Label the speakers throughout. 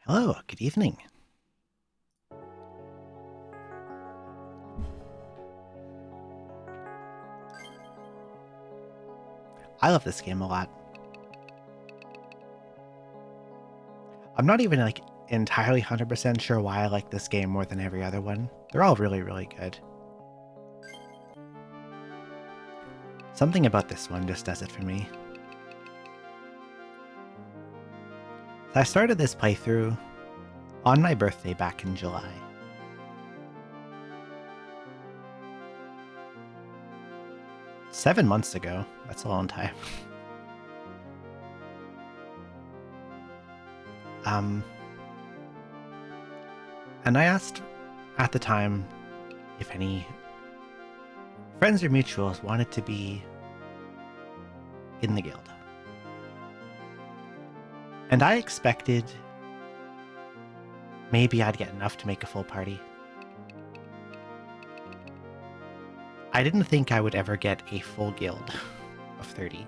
Speaker 1: Hello, good evening. I love this game a lot. I'm not even entirely 100% sure why I like this game more than every other one. They're all really, really good. Something about this one just does it for me. So I started this playthrough on my birthday back in July. $7 months ago. That's a long time. And I asked at the time if any friends or mutuals wanted to be in the guild. And I expected maybe I'd get enough to make a full party. I didn't think I would ever get a full guild of 30.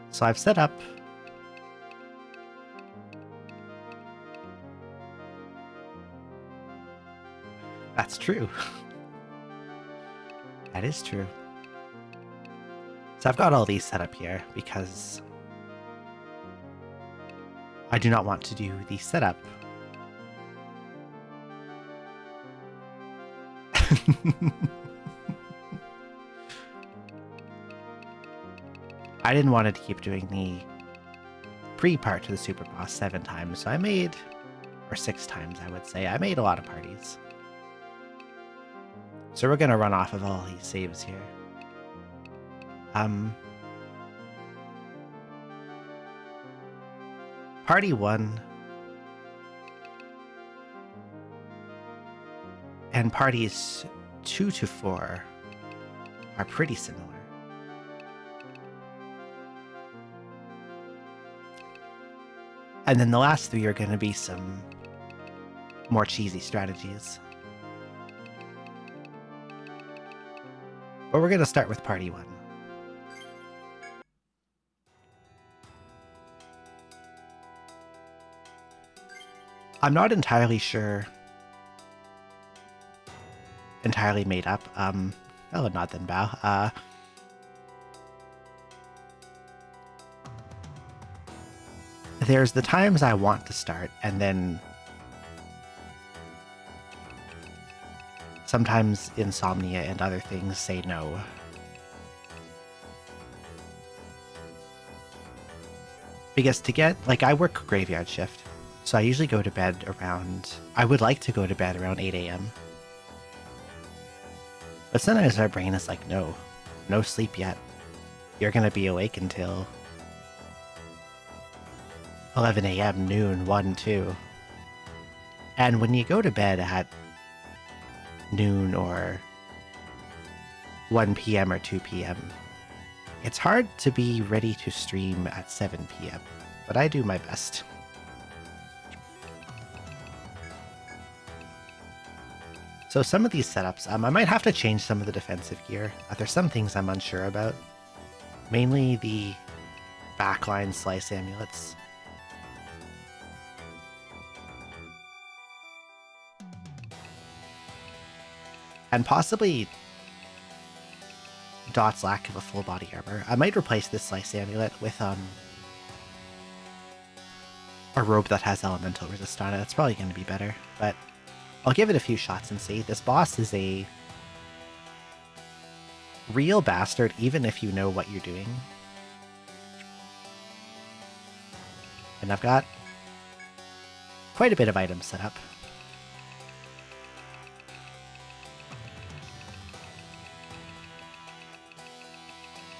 Speaker 1: So I've set up That's true. That is true. So I've got all these set up here because I do not want to do the setup. I didn't want to keep doing the pre-part to the super boss 7 times, so I made, or 6 times I would say, I made a lot of parties. So we're going to run off of all these saves here. Party 1 and parties 2 to 4 are pretty similar. And then the last 3 are going to be some more cheesy strategies. But we're going to start with Party 1. I'm not entirely sure. Entirely made up. Oh, not then bow. There's the times I want to start, and then sometimes insomnia and other things say no. Because to get, I work graveyard shift, so I usually go to bed around, I would like to go to bed around 8 a.m. But sometimes our brain is like, no sleep yet. You're gonna be awake until 11 a.m., noon, 1, 2. And when you go to bed at noon or 1 p.m. or 2 p.m., it's hard to be ready to stream at 7 p.m., but I do my best. So some of these setups, I might have to change some of the defensive gear. There's some things I'm unsure about. Mainly the backline slice amulets. And possibly Dot's lack of a full body armor. I might replace this slice amulet with a robe that has elemental resist on it. That's probably going to be better, but I'll give it a few shots and see. This boss is a real bastard, even if you know what you're doing. And I've got quite a bit of items set up.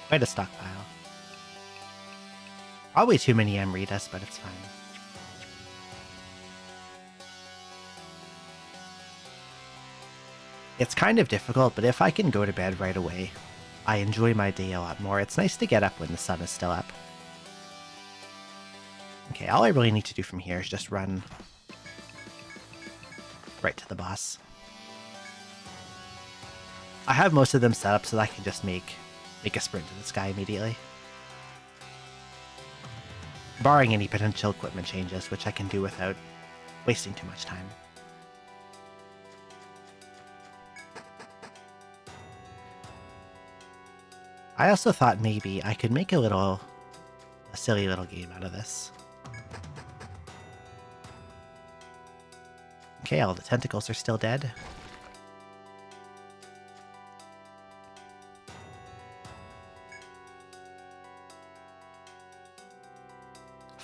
Speaker 1: Quite a stockpile. Probably too many Amritas, but it's fine. It's kind of difficult, but if I can go to bed right away, I enjoy my day a lot more. It's nice to get up when the sun is still up. Okay, all I really need to do from here is just run right to the boss. I have most of them set up so that I can just make a sprint to this guy immediately. barring any potential equipment changes, which I can do without wasting too much time. I also thought maybe I could make a silly little game out of this. Okay, all the tentacles are still dead.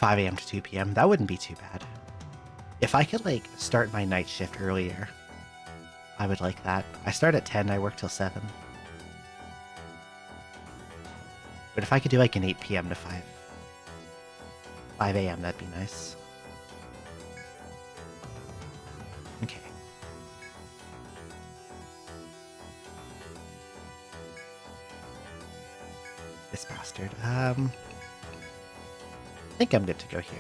Speaker 1: $5 a.m. to 2 p.m. That wouldn't be too bad. If I could, like, start my night shift earlier, I would like that. I start at 10, I work till 7. But if I could do, like, an 8 p.m. to 5 a.m., that'd be nice. Okay. This bastard. I think I'm good to go here.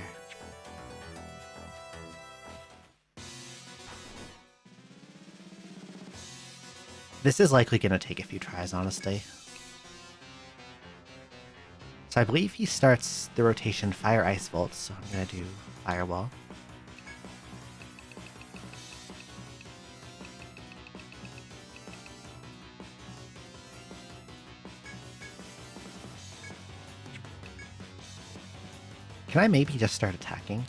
Speaker 1: This is likely going to take a few tries, honestly. So I believe he starts the rotation Fire Ice Volt, so I'm going to do Fireball. Can I maybe just start attacking?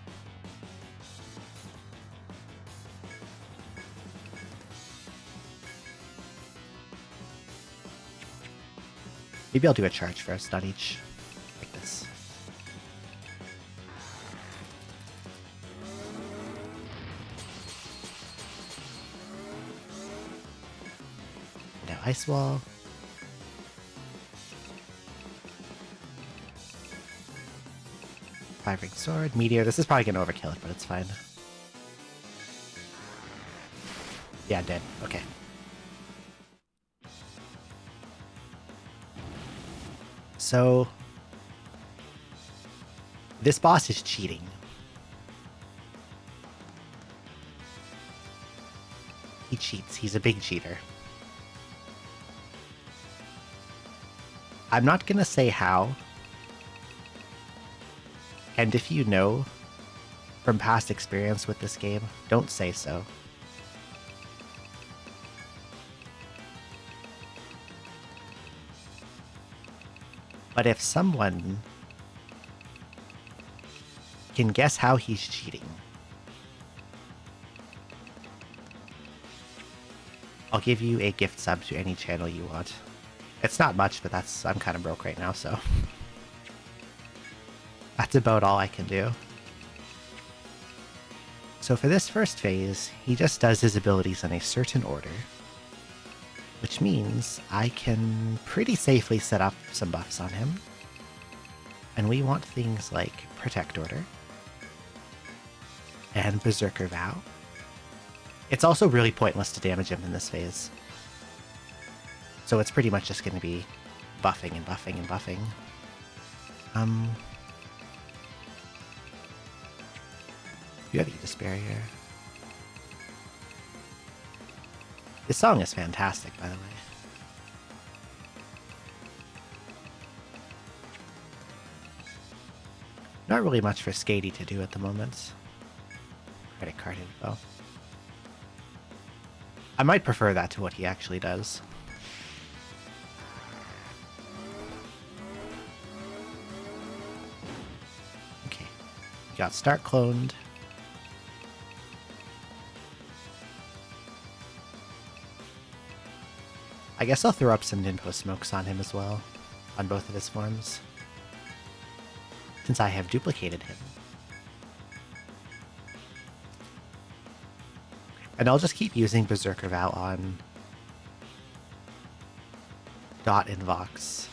Speaker 1: Maybe I'll do a charge first on each, like this. Now Ice Wall. Five-ring sword, meteor. This is probably gonna overkill it, but it's fine. Yeah, dead. Okay. So this boss is cheating. He cheats. He's a big cheater. I'm not gonna say how. And if you know from past experience with this game, don't say so. But if someone can guess how he's cheating, I'll give you a gift sub to any channel you want. It's not much, but I'm kind of broke right now, so that's about all I can do. So for this first phase, he just does his abilities in a certain order, which means I can pretty safely set up some buffs on him. And we want things like Protect Order and Berserker Vow. It's also really pointless to damage him in this phase. So it's pretty much just going to be buffing and buffing and buffing. You have Eat Despair here. This song is fantastic, by the way. Not really much for Skady to do at the moment. Credit card info. I might prefer that to what he actually does. Okay. We got Start cloned. I guess I'll throw up some Ninpo Smokes on him as well, on both of his forms, since I have duplicated him. And I'll just keep using Berserker Vow on Dot and Vox.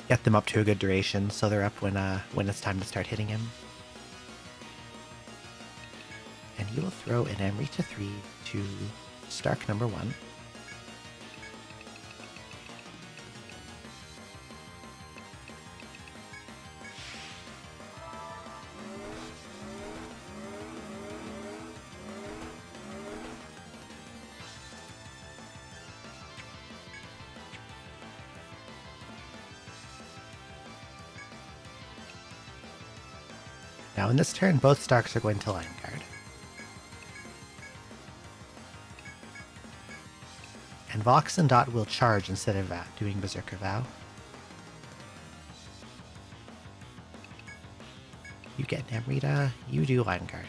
Speaker 1: Get them up to a good duration so they're up when it's time to start hitting him. And you will throw an Amrita 3 to Stark number 1. Now in this turn, both Starks are going to Line Guard. And Vox and Dot will charge instead of doing Berserker Vow. You get Namrita, you do Line Guard.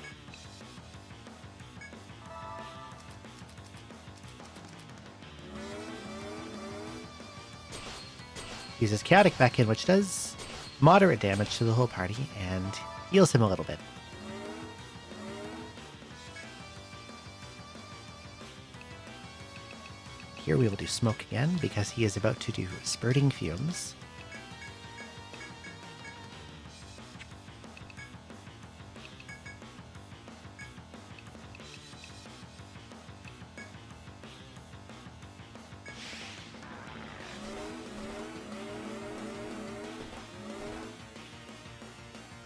Speaker 1: Uses Chaotic back in, which does moderate damage to the whole party and heals him a little bit. Here we will do Smoke again because he is about to do Spurting Fumes.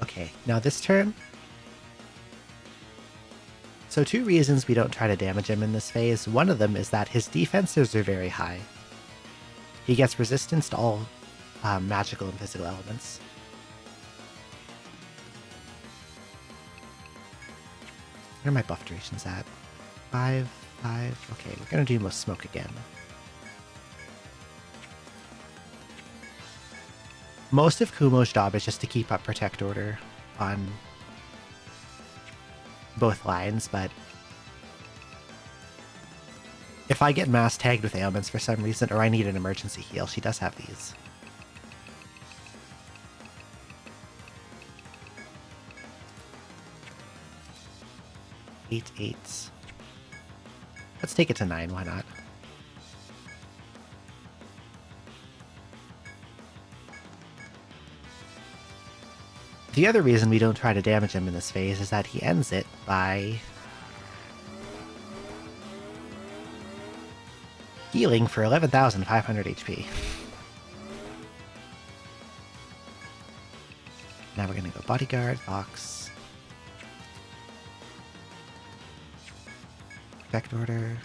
Speaker 1: Okay, now this turn. So 2 reasons we don't try to damage him in this phase. One of them is that his defenses are very high. He gets resistance to all magical and physical elements. Where are my buff durations at? 5, 5. Okay, we're gonna do most Smoke again. Most of Kumo's job is just to keep up Protect Order on both lines, but if I get mass tagged with ailments for some reason, or I need an emergency heal, she does have these. Eight eights. Let's take it to 9, why not? The other reason we don't try to damage him in this phase is that he ends it by healing for 11,500 HP. Now we're going to go Bodyguard, Vox, Protect Order.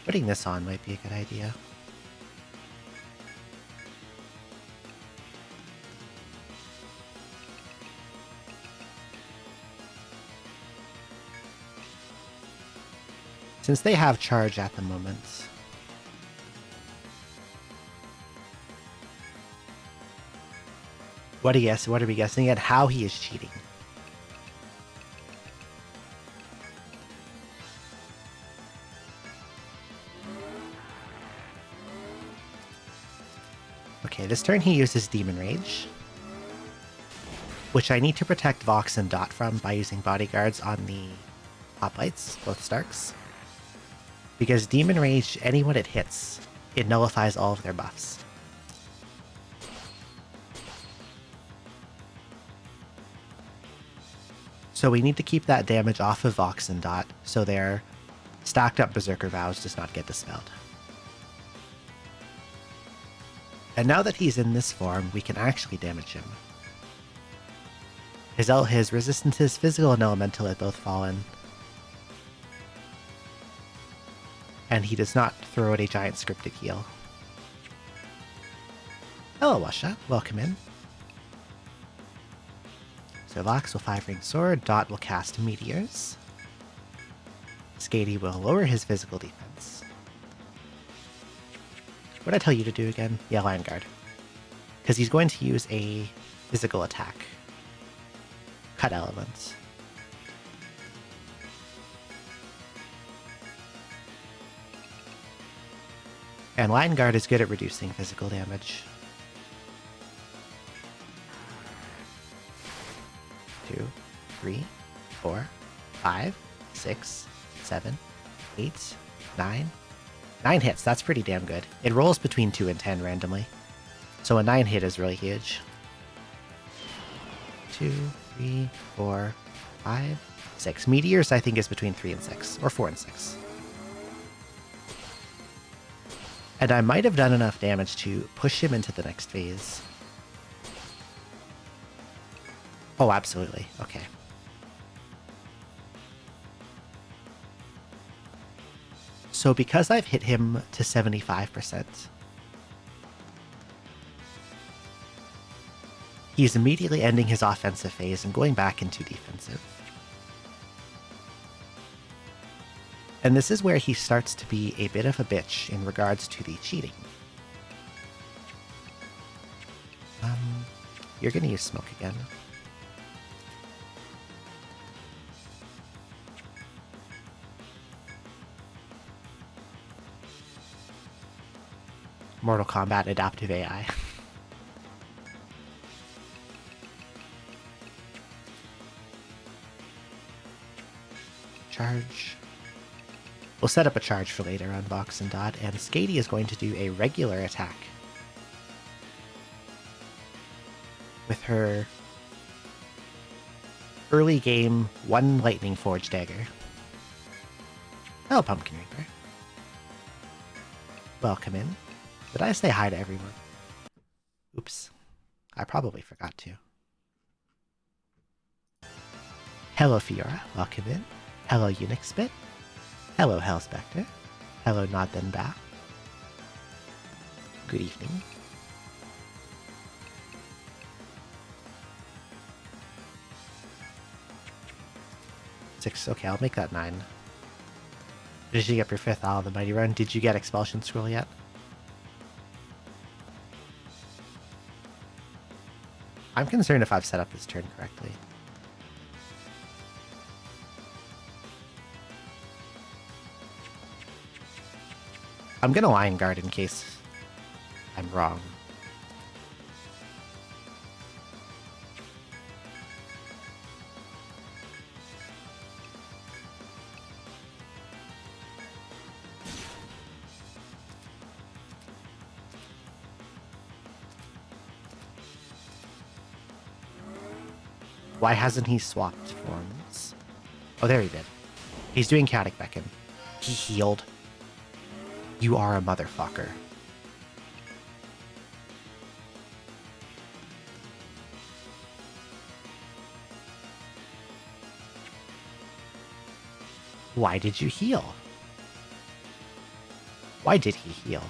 Speaker 1: Putting this on might be a good idea. Since they have charge at the moment, what are we guessing at how he is cheating? Okay, this turn he uses Demon Rage, which I need to protect Vox and Dot from by using bodyguards on the hoplites, both Starks. Because Demon Rage, anyone it hits, it nullifies all of their buffs. So we need to keep that damage off of Vox and Dot so their stacked up Berserker Vows does not get dispelled. And now that he's in this form, we can actually damage him. His resistances, physical and elemental, have both fallen. And he does not throw out a giant scripted heal. Hello, Washa. Welcome in. So Vox will 5-ring sword, Dot will cast Meteors. Skady will lower his physical defense. What did I tell you to do again? Yeah, Line Guard. Because he's going to use a physical attack. Cut elements. And Line Guard is good at reducing physical damage. 2, 3, 4, 5, 6, 7, 8, 9. 9 hits, that's pretty damn good. It rolls between 2 and 10 randomly. So a 9 hit is really huge. 2, 3, 4, 5, 6. Meteors, I think, is between 3 and 6. Or 4 and 6. And I might have done enough damage to push him into the next phase. Oh, absolutely. Okay. So because I've hit him to 75%, he's immediately ending his offensive phase and going back into defensive. And this is where he starts to be a bit of a bitch in regards to the cheating. You're going to use smoke again. Mortal Kombat Adaptive AI. Charge. We'll set up a charge for later on Box and Dot, and Skady is going to do a regular attack with her early game 1 Lightning Forge Dagger. Oh, Pumpkin Reaper. Welcome in. Did I say hi to everyone? Oops. I probably forgot to. Hello, Fiora. Welcome in. Hello, Unixbit. Hello, Hellspectre. Hello, Not Then Back. Good evening. Six. Okay, I'll make that 9. Did you get your 5th Isle of the Mighty Run? Did you get Expulsion Scroll yet? I'm concerned if I've set up this turn correctly. I'm gonna Lion Guard in case I'm wrong. Why hasn't he swapped forms? Oh, there he did. He's doing Chaotic Beckon. He healed. You are a motherfucker. Why did you heal? Why did he heal?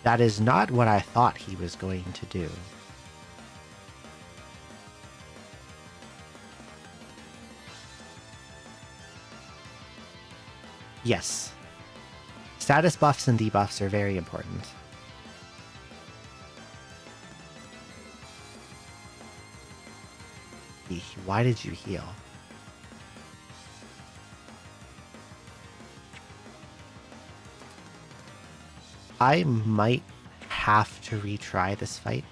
Speaker 1: That is not what I thought he was going to do. Yes. Status buffs and debuffs are very important. Why did you heal? I might have to retry this fight.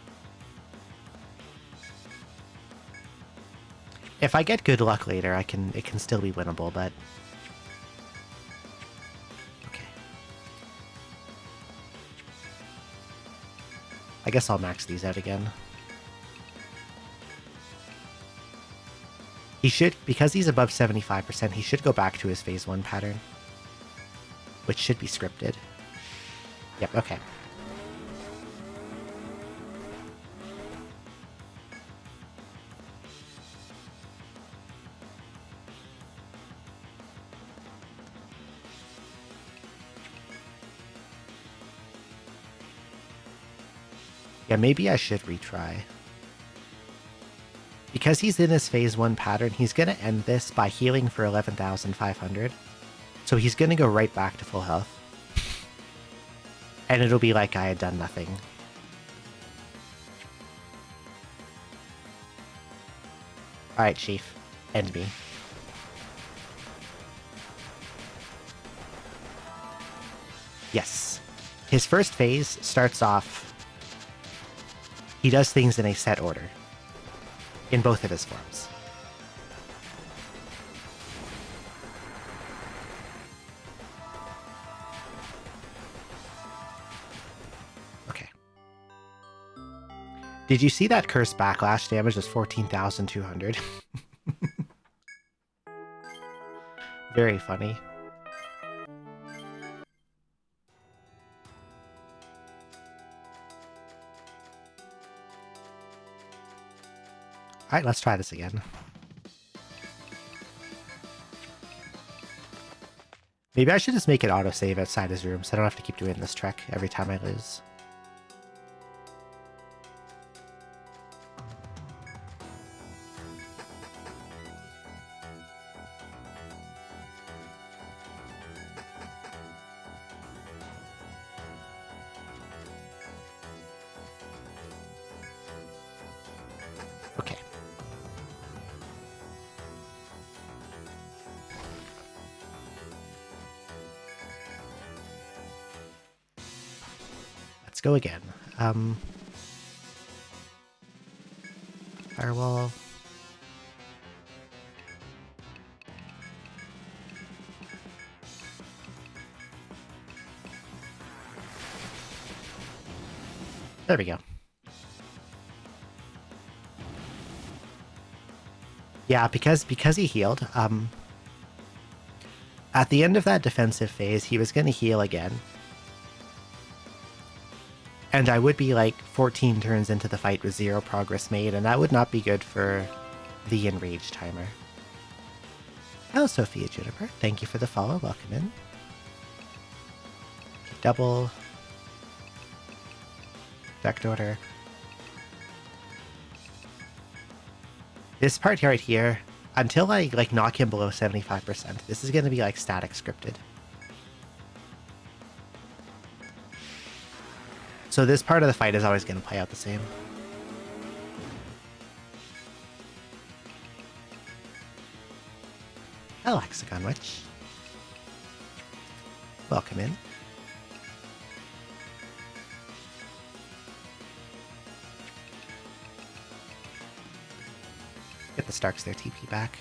Speaker 1: If I get good luck later, it can still be winnable, but okay. I guess I'll max these out again. He should, because he's above 75%, he should go back to his phase 1 pattern, which should be scripted. Yep, okay. Yeah, maybe I should retry. Because he's in his phase 1 pattern, he's going to end this by healing for 11,500. So he's going to go right back to full health. And it'll be like I had done nothing. Alright, Chief. End me. Yes. His first phase starts off... He does things in a set order. In both of his forms. Okay. Did you see that curse backlash damage was 14,200? Very funny. Alright, let's try this again. Maybe I should just make it autosave outside his room so I don't have to keep doing this trek every time I lose. Okay. Let's go again. Firewall. There we go. Yeah, because he healed, at the end of that defensive phase, he was going to heal again. And I would be like 14 turns into the fight with 0 progress made, and that would not be good for the enrage timer. Hello, Sophia Juniper. Thank you for the follow. Welcome in. Okay, double. Decked order. This part right here, until I like knock him below 75%, this is going to be like static scripted. So this part of the fight is always going to play out the same. Hello, Hexagon Witch. Welcome in. Get the Starks their TP back.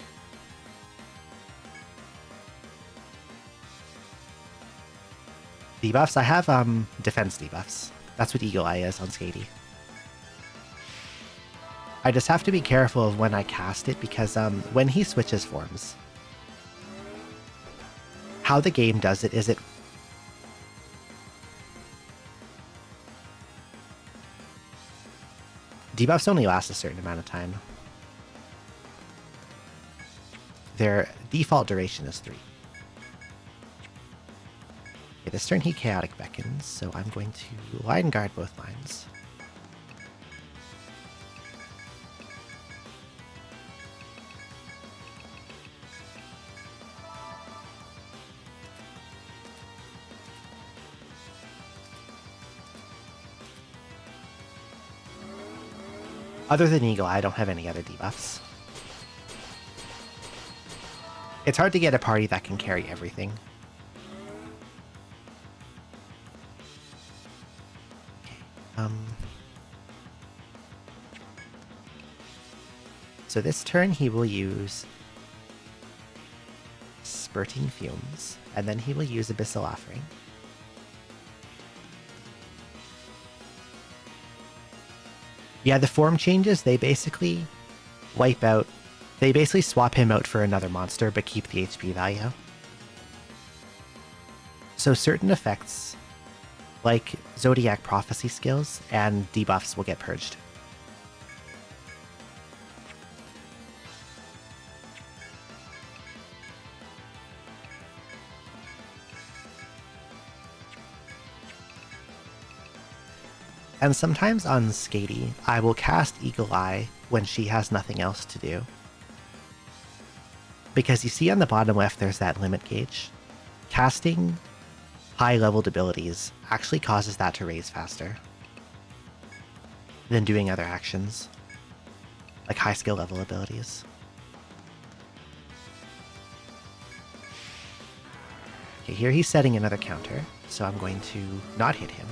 Speaker 1: Debuffs? I have defense debuffs. That's what Eagle Eye is on Skady. I just have to be careful of when I cast it because when he switches forms, how the game does it is debuffs only last a certain amount of time. Their default duration is 3. Okay, this turn he Chaotic Beckons, so I'm going to line guard both lines. Other than Eagle Eye, I don't have any other debuffs. It's hard to get a party that can carry everything. Okay. So this turn he will use Spurting Fumes, and then he will use Abyssal Offering. Yeah, the form changes, they basically wipe out. They basically swap him out for another monster, but keep the HP value. So certain effects, like Zodiac Prophecy skills and debuffs, will get purged. And sometimes on Skady, I will cast Eagle Eye when she has nothing else to do. Because you see on the bottom left there's that limit gauge. Casting high-leveled abilities actually causes that to raise faster than doing other actions, like high skill level abilities. Okay, here he's setting another counter, so I'm going to not hit him.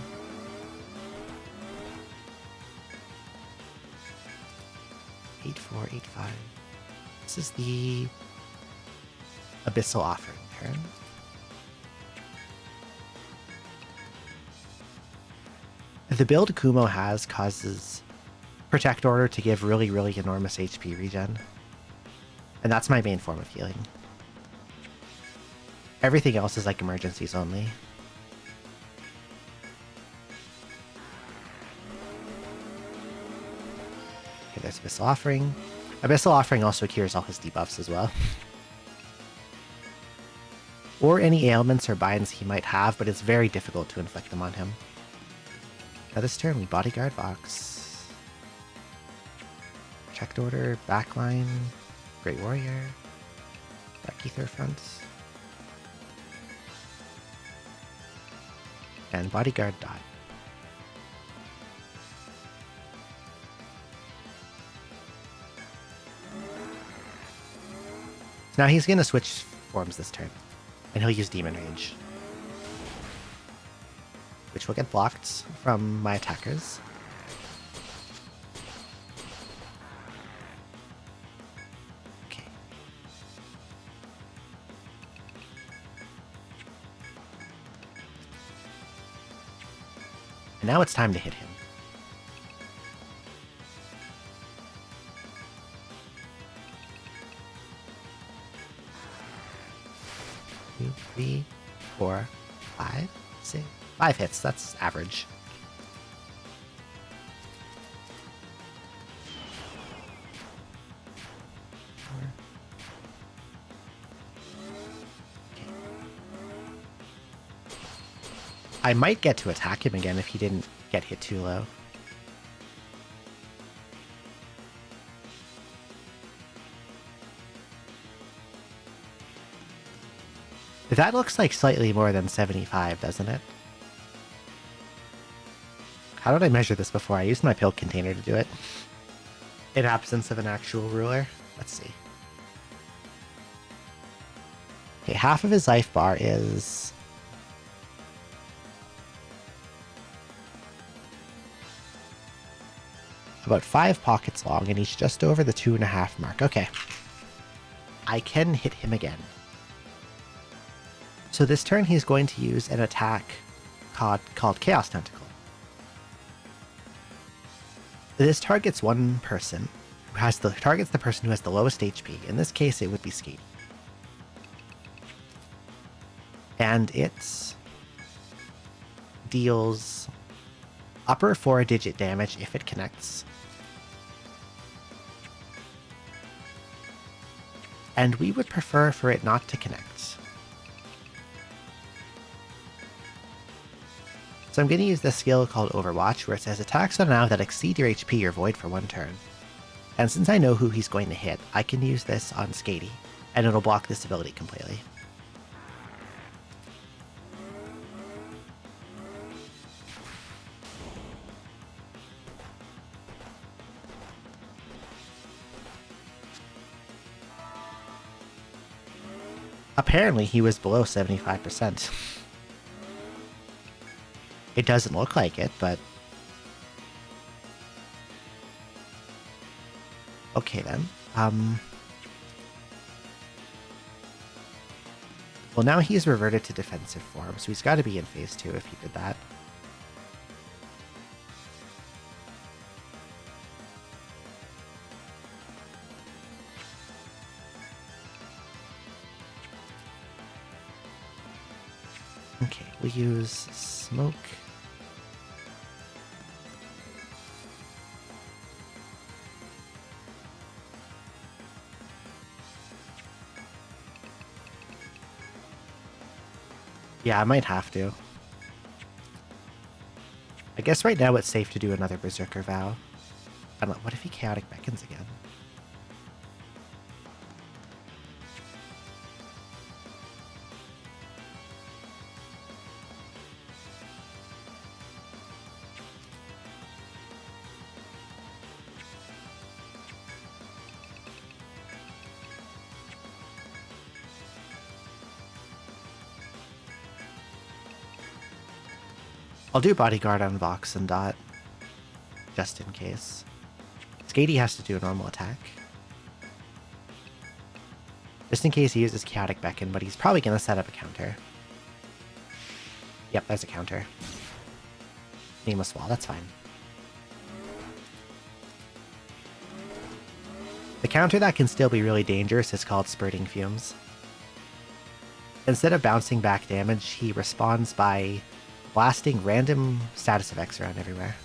Speaker 1: Eight, 4, 8, 5. This is the Abyssal Offering turn. The build Kumo has causes Protect Order to give really, really enormous HP regen. And that's my main form of healing. Everything else is like emergencies only. Okay, there's Abyssal Offering. Abyssal Offering also cures all his debuffs as well. or any ailments or binds he might have, but it's very difficult to inflict them on him. Now this turn we bodyguard Vox. Protect Order, backline, Great Warrior, Dark Ether front. And bodyguard Dot. So now he's going to switch forms this turn, and he'll use Demon Rage, which will get blocked from my attackers. Okay. And now it's time to hit him. 2, 3, 4, 5, 6. 5 hits, that's average. Okay. I might get to attack him again if he didn't get hit too low. That looks like slightly more than 75, doesn't it? How did I measure this before? I used my pill container to do it. In absence of an actual ruler. Let's see. Okay, half of his life bar is... about 5 pockets long, and he's just over the 2.5 mark. Okay. I can hit him again. So this turn he's going to use an attack called Chaos Tentacle. This targets one person who has targets the person who has the lowest HP. In this case, it would be Skate. And it deals upper 4-digit damage if it connects. And we would prefer for it not to connect. So I'm going to use this skill called Overwatch, where it says attacks on now that exceed your HP or void for 1 turn. And since I know who he's going to hit, I can use this on Skatey, and it'll block this ability completely. Apparently he was below 75%. It doesn't look like it, but... okay then. Well, now he's reverted to defensive form, so he's got to be in phase 2 if he did that. Okay, we'll use Smoke. Yeah, I might have to. I guess right now it's safe to do another Berserker Vow. I don't know, what if he Chaotic Beckons again? I'll do Bodyguard on Vox and Dot, just in case. Skatey has to do a normal attack. Just in case he uses Chaotic Beckon, but he's probably going to set up a counter. Yep, there's a counter. Nameless Wall, that's fine. The counter that can still be really dangerous is called Spurting Fumes. Instead of bouncing back damage, he responds by blasting random status effects around everywhere.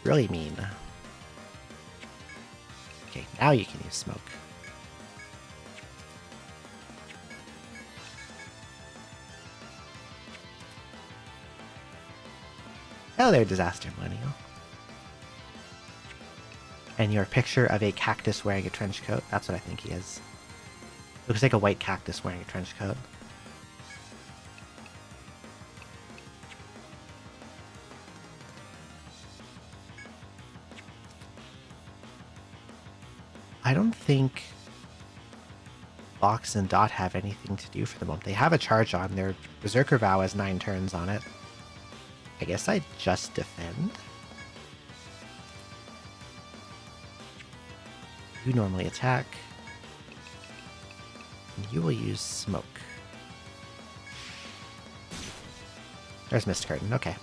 Speaker 1: Really mean. Okay, now you can use Smoke. Hello there, Disaster Millennial. And your picture of a cactus wearing a trench coat. That's what I think he is. Looks like a white cactus wearing a trench coat. I don't think Box and Dot have anything to do for the moment. They have a charge on. Their Berserker Vow has 9 turns on it. I guess I just defend. You normally attack. And you will use Smoke. There's Mist Curtain. Okay.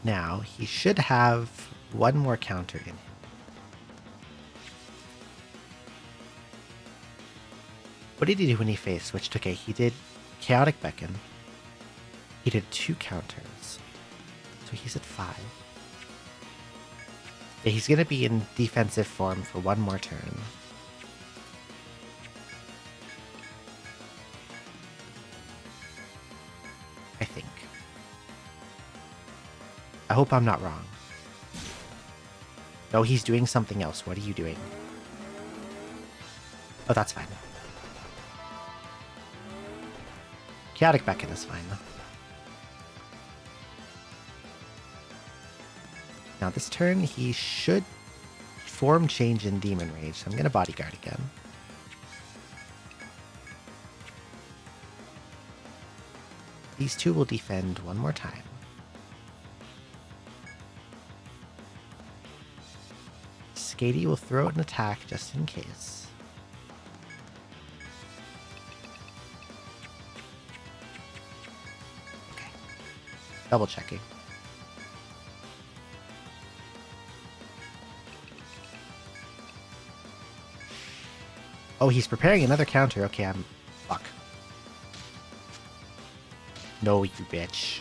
Speaker 1: Now, he should have one more counter in him. What did he do when he face switched? Okay, he did Chaotic Beckon. He did 2 counters. So he's at 5. Yeah, he's going to be in defensive form for 1 more turn. I think. I hope I'm not wrong. No, he's doing something else. What are you doing? Oh, that's fine. Chaotic Beckon is fine. Now this turn, he should form change in Demon Rage, so I'm going to Bodyguard again. These 2 will defend 1 more time. Skady will throw out an attack just in case. Okay. Double checking. Oh, he's preparing another counter. Okay, I'm... Fuck. No, you bitch.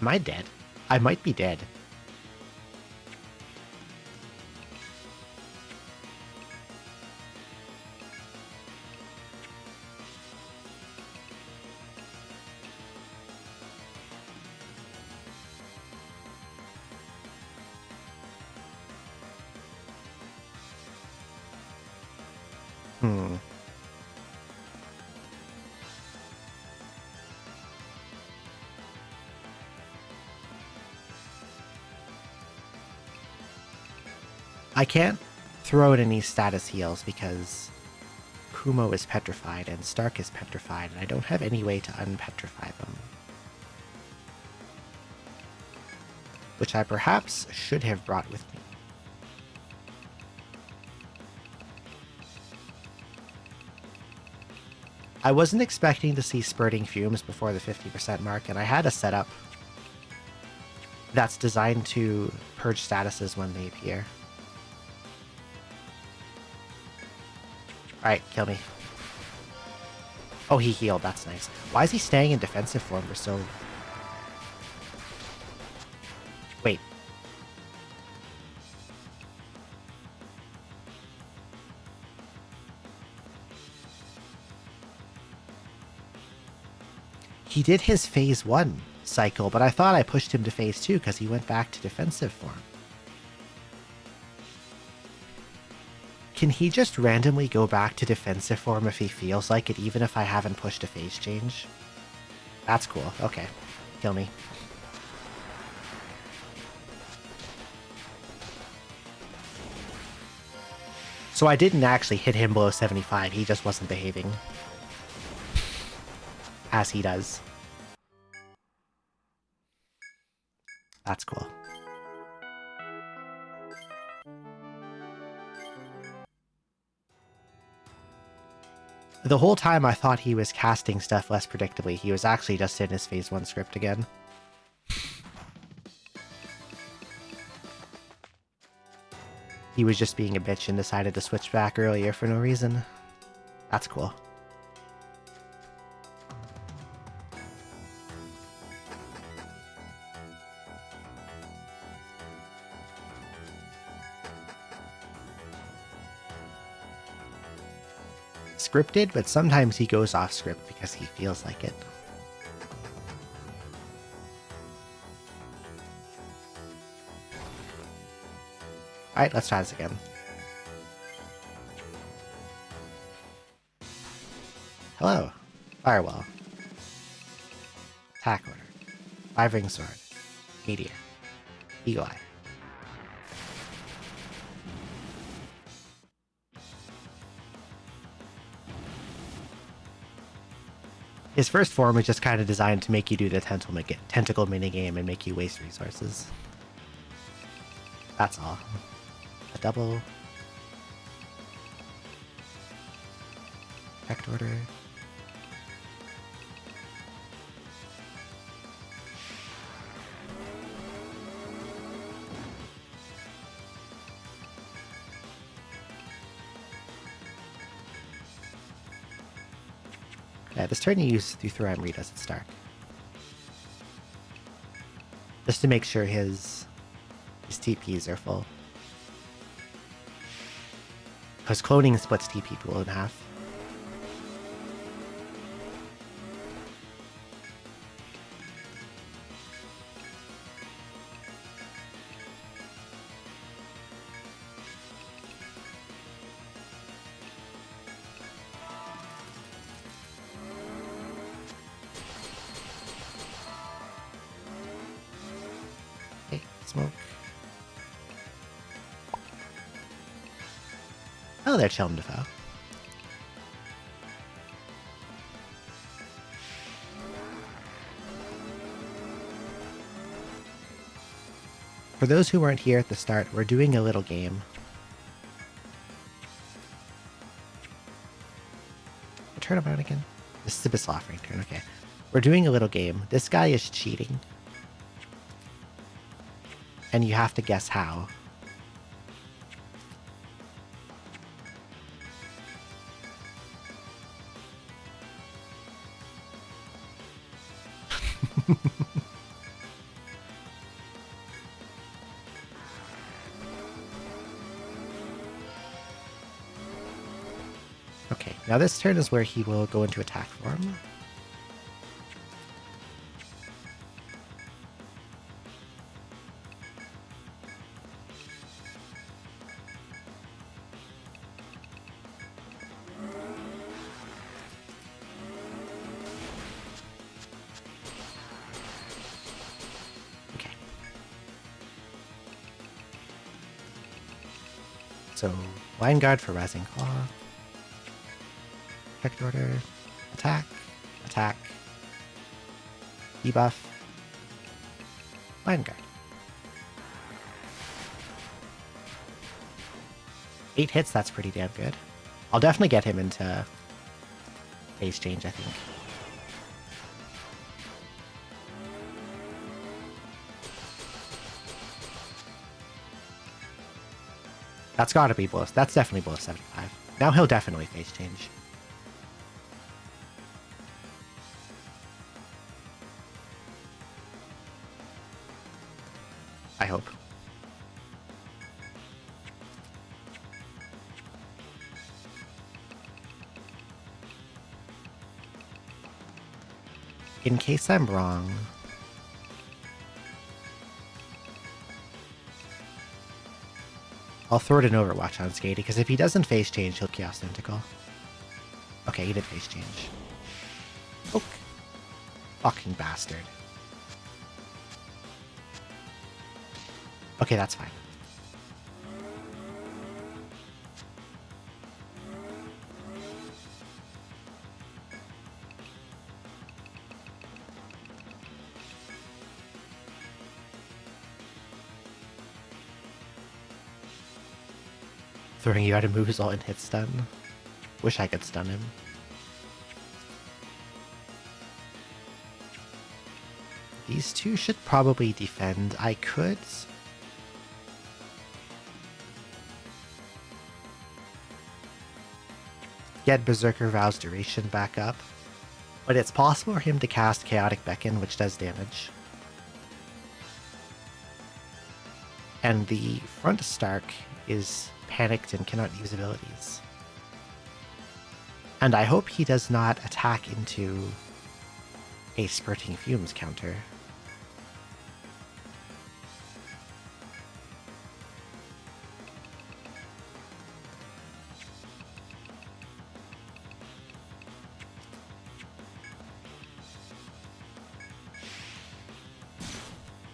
Speaker 1: Am I dead? I might be dead. I can't throw in any status heals because Kumo is petrified and Stark is petrified, and I don't have any way to unpetrify them. Which I perhaps should have brought with me. I wasn't expecting to see spurting fumes before the 50% mark, and I had a setup that's designed to purge statuses when they appear. Alright, kill me. Oh, he healed. That's nice. Why is he staying in defensive form for so... Wait. He did his phase 1 cycle, but I thought I pushed him to phase 2 because he went back to defensive form. Can he just randomly go back to defensive form if he feels like it, even if I haven't pushed a phase change? That's cool. Okay. Kill me. So I didn't actually hit him below 75, he just wasn't behaving. As he does. That's cool. The whole time I thought he was casting stuff less predictably. He was actually just in his phase 1 script again. he was just being a bitch and decided to switch back earlier for no reason. That's cool. Scripted, but sometimes he goes off script because he feels like it. Alright, let's try this again. Hello. Firewall. Attack order. 5-ring sword. Meteor. Eagle eye. His first form is just kind of designed to make you do the tentacle minigame and make you waste resources. That's all. A double. Effect order. Yeah, this turn you use through Amrita's at Stark. Just to make sure his TPs are full. Because cloning splits TP pool in half. Smoke. Oh, they're Chilm Defoe. For those who weren't here at the start, we're doing a little game. Turn around again. This is a Abyssal offering turn, okay. We're doing a little game. This guy is cheating. And you have to guess how. Okay, now this turn is where he will go into attack form. So, Line Guard for Rising Claw. Effect order. Attack. Attack. Debuff. Line Guard. 8 hits, that's pretty damn good. I'll definitely get him into phase change, I think. That's gotta be below. That's definitely below 75. Now he'll definitely phase change. I hope. In case I'm wrong, I'll throw it in Overwatch on Skady, because if he doesn't phase change, he'll Chaos Tentacle. Okay, he did phase change. Oh, fucking bastard. Okay, that's fine. Throwing you out of moves all in hit stun. Wish I could stun him. These two should probably defend. I could get Berserker Vow's duration back up, but it's possible for him to cast Chaotic Beckon, which does damage. And the front Stark is panicked and cannot use abilities. And I hope he does not attack into a Spurting Fumes counter.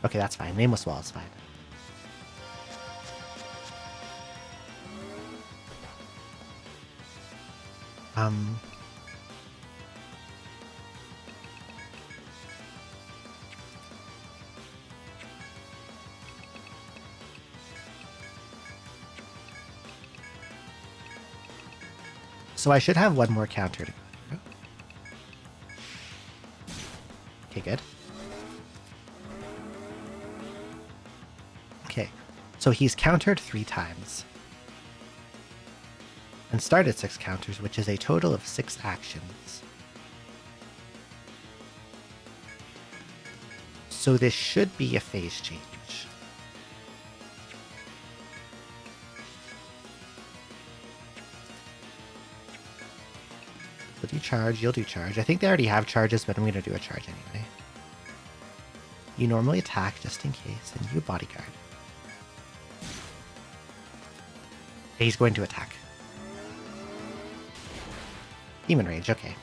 Speaker 1: Okay, that's fine. Nameless Wall is fine. So I should have one more counter to go through. Okay, good. Okay, so he's countered 3 times. And started 6 counters, which is a total of 6 actions. So this should be a phase change. You'll do charge, you'll do charge. I think they already have charges, but I'm going to do a charge anyway. You normally attack just in case, and you bodyguard. He's going to attack. Demon Rage, okay.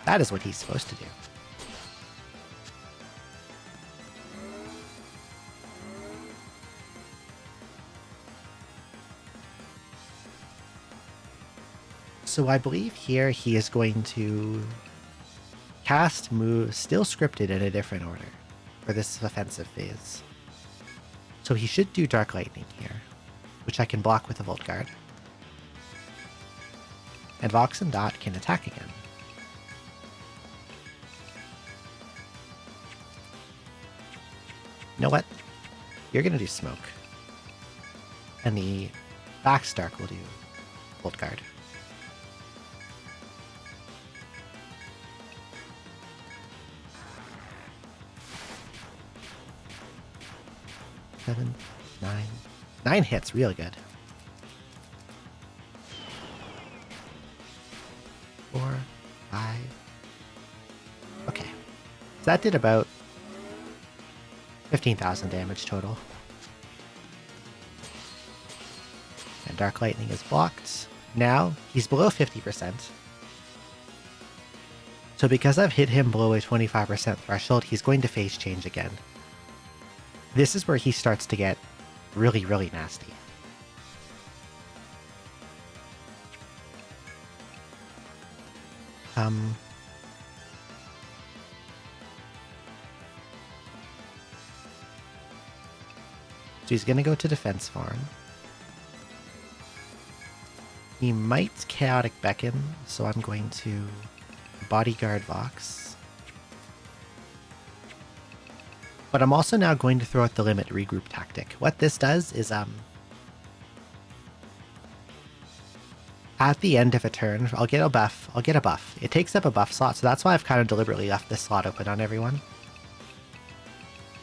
Speaker 1: That is what he's supposed to do. So I believe here he is going to cast moves still scripted in a different order for this offensive phase. So he should do Dark Lightning here, which I can block with a Volt Guard. And Vox and Dot can attack again. You know what? You're going to do Smoke. And the back Stark will do Volt Guard. Seven, 9. 9 hits, really good. 4, 5. Okay. So that did about 15,000 damage total. And Dark Lightning is blocked. Now, he's below 50%. So because I've hit him below a 25% threshold, he's going to phase change again. This is where he starts to get really, really nasty. So he's going to go to defense farm. He might Chaotic Beckon, so I'm going to Bodyguard Vox. But I'm also now going to throw out the Limit Regroup tactic. What this does is, at the end of a turn, I'll get a buff. It takes up a buff slot, so that's why I've kind of deliberately left this slot open on everyone.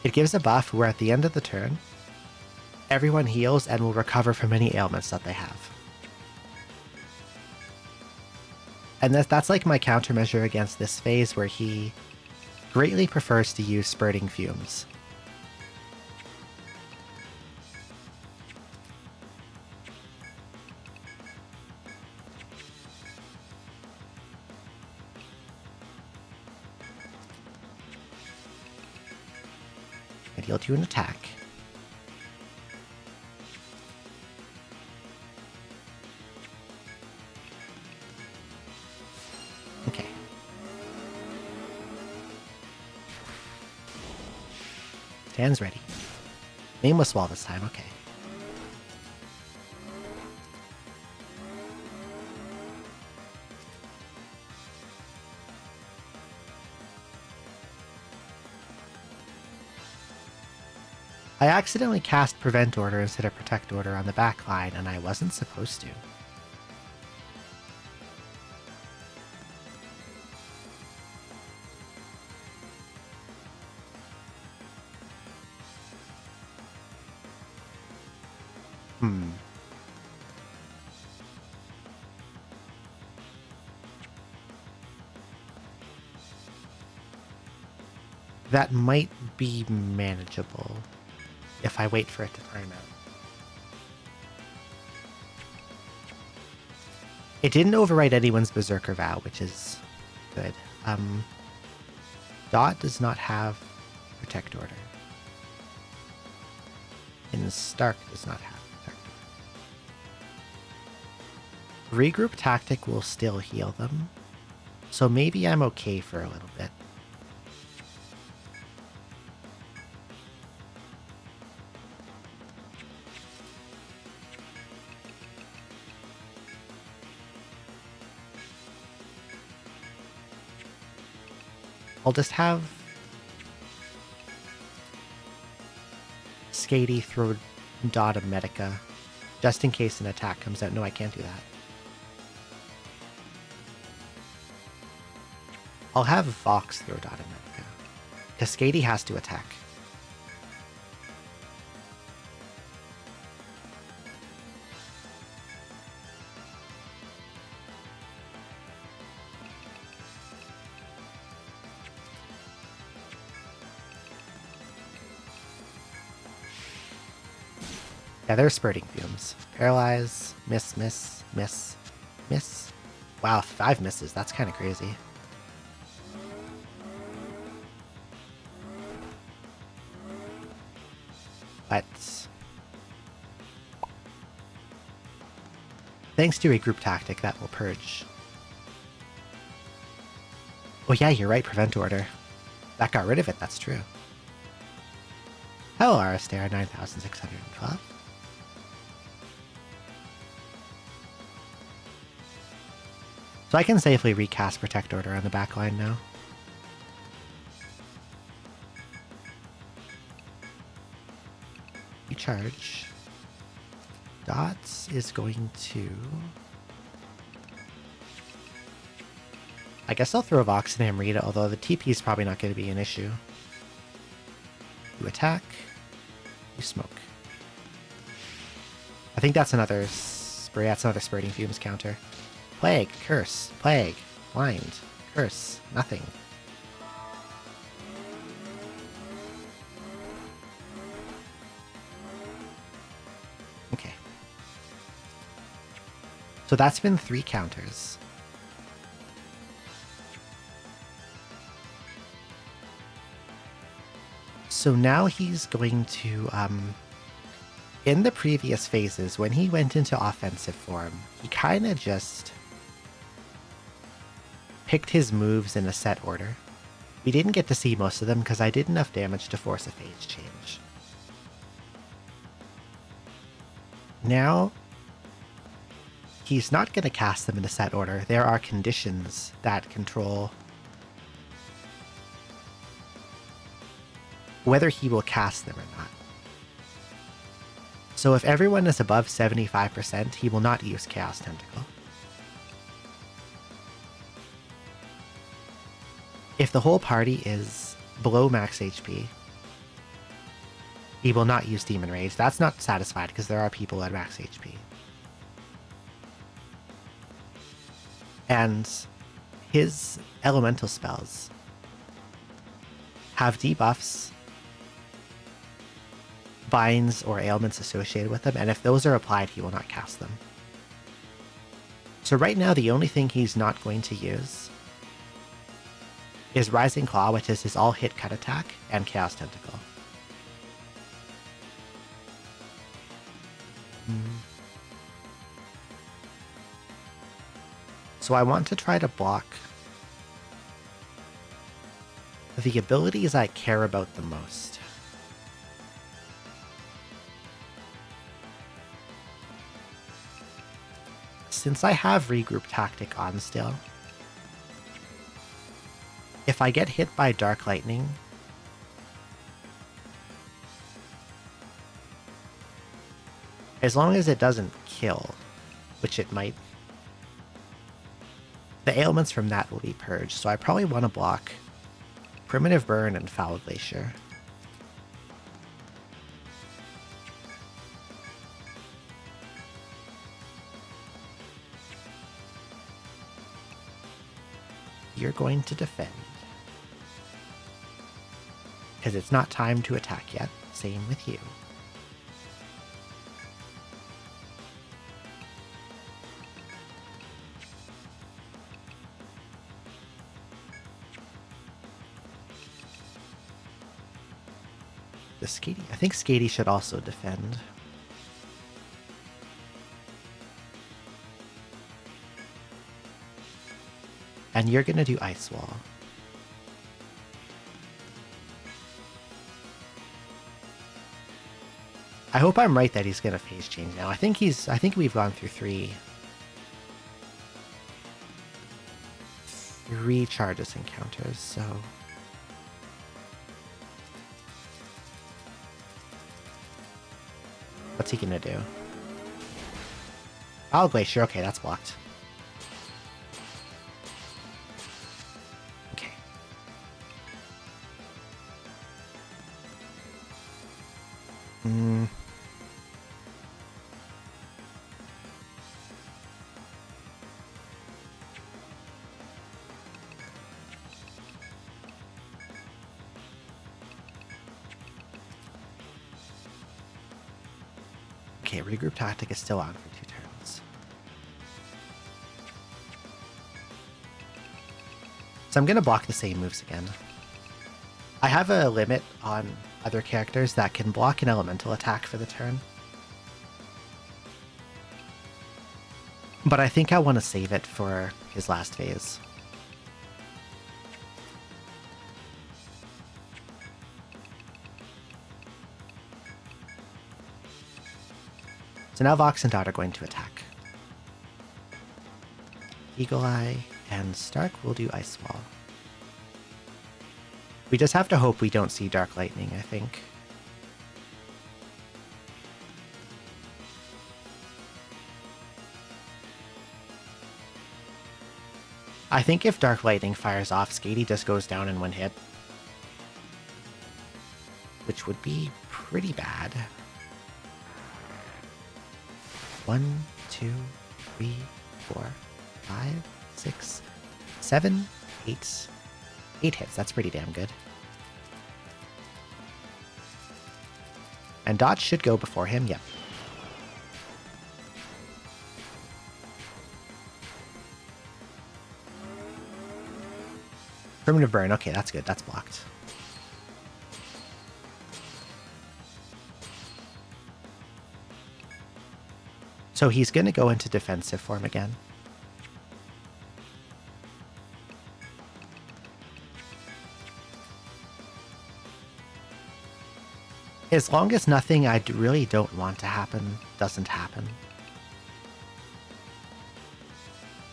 Speaker 1: It gives a buff where at the end of the turn, everyone heals and will recover from any ailments that they have. And that's like my countermeasure against this phase where he greatly prefers to use Spurting Fumes. And he'll do an attack. Okay. Stands ready. Nameless Wall this time, okay. I accidentally cast Prevent Order instead of Protect Order on the back line, and I wasn't supposed to. Hmm. That might be manageable if I wait for it to time out. It didn't overwrite anyone's Berserker Vow, which is good. Dot does not have Protect Order. And Stark does not have Protect Order. Regroup Tactic will still heal them, so maybe I'm okay for a little bit. I'll just have Skady throw Dot a Medica, just in case an attack comes out. No, I can't do that. I'll have Vox throw Dot a Medica, because Skady has to attack. Yeah, they're spurting fumes. Paralyze, miss, miss, miss, miss. Wow, 5 misses. That's kind of crazy. But thanks to a group tactic, that will purge. Oh yeah, you're right, Prevent Order. That got rid of it, that's true. Hello, Aristair, 9,612. So I can safely recast Protect Order on the back line now. Recharge. Dots is going to... I guess I'll throw Vox and Amrita, although the TP is probably not going to be an issue. You attack. You smoke. I think that's another spray. That's another Spurting Fumes counter. Plague, Curse, Plague, Blind, Curse, nothing. Okay. So that's been 3 counters. So now he's going to, in the previous phases, when he went into offensive form, he kind of just picked his moves in a set order. We didn't get to see most of them because I did enough damage to force a phase change. Now, he's not going to cast them in a set order. There are conditions that control whether he will cast them or not. So if everyone is above 75%, he will not use Chaos Tentacle. If the whole party is below max HP, he will not use Demon Rage. That's not satisfied because there are people at max HP. And his elemental spells have debuffs, binds, or ailments associated with them, and if those are applied, he will not cast them. So right now, the only thing he's not going to use is Rising Claw, which is his all-hit cut attack, and Chaos Tentacle. So I want to try to block the abilities I care about the most. Since I have Regroup Tactic on still, if I get hit by Dark Lightning, as long as it doesn't kill, which it might, the ailments from that will be purged, so I probably want to block Primitive Burn and Foul Glacier. you're going to defend. Because it's not time to attack yet. Same with you. The Skatey, I think Skatey should also defend. And you're gonna do Ice Wall. I hope I'm right that he's gonna phase change now. I think we've gone through three charges encounters, so what's he gonna do? Oh, Glacier, okay, that's blocked. Okay. Okay, regroup tactic is still on for 2 turns. So I'm going to block the same moves again. I have a limit on other characters that can block an elemental attack for the turn. But I think I want to save it for his last phase. So now Vox and Dot are going to attack. Eagle Eye and Stark will do Ice Wall. We just have to hope we don't see Dark Lightning, I think. I think if Dark Lightning fires off, Skatey just goes down in 1 hit. Which would be pretty bad. 1, 2, 3, 4, 5, 6, 7, 8. 8 hits, that's pretty damn good. And Dot should go before him, yep. Primitive Burn, okay, that's good, that's blocked. So he's going to go into defensive form again. As long as nothing I really don't want to happen doesn't happen.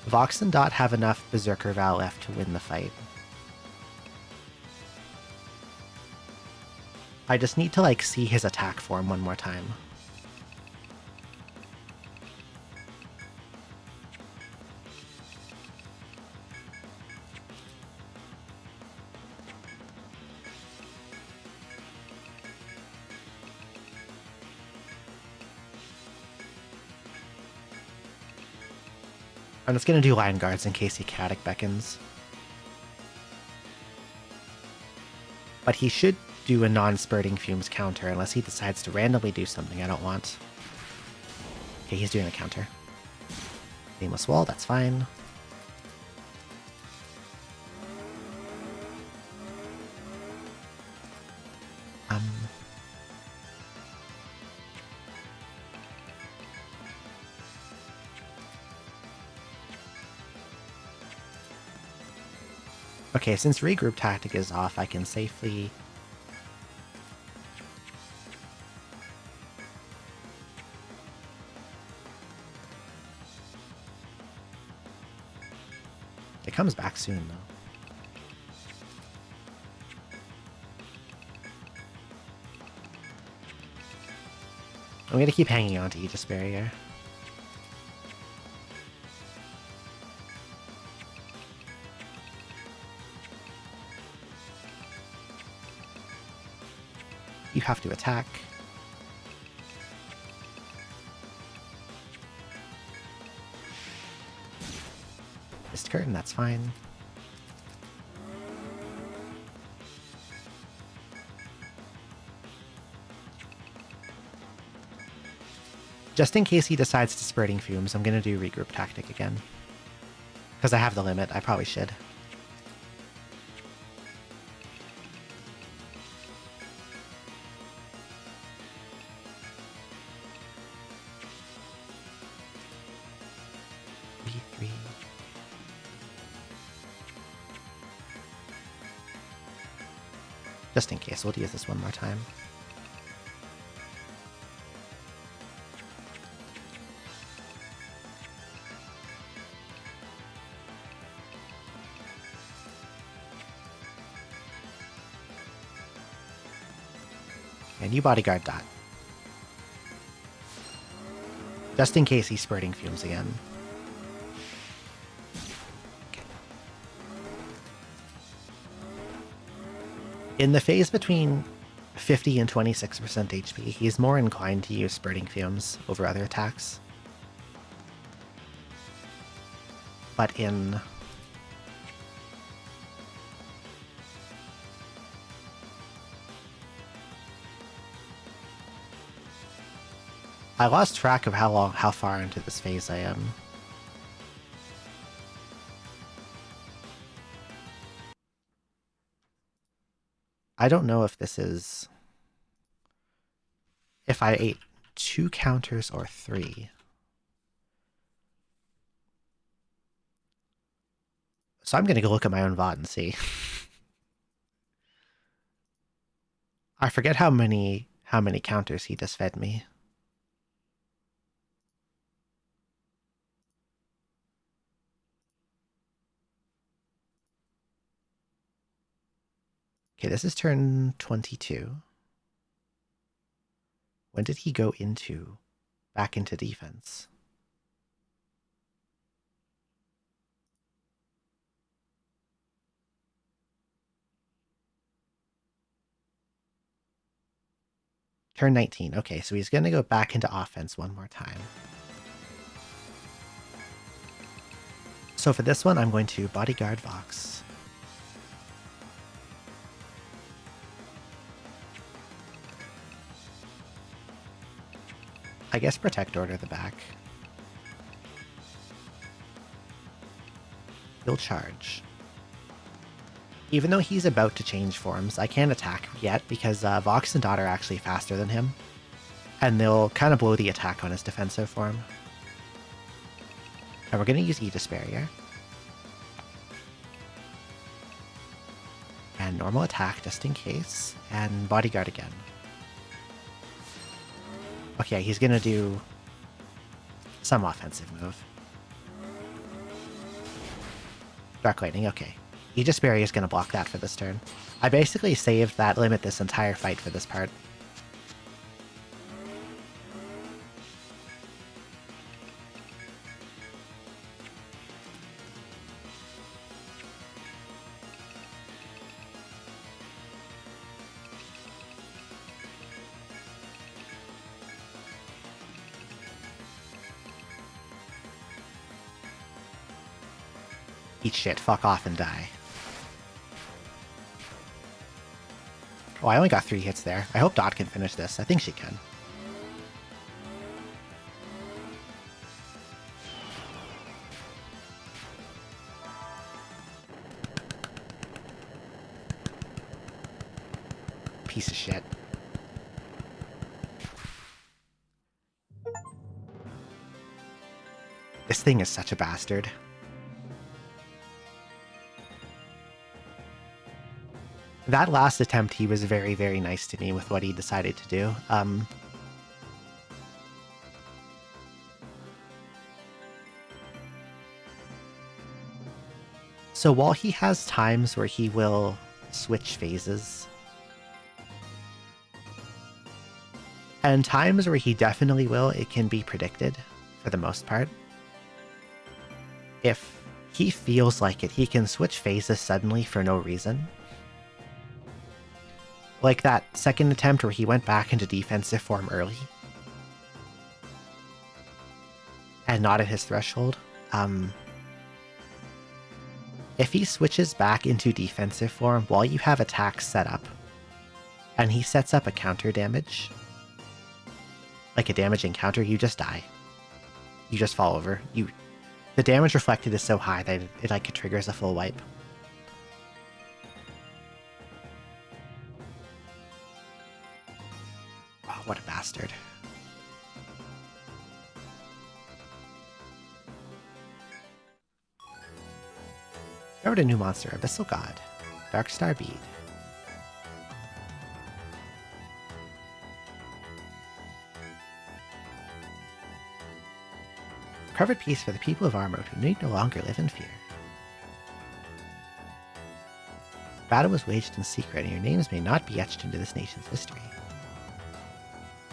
Speaker 1: Vox and Dot have enough Berserker Val left to win the fight. I just need to see his attack form one more time. I'm just going to do Line Guards in case he Chaotic Beckons. But he should do a non-spurting Fumes counter unless he decides to randomly do something I don't want. Okay, he's doing a counter. Nameless Wall, that's fine. Okay, since regroup tactic is off, I can safely... It comes back soon, though. I'm going to keep hanging on to Aegis Barrier. You have to attack. Mist Curtain, that's fine. Just in case he decides to Spurting Fumes, I'm going to do Regroup Tactic again. Because I have the limit, I probably should. V3. Just in case, we'll use this one more time. And you bodyguard that. Just in case he's Spurting Fumes again. Okay. In the phase between 50 and 26% HP, he's more inclined to use Spurting Fumes over other attacks. But in... I lost track of how far into this phase I am. I don't know if this is... if I ate 2 counters or 3. So I'm gonna go look at my own VOD and see. I forget how many counters he just fed me. Okay, this is turn 22. When did he go back into defense? Turn 19. Okay, so he's going to go back into offense one more time. So for this one, I'm going to bodyguard Vox. I guess protect order the back. He'll charge. Even though he's about to change forms, I can't attack yet because Vox and Dot are actually faster than him. And they'll kind of blow the attack on his defensive form. And we're going to use Aegis Barrier. And normal attack just in case. And bodyguard again. Okay, he's going to do some offensive move. Dark Lightning, okay. Aegis Barrier is going to block that for this turn. I basically saved that limit this entire fight for this part. Eat shit, fuck off and die. Oh, I only got 3 hits there. I hope Dot can finish this. I think she can. Piece of shit. This thing is such a bastard. That last attempt, he was very, very nice to me with what he decided to do. So while he has times where he will switch phases, and times where he definitely will, it can be predicted for the most part. If he feels like it, he can switch phases suddenly for no reason. Like that second attempt where he went back into defensive form early. And not at his threshold. If he switches back into defensive form while you have attacks set up, and he sets up a counter damage, like a damage encounter, you just die. You just fall over. The damage reflected is so high that it like triggers a full wipe. Oh, what a bastard. Discovered a new monster, Abyssal God. Dark Star Bead. Covered piece for the people of Armor who need no longer live in fear. Battle was waged in secret, and your names may not be etched into this nation's history.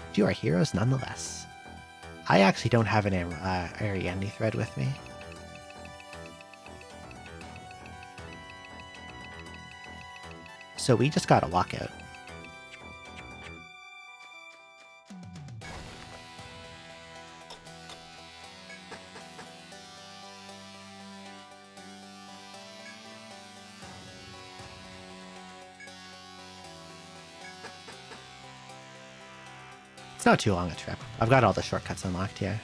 Speaker 1: But you are heroes nonetheless. I actually don't have an Ariadne thread with me. So we just got a lockout. It's not too long a trip. I've got all the shortcuts unlocked here.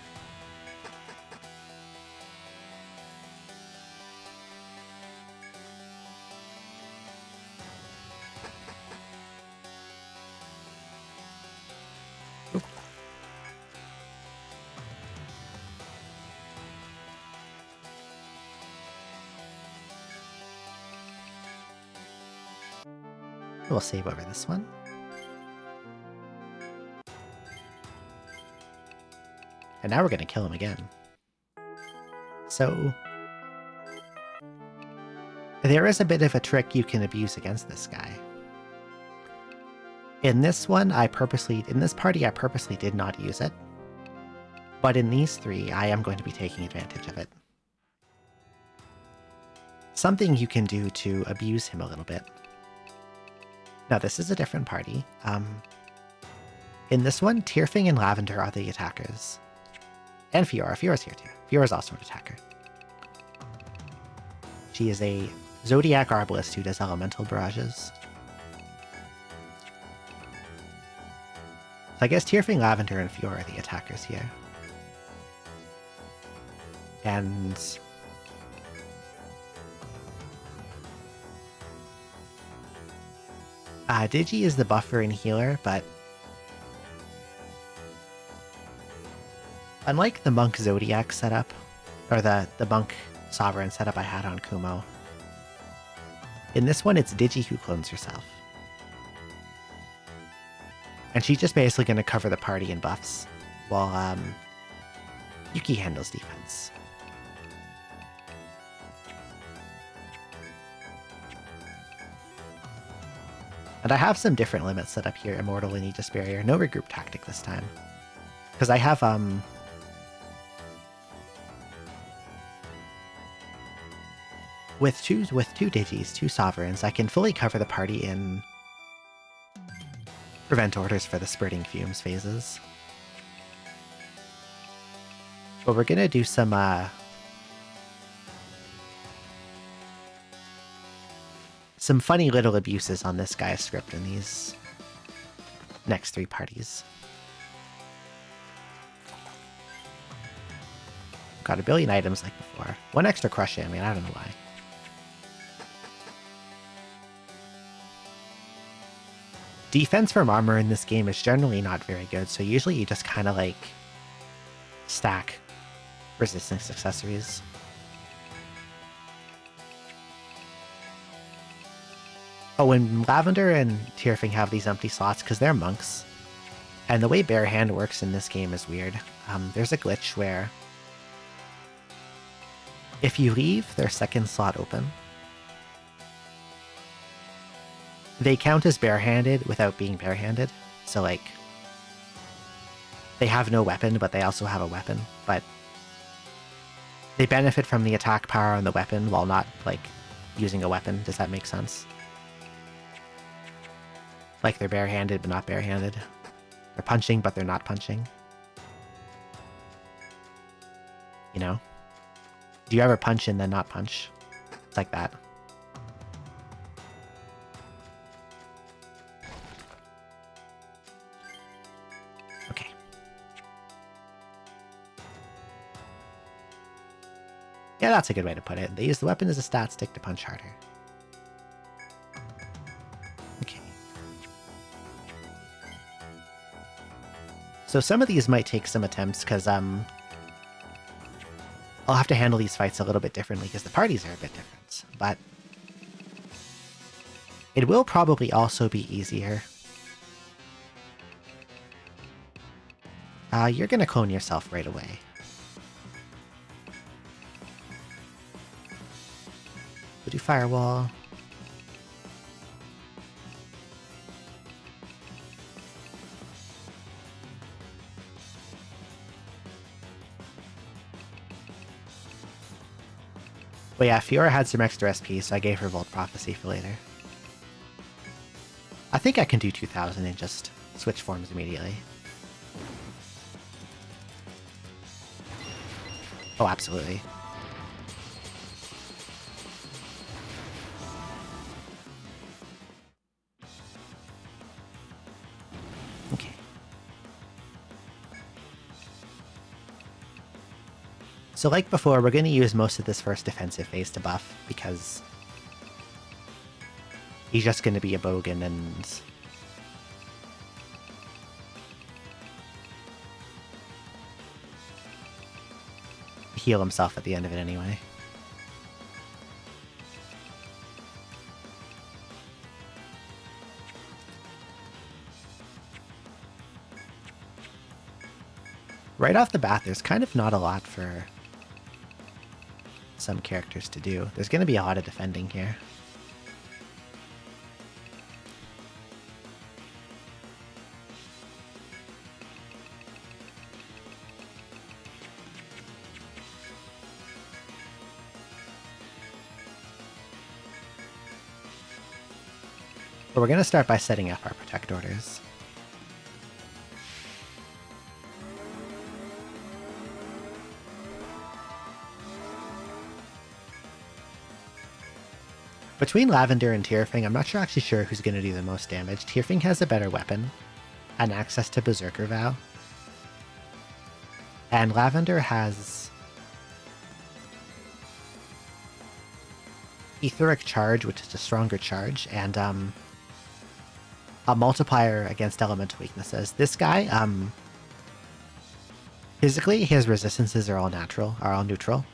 Speaker 1: We'll save over this one. And now we're going to kill him again. So there is a bit of a trick you can abuse against this guy. In this one, in this party, I purposely did not use it. But in these three, I am going to be taking advantage of it. Something you can do to abuse him a little bit. Now, this is a different party. In this one, Tyrfing and Lavender are the attackers. And Fiora. Fiora's here too. Fiora's also an attacker. She is a Zodiac Arbalist who does elemental barrages. So I guess Tyrfing, Lavender, and Fiora are the attackers here. And Digi is the buffer and healer, but unlike the Monk Zodiac setup, or the Monk Sovereign setup I had on Kumo, in this one it's Digi who clones herself. And she's just basically going to cover the party in buffs, while Yuki handles defense. And I have some different limits set up here. Immortal and Aegis Barrier. No regroup tactic this time. Because I have, with two Digis, two Sovereigns, I can fully cover the party in Prevent Orders for the Spurting Fumes phases. But we're gonna do some, some funny little abuses on this guy's script in these next three parties. Got a billion items like before. One extra crush it, I mean, I don't know why. Defense from armor in this game is generally not very good, so usually you just kind of like stack resistance accessories. Oh, and Lavender and Tyrfing have these empty slots because they're monks. And the way Bare Hand works in this game is weird. There's a glitch where if you leave their second slot open, they count as barehanded without being barehanded. So, like, they have no weapon, but they also have a weapon. But they benefit from the attack power on the weapon while not, like, using a weapon. Does that make sense? Like, they're barehanded, but not barehanded. They're punching, but they're not punching. You know? Do you ever punch and then not punch? It's like that. Okay. Yeah, that's a good way to put it. They use the weapon as a stat stick to punch harder. Okay. So some of these might take some attempts, because I'll have to handle these fights a little bit differently, because the parties are a bit different. But it will probably also be easier. You're going to clone yourself right away. We'll do Firewall. But yeah, Fiora had some extra SP, so I gave her Volt Prophecy for later. I think I can do 2000 and just switch forms immediately. Oh, absolutely. Okay. So like before, we're going to use most of this first defensive phase to buff, because he's just going to be a Bogan and heal himself at the end of it anyway. Right off the bat, there's kind of not a lot for some characters to do. There's going to be a lot of defending here. But we're going to start by setting up our Protect Orders. Between Lavender and Tearfing, I'm not actually sure who's going to do the most damage. Tearfing has a better weapon and access to Berserker Vow. And Lavender has Etheric Charge, which is a stronger charge, and a multiplier against elemental weaknesses. This guy, physically, his resistances are all neutral.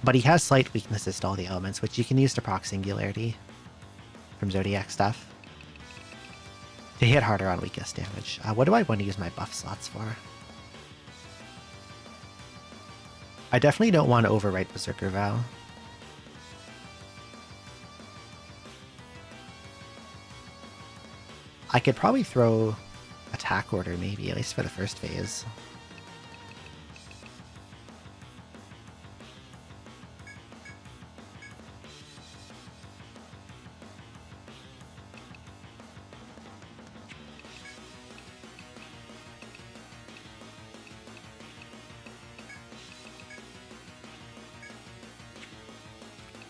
Speaker 1: But he has slight weaknesses to all the elements, which you can use to proc Singularity from Zodiac stuff to hit harder on weakest damage. What do I want to use my buff slots for? I definitely don't want to overwrite Berserker Vow. I could probably throw Attack Order, maybe, at least for the first phase.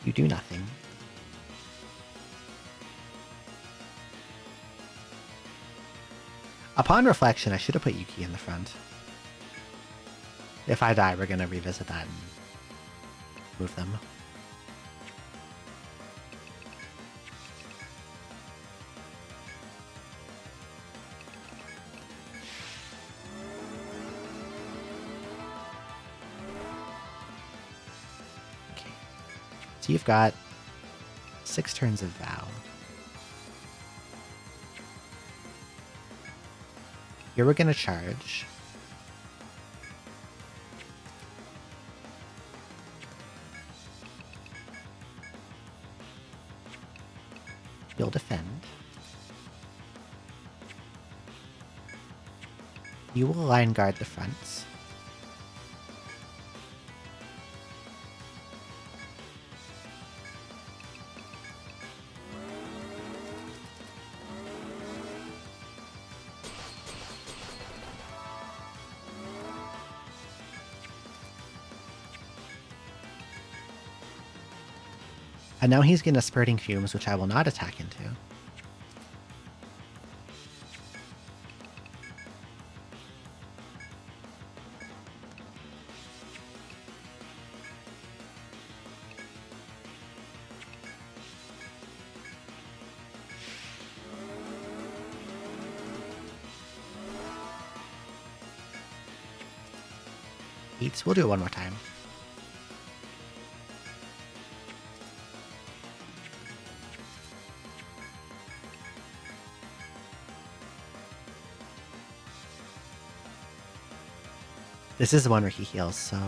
Speaker 1: You do nothing. Upon reflection, I should have put Yuki in the front. If I die, we're going to revisit that and move them. Okay. So you've got 6 turns of Vow. Here we're going to charge. You'll defend. You will line guard the fronts. And now he's going to Spurting Fumes, which I will not attack into. Eats. We'll do it one more time. This is the one where he heals, so...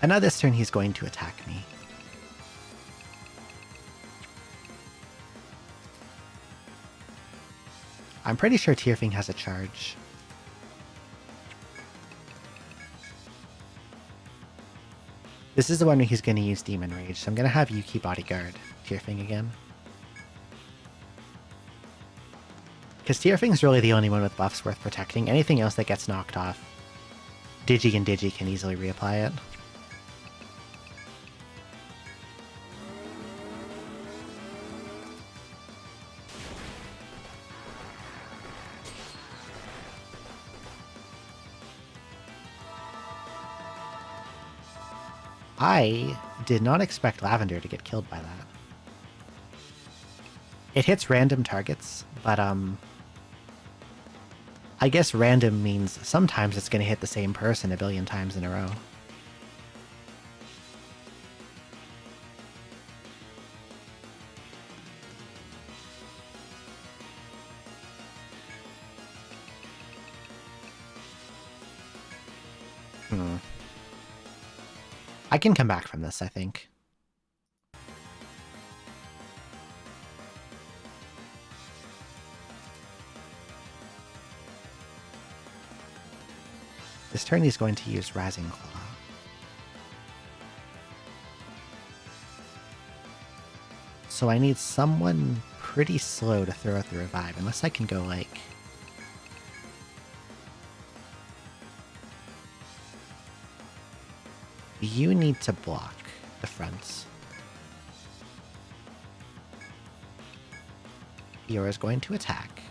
Speaker 1: And now this turn he's going to attack me. I'm pretty sure Tierfing has a charge. This is the one where he's going to use Demon Rage, so I'm going to have you keep Bodyguard Tierfing again. Because Tierfing's really the only one with buffs worth protecting. Anything else that gets knocked off, Digi and Digi can easily reapply it. I did not expect Lavender to get killed by that. It hits random targets, but I guess random means sometimes it's going to hit the same person a billion times in a row. I can come back from this, I think. This turn he's going to use Rising Claw. So I need someone pretty slow to throw out the revive, unless I can go like... You need to block the fronts. Fiora is going to attack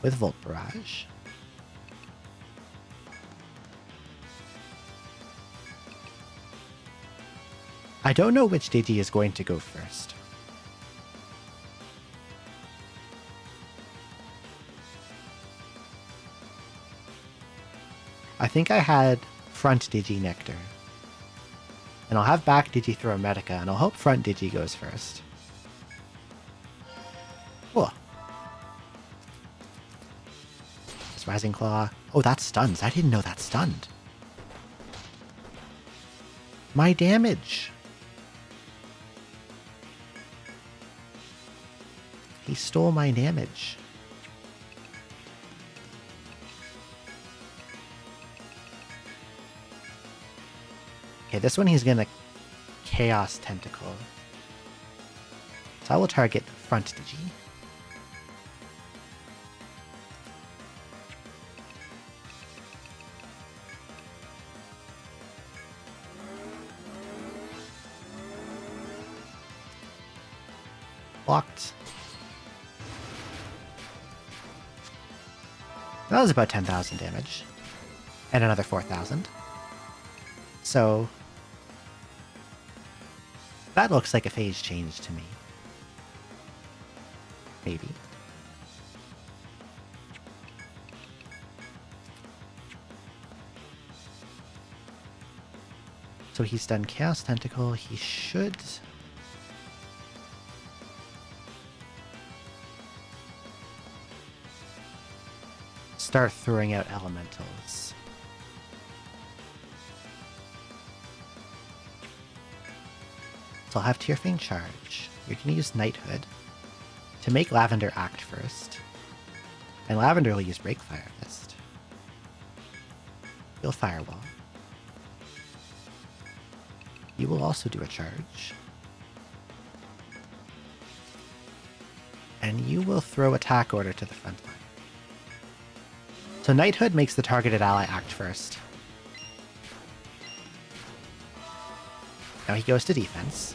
Speaker 1: with Volt Barrage. I don't know which Digi is going to go first. I think I had front Digi Nectar. And I'll have back Digi throw Medica, and I'll hope front Digi goes first. Whoa. This Rising Claw. Oh, that stuns. I didn't know that stunned. My damage. He stole my damage. Okay, this one he's gonna Chaos Tentacle. So I will target front Digi. Blocked. That was about 10,000 damage. And another 4,000. So that looks like a phase change to me. Maybe. So he's done Chaos Tentacle. He should... start throwing out elementals. So I'll have Tierfing charge. You're going to use Knighthood to make Lavender act first. And Lavender will use Breakfire Fist. You'll Firewall. You will also do a charge. And you will throw Attack Order to the front line. So Knighthood makes the targeted ally act first. Now he goes to defense.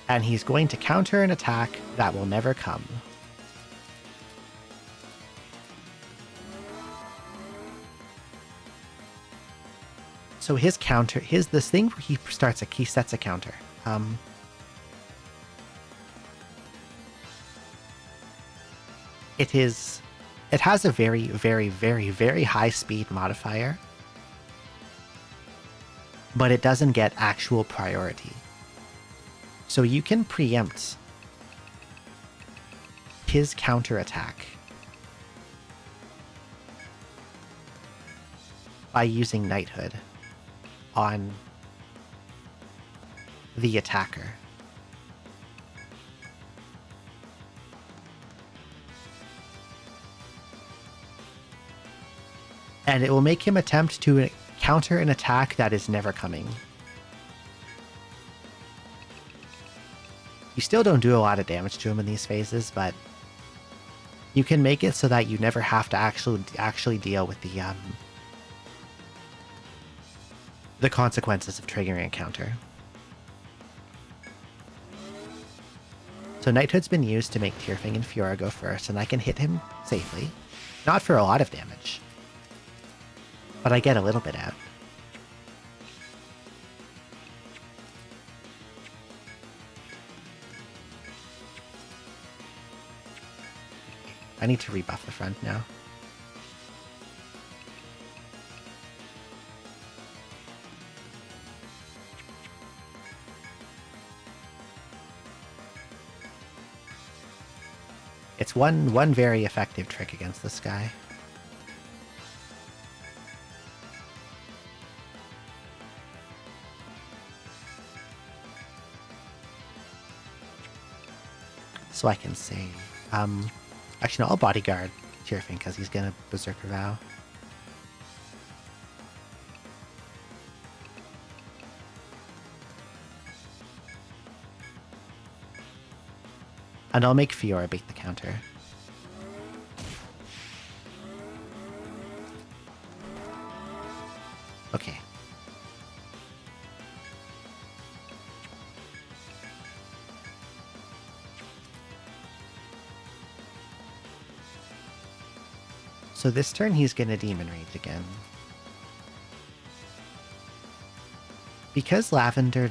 Speaker 1: And he's going to counter an attack that will never come. So his counter, this thing where he sets a counter. It has a very, very, very, very high speed modifier, but it doesn't get actual priority. So you can preempt his counterattack by using Knighthood on the attacker. And it will make him attempt to counter an attack that is never coming. You still don't do a lot of damage to him in these phases, but you can make it so that you never have to actually deal with the consequences of triggering a counter. So Knighthood's been used to make Tyrfing and Fiora go first, and I can hit him safely. Not for a lot of damage, but I get a little bit out. I need to rebuff the front now. It's one very effective trick against this guy. So I can say, actually no, I'll bodyguard Tyrfing because he's gonna Berserker Vow. And I'll make Fiora bait the counter. Okay. So this turn he's gonna Demon Rage again. Because Lavender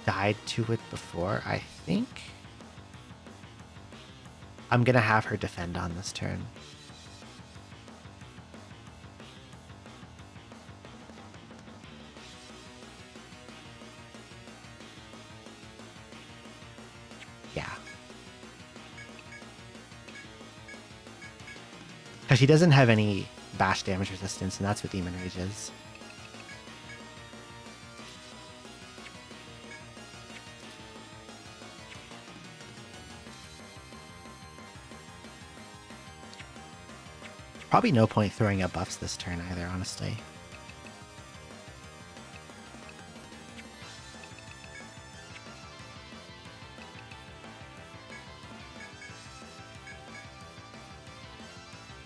Speaker 1: died to it before, I think I'm gonna have her defend on this turn. Yeah. Because she doesn't have any bash damage resistance, and that's what Demon Rage is. Probably no point throwing up buffs this turn either, honestly.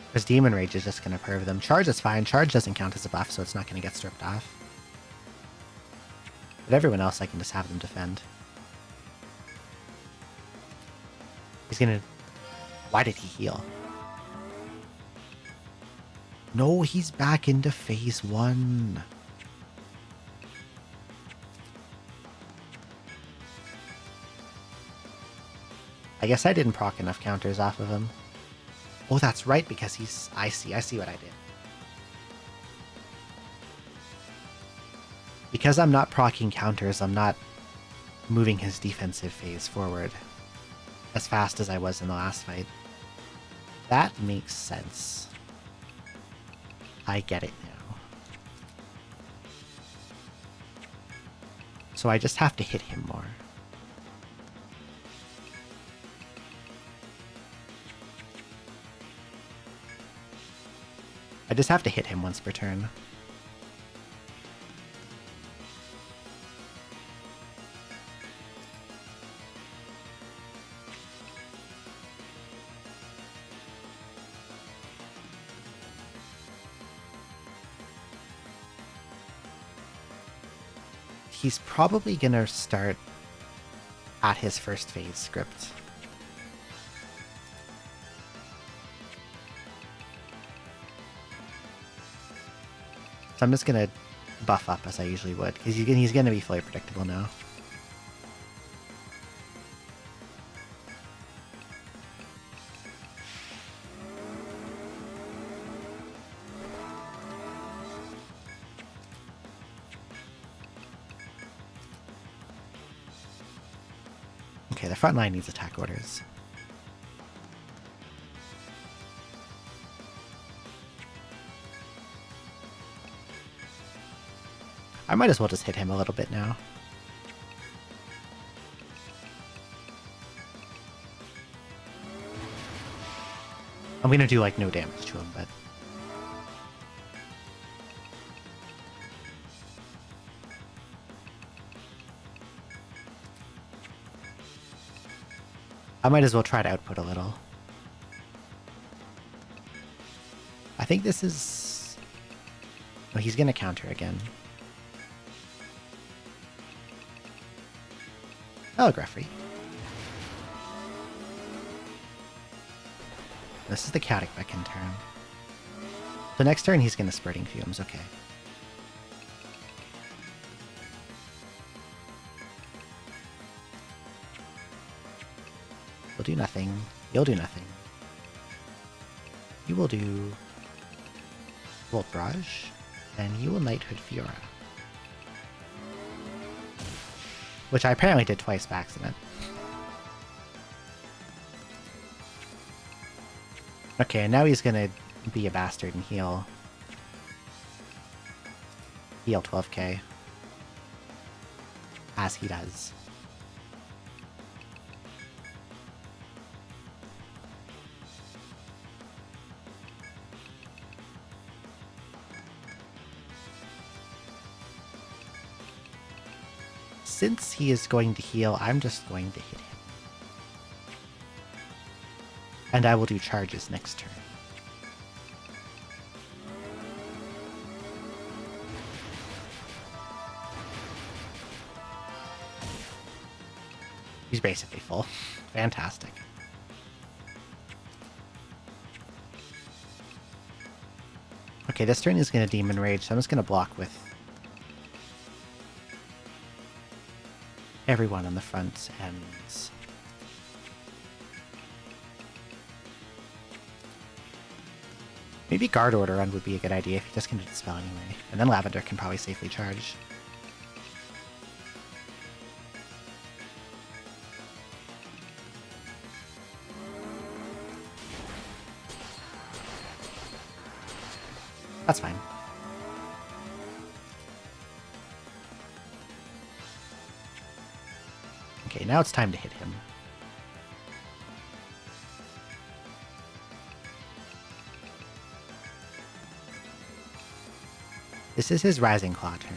Speaker 1: Because Demon Rage is just going to perv them. Charge is fine. Charge doesn't count as a buff, so it's not going to get stripped off. But everyone else I can just have them defend. He's going to... Why did he heal? No, he's back into phase 1. I guess I didn't proc enough counters off of him. Oh, that's right, because he's... I see what I did. Because I'm not proccing counters, I'm not moving his defensive phase forward as fast as I was in the last fight. That makes sense. I get it now. So I just have to hit him more. I just have to hit him once per turn. He's probably gonna start at his first phase script. So I'm just gonna buff up as I usually would, because he's gonna be fully predictable now. Okay, the front line needs attack orders. I might as well just hit him a little bit now. I'm gonna do, like, no damage to him, but... I might as well try to output a little. I think this is... Oh, he's gonna counter again. Oh, Greffrey. This is the Chaotic Beacon turn. So next turn he's gonna Spurting Fumes, okay. We'll do nothing. You'll do nothing. You will do Volt Barrage, and you will Knighthood Fiora. Which I apparently did twice by accident. Okay, and now he's gonna be a bastard and heal 12k. As he does. Since he is going to heal, I'm just going to hit him. And I will do charges next turn. He's basically full. Fantastic. Okay, this turn is going to Demon Rage, so I'm just going to block with everyone on the front ends. Maybe Guard Order Run would be a good idea if you're just going to dispel anyway. And then Lavender can probably safely charge. That's fine. Okay, now it's time to hit him. This is his Rising Claw turn.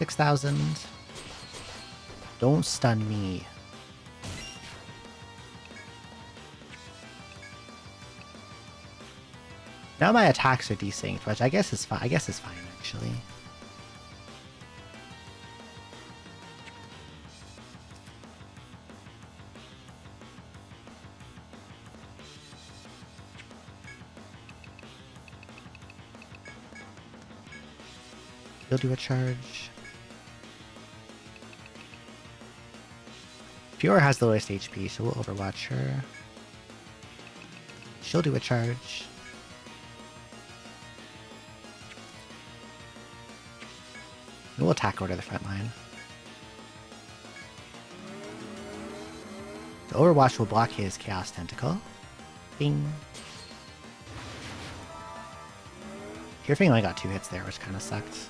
Speaker 1: $6,000. Don't stun me. Now my attacks are desynced, which I guess is fine. Actually. You'll do a charge. Fiora has the lowest HP, so we'll Overwatch her. She'll do a charge. We'll attack order the front line. The Overwatch will block his Chaos Tentacle. Bing. Fearfang only got 2 hits there, which kind of sucked.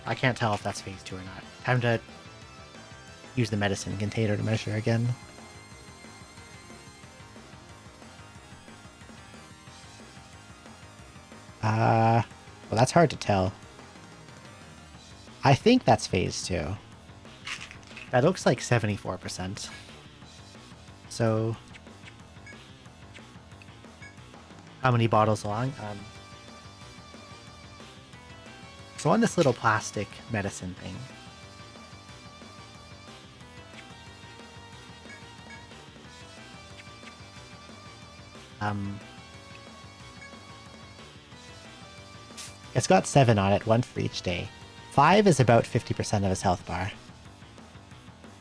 Speaker 1: I can't tell if that's phase 2 or not. Time to use the medicine container to measure again. Well, that's hard to tell. I think that's phase 2. That looks like 74%. So, how many bottles long? So on this little plastic medicine thing, It's got 7 on it, 1 for each day. 5 is about 50% of his health bar.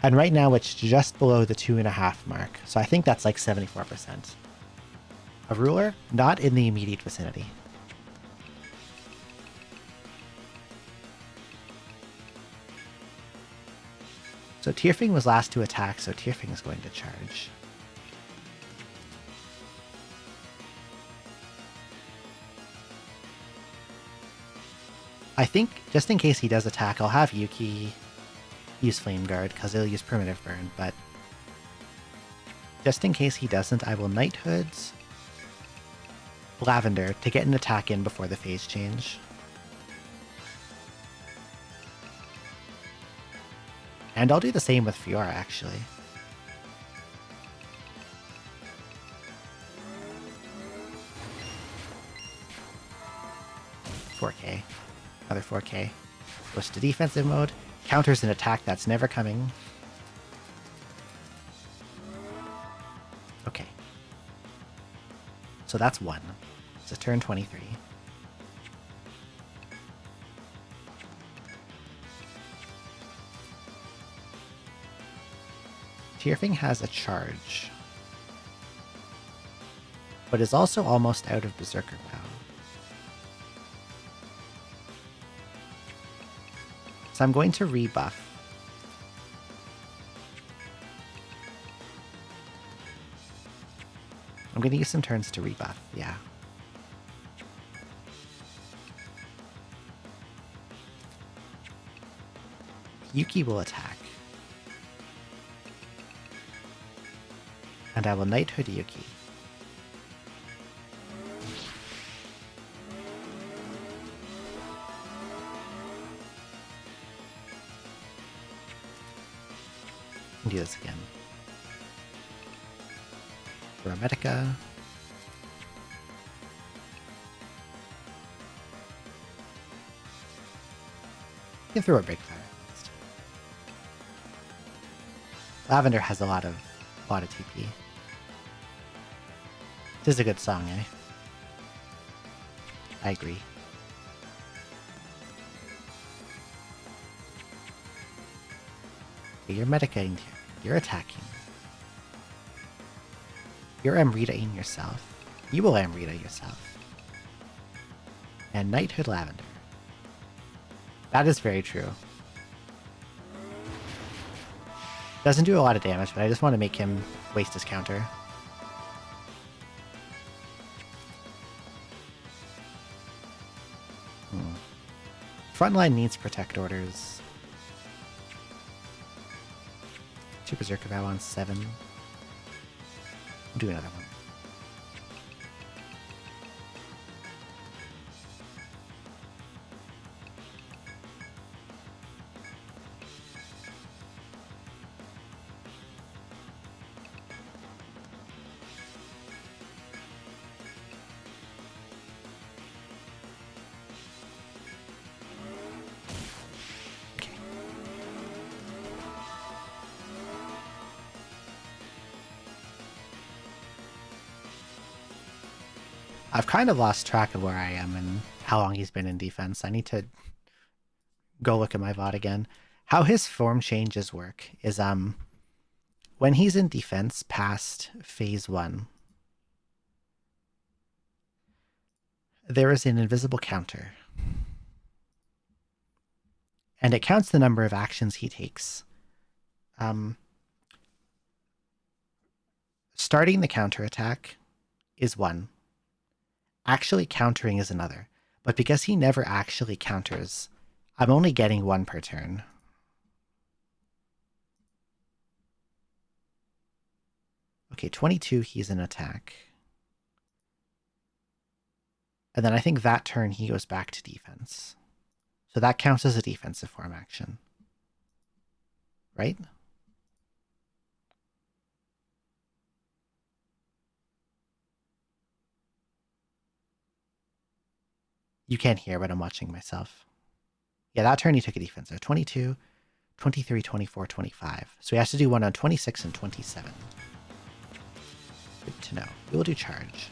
Speaker 1: And right now it's just below the 2.5 mark, so I think that's like 74%. A ruler? Not in the immediate vicinity. So Tyrfing was last to attack, so Tyrfing is going to charge. I think, just in case he does attack, I'll have Yuki use Flame Guard, because he'll use Primitive Burn, but just in case he doesn't, I will Knighthood Lavender to get an attack in before the phase change. And I'll do the same with Fiora, actually. $4K. Another 4K. Goes to defensive mode. Counters an attack that's never coming. Okay. So that's 1. It's a turn 23. Tyrfing has a charge, but is also almost out of Berserker power. So I'm going to rebuff. I'm going to use some turns to rebuff, yeah. Yuki will attack. And I will Knighthood Yuki. Do this again. Throw a Medica. You can throw a Big Fire next. Lavender has a lot of TP. This is a good song, eh? I agree. Okay, you're medicating here. You're attacking. You're Amrita-ing yourself. You will Amrita yourself. And Knighthood Lavender. That is very true. Doesn't do a lot of damage, but I just want to make him waste his counter. Frontline needs Protect Orders. 2 Berserker Vow on 7. I'll do another one. I've kind of lost track of where I am and how long he's been in defense. I need to go look at my VOD again. How his form changes work is when he's in defense past phase 1, there is an invisible counter. And it counts the number of actions he takes. Starting the counterattack is 1. Actually countering is another. But because he never actually counters, I'm only getting 1 per turn. Okay, 22, he's in attack. And then I think that turn he goes back to defense. So that counts as a defensive form action. Right? You can't hear, but I'm watching myself. Yeah, that turn he took a defensive. 22, 23, 24, 25. So he has to do one on 26 and 27. Good to know. We will do charge.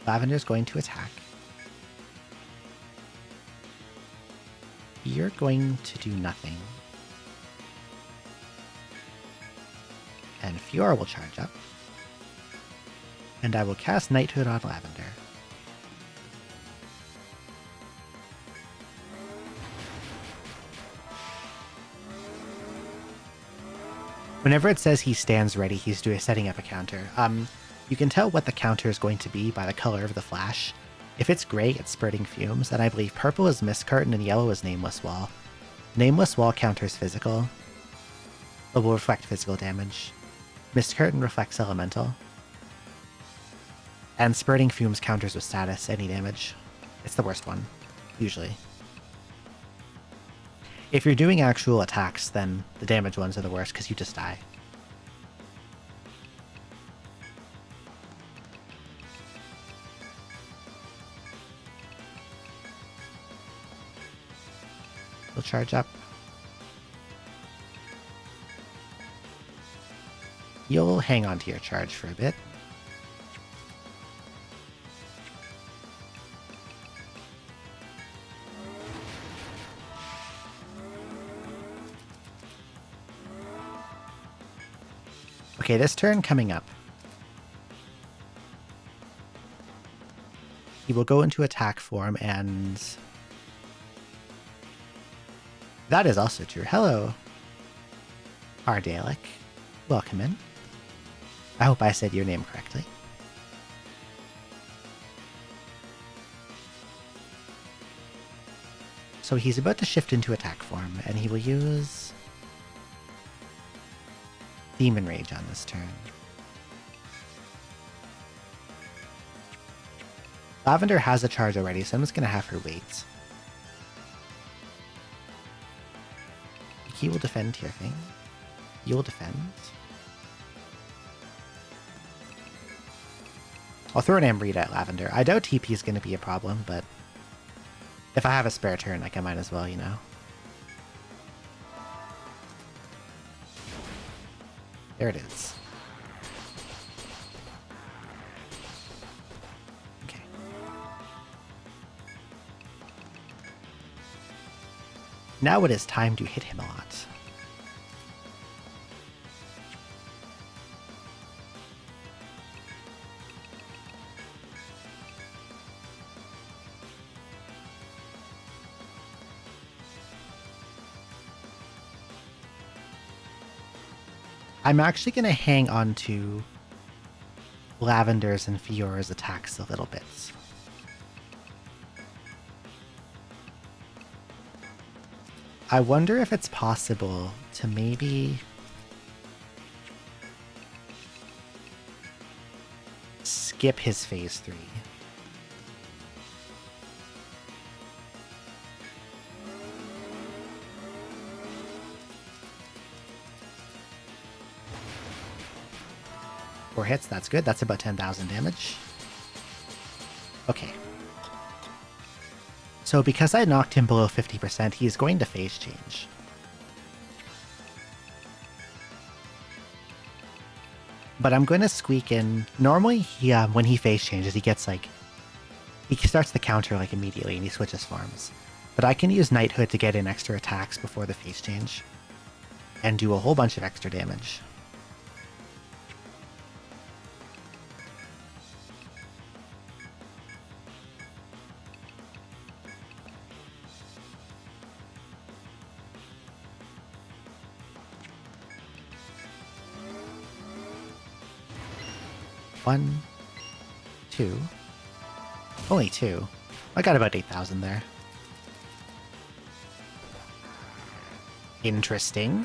Speaker 1: Lavender's going to attack. You're going to do nothing. And Fiora will charge up. And I will cast Knighthood on Lavender. Whenever it says he stands ready, he's setting up a counter. You can tell what the counter is going to be by the color of the flash. If it's gray, it's spurting fumes, and I believe purple is Mist Curtain and yellow is Nameless Wall. Nameless Wall counters physical. It will reflect physical damage. Mist Curtain reflects elemental. And spurting fumes counters with status, any damage. It's the worst one, usually. If you're doing actual attacks, then the damage ones are the worst because you just die. We'll charge up. You'll hang on to your charge for a bit. Okay, this turn coming up. He will go into attack form and... That is also true. Hello, Ardalic. Welcome in. I hope I said your name correctly. So he's about to shift into attack form, and he will use Demon Rage on this turn. Lavender has a charge already, so I'm just going to have her wait. He will defend Tearfang. You will defend. I'll throw an Amrita at Lavender. I doubt TP is going to be a problem, but if I have a spare turn, like I might as well, you know. There it is. Okay. Now it is time to hit him a lot. I'm actually going to hang on to Lavender's and Fiora's attacks a little bit. I wonder if it's possible to maybe skip his phase 3. Four hits, that's good. That's about 10,000 damage. Okay. So because I knocked him below 50%, he's going to phase change. But I'm going to squeak in... Normally, when he phase changes, he gets like... He starts the counter like immediately and he switches forms. But I can use Knighthood to get in extra attacks before the phase change. And do a whole bunch of extra damage. One, two, only two. I got about 8,000 there. Interesting.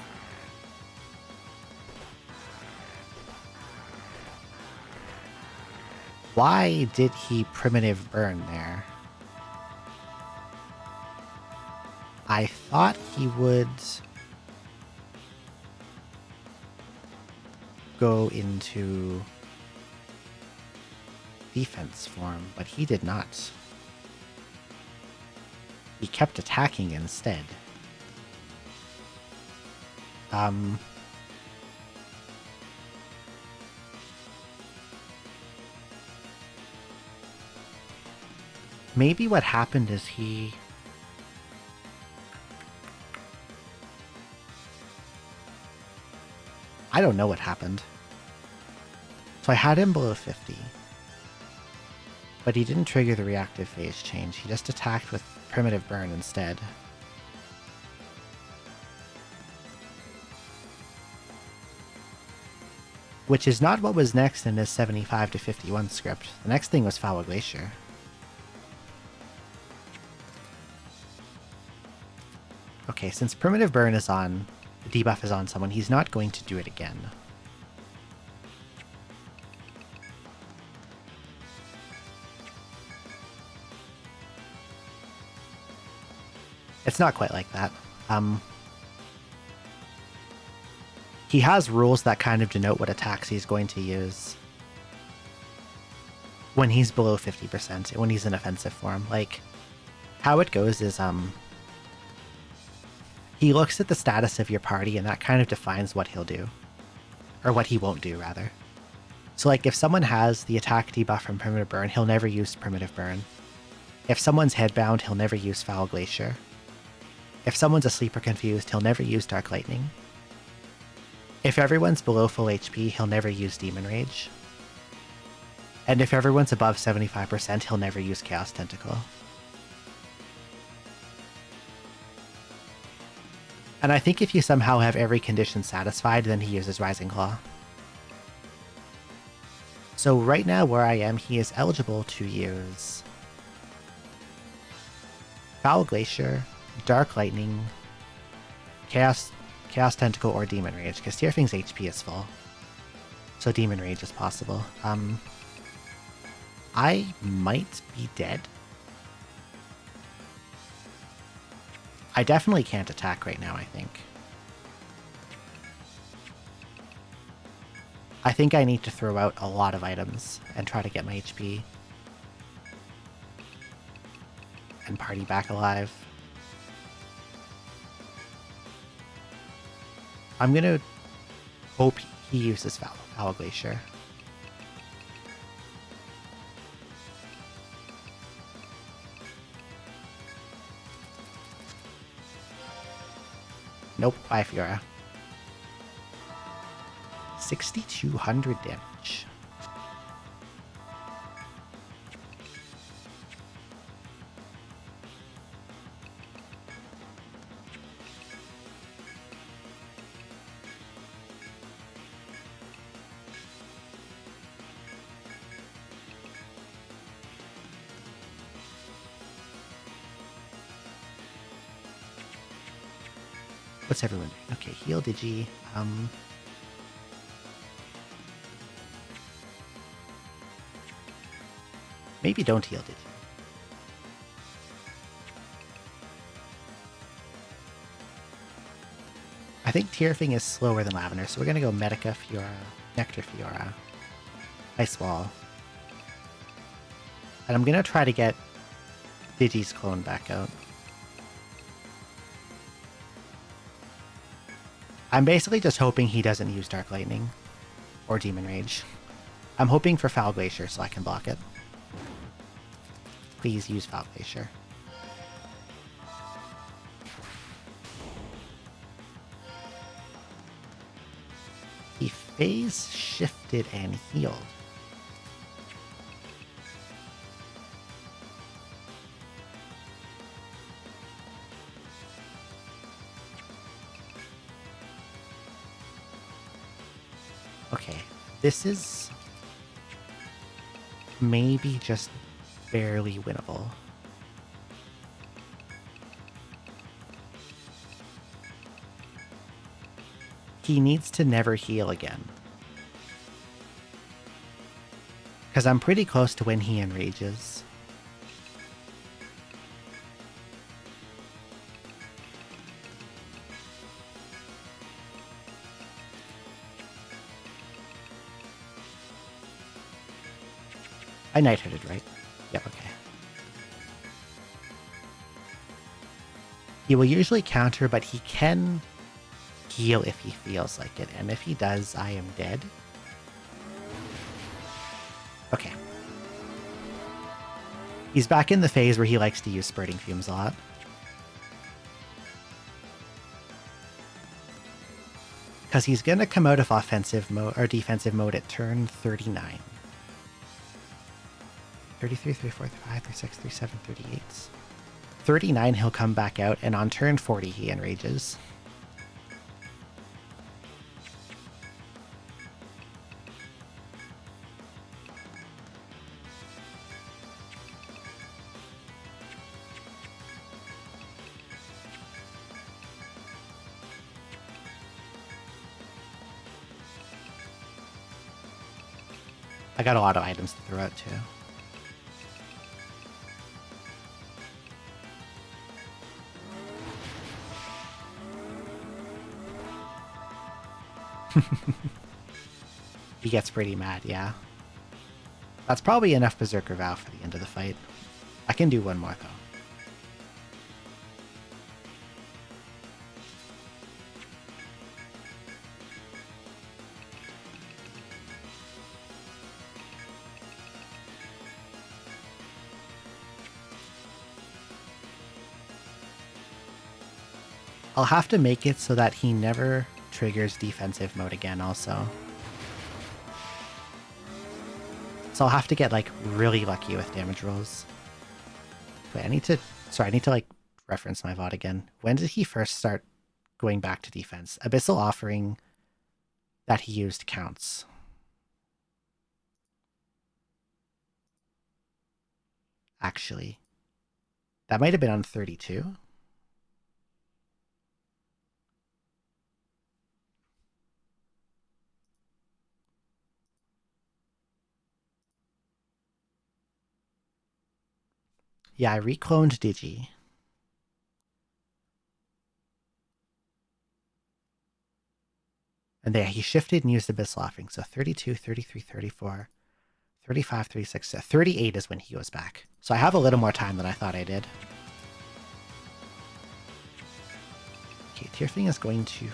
Speaker 1: Why did he primitive burn there? I thought he would go into defense form, but he did not. He kept attacking instead. Maybe what happened is he... I don't know what happened. So I had him below 50. But he didn't trigger the reactive phase change. He just attacked with primitive burn instead. Which is not what was next in his 75 to 51 script. The next thing was Foul Glacier. Okay, since primitive burn is on, the debuff is on someone, he's not going to do it again. It's not quite like that. He has rules that kind of denote what attacks he's going to use when he's below 50%, when he's in offensive form. Like, how it goes is, he looks at the status of your party, and that kind of defines what he'll do. Or what he won't do, rather. So, like, if someone has the attack debuff from Primitive Burn, he'll never use Primitive Burn. If someone's headbound, he'll never use Foul Glacier. If someone's asleep or confused, he'll never use Dark Lightning. If everyone's below full HP, he'll never use Demon Rage. And if everyone's above 75%, he'll never use Chaos Tentacle. And I think if you somehow have every condition satisfied, then he uses Rising Claw. So right now where I am, he is eligible to use Foul Glacier, Dark Lightning, Chaos Tentacle, or Demon Rage, because Tearfing's HP is full. So Demon Rage is possible. I might be dead. I definitely can't attack right now, I think. I think I need to throw out a lot of items and try to get my HP and party back alive. I'm gonna hope he uses Foul Glacier. Nope, bye Fiora. 6,200 damage. What's everyone doing? Okay, heal Digi. Maybe don't heal Digi. I think Tearfing is slower than Lavender, so we're gonna go Medica, Fiora, Nectar, Fiora, Ice Wall. And I'm gonna try to get Digi's clone back out. I'm basically just hoping he doesn't use Dark Lightning or Demon Rage. I'm hoping for Foul Glacier so I can block it. Please use Foul Glacier. He phase shifted and healed. Okay, this is maybe just barely winnable. He needs to never heal again. Because I'm pretty close to when he enrages. I night-headed, right? Yep, okay. He will usually counter, but he can heal if he feels like it, and if he does, I am dead. Okay. He's back in the phase where he likes to use Spurting Fumes a lot. Because he's going to come out of offensive mode or defensive mode at turn 39. 33, 34, 35, 36, 37, 38. 39, he'll come back out, and on turn 40, he enrages. I got a lot of items to throw out, too. He gets pretty mad, yeah. That's probably enough Berserker Vow for the end of the fight. I can do one more, though. I'll have to make it so that he never triggers defensive mode again also. So I'll have to get like really lucky with damage rolls. Wait, I need to like reference my VOD again. When did he first start going back to defense? Abyssal Offering that he used counts. Actually, that might have been on 32. Yeah, I recloned Digi. And there, he shifted and used Abyssal Offering. So 32, 33, 34, 35, 36, 38 is when he goes back. So I have a little more time than I thought I did. Okay, Tearfing is going to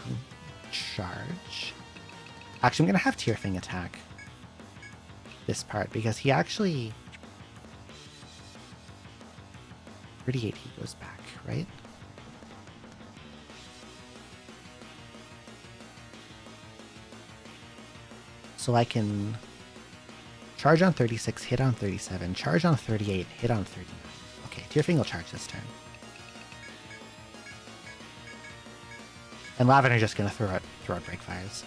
Speaker 1: charge. Actually, I'm going to have Tearfing attack this part because he actually... 38, he goes back, right? So I can charge on 36, hit on 37, charge on 38, hit on 39. Okay, Tearfing will charge this turn. And Lavender just going to throw out Breakfires.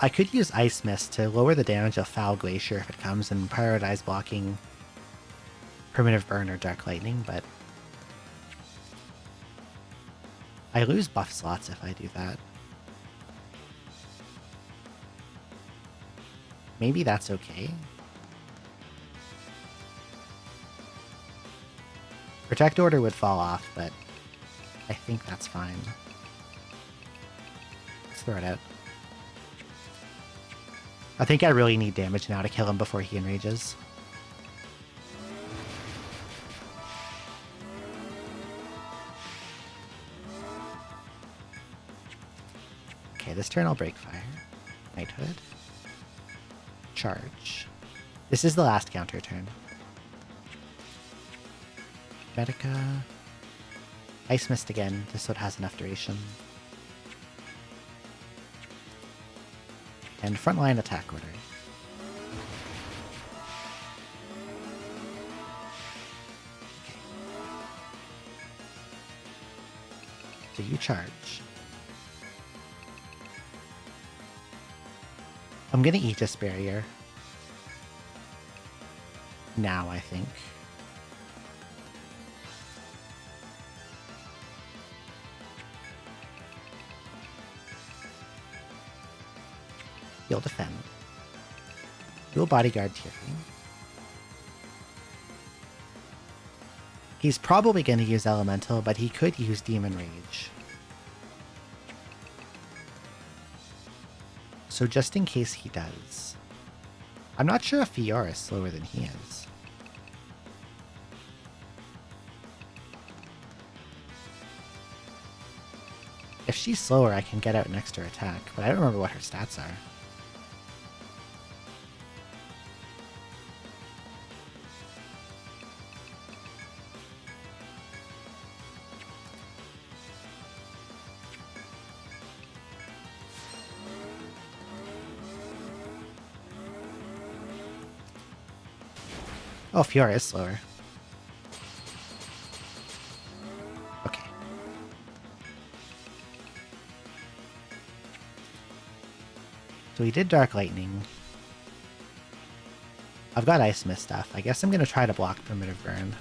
Speaker 1: I could use Ice Mist to lower the damage of Foul Glacier if it comes and prioritize blocking Primitive Burn or Dark Lightning, but I lose buff slots if I do that. Maybe that's okay. Protect Order would fall off, but I think that's fine. Let's throw it out. I think I really need damage now to kill him before he enrages. Okay, this turn I'll break fire. Knighthood. Charge. This is the last counter turn. Medica. Ice Mist again, just so it has enough duration. And frontline attack order. Okay. So you charge. I'm gonna Aegis Barrier. Now, I think. You'll defend. Dual bodyguard tiering. He's probably going to use Elemental, but he could use Demon Rage. So just in case he does. I'm not sure if Fiora is slower than he is. If she's slower, I can get out an extra attack, but I don't remember what her stats are. Oh, Fiora is slower. Okay. So we did Dark Lightning. I've got Ice Mist stuff. I guess I'm going to try to block Primitive Burn.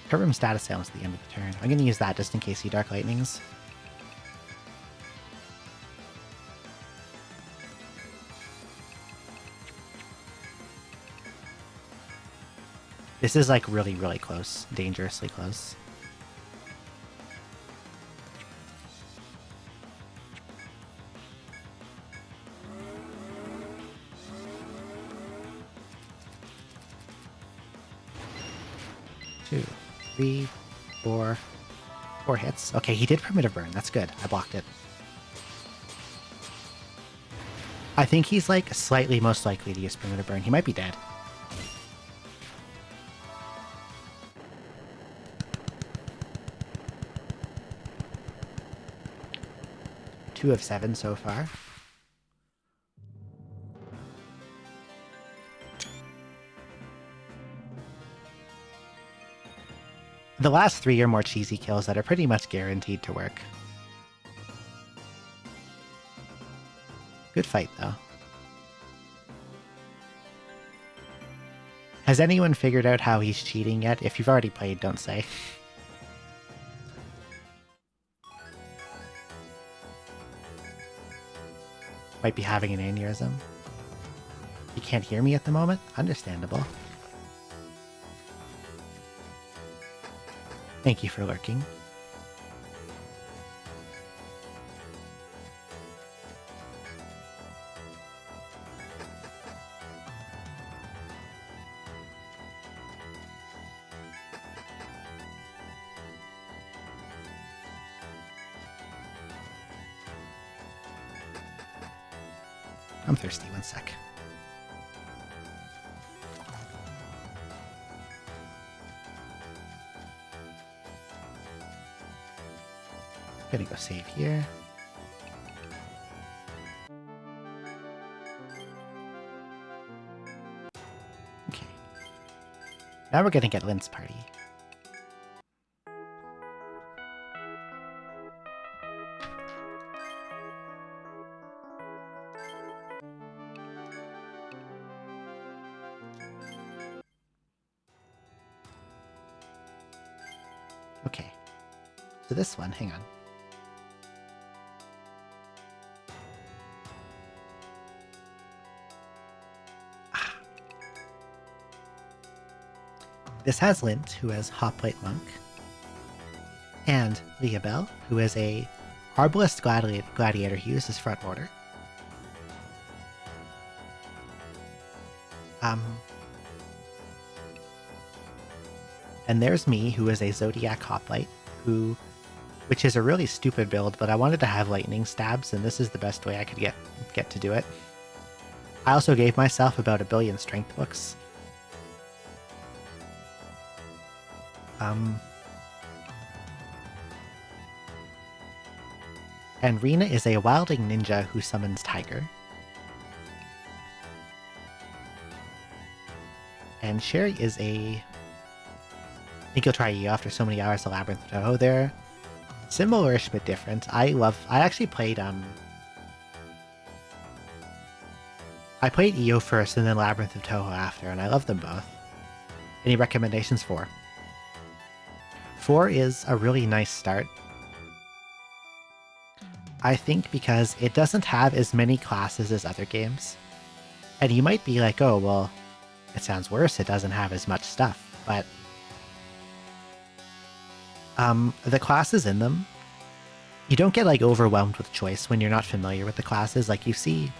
Speaker 1: Cover him status silence at the end of the turn. I'm going to use that just in case he Dark Lightnings. This is like really, really close. Dangerously close. Two, three, four. 4 hits. Okay, he did Primitive Burn. That's good. I blocked it. I think he's like slightly most likely to use Primitive Burn. He might be dead. Two of 7 so far. The last 3 are more cheesy kills that are pretty much guaranteed to work. Good fight, though. Has anyone figured out how he's cheating yet? If you've already played, don't say. Might be having an aneurysm. You can't hear me at the moment? Understandable. Thank you for lurking. I'm thirsty, 1 sec. Gonna go save here. Okay. Now we're gonna get Lynn's party. Okay. So this one, hang on. This has Lint, who has Hoplite Monk, and Leah Bell, who is a Arbalist Gladiator. He uses Front Order. And there's me, who is a Zodiac Hoplite, which is a really stupid build, but I wanted to have lightning stabs, and this is the best way I could get to do it. I also gave myself about 1 billion strength books. And Rena is a wilding ninja who summons Tiger. And Sherry is a... I think you'll try you after so many hours of Labyrinth of Toho there. Similar-ish but different. I actually played I played EO first and then Labyrinth of Toho after, and I love them both. Any recommendations for? 4 is a really nice start. I think because it doesn't have as many classes as other games. And you might be like, oh, well, it sounds worse, it doesn't have as much stuff. But the classes in them, you don't get like overwhelmed with choice when you're not familiar with the classes. Like you see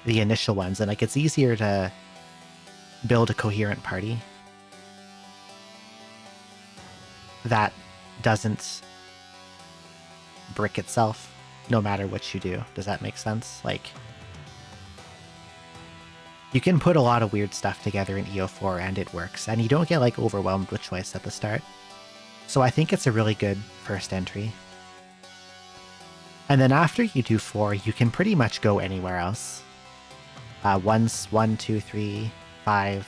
Speaker 1: the initial ones and like it's easier to build a coherent party that doesn't brick itself no matter what you do. Does that make sense? Like, you can put a lot of weird stuff together in EO4 and it works, and you don't get like overwhelmed with choice at the start. So I think it's a really good first entry. And then after you do 4, you can pretty much go anywhere else. 1, 2, 3, 5.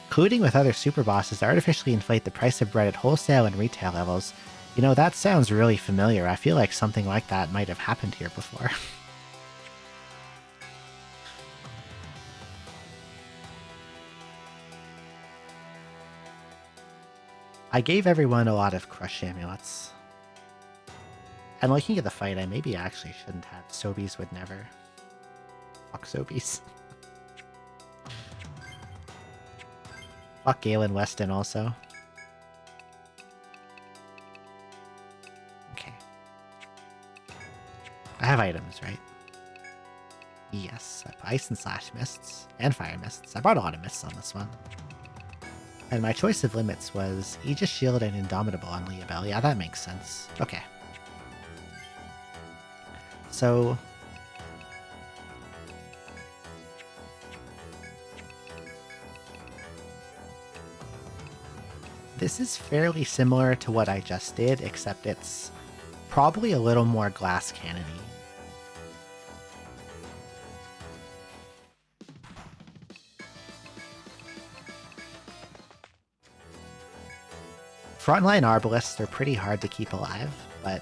Speaker 1: Colluding with other super bosses to artificially inflate the price of bread at wholesale and retail levels. You know, that sounds really familiar. I feel like something like that might have happened here before. I gave everyone a lot of crush amulets. And looking at the fight, I maybe actually shouldn't have. Sobies would never. Fuck Sobies. Fuck Galen Weston also. Okay. I have items, right? Yes. I have ice and slash mists. And fire mists. I brought a lot of mists on this one. And my choice of limits was Aegis Shield and Indomitable on Leobel. Yeah, that makes sense. Okay. So... this is fairly similar to what I just did, except it's probably a little more glass cannon-y. Frontline Arbalists are pretty hard to keep alive, but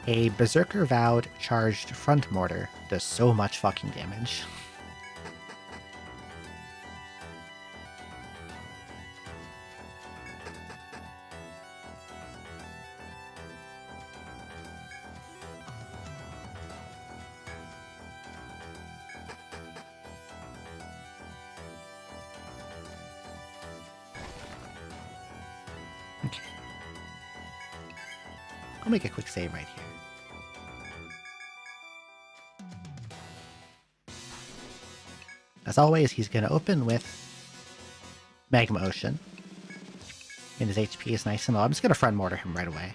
Speaker 1: a Berserker Vowed charged front mortar does so much fucking damage. I'll make a quick save right here. As always, he's going to open with Magma Ocean. And his HP is nice and low. I'm just going to front mortar him right away.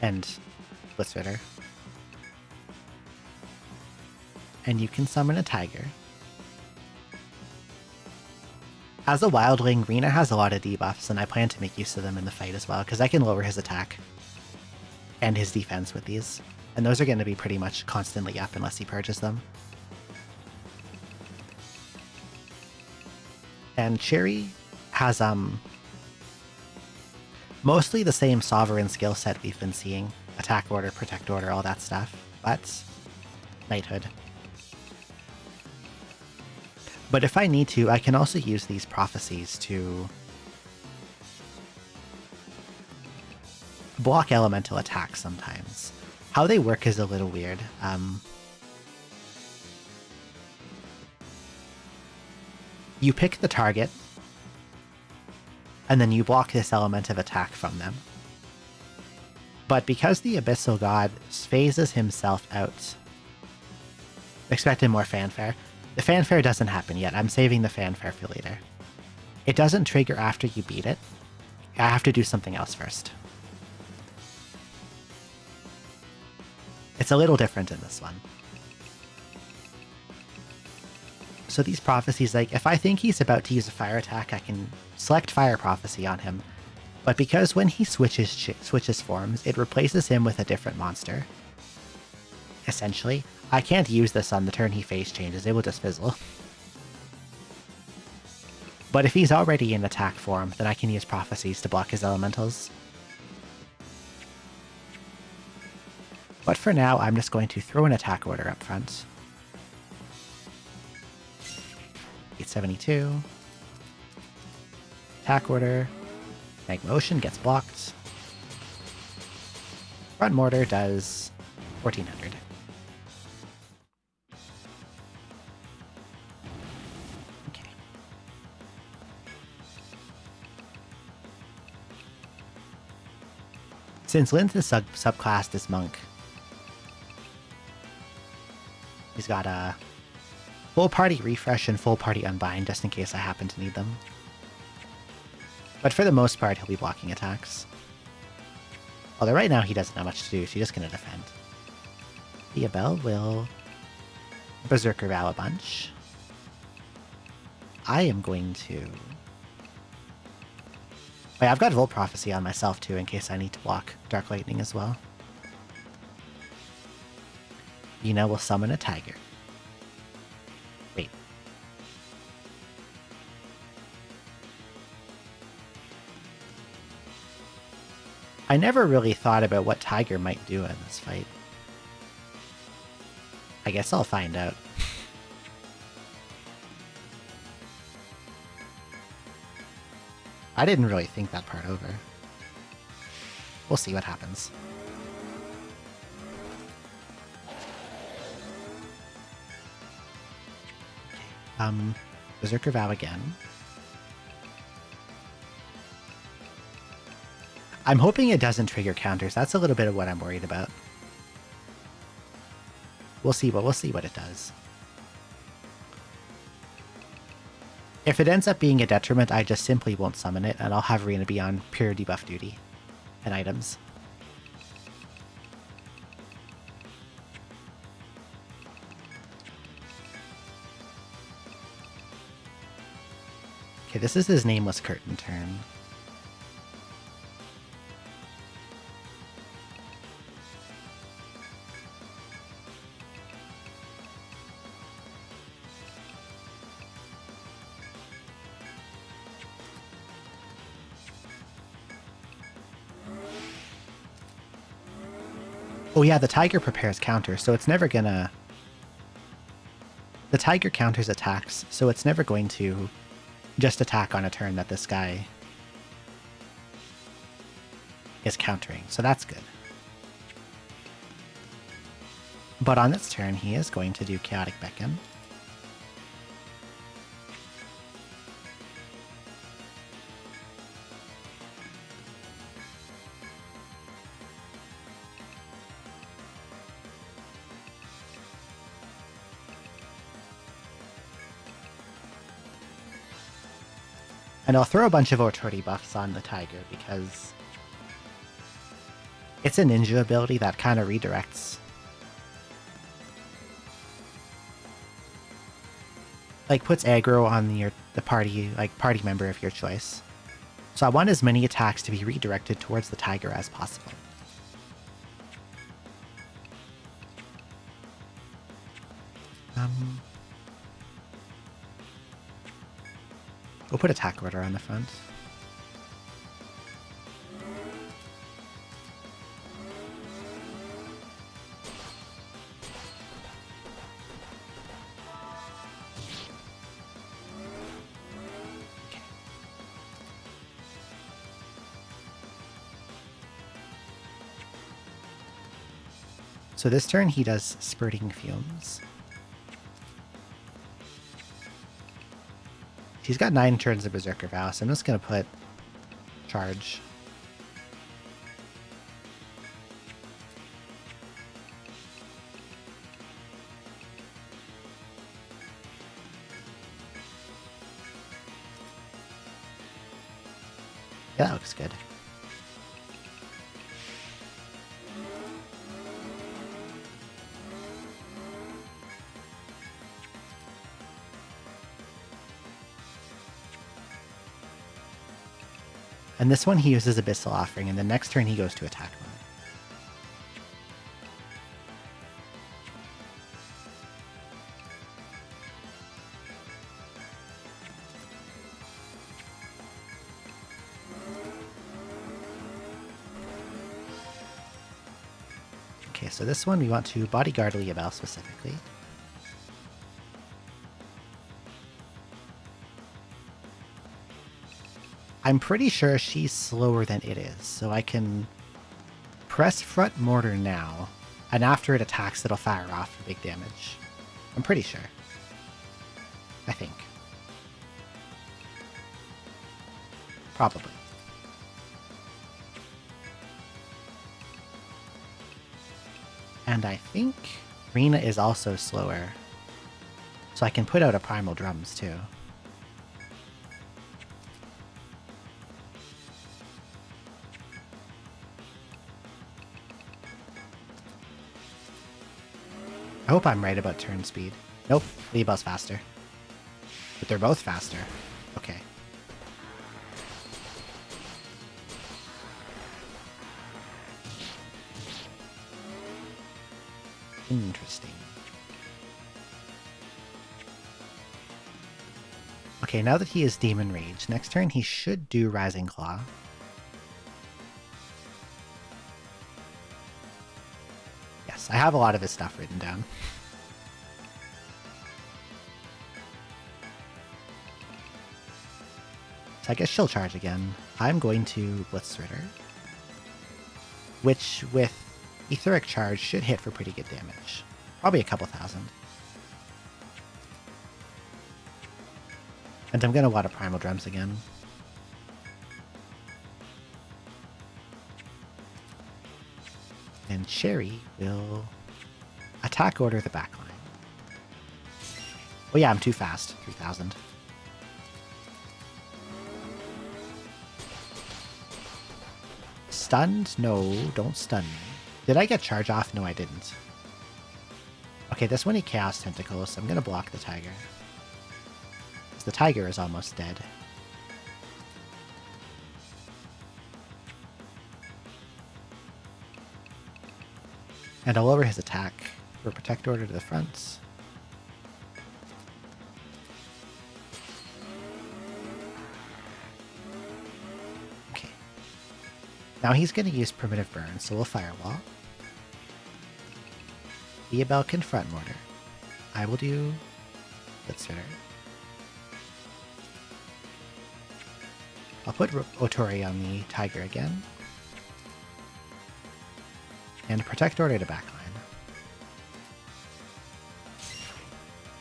Speaker 1: And Blitzfitter. And you can summon a tiger. As a wildling, Rena has a lot of debuffs, and I plan to make use of them in the fight as well, because I can lower his attack and his defense with these. And those are going to be pretty much constantly up unless he purges them. And Cherry has mostly the same Sovereign skill set we've been seeing. Attack order, protect order, all that stuff. But Knighthood. But if I need to, I can also use these prophecies to block elemental attacks sometimes. How they work is a little weird. You pick the target, and then you block this element of attack from them. But because the Abyssal God phases himself out, expected more fanfare. The fanfare doesn't happen yet. I'm saving the fanfare for later. It doesn't trigger after you beat it. I have to do something else first. It's a little different in this one. So these prophecies, like, if I think he's about to use a fire attack, I can select Fire Prophecy on him. But because when he switches forms, it replaces him with a different monster. Essentially, I can't use this on the turn he phase changes. It will just fizzle. But if he's already in attack form, then I can use prophecies to block his elementals. But for now, I'm just going to throw an attack order up front. 872. Attack order. Magma Ocean gets blocked. Front Mortar does 1400. Okay. Since Lin's subclassed as Monk, he's got a full party refresh and full party unbind just in case I happen to need them. But for the most part, he'll be blocking attacks. Although right now he doesn't have much to do, so he's just going to defend. The Abel will Berserker Vow a bunch. I am going to... Wait, I've got Volt Prophecy on myself too in case I need to block Dark Lightning as well. Yuna will summon a tiger. Wait. I never really thought about what Tiger might do in this fight. I guess I'll find out. I didn't really think that part over. We'll see what happens. Berserker Vow again. I'm hoping it doesn't trigger counters. That's a little bit of what I'm worried about. We'll see, but we'll see what it does. If it ends up being a detriment, I just simply won't summon it, and I'll have Rena be on pure debuff duty and items. Okay, this is his Nameless Curtain turn. Oh yeah, the Tiger prepares counters, so it's never gonna... The Tiger counters attacks, so it's never going to just attack on a turn that this guy is countering, so that's good. But on this turn, he is going to do Chaotic Beacon. And I'll throw a bunch of authority buffs on the Tiger because it's a ninja ability that kind of redirects. Like, puts aggro on the party, like, party member of your choice. So I want as many attacks to be redirected towards the Tiger as possible. We'll put attack order on the front. Okay. So this turn he does Spurting Fumes. He's got 9 turns of Berserker Vow, so I'm just going to put Charge. Yeah, that looks good. And this one he uses Abyssal Offering, and the next turn he goes to attack mode. Okay, so this one we want to bodyguard Leobel specifically. I'm pretty sure she's slower than it is, so I can press front mortar now, and after it attacks, it'll fire off for big damage. I'm pretty sure. I think. Probably. And I think Rena is also slower, so I can put out a Primal Drums too. I hope I'm right about turn speed. Nope, Leobel's faster. But they're both faster. Okay. Interesting. Okay, now that he is Demon Rage, next turn he should do Rising Claw. Yes, I have a lot of his stuff written down. So I guess she'll charge again. I'm going to Blitzritter, which with Etheric Charge should hit for pretty good damage. Probably a couple thousand. And I'm going to want a Primal Drums again. And Sherry will attack order the backline. Oh yeah, I'm too fast. 3,000. Stunned? No, don't stun me. Did I get charge off? No, I didn't. Okay, this one he Chaos Tentacles, so I'm going to block the tiger. The tiger is almost dead. And I'll lower his attack for Protect Order to the front. Okay. Now he's going to use Primitive Burn, so we'll Firewall. Leobel can Front Mortar. I will do Blitzritter. I'll put Otori on the tiger again. And Protect Order to backline.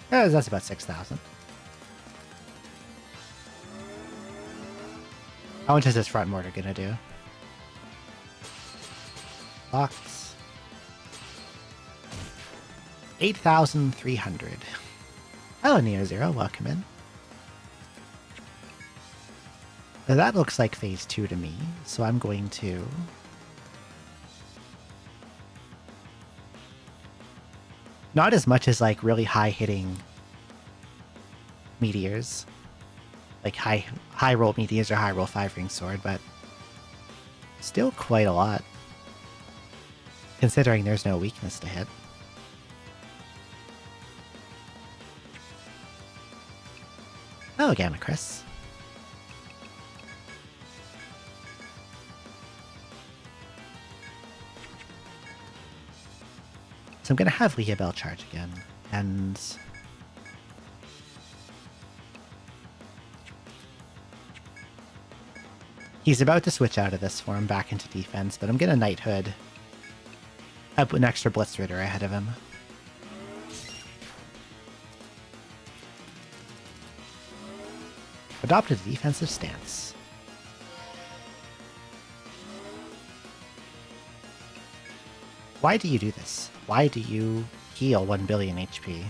Speaker 1: That's about 6,000. How much is this Front Mortar gonna do? Box. 8,300. Hello, Neo Zero. Welcome in. Now that looks like phase 2 to me, so I'm going to not as much as like really high hitting meteors, like high roll meteors or high roll 5-ring sword, but still quite a lot considering there's no weakness to hit. Oh, Gamma Chris. So I'm going to have Leobel charge again, and he's about to switch out of this form back into defense, but I'm going to Knighthood. I put an extra Blitzritter ahead of him. Adopt a defensive stance. Why do you do this? Why do you heal 1 billion HP?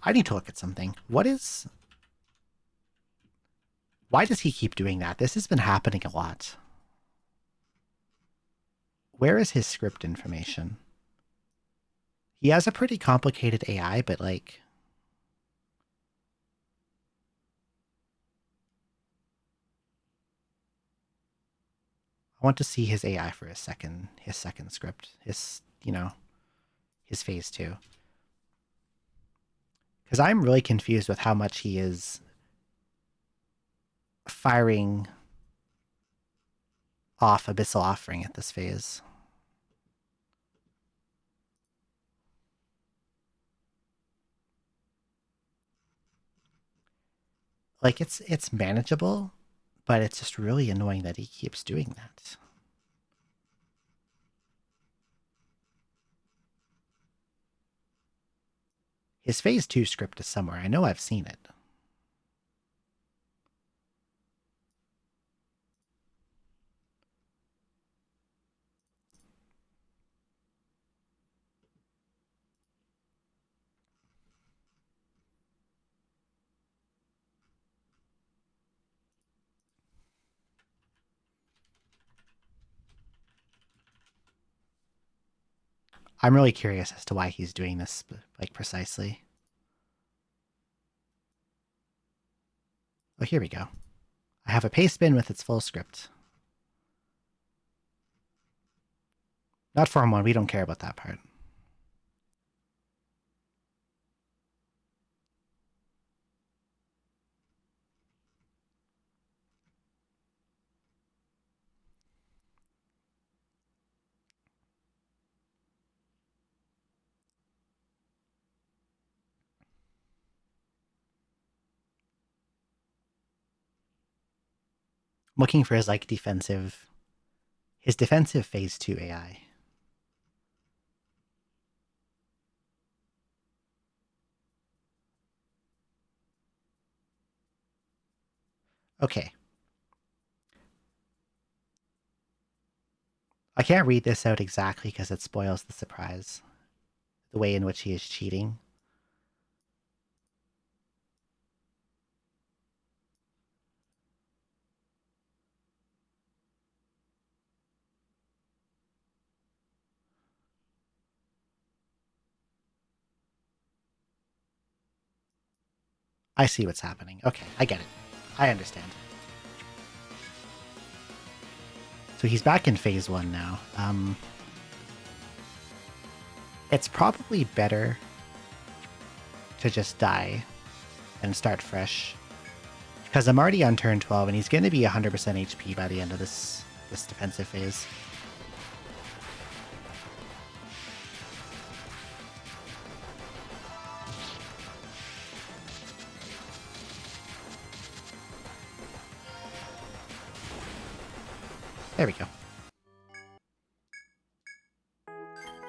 Speaker 1: I need to look at something. Why does he keep doing that? This has been happening a lot. Where is his script information? He has a pretty complicated AI, but like... I want to see his AI for his second script. His phase 2. Because I'm really confused with how much he is firing off Abyssal Offering at this phase. Like, it's manageable, but it's just really annoying that he keeps doing that. His phase 2 script is somewhere. I know I've seen it. I'm really curious as to why he's doing this, like, precisely. Oh, here we go. I have a paste bin with its full script. Not Form 1, we don't care about that part. I'm looking for his, like, defensive phase 2 AI. Okay. I can't read this out exactly because it spoils the surprise. The way in which he is cheating. I see what's happening. Okay, I get it. I understand. So he's back in phase 1 now. It's probably better to just die and start fresh. Because I'm already on turn 12 and he's going to be 100% HP by the end of this defensive phase. There we go.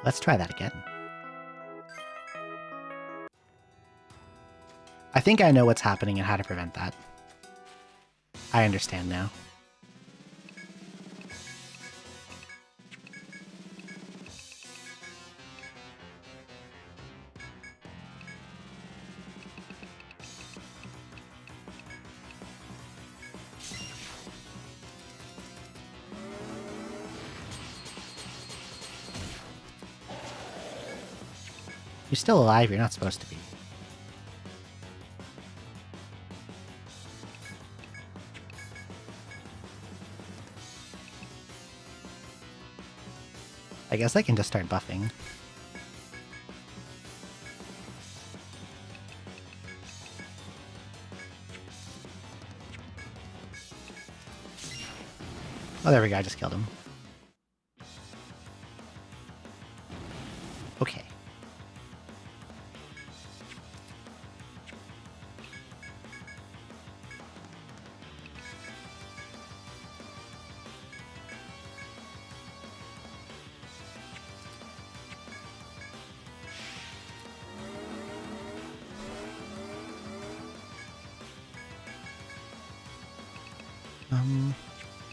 Speaker 1: Let's try that again. I think I know what's happening and how to prevent that. I understand now. You're still alive, you're not supposed to be. I guess I can just start buffing. Oh, there we go, I just killed him. Okay.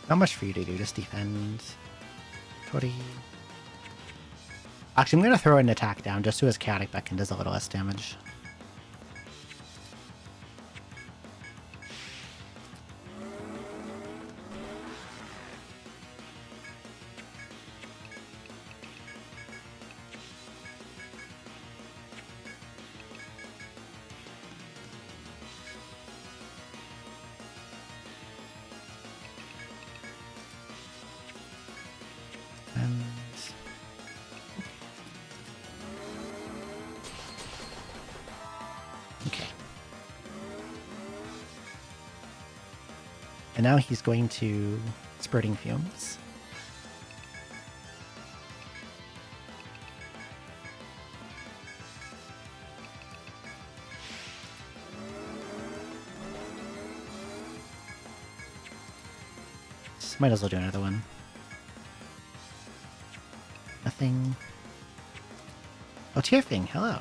Speaker 1: Not much for you to do, just defend. 20. Actually, I'm going to throw an attack down just so his Chaotic Beacon does a little less damage. And now he's going to Spurting Fumes. Might as well do another one. Nothing. Oh, Tierfing, hello.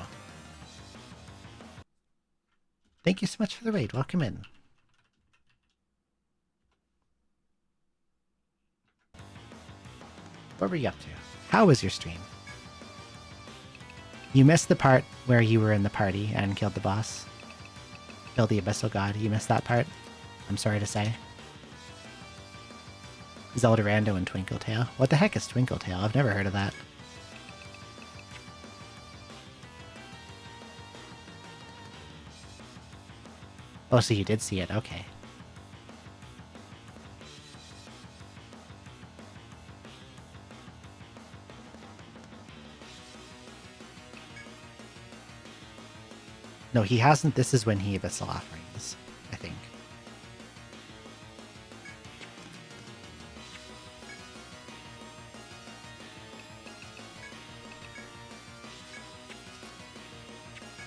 Speaker 1: Thank you so much for the raid. Welcome in. What were you up to? How was your stream? You missed the part where you were in the party and killed the boss. Killed the Abyssal God. You missed that part? I'm sorry to say. Zeldorando and Twinkletail. What the heck is Twinkletail? I've never heard of that. Oh, so you did see it. Okay. No, he hasn't. This is when he Abyssal Offerings, I think.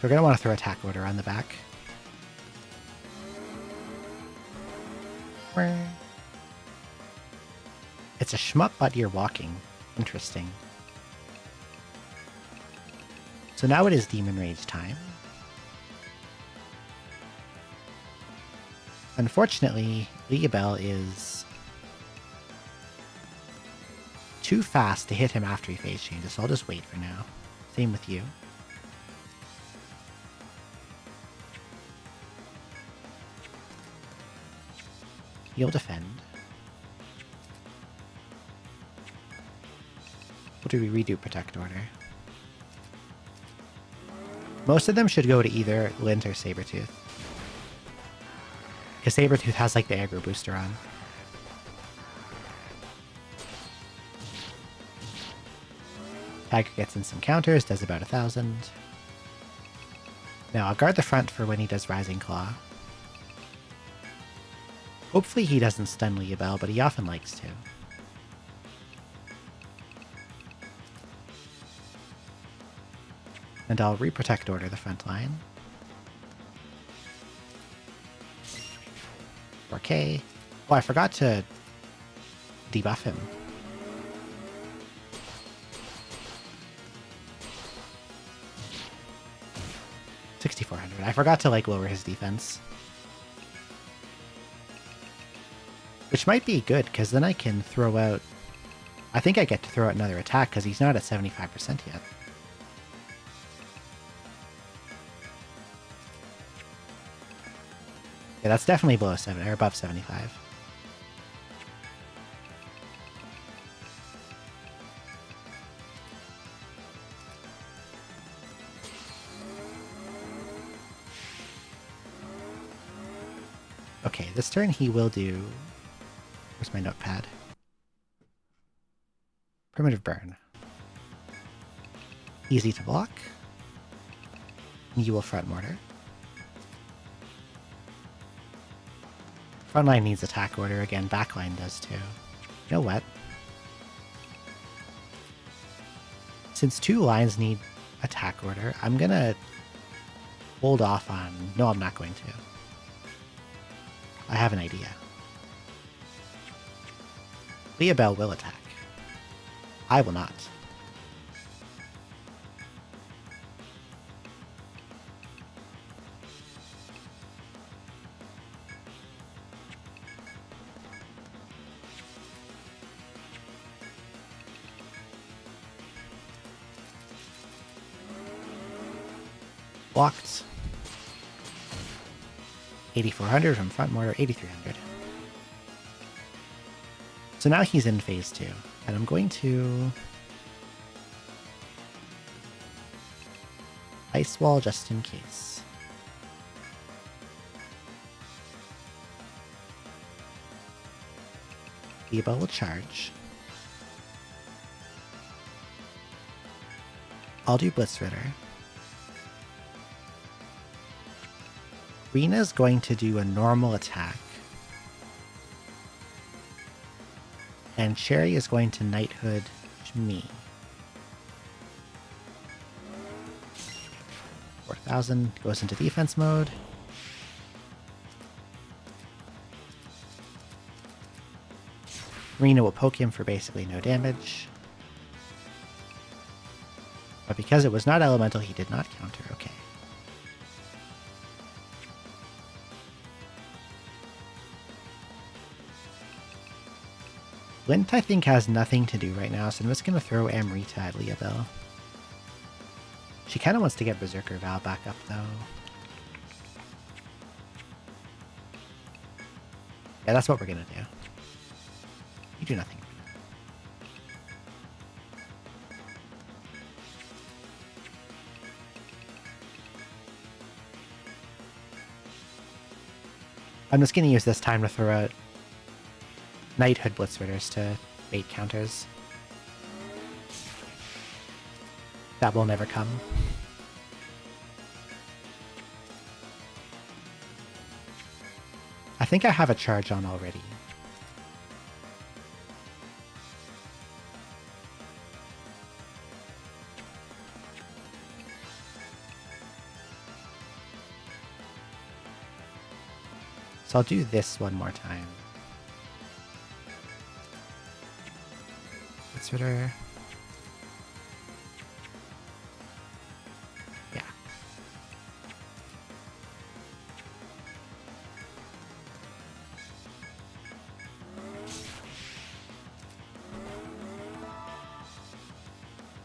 Speaker 1: We're going to want to throw attack order on the back. It's a shmup, but you're walking. Interesting. So now it is Demon Rage time. Unfortunately, Leobel is too fast to hit him after he phase changes, so I'll just wait for now. Same with you. He'll defend. What do we redo Protect Order? Most of them should go to either Lint or Sabretooth. Because Sabretooth has like the aggro booster on. Tiger gets in some counters, does about 1,000. Now I'll guard the front for when he does Rising Claw. Hopefully he doesn't stun Leobel, but he often likes to. And I'll re-Protect Order the front line. 4K. Oh, I forgot to debuff him. $6,400. I forgot to like lower his defense. Which might be good, because then I can throw out... I think I get to throw out another attack, because he's not at 75% yet. Yeah, that's definitely below 7 or above 75. Okay, this turn he will do... Where's my notepad? Primitive Burn. Easy to block. You will Front Mortar. Frontline needs attack order again, backline does too. You know what? Since 2 lines need attack order, I'm gonna hold off on... No, I'm not going to. I have an idea. Leobel will attack. I will not. Blocked. 8,400 from Front Mortar, 8,300. So now he's in phase 2, and I'm going to Ice Wall just in case. Leobel will charge. I'll do Blitz Ritter. Rina's going to do a normal attack. And Cherry is going to knighthood me. 4,000 goes into defense mode. Rena will poke him for basically no damage. But because it was not elemental, he did not counter. Okay. Lint, I think, has nothing to do right now, so I'm just going to throw Amrita at Leobel. She kind of wants to get Berserker Val back up, though. Yeah, that's what we're going to do. You do nothing. I'm just going to use this time to throw out Knighthood Blitzritters to bait counters. That will never come. I think I have a charge on already. So I'll do this one more time. Blitzritter. Yeah.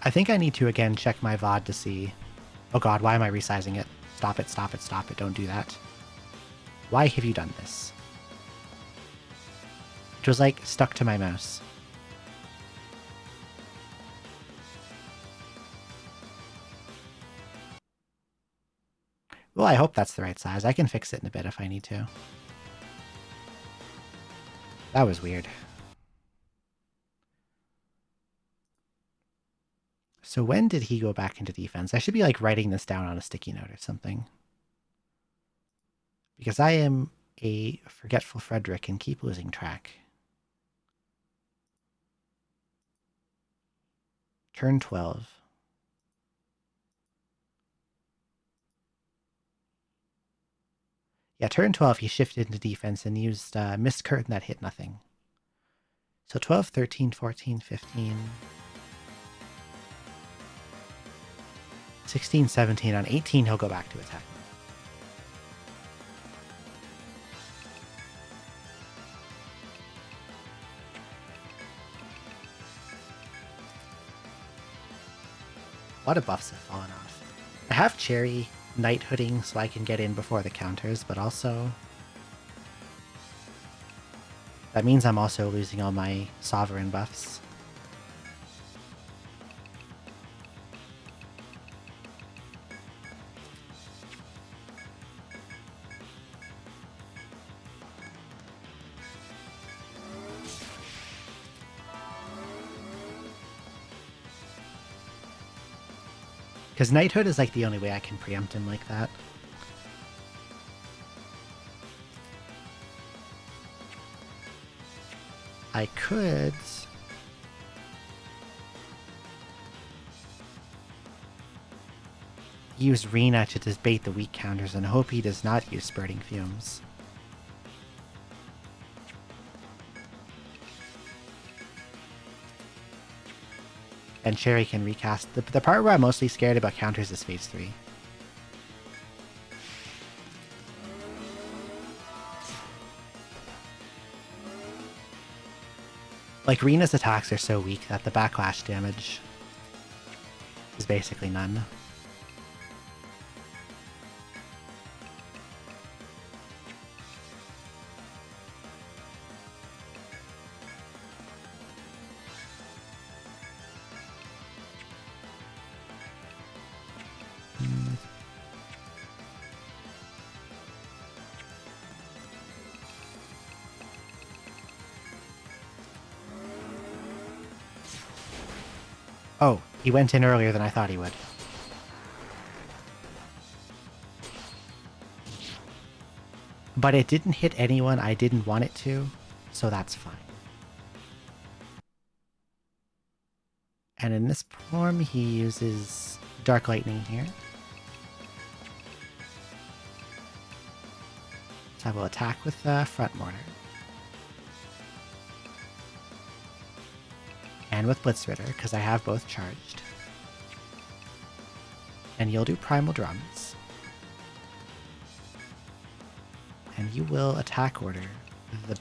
Speaker 1: I think I need to again check my VOD to see... Oh god, why am I resizing it? Stop it, stop it, stop it, don't do that. Why have you done this? It was like stuck to my mouse. Well, I hope that's the right size. I can fix it in a bit if I need to. That was weird. So when did he go back into defense? I should be like writing this down on a sticky note or something. Because I am a forgetful Frederick and keep losing track. Turn 12. Yeah, turn 12 he shifted into defense and used Mist Curtain that hit nothing. So 12, 13, 14, 15... 16, 17, on 18 he'll go back to attack. A lot of buffs have fallen off. I have Cherry knighthooding so I can get in before the counters, but also... that means I'm also losing all my sovereign buffs. Because knighthood is like the only way I can preempt him like that. I could... use Rena to just bait the weak counters and hope he does not use Spurting Fumes. And Cherry can recast. The part where I'm mostly scared about counters is phase 3. Like, Rena's attacks are so weak that the backlash damage is basically none. Oh, he went in earlier than I thought he would. But it didn't hit anyone I didn't want it to, so that's fine. And in this form, he uses Dark Lightning here. So I will attack with the Front Mortar. And with Blitzritter, because I have both charged. And you'll do Primal Drums. And you will attack order the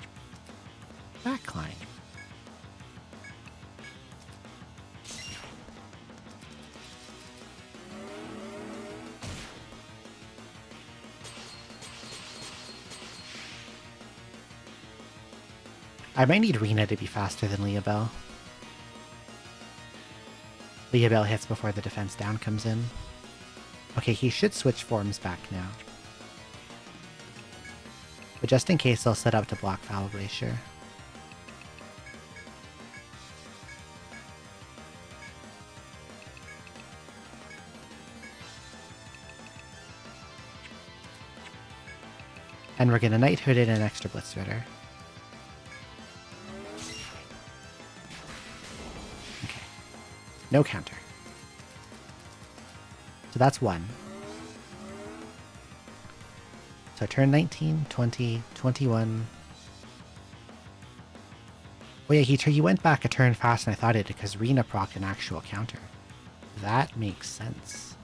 Speaker 1: backline. I might need Rena to be faster than Leobel. Leobel hits before the defense down comes in. Okay, he should switch forms back now. But just in case, I'll set up to block Foul Glacier. And we're gonna Knighthood in an extra Blitzritter. Okay. No counter. So that's 1. So turn 19, 20, 21. Oh yeah, he went back a turn fast and I thought it did because Rena procced an actual counter. That makes sense.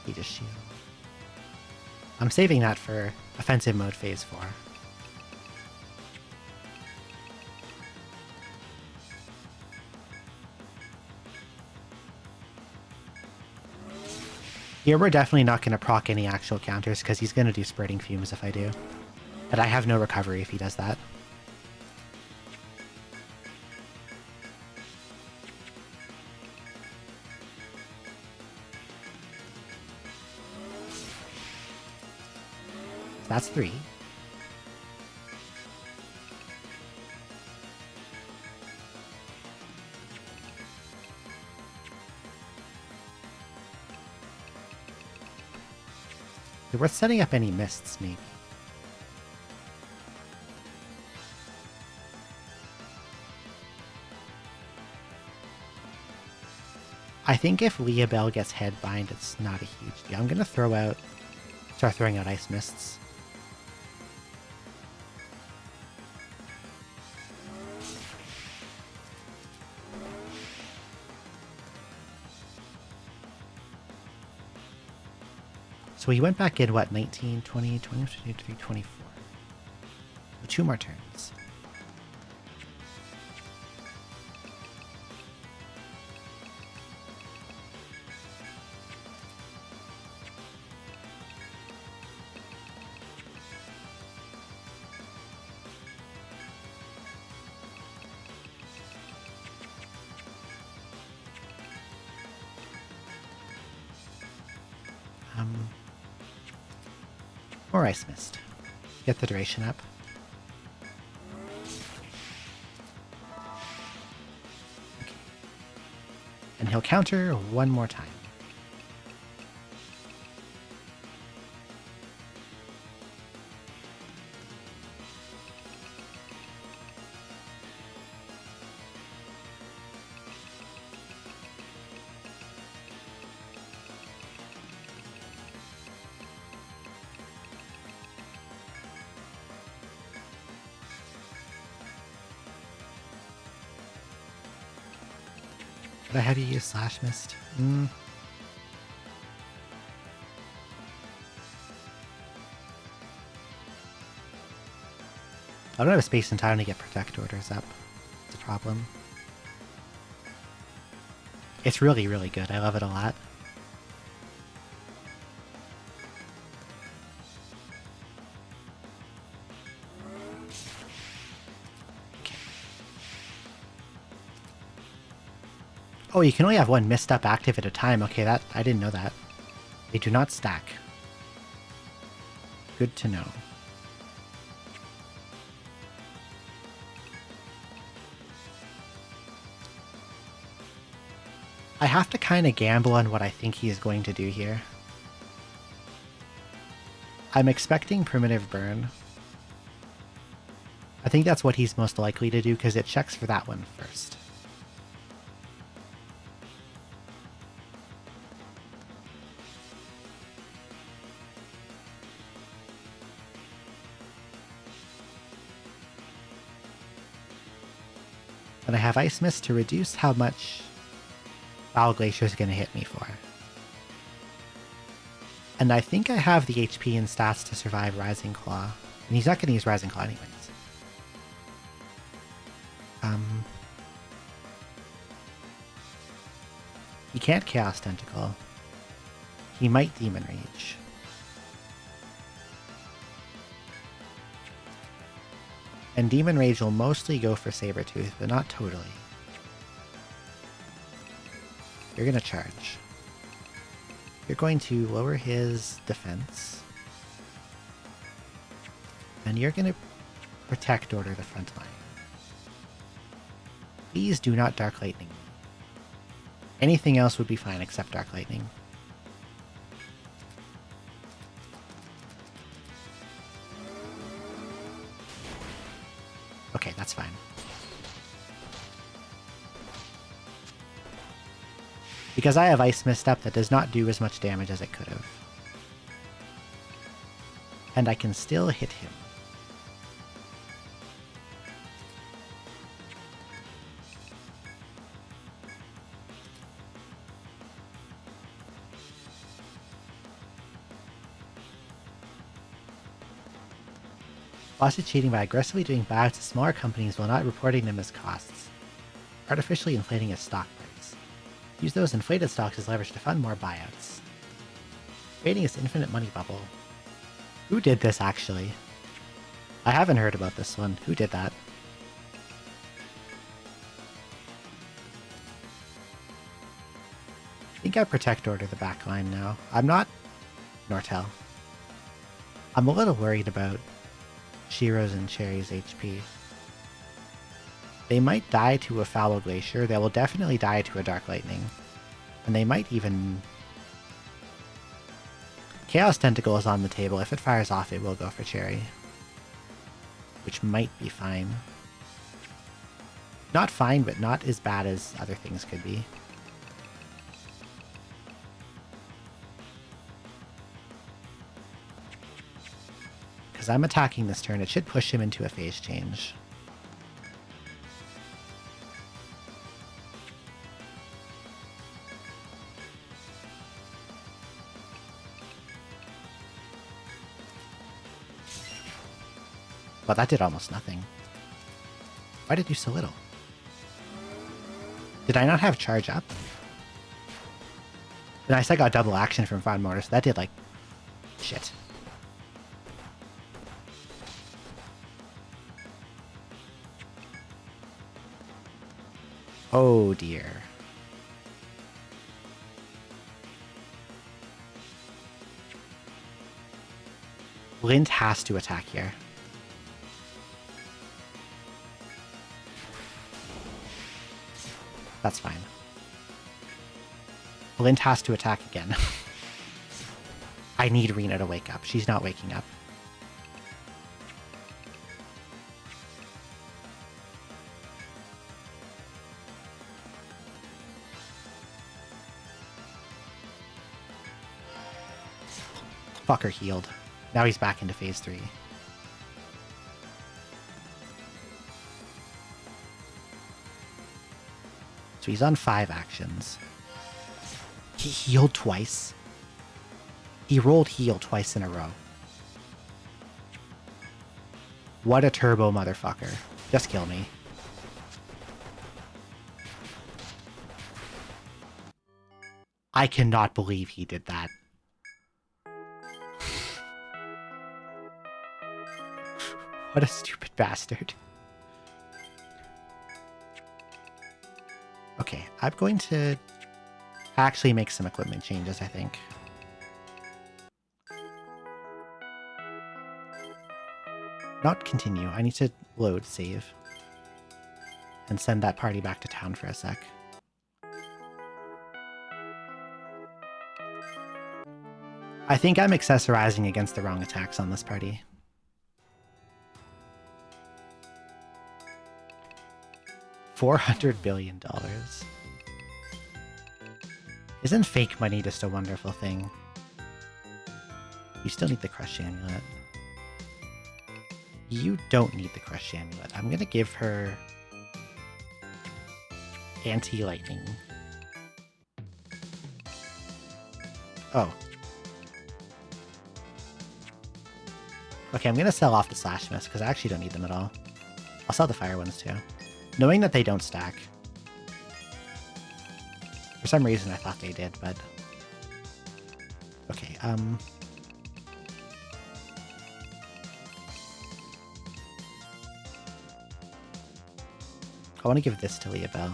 Speaker 1: He just shield. I'm saving that for offensive mode phase 4. Here we're definitely not going to proc any actual counters because he's going to do Spreading Fumes if I do. But I have no recovery if he does that. So that's 3. Is it worth setting up any mists, maybe? I think if Leobel gets Headbind, it's not a huge deal. I'm going to start throwing out Ice Mists. So he went back in, what, 19, 20, 20, 23, 24. So 2 more turns. More Ice Mist. Get the duration up. Okay. And he'll counter 1 more time. Should I have you use Slash Mist? I don't have space and time to get Protect Orders up. It's a problem. It's really, really good. I love it a lot. Okay. Oh, you can only have 1 misstep active at a time. Okay, I didn't know that. They do not stack. Good to know. I have to kind of gamble on what I think he is going to do here. I'm expecting Primitive Burn. I think that's what he's most likely to do because it checks for that one first. And I have Ice Mist to reduce how much Foul Glacier is going to hit me for. And I think I have the HP and stats to survive Rising Claw. And he's not going to use Rising Claw anyways. He can't Chaos Tentacle. He might Demon Rage. And Demon Rage will mostly go for Sabertooth, but not totally. You're going to charge. You're going to lower his defense. And you're going to Protect Order the front line. Please do not Dark Lightning. Anything else would be fine except Dark Lightning. Okay, that's fine. Because I have Ice Mist up, that does not do as much damage as it could have. And I can still hit him. Boss is cheating by aggressively doing bad to smaller companies while not reporting them as costs. Artificially inflating its stock price. Use those inflated stocks as leverage to fund more buyouts. Creating this infinite money bubble. Who did this, actually? I haven't heard about this one. Who did that? I think I Protect Order the back line now. I'm not Nortel. I'm a little worried about Shiro's and Cherry's HP. They might die to a Foul Glacier. They will definitely die to a Dark Lightning. And they might even... Chaos Tentacle is on the table. If it fires off, it will go for Cherry. Which might be fine. Not fine, but not as bad as other things could be. Because I'm attacking this turn, it should push him into a phase change. Well, that did almost nothing. Why did it do so little? Did I not have charge up? And I said I got double action from Fine Motor, so that did like... shit. Oh dear. Lint has to attack here. That's fine. Lint has to attack again. I need Rena to wake up. She's not waking up. Fucker healed. Now he's back into phase 3. So he's on 5 actions. He healed twice. He rolled heal twice in a row. What a turbo motherfucker. Just kill me. I cannot believe he did that. What a stupid bastard. Okay, I'm going to actually make some equipment changes, I think. Not continue. I need to load save. And send that party back to town for a sec. I think I'm accessorizing against the wrong attacks on this party. $400 billion. Isn't fake money just a wonderful thing? You still need the Crush Amulet. You don't need the Crush Amulet. I'm gonna give her Anti-Lightning. Oh. Okay, I'm gonna sell off the Slash Miss because I actually don't need them at all. I'll sell the Fire ones too. Knowing that they don't stack. For some reason I thought they did, but... Okay, I want to give this to Leah Bell.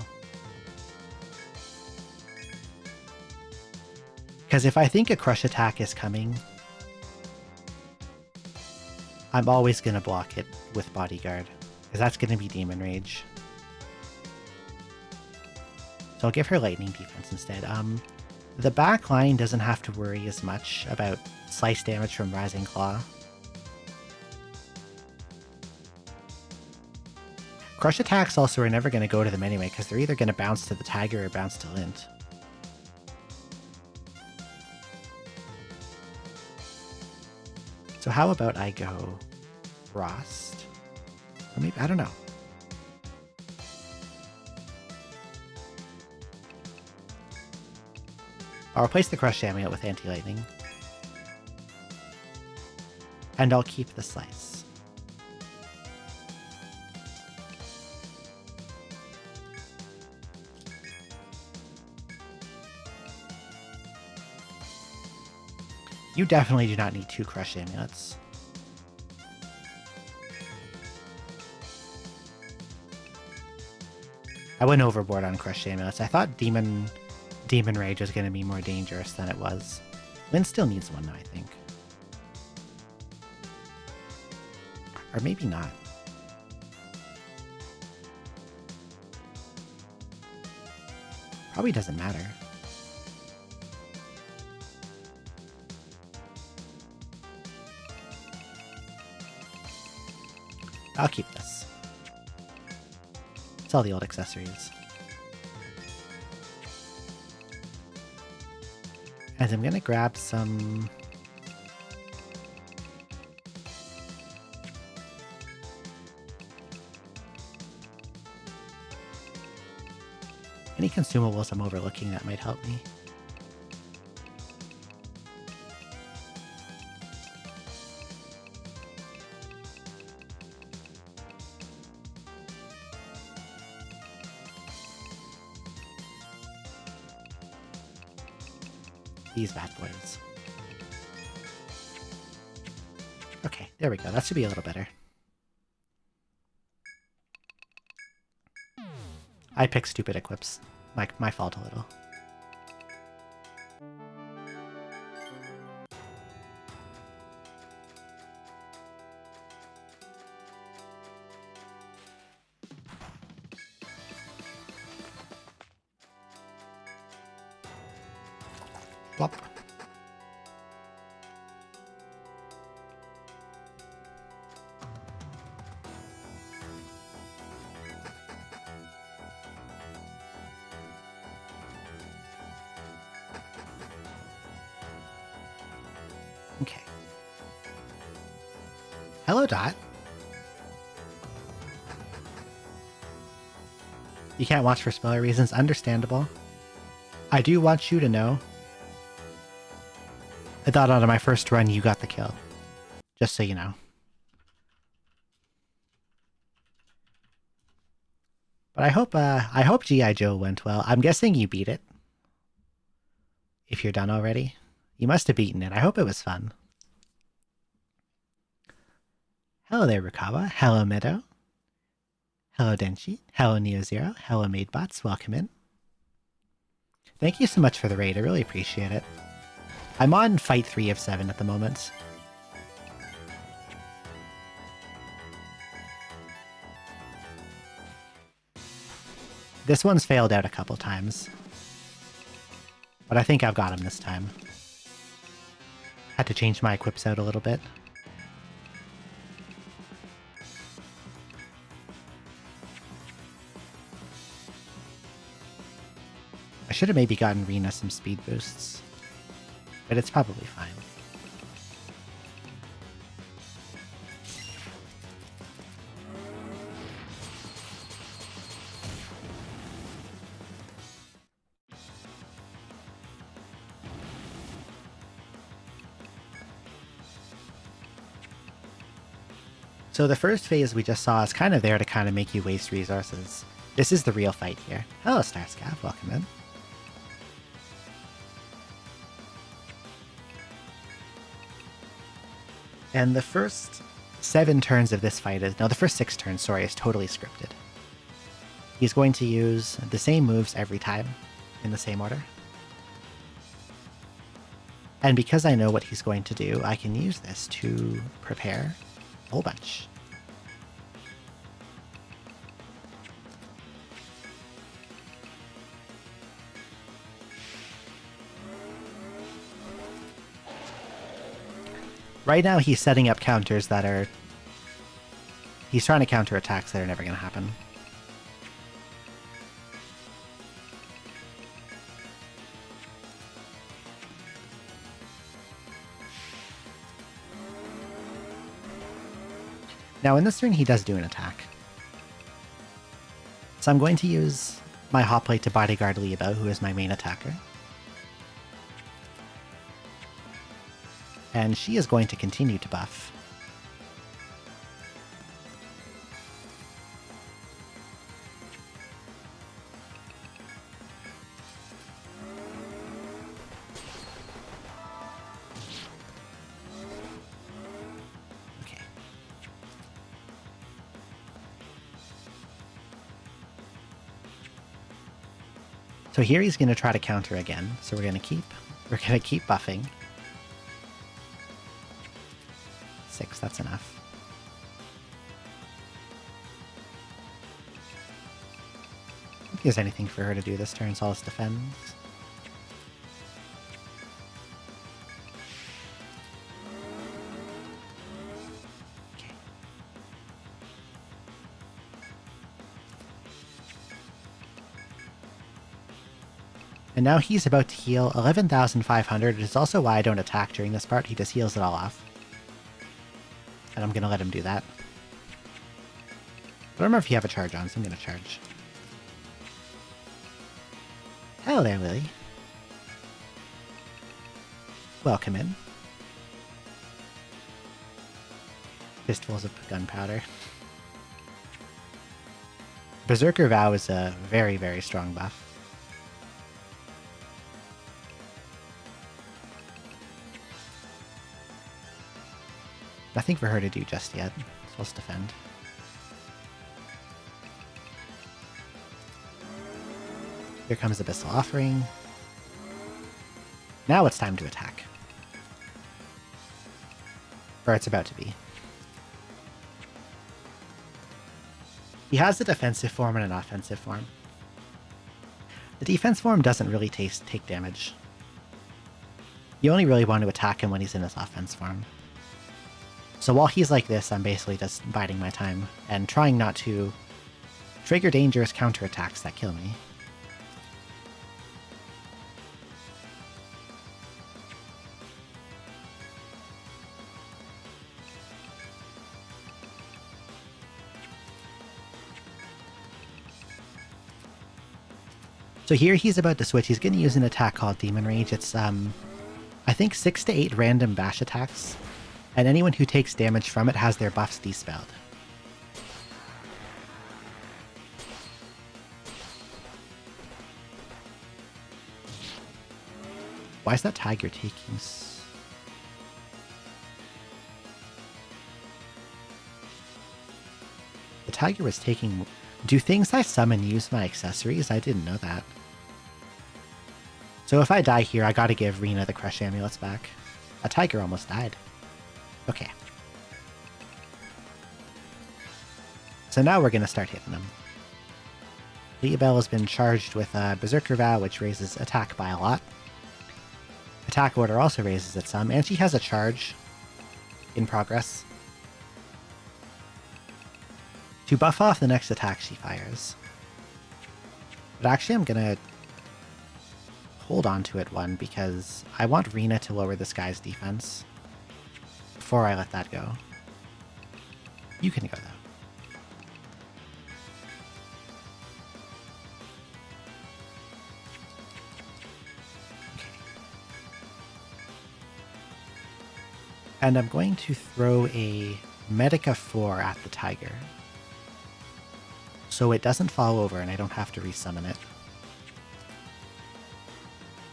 Speaker 1: Because if I think a Crush attack is coming, I'm always going to block it with Bodyguard. Because that's going to be Demon Rage. So I'll give her Lightning Defense instead. The back line doesn't have to worry as much about slice damage from Rising Claw. Crush attacks also are never going to go to them anyway, because they're either going to bounce to the Tiger or bounce to Lint. So how about I go Frost? Or maybe, I don't know. I'll replace the Crush Amulet with Anti-Lightning. And I'll keep the Slice. You definitely do not need 2 Crush Amulets. I went overboard on Crush Amulets. I thought Demon Rage was going to be more dangerous than it was. Lynn still needs one though, I think. Or maybe not. Probably doesn't matter. I'll keep this. It's all the old accessories. And I'm gonna grab some... Any consumables I'm overlooking that might help me? These bad boys. Okay, there we go. That should be a little better. I picked stupid equips. My fault a little. Plop. Okay. Hello, Dot. You can't watch for spoiler reasons. Understandable. I do want you to know. I thought out of my first run, you got the kill. Just so you know. But I hope G.I. Joe went well. I'm guessing you beat it. If you're done already. You must have beaten it. I hope it was fun. Hello there, Rukawa. Hello, Meadow. Hello, Denchi. Hello, NeoZero. Hello, MadeBots. Welcome in. Thank you so much for the raid. I really appreciate it. I'm on fight 3 of 7 at the moment. This one's failed out a couple times. But I think I've got him this time. Had to change my equips out a little bit. I should have maybe gotten Rena some speed boosts, but it's probably fine. So the first phase we just saw is kind of there to kind of make you waste resources. This is the real fight here. Hello, Starscav. Welcome in. And the first 7 turns of this fight is... No, the first 6 turns, sorry, is totally scripted. He's going to use the same moves every time, in the same order. And because I know what he's going to do, I can use this to prepare a whole bunch. Right now he's setting up counters that are... He's trying to counter attacks that are never going to happen. Now in this turn he does do an attack. So I'm going to use my Hoplite to bodyguard Liebo, who is my main attacker. And she is going to continue to buff. Okay. So here he's going to try to counter again. So we're going to keep buffing. 6, that's enough. I don't think there's anything for her to do this turn, so I'll just defend. Okay. And now he's about to heal 11,500, which is also why I don't attack during this part. He just heals it all off. And I'm going to let him do that. I don't remember if you have a charge on, so I'm going to charge. Hello there, Lily. Welcome in. Fistfuls of gunpowder. Berserker Vow is a very, very strong buff. Nothing for her to do just yet, so let's defend. Here comes Abyssal Offering. Now it's time to attack. Or it's about to be. He has a defensive form and an offensive form. The defense form doesn't really take damage. You only really want to attack him when he's in his offense form. So while he's like this, I'm basically just biding my time and trying not to trigger dangerous counterattacks that kill me. So here he's about to switch. He's going to use an attack called Demon Rage. It's, I think 6 to 8 random bash attacks. And anyone who takes damage from it has their buffs dispelled. Why is that tiger taking... The tiger was taking... Do things I summon use my accessories? I didn't know that. So if I die here, I gotta give Rena the Crush Amulets back. A tiger almost died. Okay. So now we're going to start hitting them. Liebel has been charged with Berserker Vow, which raises attack by a lot. attack order also raises it some, and she has a charge in progress to buff off the next attack she fires. But actually I'm gonna hold on to it one because I want Rena to lower this guy's defense before I let that go. You can go though. And I'm going to throw a Medica 4 at the tiger, so it doesn't fall over and I don't have to resummon it.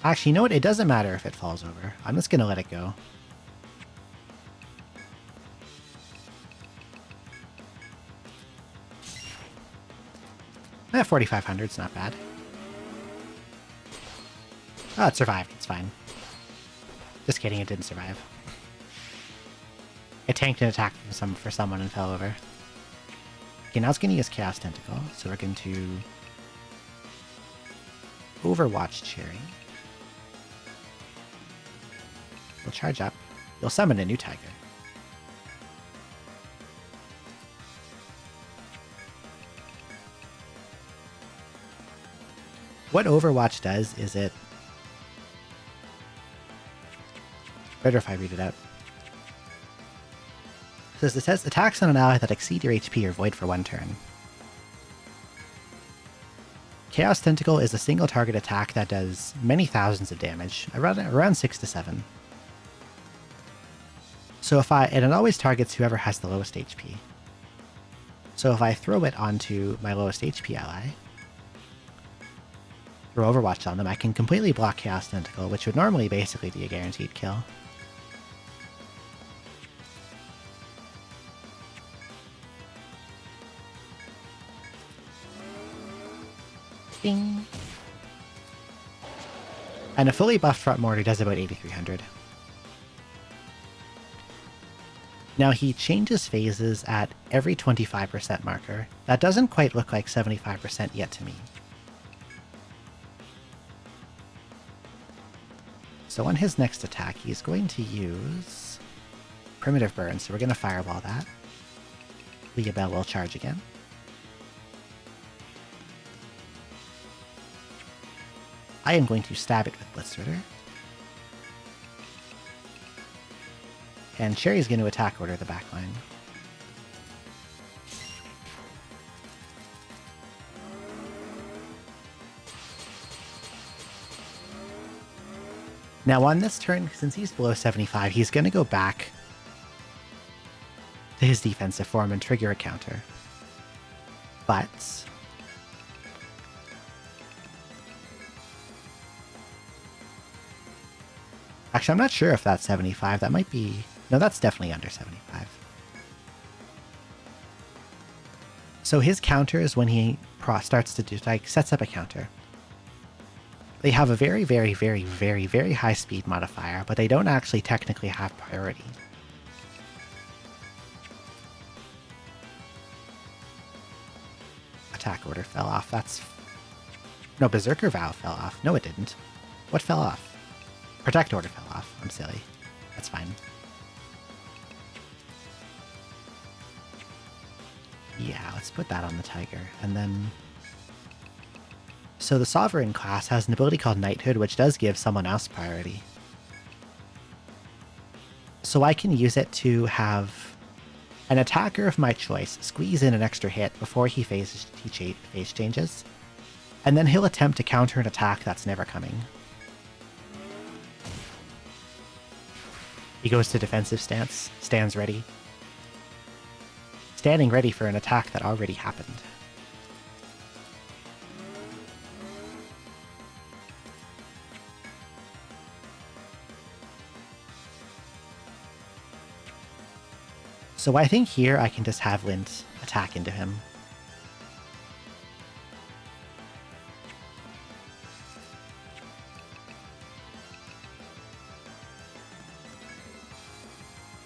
Speaker 1: Actually, you know what? It doesn't matter if it falls over. I'm just going to let it go. Eh, 4,500 is not bad. Oh, it survived. It's fine. Just kidding, it didn't survive. It tanked an attack for someone and fell over. Okay, now it's going to use Chaos Tentacle, so we're going to Overwatch Cherry. We'll charge up. You'll summon a new tiger. What Overwatch does is it... Better if I read it out. It says attacks on an ally that exceed your HP are void for 1 turn. Chaos Tentacle is a single target attack that does many thousands of damage, around 6 to 7. So and it always targets whoever has the lowest HP. So if I throw it onto my lowest HP ally, throw Overwatch on them, I can completely block Chaos Tentacle, which would normally basically be a guaranteed kill. Ding. And a fully buffed front mortar does about 8,300. Now he changes phases at every 25% marker. That doesn't quite look like 75% yet to me. So on his next attack, he's going to use Primitive Burn, so we're going to Fireball that. Leobel will charge again. I am going to stab it with Blitzritter. And Cherry's going to attack order the backline. Now on this turn, since he's below 75, he's going to go back to his defensive form and trigger a counter. But... actually, I'm not sure if that's 75. That might be... no, that's definitely under 75. So his counters, when he starts to do, like, sets up a counter, they have a very, very, very, very, very high speed modifier, but they don't actually technically have priority. Attack order fell off. That's... no, Berserker Vow fell off. No, it didn't. What fell off? Protect order fell off. I'm silly. That's fine. Yeah, let's put that on the tiger. And then... so the Sovereign class has an ability called Knighthood, which does give someone else priority. So I can use it to have an attacker of my choice squeeze in an extra hit before he phase changes, and then he'll attempt to counter an attack that's never coming. He goes to defensive stance, stands ready. Standing ready for an attack that already happened. So I think here I can just have Lint attack into him.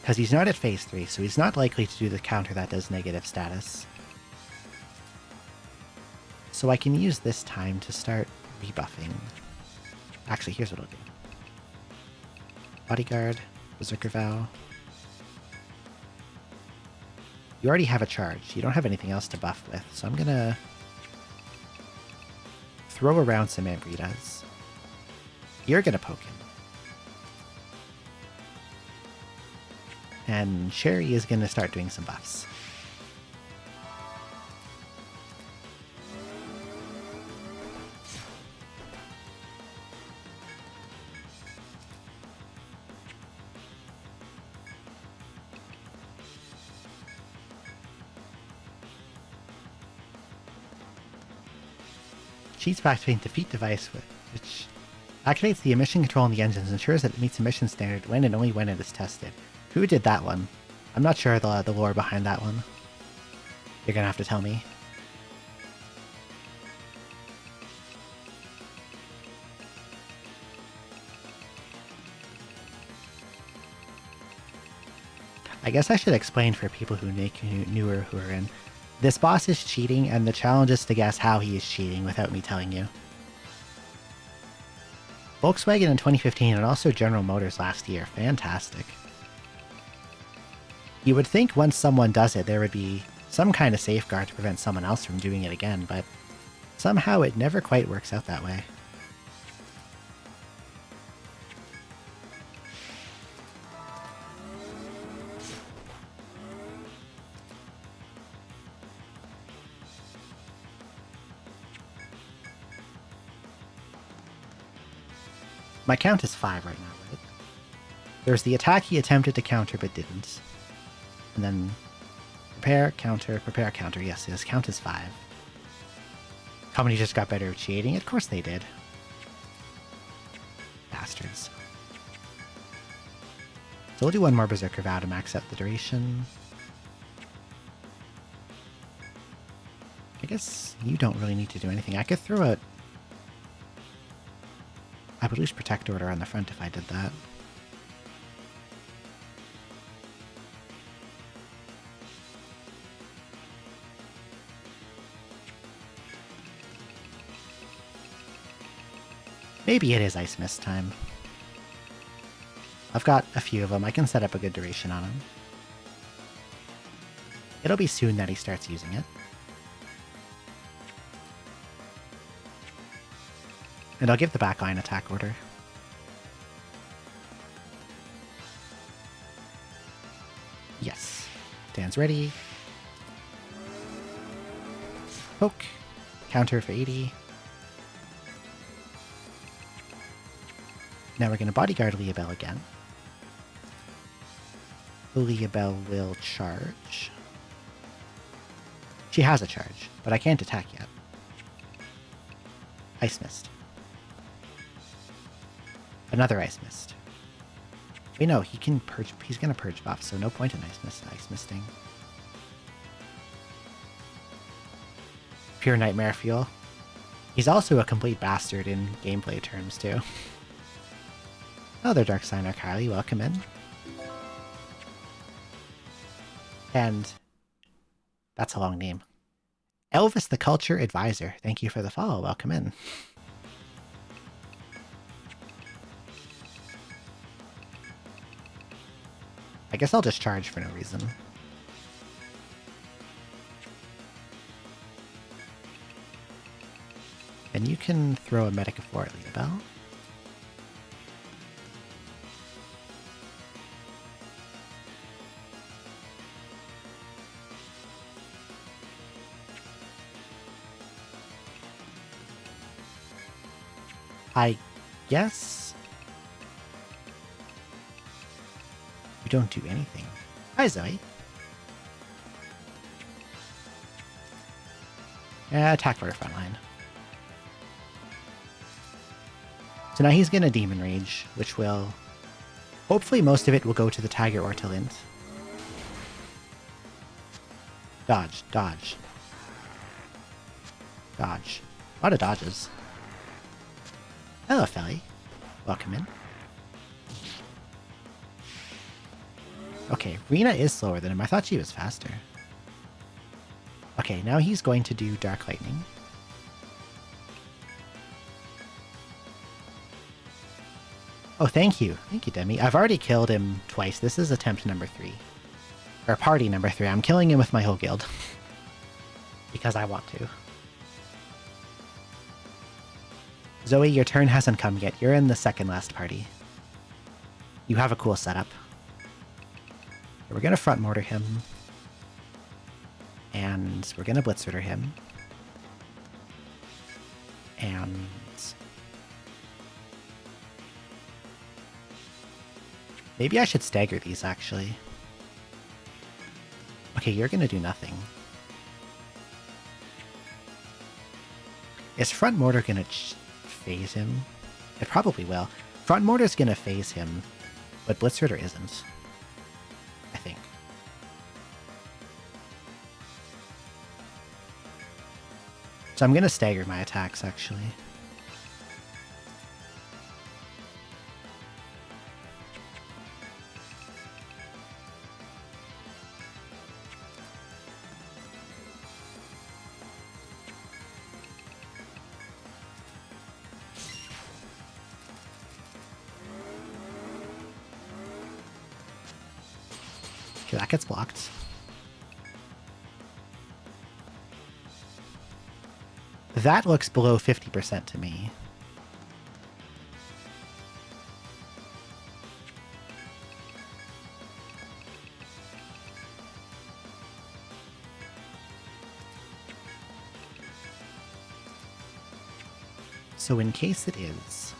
Speaker 1: Because he's not at phase 3, so he's not likely to do the counter that does negative status. So I can use this time to start rebuffing. Actually, here's what I'll do. Bodyguard, Berserker Vow. You already have a charge. You don't have anything else to buff with, so I'm gonna throw around some Ambritas. You're gonna poke him. And Sherry is gonna start doing some buffs. She's activating defeat device, which activates the emission control in the engines, ensures that it meets emission standard when and only when it is tested. Who did that one? I'm not sure the lore behind that one. You're gonna have to tell me. I guess I should explain for people who newer who are in. This boss is cheating, and the challenge is to guess how he is cheating without me telling you. Volkswagen in 2015 and also General Motors last year. Fantastic. You would think once someone does it, there would be some kind of safeguard to prevent someone else from doing it again, but somehow it never quite works out that way. My count is 5 right now, right? There's the attack he attempted to counter but didn't. And then prepare, counter, yes, his count is 5. Company just got better at cheating? Of course they did. Bastards. So we'll do one more Berserker Vow to max out the duration. I guess you don't really need to do anything. I could throw out... I would lose Protect Order on the front if I did that. Maybe it is Ice Mist time. I've got a few of them. I can set up a good duration on him. It'll be soon that he starts using it. And I'll give the backline attack order. Yes. Dan's ready. Poke. Counter for 80. Now we're going to Bodyguard Leobel again. Leobel will charge. She has a charge, but I can't attack yet. Ice Mist. Another Ice Mist. Wait, no, he can purge. He's gonna purge buff, so no point in Ice Misting. Pure Nightmare Fuel. He's also a complete bastard in gameplay terms, too. Another Dark Sign Kylie, welcome in. And that's a long name. Elvis the Culture Advisor, thank you for the follow, welcome in. I guess I'll just charge for no reason. And you can throw a Metaphor at Leobel. I guess you don't do anything. Hi, Zoe. Attack for frontline. So now he's gonna Demon Rage, which will... Hopefully most of it will go to the Tiger or to Lint. Dodge, dodge. Dodge. A lot of dodges. Hello, Felly. Welcome in. Okay, Rena is slower than him. I thought she was faster. Okay, now he's going to do Dark Lightning. Oh, thank you. Thank you, Demi. I've already killed him twice. This is attempt number 3. Or party number 3. I'm killing him with my whole guild. Because I want to. Zoe, your turn hasn't come yet. You're in the second last party. You have a cool setup. We're going to front mortar him. And we're going to blitz order him. And maybe I should stagger these, actually. Okay, you're going to do nothing. Is front mortar going to phase him? It probably will. Front mortar's going to phase him, but blitz order isn't. I think. So I'm going to stagger my attacks, actually. Okay, that gets blocked. That looks below 50% to me. So in case it is,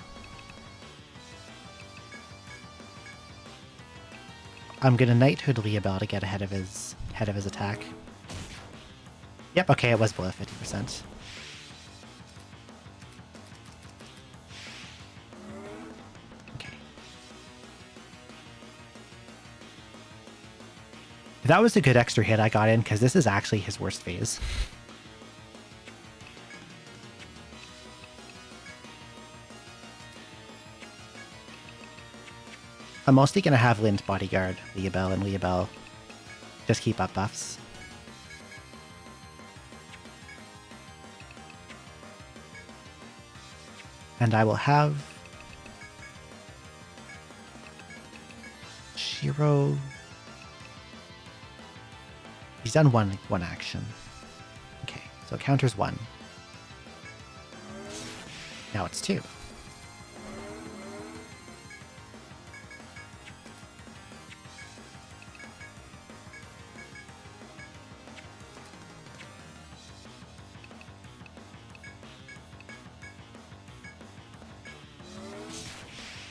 Speaker 1: I'm gonna Knighthood Leobel to get ahead of his attack. Yep, okay, it was below 50%. Okay. That was a good extra hit I got in, because this is actually his worst phase. I'm mostly going to have Lint bodyguard Leobel, and Leobel just keep up buffs. And I will have Shiro. He's done one action. Okay, so it counters 1. Now it's 2.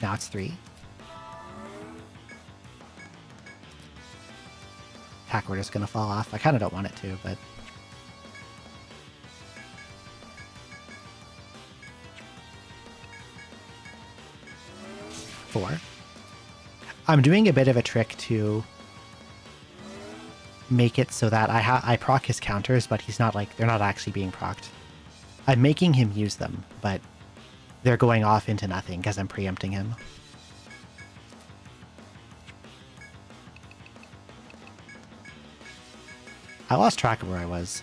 Speaker 1: Now it's 3. Attack order's gonna fall off. I kind of don't want it to, but... Four. I'm doing a bit of a trick to make it so that I proc his counters, but he's not they're not actually being procced. I'm making him use them, but they're going off into nothing because I'm preempting him. I lost track of where I was.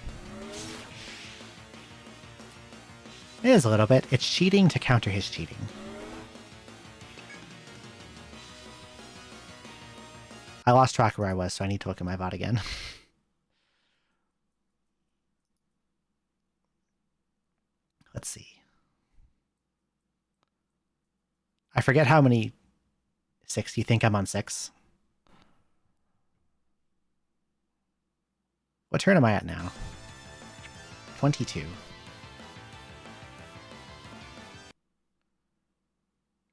Speaker 1: It is a little bit. It's cheating to counter his cheating. I lost track of where I was, so I need to look at my bot again. Let's see. I forget how many 6. Do you think I'm on 6? What turn am I at now? 22.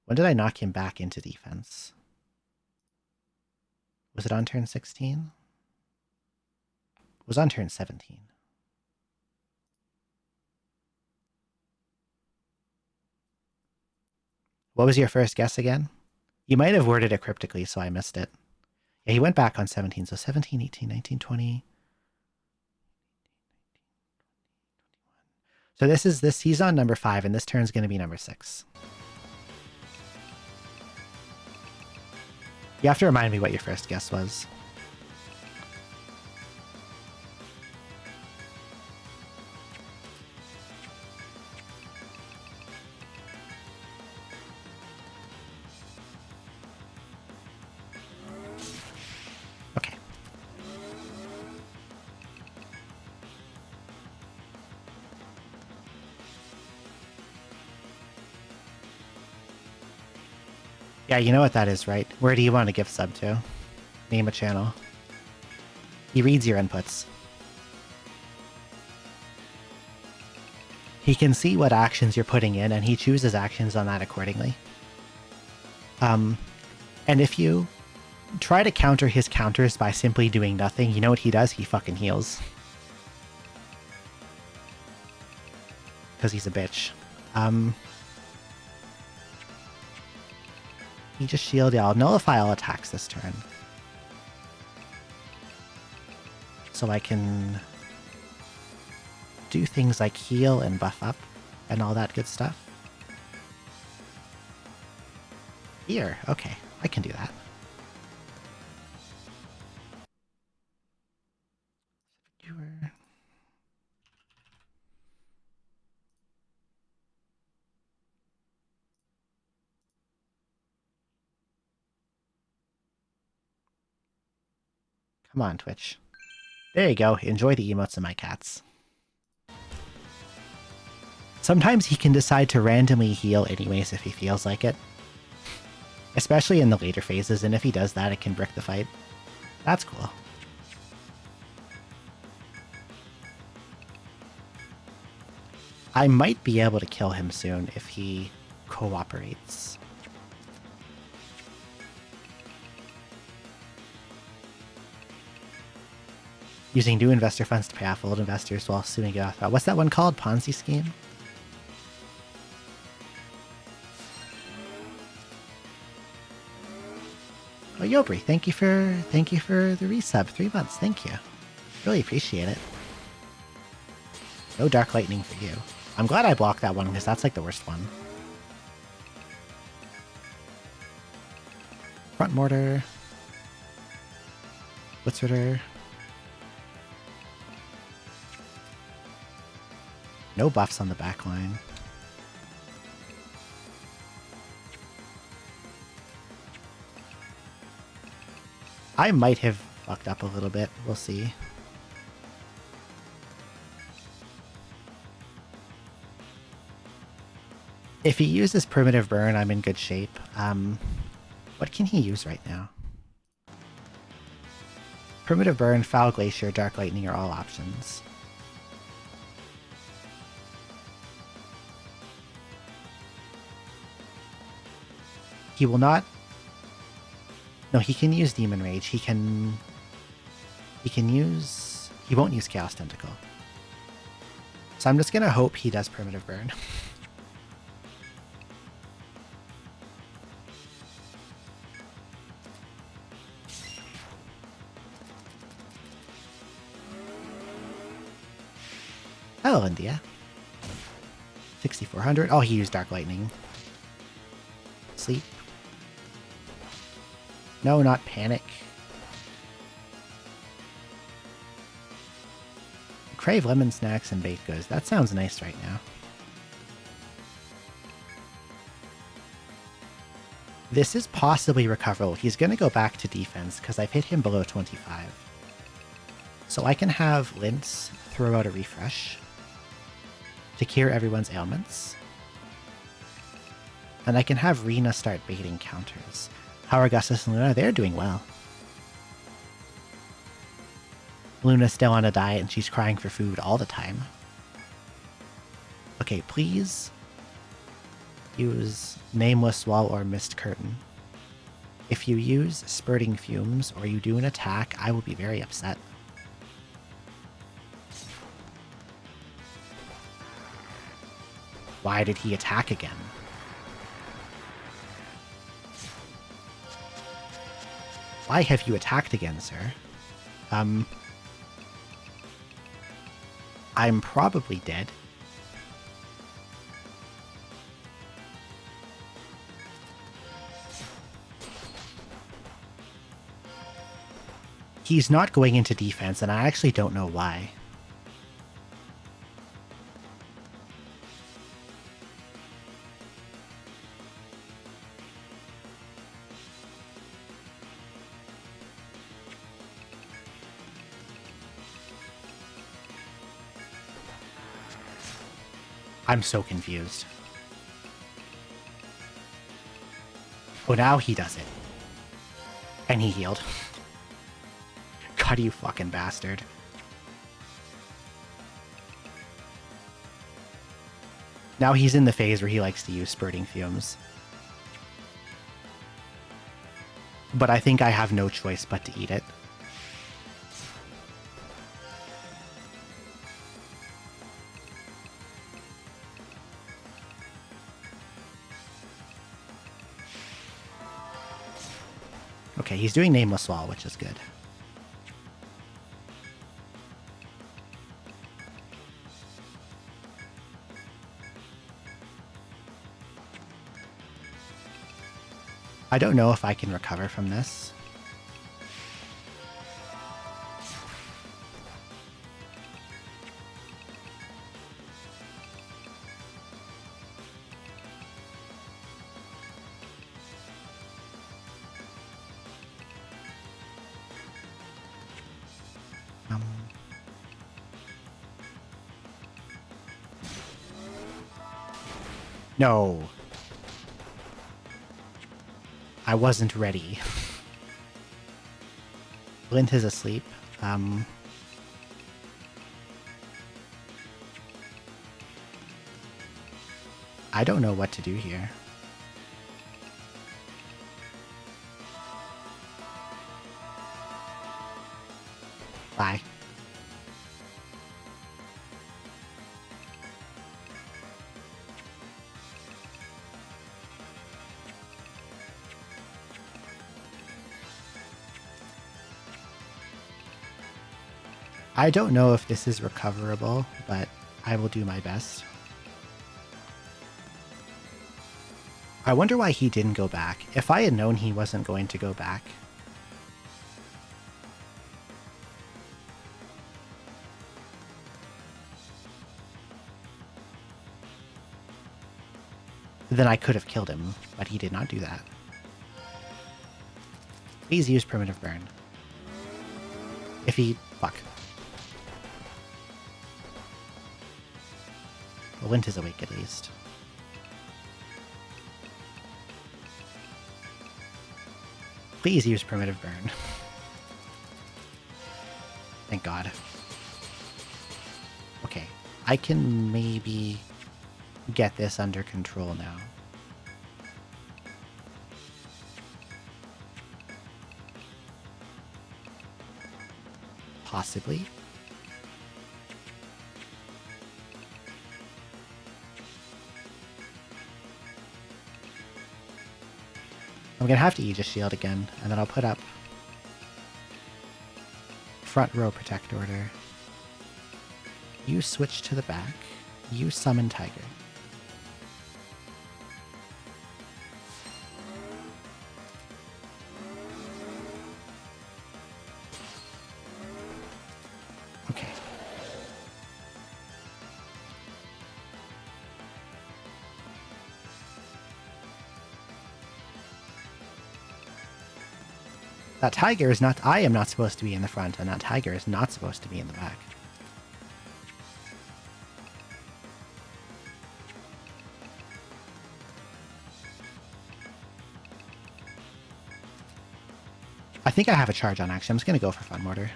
Speaker 1: When did I knock him back into defense? Was it on turn 16? It was on turn 17. What was your first guess again? You might have worded it cryptically, so I missed it. Yeah, he went back on 17, so 17, 18, 19, 20. So he's on number 5, and this turn's going to be number 6. You have to remind me what your first guess was. Yeah, you know what that is, right? Where do you want to gift sub to? Name a channel. He reads your inputs. He can see what actions you're putting in, and he chooses actions on that accordingly. And if you try to counter his counters by simply doing nothing, you know what he does? He fucking heals. Because he's a bitch. He just shielded. I'll nullify all attacks this turn. So I can do things like heal and buff up and all that good stuff. Here, okay, I can do that. Come on, Twitch. There you go. Enjoy the emotes of my cats. Sometimes he can decide to randomly heal anyways if he feels like it. Especially in the later phases, and if he does that, it can brick the fight. That's cool. I might be able to kill him soon if he cooperates. Using new investor funds to pay off old investors while assuming it off. What's that one called? Ponzi scheme? Oh, Yobri, thank you for the resub. 3 months, thank you. Really appreciate it. No Dark Lightning for you. I'm glad I blocked that one because that's like the worst one. Front Mortar. Blitzritter. No buffs on the back line. I might have fucked up a little bit. We'll see. If he uses Primitive Burn, I'm in good shape. What can he use right now? Primitive Burn, Foul Glacier, Dark Lightning are all options. He will not... No, he can use Demon Rage. He can use... He won't use Chaos Tentacle. So I'm just gonna hope he does Primitive Burn. Hello, India. 6,400. Oh, he used Dark Lightning. Sleep. No, not Panic. Crave lemon snacks and baked goods. That sounds nice right now. This is possibly recoverable. He's going to go back to defense because I've hit him below 25. So I can have Lince throw out a refresh to cure everyone's ailments. And I can have Rena start baiting counters. How are Augustus and Luna? They're doing well. Luna's still on a diet and she's crying for food all the time. Okay, please use Nameless Wall or Mist Curtain. If you use Spurting Fumes or you do an attack, I will be very upset. Why did he attack again? Why have you attacked again, sir? I'm probably dead. He's not going into defense, and I actually don't know why. I'm so confused. Oh, now he does it. And he healed. God, you fucking bastard. Now he's in the phase where he likes to use spurting fumes. But I think I have no choice but to eat it. Okay, he's doing Nameless Wall, which is good. I don't know if I can recover from this. No. I wasn't ready. Lint is asleep. I don't know what to do here. Bye. I don't know if this is recoverable, but I will do my best. I wonder why he didn't go back. If I had known he wasn't going to go back. Then I could have killed him, but he did not do that. Please use Primitive Burn. If he... fuck. The Lint is awake at least. Please use Primitive Burn. Thank God. Okay, I can maybe get this under control now. Possibly. I'm gonna have to Aegis Shield again, and then I'll put up front row Protect Order. You switch to the back. You summon Tiger. Okay. That tiger is not... I am not supposed to be in the front, and that tiger is not supposed to be in the back. I think I have a charge on, actually. I'm just going to go for Fun Mortar.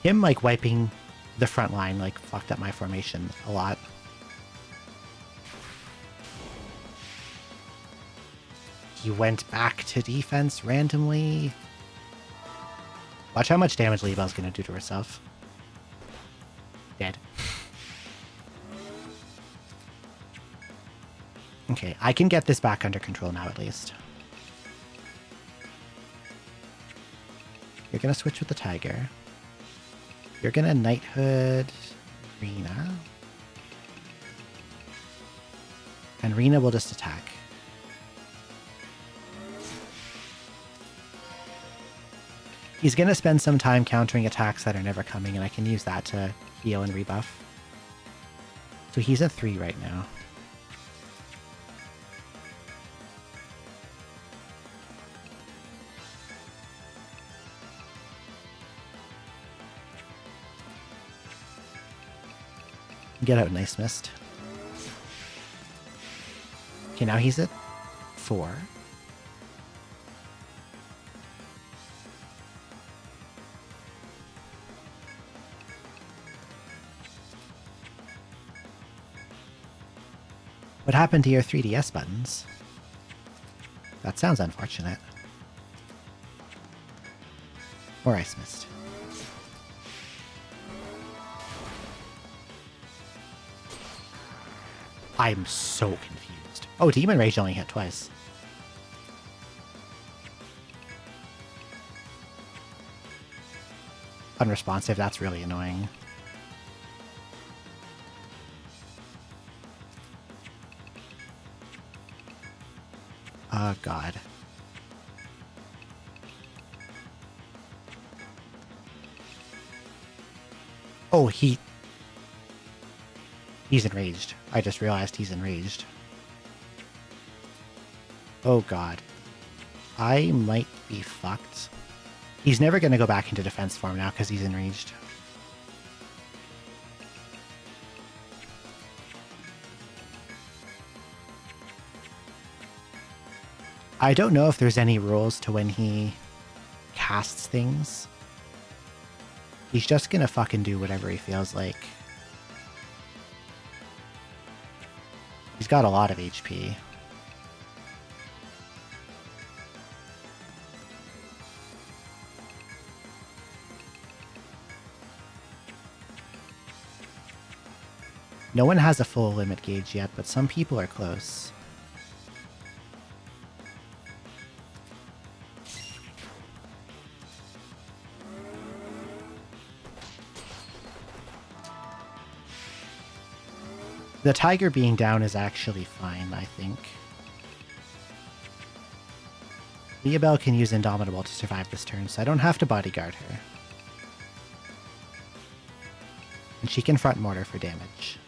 Speaker 1: Him, like, wiping the front line, like, fucked up my formation a lot. He went back to defense randomly. Watch how much damage Libel's gonna do to herself. Dead. Okay, I can get this back under control now at least. You're gonna switch with the tiger. You're gonna Knighthood Rena. And Rena will just attack. He's gonna spend some time countering attacks that are never coming, and I can use that to heal and rebuff. So he's at 3 right now. Get out Nice Mist. Okay, now he's at 4. What happened to your 3DS buttons? That sounds unfortunate. Or Ice Mist. I'm so confused. Oh, Demon Rage only hit twice. Unresponsive, that's really annoying. Oh, God. Oh, he's enraged. I just realized he's enraged. Oh, God. I might be fucked. He's never going to go back into defense form now because he's enraged. I don't know if there's any rules to when he casts things. He's just gonna fucking do whatever he feels like. He's got a lot of HP. No one has a full limit gauge yet, but some people are close. The tiger being down is actually fine, I think. Leobel can use Indomitable to survive this turn, so I don't have to bodyguard her. And she can front mortar for damage.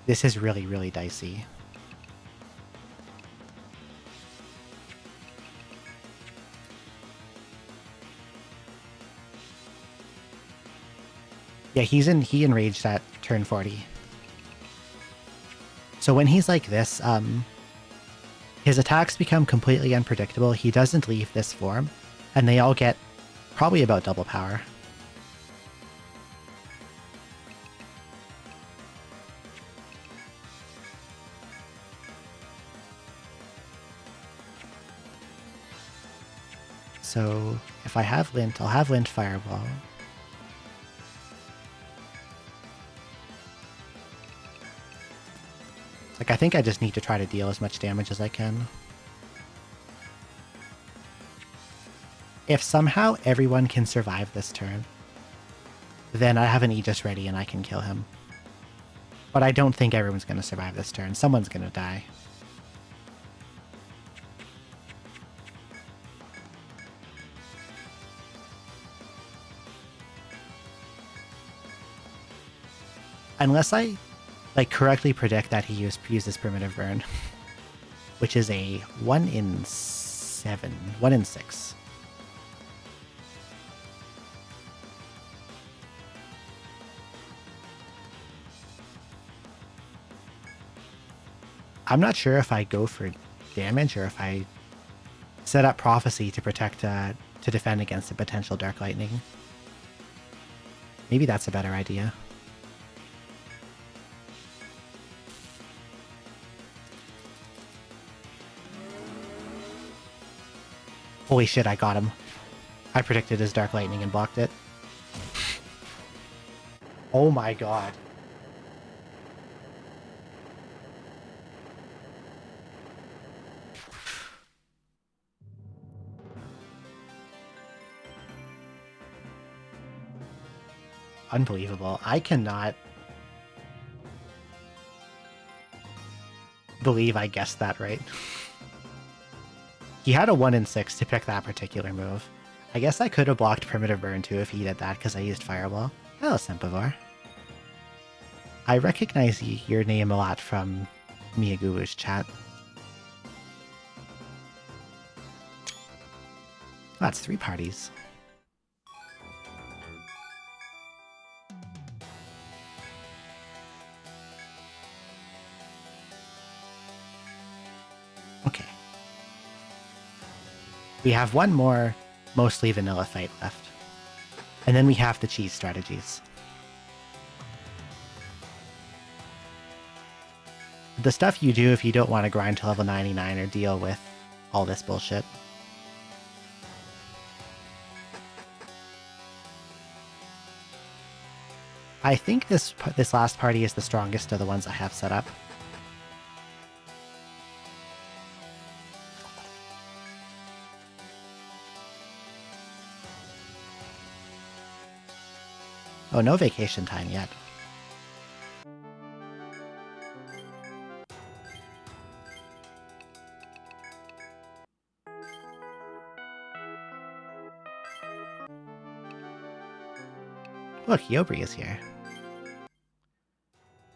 Speaker 1: This is really, really dicey. Yeah, he enraged at turn 40. So when he's like this, his attacks become completely unpredictable. He doesn't leave this form, and they all get probably about double power. So if I have Lint, I'll have Lint Fireball. Like, I think I just need to try to deal as much damage as I can. If somehow everyone can survive this turn, then I have an Aegis ready and I can kill him. But I don't think everyone's going to survive this turn. Someone's going to die. Unless I correctly predict that he uses Primitive Burn, which is a 1 in 7, 1 in 6. I'm not sure if I go for damage or if I set up Prophecy to protect, to defend against a potential Dark Lightning. Maybe that's a better idea. Holy shit, I got him. I predicted his Dark Lightning and blocked it. Oh my god. Unbelievable. I cannot believe I guessed that right. He had a 1 in 6 to pick that particular move. I guess I could have blocked Primitive Burn too if he did that because I used Fireball. Hello, Sempivor. I recognize your name a lot from Miyagubu's chat. That's 3 parties. Okay. We have one more mostly vanilla fight left. And then we have the cheese strategies. The stuff you do if you don't want to grind to level 99 or deal with all this bullshit. I think this last party is the strongest of the ones I have set up. Oh, no vacation time yet. Look, Yobri is here.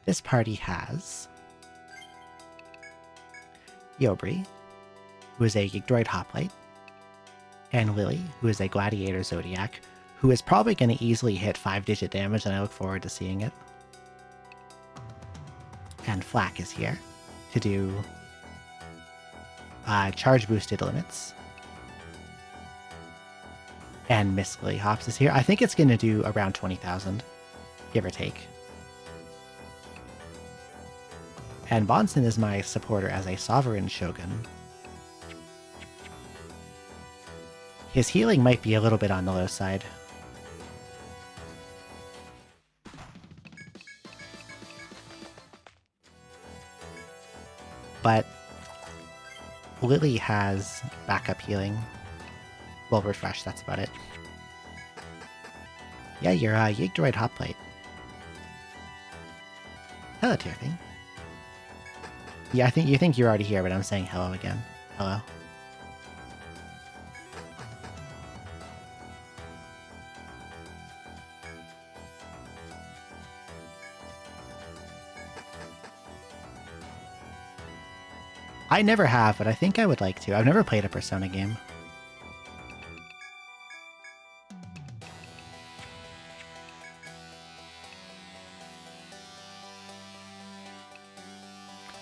Speaker 1: This party has Yobri, who is a Yggdrasil Hoplite, and Lily, who is a Gladiator Zodiac, who is probably going to easily hit 5-digit damage, and I look forward to seeing it. And Flack is here to do charge boosted limits. And Miss Lily Hops is here. I think it's going to do around 20,000, give or take. And Bonson is my supporter as a Sovereign Shogun. His healing might be a little bit on the low side. But Lily has backup healing. Well, refresh, that's about it. Yeah, you're a Yggdrasil Hoplite. Hello, Tearthing. Yeah, you think you're already here, but I'm saying hello again. Hello. I never have, but I think I would like to. I've never played a Persona game.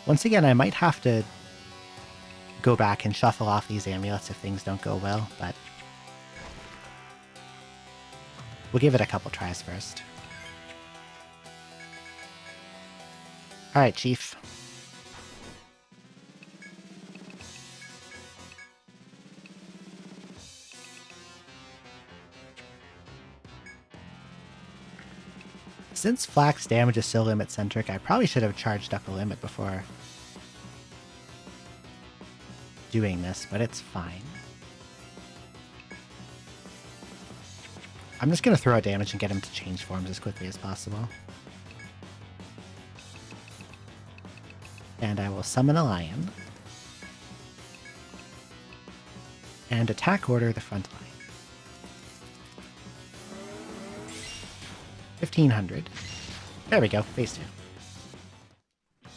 Speaker 1: Once again, I might have to go back and shuffle off these amulets if things don't go well, but we'll give it a couple tries first. Alright, Chief. Since Flack's damage is so limit-centric, I probably should have charged up a limit before doing this, but it's fine. I'm just going to throw out damage and get him to change forms as quickly as possible. And I will summon a lion. And attack order the front line. 1500. There we go, phase 2.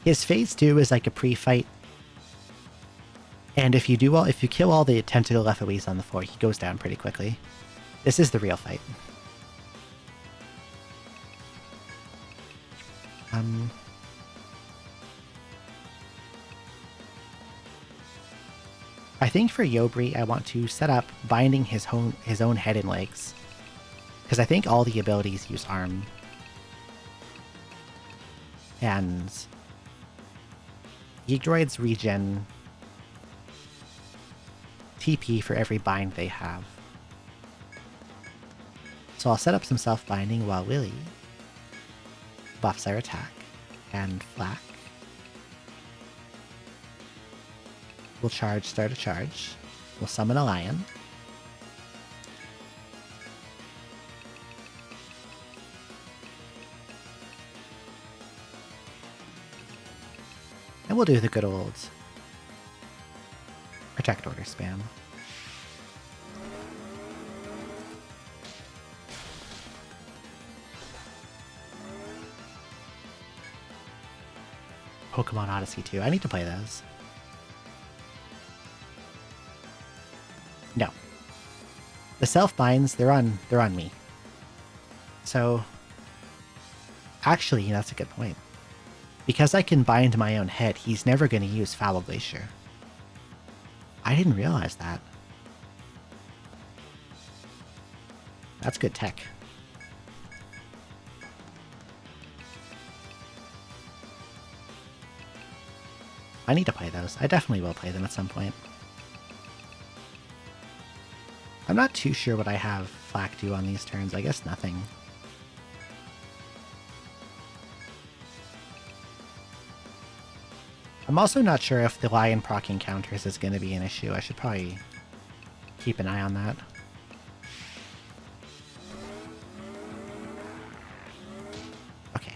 Speaker 1: His phase 2 is like a pre-fight. And if you kill all the tentacle FOEs on the floor, he goes down pretty quickly. This is the real fight. I think for Yobri, I want to set up binding his own head and legs, because I think all the abilities use arm. And Yggdrasids regen TP for every bind they have. So I'll set up some self-binding while Lily buffs our attack, and Flack will start a charge. We'll summon a lion. And we'll do the good old protect order spam. Pokemon Odyssey 2. I need to play those. The self-binds, they're on me. So, actually, that's a good point. Because I can bind my own head, he's never going to use Foul Glacier. I didn't realize that. That's good tech. I need to play those. I definitely will play them at some point. I'm not too sure what I have Flak do on these turns. I guess nothing. I'm also not sure if the Lion proccing counters is going to be an issue. I should probably keep an eye on that. Okay.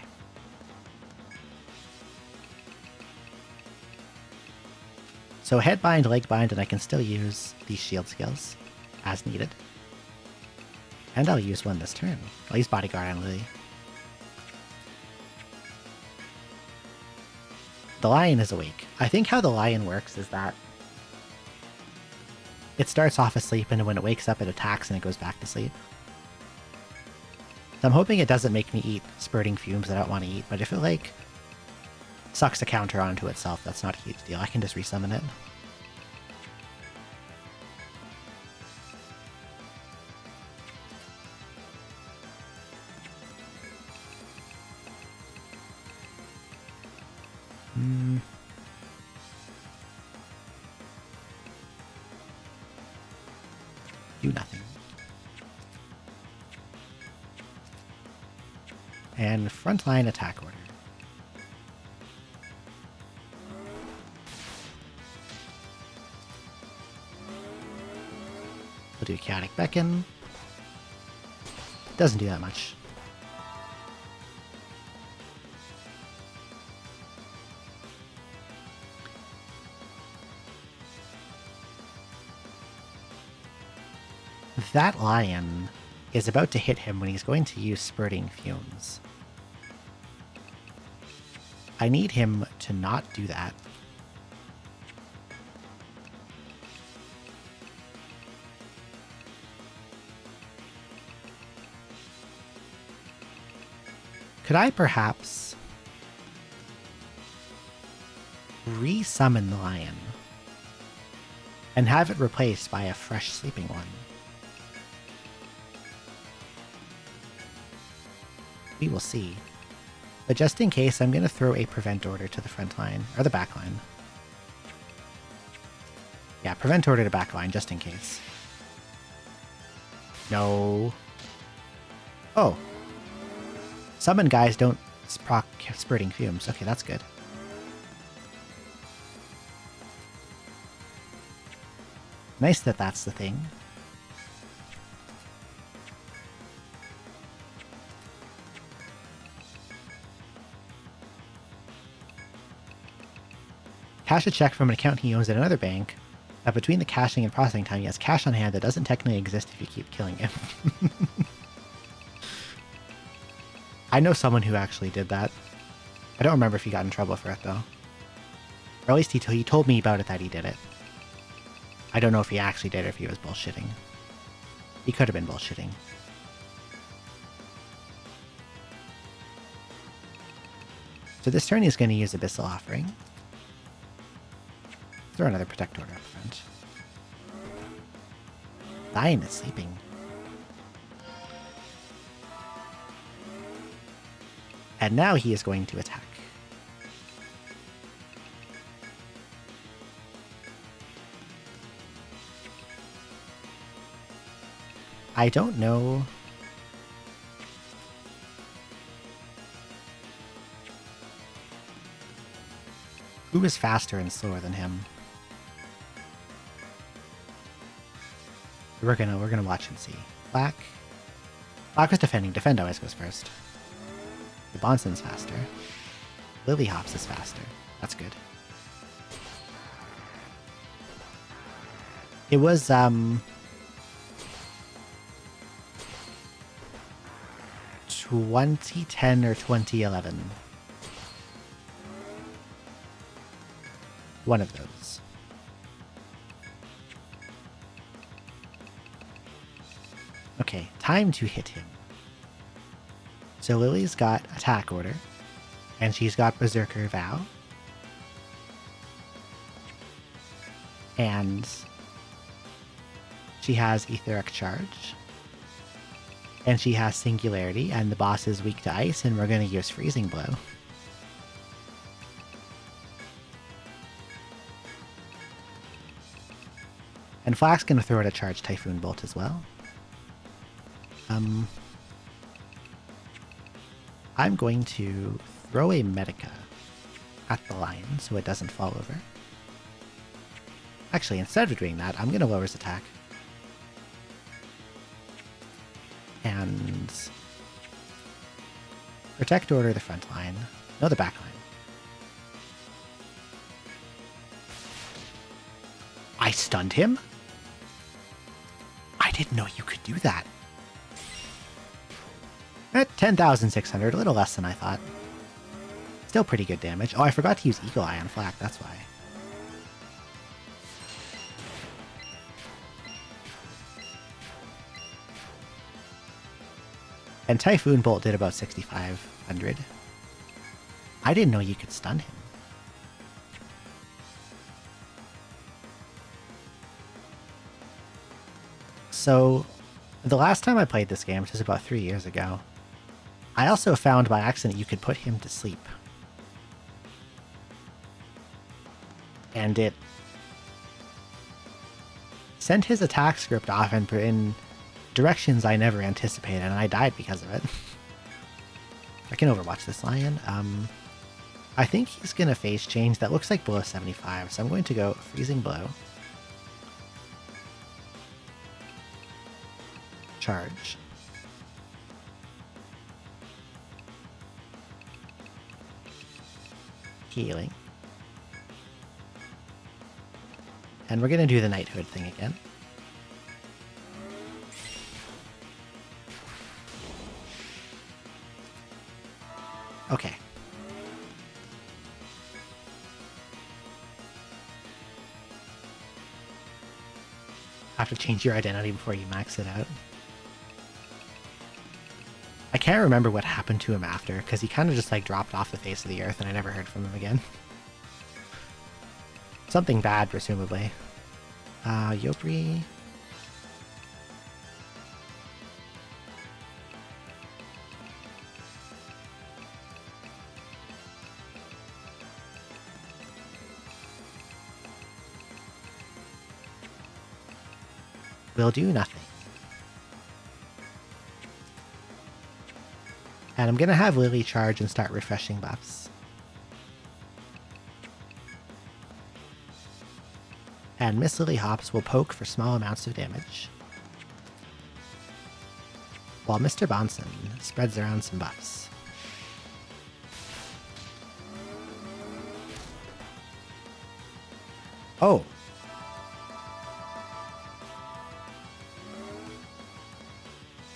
Speaker 1: So head bind, leg bind, and I can still use these shield skills as needed. And I'll use one this turn. I'll use Bodyguard on Lily. The lion is awake. I think how the lion works is that it starts off asleep, and when it wakes up, it attacks and it goes back to sleep. So I'm hoping it doesn't make me eat spurting fumes I don't want to eat, but if it, like, sucks a counter onto itself, that's not a huge deal. I can just resummon it. Do nothing. And frontline attack order. We'll do Chaotic Beckon. Doesn't do that much. That lion is about to hit him when he's going to use Spurting Fumes. I need him to not do that. Could I perhaps re-summon the lion and have it replaced by a fresh sleeping one? We will see. But just in case, I'm going to throw a prevent order to the front line, or the back line. Yeah, prevent order to back line, just in case. No. Oh. Summon guys don't proc spurting fumes. Okay, that's good. Nice that that's the thing. Cash a check from an account he owns at another bank. Between the cashing and processing time, he has cash on hand that doesn't technically exist if you keep killing him. I know someone who actually did that. I don't remember if he got in trouble for it, though. Or at least he told me about it that he did it. I don't know if he actually did it or if he was bullshitting. He could have been bullshitting. So this turn he's going to use Abyssal Offering. Throw another Protect Order up front. Lion is sleeping. And now he is going to attack. I don't know. Who is faster and slower than him? We're gonna watch and see. Black was defending. Defend always goes first. The Bonson's faster. Lily Hops is faster. That's good. It was 2010 or 2011. One of those. Okay, time to hit him. So Lily's got Attack Order, and she's got Berserker Vow. And she has Etheric Charge. And she has Singularity, and the boss is weak to ice, and we're going to use Freezing Blow. And Flack's going to throw out a charged Typhoon Bolt as well. I'm going to throw a Medica at the lion so it doesn't fall over. Actually, instead of doing that, I'm going to lower his attack. And Protect Order the front line. No, the back line. I stunned him? I didn't know you could do that. At 10,600, a little less than I thought. Still pretty good damage. Oh, I forgot to use Eagle Eye on Flack, that's why. And Typhoon Bolt did about 6,500. I didn't know you could stun him. So, the last time I played this game, which was about 3 years ago, I also found by accident you could put him to sleep. And it sent his attack script off in directions I never anticipated, and I died because of it. I can overwatch this lion. I think he's going to phase change. That looks like below 75, so I'm going to go Freezing Blow. Charge. Healing. And we're going to do the Knighthood thing again. Okay. Have to change your identity before you max it out. I can't remember what happened to him after, because he kind of just like dropped off the face of the earth and I never heard from him again. Something bad, presumably. Yopri. Will do nothing. And I'm going to have Lily charge and start refreshing buffs. And Miss Lily Hops will poke for small amounts of damage, while Mr. Bonson spreads around some buffs. Oh!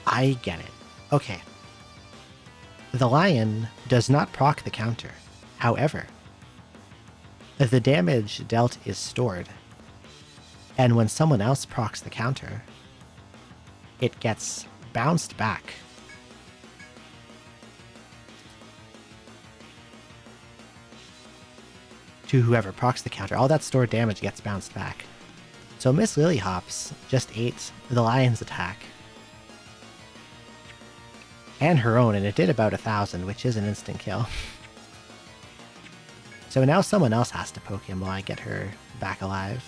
Speaker 1: I get it. Okay. The lion does not proc the counter. However, the damage dealt is stored, and when someone else procs the counter, it gets bounced back. To whoever procs the counter. All that stored damage gets bounced back. So Miss Lily Hops just ate the lion's attack. And her own, and it did about 1,000, which is an instant kill. So now someone else has to poke him while I get her back alive.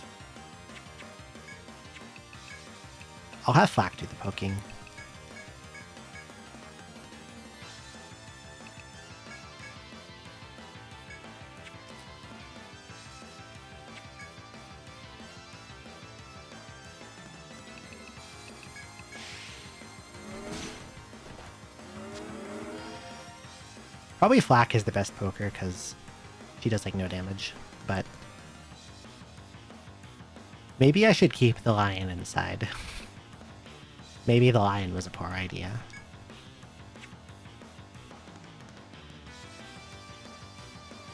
Speaker 1: I'll have Flack do the poking. Probably Flack is the best poker because she does like no damage, but maybe I should keep the lion inside. Maybe the lion was a poor idea.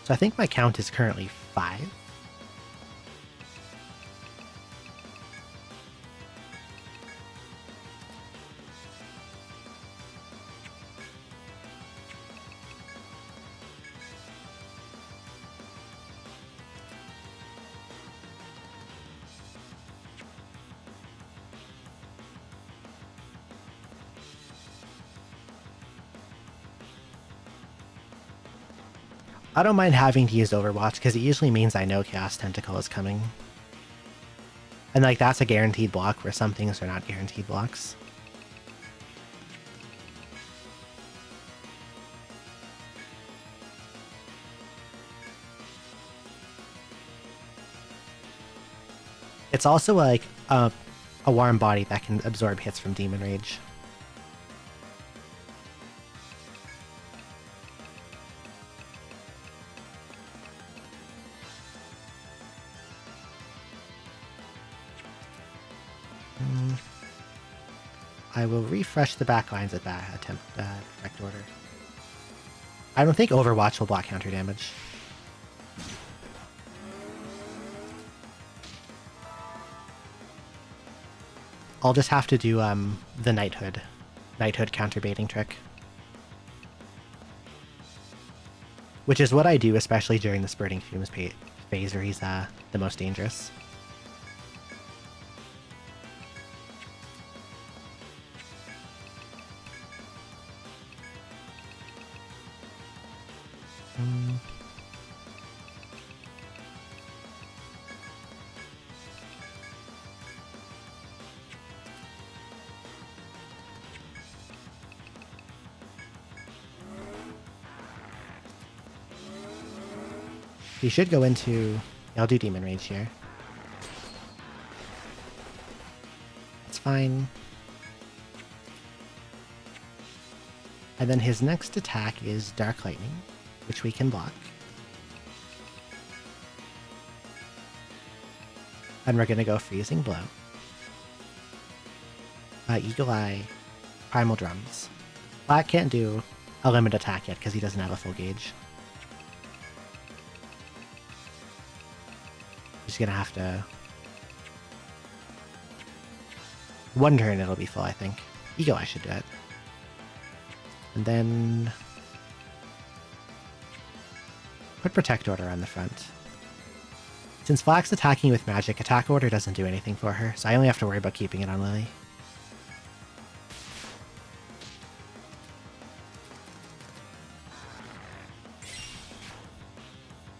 Speaker 1: So I think my count is currently 5. I don't mind having to use Overwatch because it usually means I know Chaos Tentacle is coming. And like that's a guaranteed block where some things are not guaranteed blocks. It's also like a warm body that can absorb hits from Demon Rage. I will refresh the backlines at that attempt Protect Order. I don't think Overwatch will block counter damage. I'll just have to do the Knighthood counter baiting trick. Which is what I do, especially during the Spurting Fumes phase where he's the most dangerous. He should go into... I'll do Demon Rage here. It's fine. And then his next attack is Dark Lightning, which we can block. And we're going to go Freezing Blow. Eagle Eye, Primal Drums. Black can't do a limit attack yet because he doesn't have a full gauge. He's going to have to... One turn it'll be full, I think. Eagle Eye should do it. And then... put Protect Order on the front. Since Black's attacking with magic, Attack Order doesn't do anything for her, so I only have to worry about keeping it on Lily.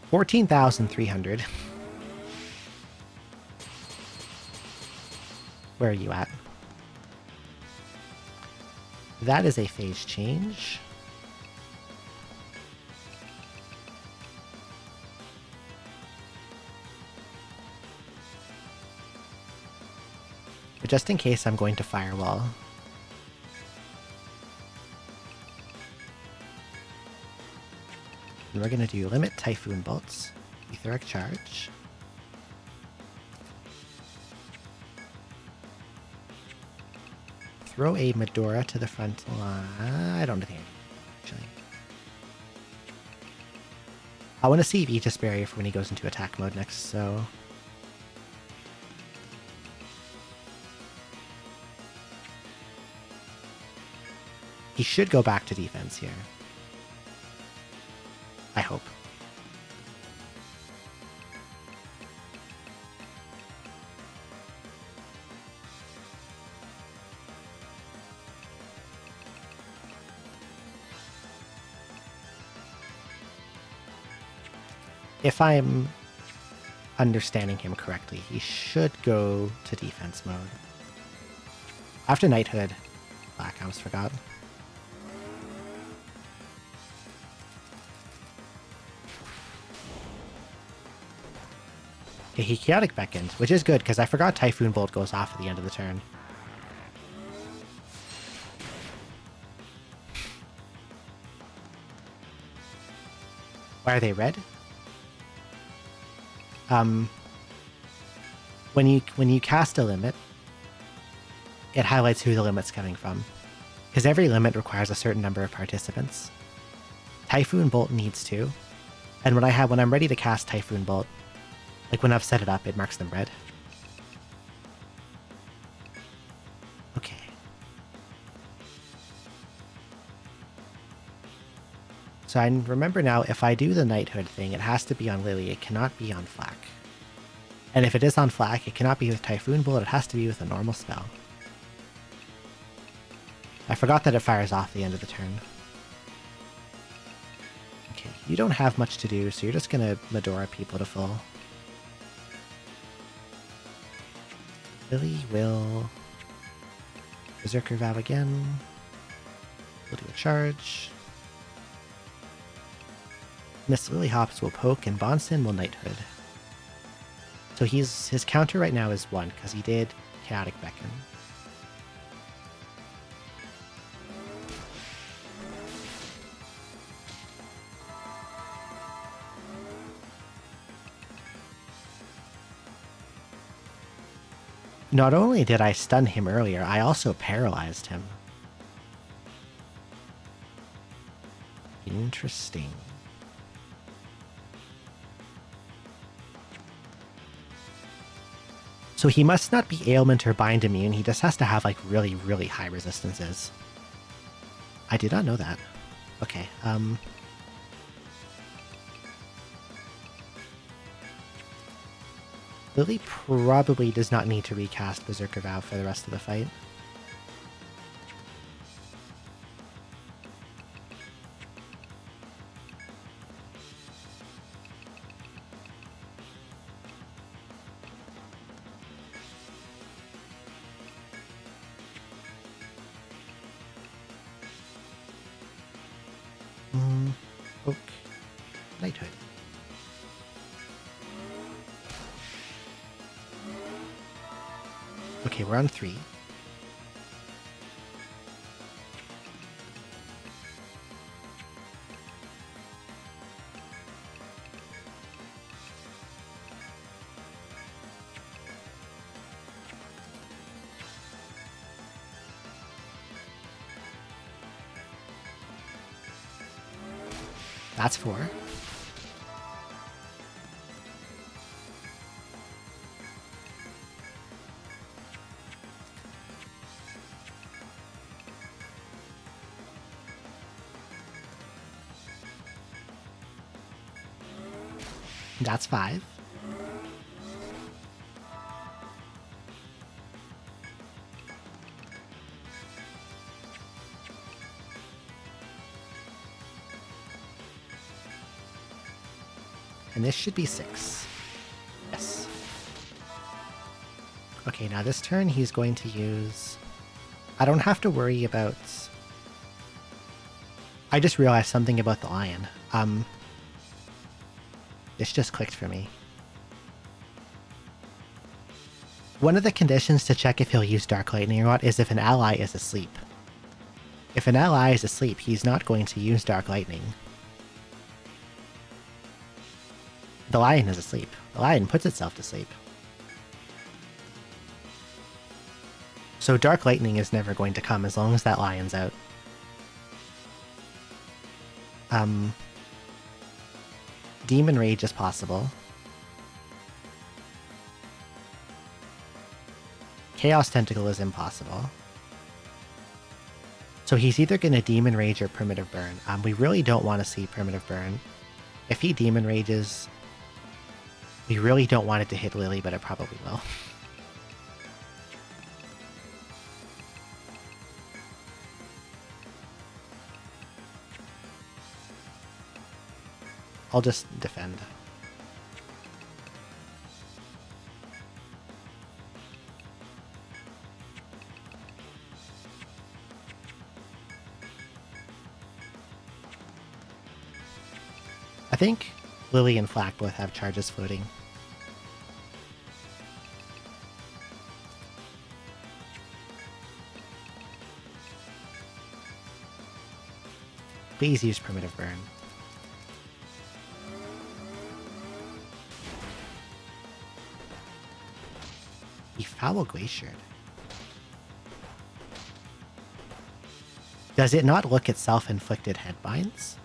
Speaker 1: $14,300. Where are you at? That is a phase change. But just in case, I'm going to Firewall. And we're going to do Limit Typhoon Bolts, Etheric Charge. Throw a Medora to the front line. I don't think actually. I want to see Aegis Barrier for when he goes into attack mode next, so... He should go back to defense here. I hope. If I'm understanding him correctly, he should go to defense mode. After Knighthood, Black, I almost forgot. Okay, he Chaotic Beckoned, which is good, because I forgot Typhoon Bolt goes off at the end of the turn. Why are they red? When you cast a limit, it highlights who the limit's coming from. Because every limit requires a certain number of participants. Typhoon Bolt needs 2. And when I'm ready to cast Typhoon Bolt, like when I've set it up, it marks them red. Okay. So I remember now, if I do the Knighthood thing, it has to be on Lily. It cannot be on Flak. And if it is on Flak, it cannot be with Typhoon Bolt. It has to be with a normal spell. I forgot that it fires off the end of the turn. Okay. You don't have much to do, so you're just gonna Medora people to full. Lily will Berserker Vow again. We'll do a charge. Miss Lily Hops will poke and Bonson will Knighthood. So his counter right now is 1 because he did Chaotic Beckon. Not only did I stun him earlier, I also paralyzed him. Interesting. So he must not be ailment or bind immune, he just has to have like really, really high resistances. I did not know that. Okay, Lily probably does not need to recast Berserker Vow for the rest of the fight. Oak. Knighthood. Okay, we're on 3. That's 4. That's 5. And this should be 6. Yes. Okay, now this turn he's going to use... I don't have to worry about... I just realized something about the lion. This just clicked for me. One of the conditions to check if he'll use Dark Lightning or not is if an ally is asleep. If an ally is asleep, he's not going to use Dark Lightning. The lion is asleep. The lion puts itself to sleep. So Dark Lightning is never going to come as long as that lion's out. Demon Rage is possible. Chaos Tentacle is impossible. So he's either going to Demon Rage or Primitive Burn. We really don't want to see Primitive Burn. If he Demon Rages, we really don't want it to hit Lily, but it probably will. I'll just defend. I think Lily and Flack both have charges floating. Please use Primitive Burn. He Foul Glaciered. Does it not look at self-inflicted headbinds?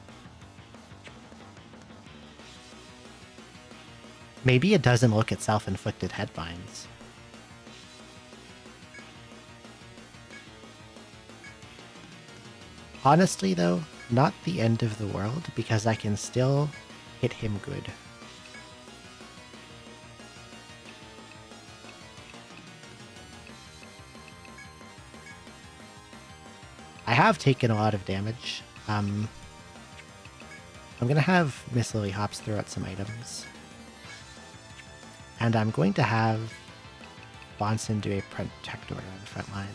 Speaker 1: Maybe it doesn't look at self-inflicted headbinds. Honestly though, not the end of the world because I can still hit him good. I have taken a lot of damage. I'm going to have Miss Lily Hops throw out some items. And I'm going to have Bonson do a Protector on the front line.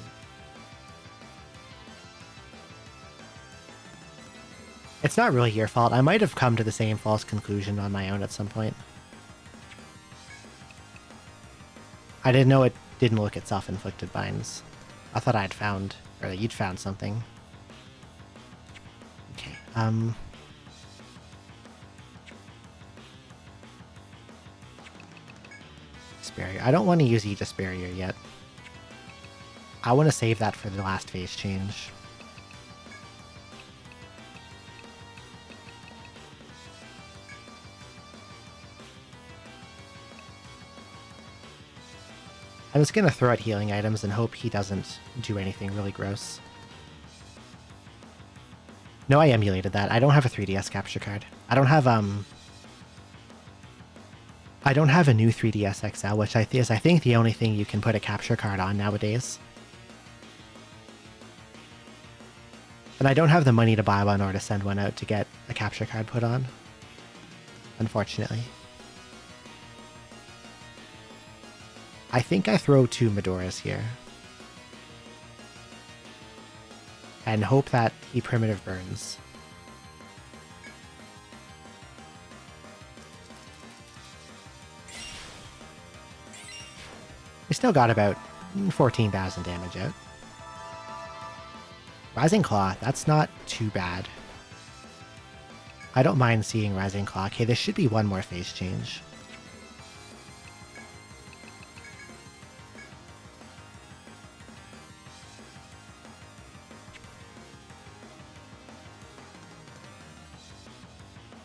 Speaker 1: It's not really your fault. I might have come to the same false conclusion on my own at some point. I didn't know it didn't look at self-inflicted binds. I thought I'd found, or that you'd found something. Okay, Barrier. I don't want to use Aegis Barrier yet. I want to save that for the last phase change. I'm just going to throw out healing items and hope he doesn't do anything really gross. No, I emulated that. I don't have a 3DS capture card. I don't have a new 3DS XL, which is I think the only thing you can put a capture card on nowadays. And I don't have the money to buy one or to send one out to get a capture card put on, unfortunately. I think I throw 2 Medoras here. And hope that he primitive burns. We still got about 14,000 damage out. Rising Claw, that's not too bad. I don't mind seeing Rising Claw. Okay, this should be one more phase change.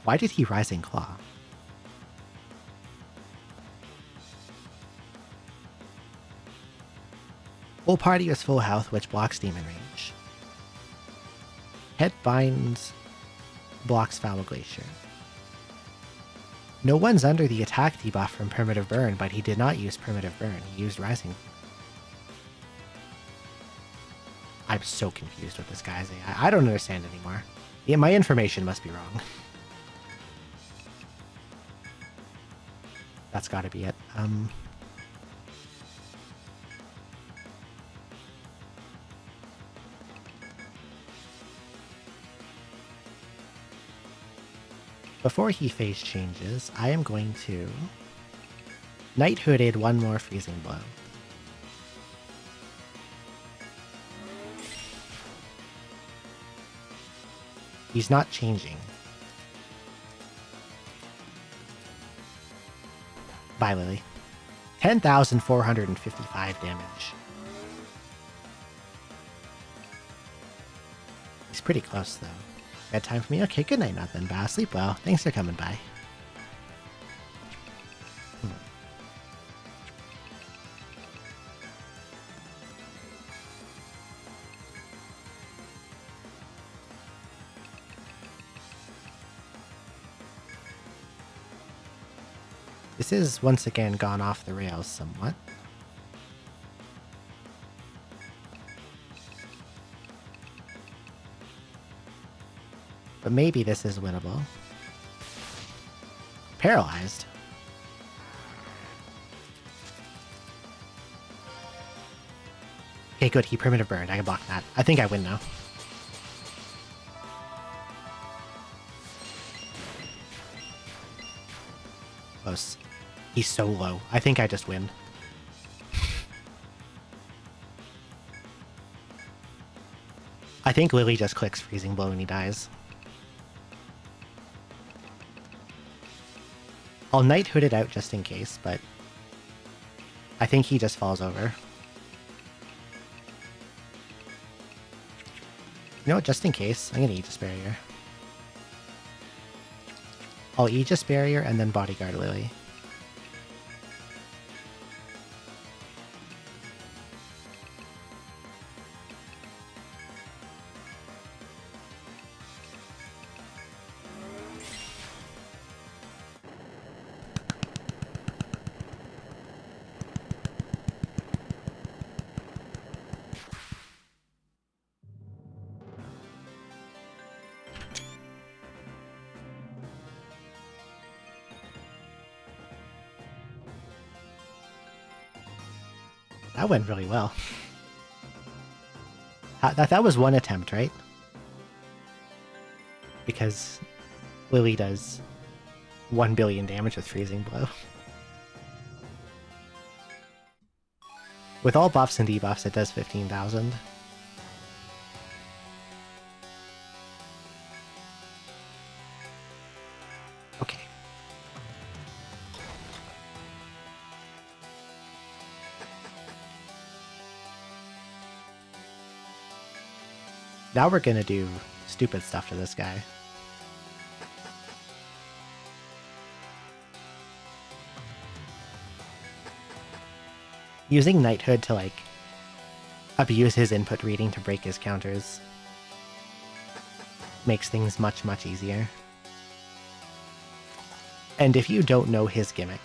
Speaker 1: Why did he Rising Claw? Whole party is full health, which blocks demon range. Head binds blocks Foul Glacier. No one's under the attack debuff from Primitive Burn, but he did not use Primitive Burn. He used Rising. I'm so confused with this guy's AI. I don't understand anymore. Yeah, my information must be wrong. That's gotta be it. Before he phase changes, I am going to Knight Hooded one more Freezing Blow. He's not changing. Bye, Lily. 10,455 damage. He's pretty close, though. Bedtime for me? Okay, good night, nothing. Bye. Sleep well. Thanks for coming by. This is once again gone off the rails somewhat. But maybe this is winnable. Paralyzed. Okay, good. He primitive burned. I can block that. I think I win now. Close. He's so low. I think I just win. I think Lily just clicks Freezing Blow and he dies. I'll Knight Hood it out just in case, but I think he just falls over. You know what, just in case, I'm gonna Aegis Barrier. I'll Aegis Barrier and then Bodyguard Lily. That went really well. That was one attempt, right? Because Lily does 1 billion damage with Freezing Blow. With all buffs and debuffs, it does 15,000. Okay. Now we're gonna do stupid stuff to this guy. Using Knighthood to, like, abuse his input reading to break his counters makes things much, much easier. And if you don't know his gimmick,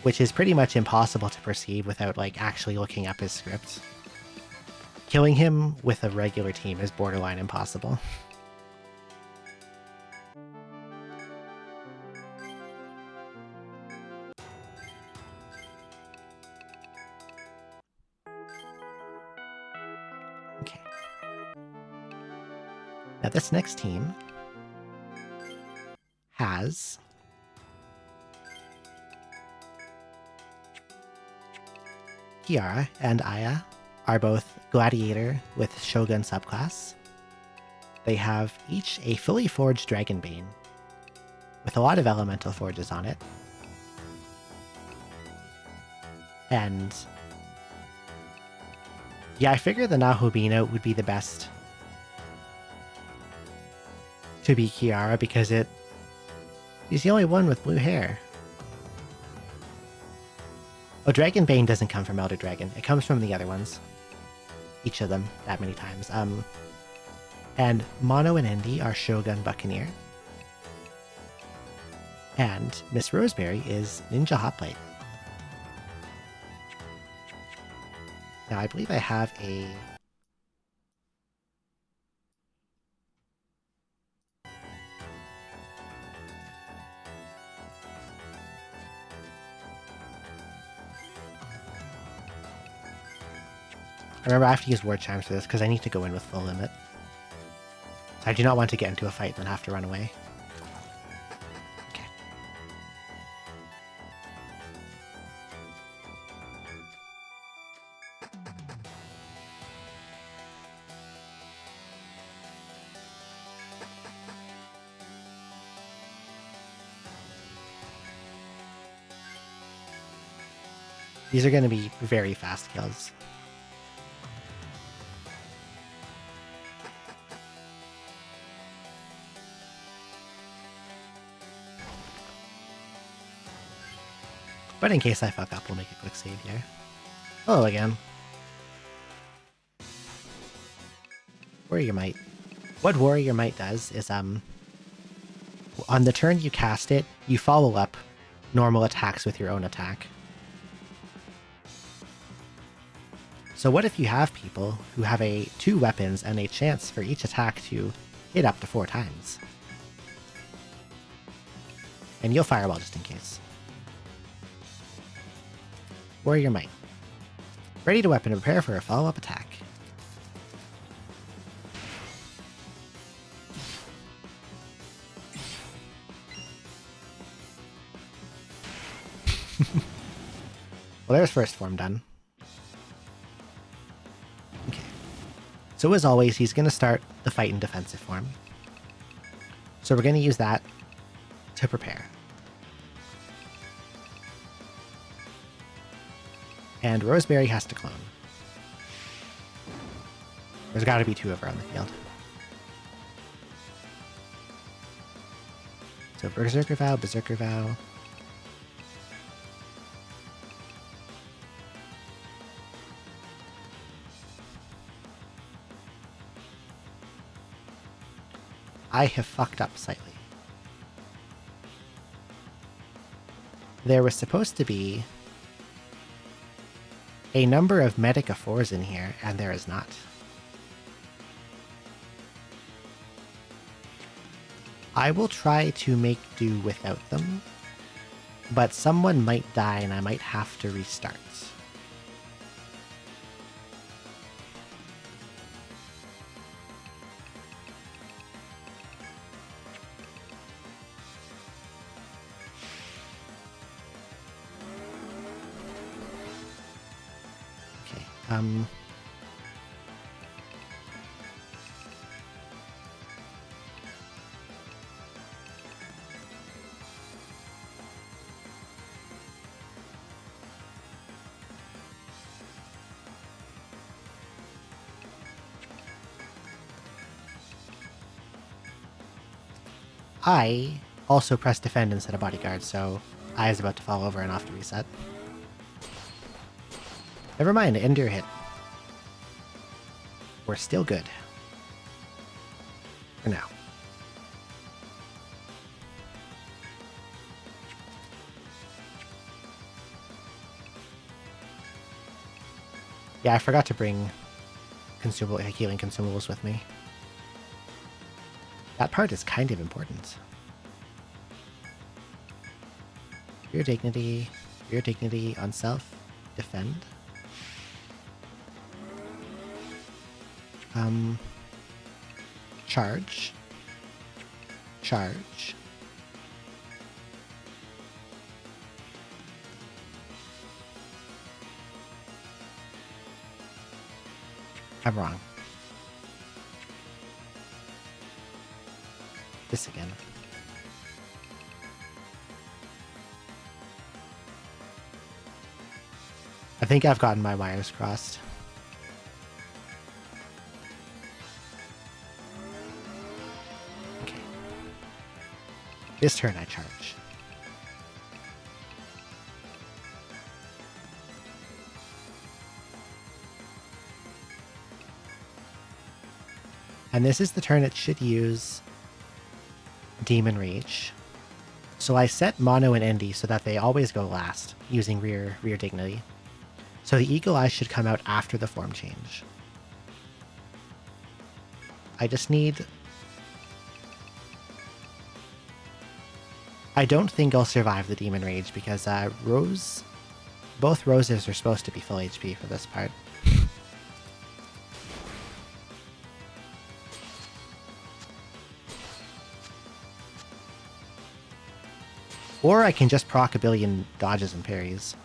Speaker 1: which is pretty much impossible to perceive without, like, actually looking up his script, killing him with a regular team is borderline impossible. Okay. Now this next team has Kiara and Aya are both Gladiator with Shogun subclass. They have each a fully forged Dragonbane with a lot of elemental forges on it. And yeah, I figure the Nahubino would be the best to be Kiara because she's the only one with blue hair. Oh, Dragonbane doesn't come from Elder Dragon. It comes from the other ones. Each of them that many times. And Mono and Endy are Shogun Buccaneer. And Miss Roseberry is Ninja Hotplate. Now, I believe I have a... Remember, I have to use word chimes for this because I need to go in with full limit. So I do not want to get into a fight and then have to run away. Okay. These are going to be very fast kills. But in case I fuck up, we'll make a quick save here. Hello again. Warrior Might. What Warrior Might does is, on the turn you cast it, you follow up normal attacks with your own attack. So what if you have people who have 2 weapons and a chance for each attack to hit up to 4 times? And you'll Fireball just in case. Warrior Might. Ready to weapon, prepare for a follow-up attack. Well, there's first form done. Okay. So as always, he's going to start the fight in defensive form. So we're going to use that to prepare. And Roseberry has to clone. There's got to be 2 of her on the field. So Berserker Vow, Berserker Vow. I have fucked up slightly. There was supposed to be a number of Medica 4s in here, and there is not. I will try to make do without them, But someone might die and I might have to restart. Okay, I also pressed defend instead of bodyguard, so I is about to fall over and off to reset. Never mind, end your hit. We're still good. For now. Yeah, I forgot to bring healing consumables with me. That part is kind of important. Your dignity on self, defend. Charge. Charge. I'm wrong. This again. I think I've gotten my wires crossed. Okay. This turn I charge. And this is the turn it should use Demon Rage. So I set Mono and Endy so that they always go last, using rear dignity. So the Eagle Eye should come out after the form change. I just need... I don't think I'll survive the Demon Rage because both Roses are supposed to be full HP for this part. Or I can just proc a billion dodges and parries.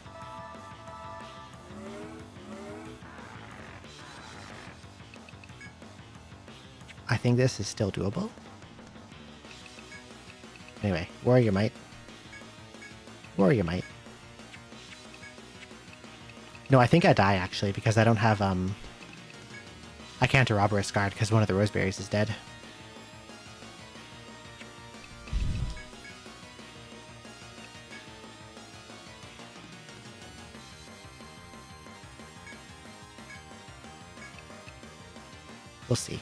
Speaker 1: I think this is still doable. Anyway, Warrior Might. Warrior Might. No, I think I die actually because I don't have I can't Ouroboros Guard because one of the Roseberries is dead. We'll see.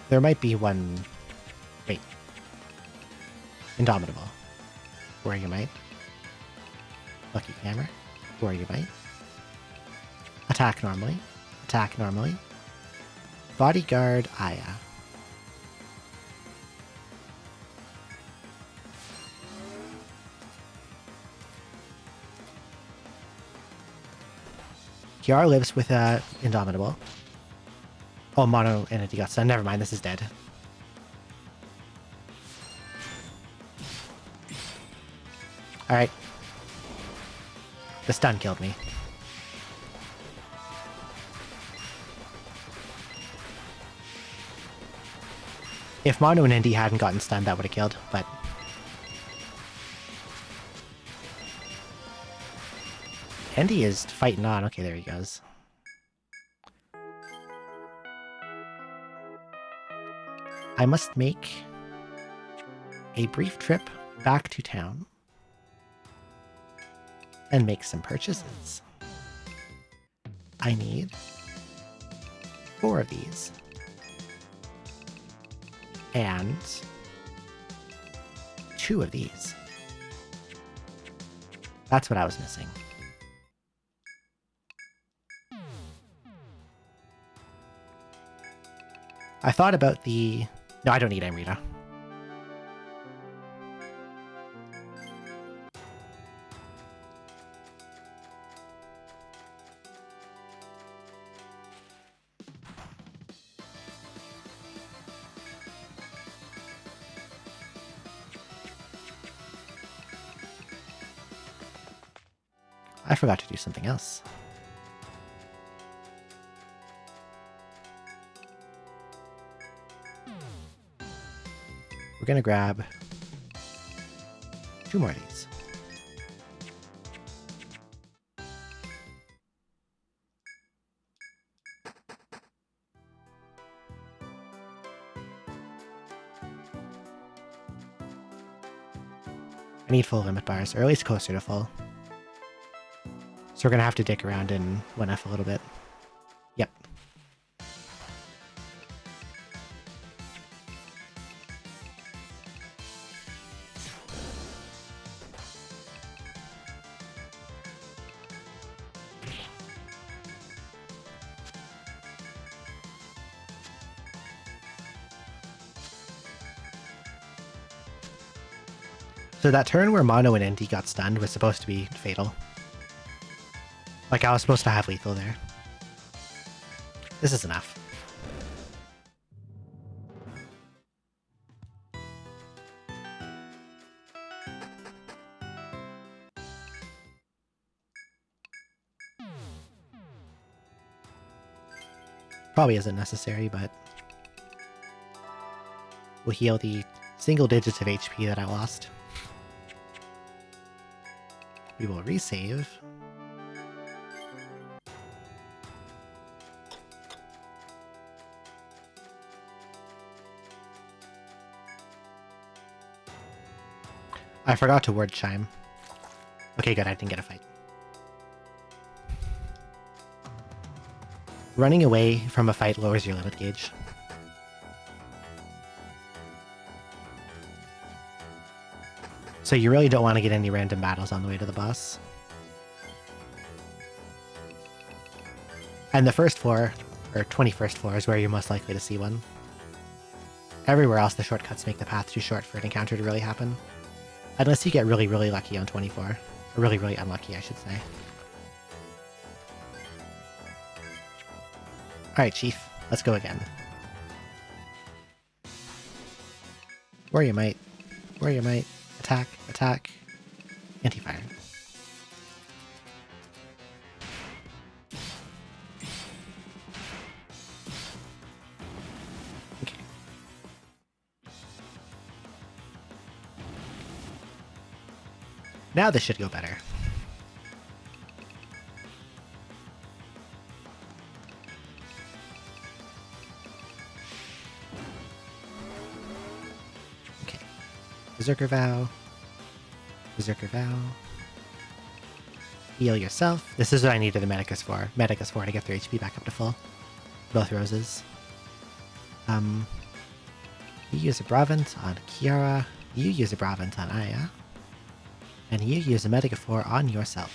Speaker 1: There might be one... Wait. Indomitable. Warrior Might. Lucky Hammer. Warrior Might. Attack normally. Attack normally. Bodyguard Aya. Kiara lives with Indomitable. Oh, Mono Entity got stunned. Never mind, this is dead. Alright. The stun killed me. If Mono and Indy hadn't gotten stunned, that would have killed, but... Indy is fighting on. Okay, there he goes. I must make a brief trip back to town and make some purchases. I need 4 of these and 2 of these. That's what I was missing. I thought about the... No, I don't need Amrita. I forgot to do something else. We're gonna grab 2 more of these. I need full limit bars, or at least closer to full. So we're gonna have to dig around in 1F a little bit. Yep. So that turn where Mono and Indy got stunned was supposed to be fatal. Like, I was supposed to have lethal there. This is enough. Probably isn't necessary, but we'll heal the single digits of HP that I lost. We will resave. I forgot to word chime. Okay, good, I didn't get a fight. Running away from a fight lowers your limit gauge. So you really don't want to get any random battles on the way to the boss. And the first floor, or 21st floor, is where you're most likely to see one. Everywhere else, the shortcuts make the path too short for an encounter to really happen. Unless you get really, really lucky on 24. Or really, really unlucky, I should say. Alright, Chief. Let's go again. Warrior Might. Warrior Might. Attack. Attack. Anti-fire. Okay. Now this should go better. Okay. Berserker Vow. Berserker Vow. Heal yourself. This is what I needed the Medicus for. Medicus for to get their HP back up to full. Both roses. You use a Bravant on Kiara. You use a Bravant on Aya. And you use a Medicaphore on yourself.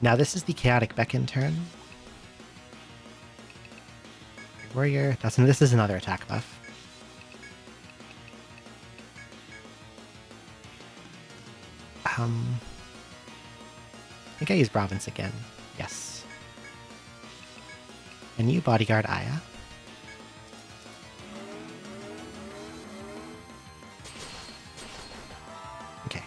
Speaker 1: Now this is the Chaotic Beckon turn. Warrior. This is another attack buff. I think I use Bravants again. Yes. And you bodyguard Aya. Okay.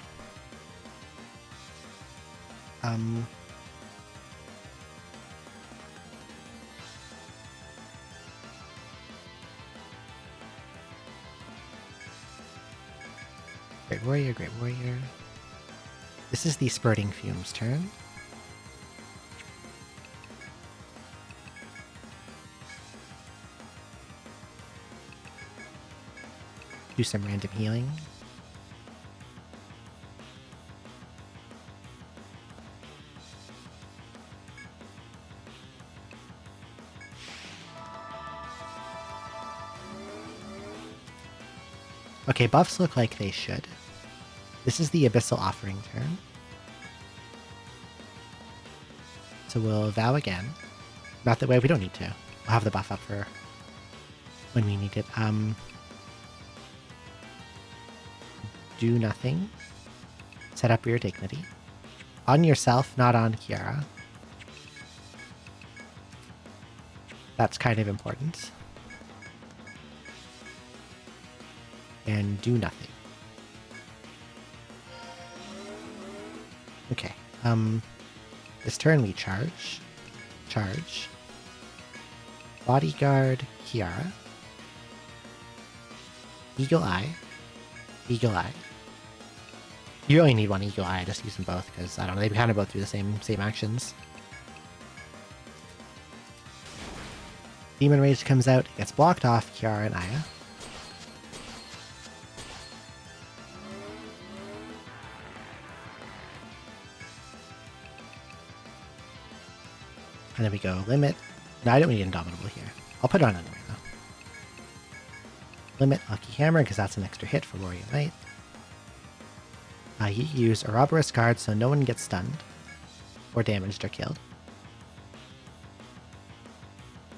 Speaker 1: Great Warrior, Great Warrior. This is the Spurting Fumes turn. Do some random healing. Okay, buffs look like they should. This is the Abyssal Offering turn. So we'll vow again. Not that way, we don't need to. We'll have the buff up for when we need it. Do nothing. Set up your dignity. On yourself, not on Kiara. That's kind of important. And do nothing. Okay. This turn we charge. Charge. Bodyguard, Kiara. Eagle Eye. Eagle Eye. You only need one Eagle Eye, I just use them both, because, I don't know, they kind of both do the same actions. Demon Rage comes out, gets blocked off Kiara and Aya. And then we go Limit. No, I don't need Indomitable here. I'll put it on anyway, though. Limit Lucky Hammer, because that's an extra hit for Warrior Knight. You use Ouroboros Guard so no one gets stunned, or damaged or killed.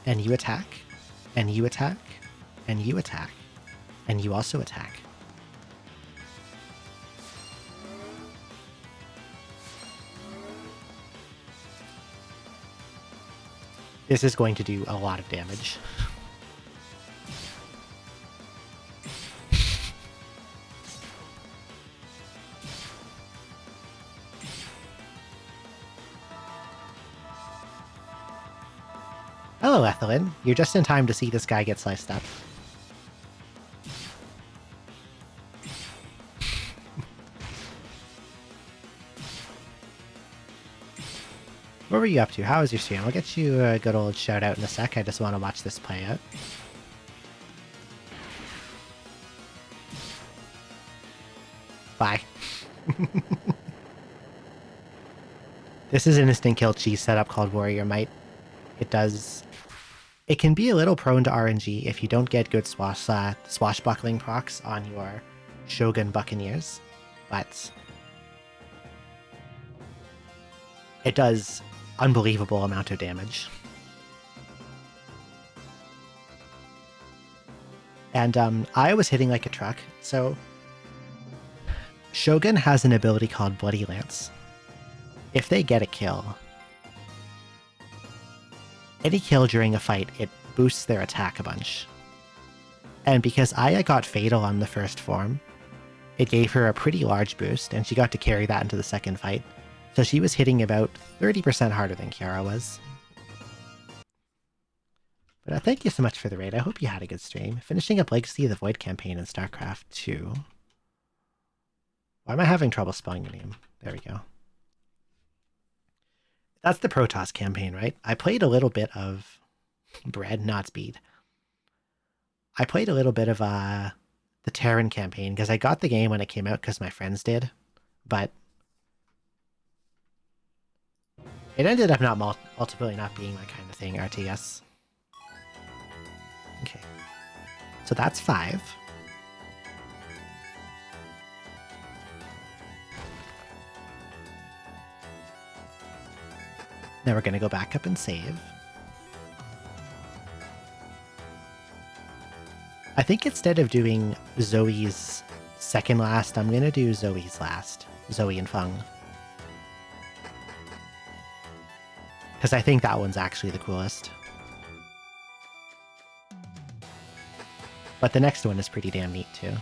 Speaker 1: And you attack, and you attack, and you attack, and you also attack. This is going to do a lot of damage. Hello, Ethelyn. You're just in time to see this guy get sliced up. What were you up to? How was your stream? I'll get you a good old shout out in a sec. I just want to watch this play out. Bye. This is an instant kill cheese setup called Warrior Might. It can be a little prone to RNG if you don't get good swashbuckling procs on your Shogun Buccaneers, but it does unbelievable amount of damage. And I was hitting like a truck, so Shogun has an ability called Bloody Lance. If they get a kill, any kill during a fight, it boosts their attack a bunch. And because Aya got Fatal on the first form, it gave her a pretty large boost, and she got to carry that into the second fight. So she was hitting about 30% harder than Kiara was. But thank you so much for the raid. I hope you had a good stream. Finishing up Legacy of the Void campaign in StarCraft 2. Why am I having trouble spelling your name? There we go. That's the Protoss campaign, right? I played a little bit of Bread, not Speed. I played a little bit of the Terran campaign because I got the game when it came out because my friends did, but it ended up ultimately not being my kind of thing, RTS. Okay, so that's 5. Now we're going to go back up and save. I think instead of doing Zoe's second last, I'm going to do Zoe's last. Zoe and Feng. Because I think that one's actually the coolest. But the next one is pretty damn neat too.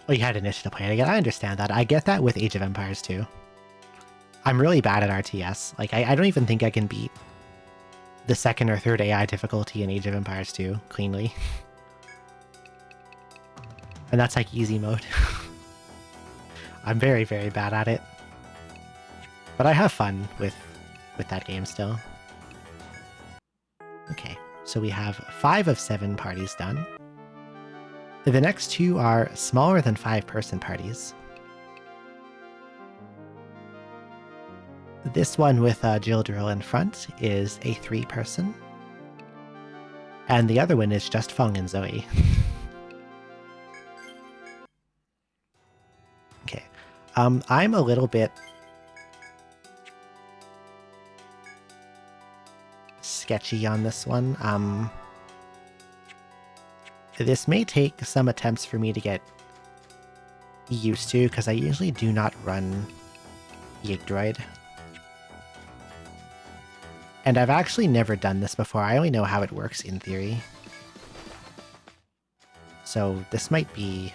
Speaker 1: Oh, you had initiative plan again. I understand that. I get that with Age of Empires too. I'm really bad at RTS. Like, I don't even think I can beat the second or third AI difficulty in Age of Empires 2 cleanly. And that's like easy mode. I'm very, very bad at it. But I have fun with that game still. Okay, so we have 5 of 7 parties done. The next 2 are smaller than 5-person parties. This one with Jill Drill in front is a 3-person. And the other one is just Feng and Zoe. Okay. I'm a little bit sketchy on this one. This may take some attempts for me to get used to, because I usually do not run Yggdroid. And I've actually never done this before. I only know how it works in theory. So this might take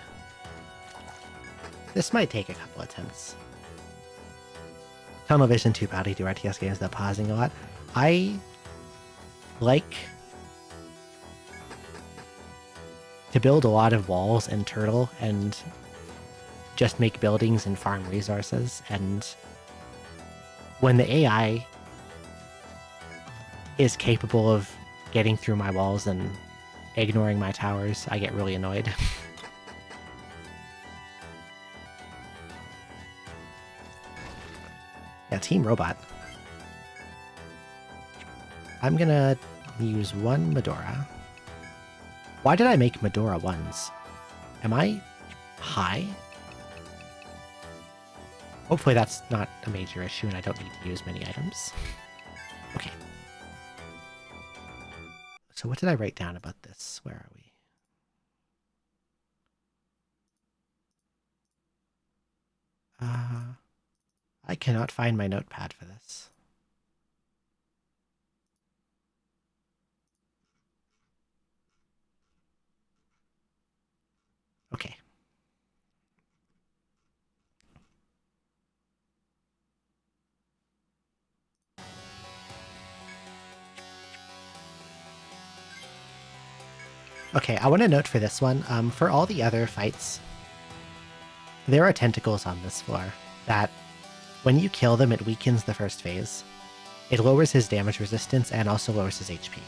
Speaker 1: a couple attempts. Tunnel Vision too badly do RTS games that pausing a lot. I like to build a lot of walls and turtle and just make buildings and farm resources, and when the AI is capable of getting through my walls and ignoring my towers, I get really annoyed. Yeah, Team Robot. I'm gonna use one Medora. Why did I make Medora 1s? Am I high? Hopefully that's not a major issue and I don't need to use many items. Okay. So what did I write down about this? Where are we? I cannot find my notepad for this. Okay. Okay, I want to note for this one, for all the other fights, there are tentacles on this floor that, when you kill them, it weakens the first phase. It lowers his damage resistance and also lowers his HP.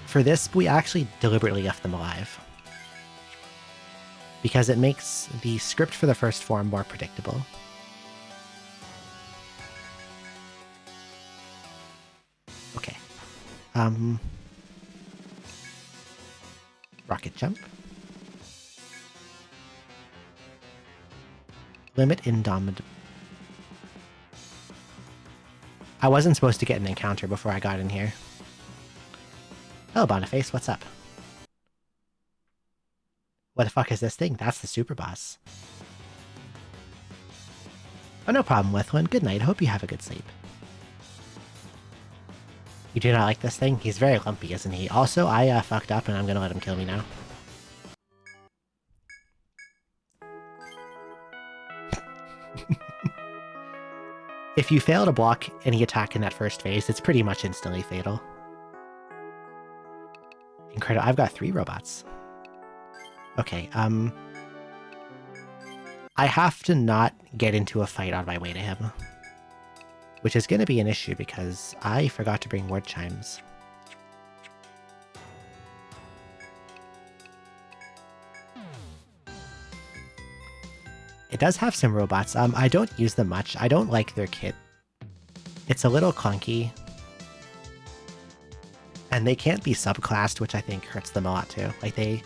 Speaker 1: For this, we actually deliberately left them alive, because it makes the script for the first form more predictable. Okay. Rocket jump. Limit Indomitable. I wasn't supposed to get an encounter before I got in here. Oh, Boniface, what's up? What the fuck is this thing? That's the super boss. Oh, no problem, Withwin. Good night. I hope you have a good sleep. You do not like this thing? He's very lumpy, isn't he? Also, I fucked up and I'm gonna let him kill me now. If you fail to block any attack in that first phase, it's pretty much instantly fatal. Incredible. I've got 3 robots. Okay, I have to not get into a fight on my way to him, which is going to be an issue because I forgot to bring word chimes. It does have some robots. I don't use them much. I don't like their kit. It's a little clunky. And they can't be subclassed, which I think hurts them a lot too. Like they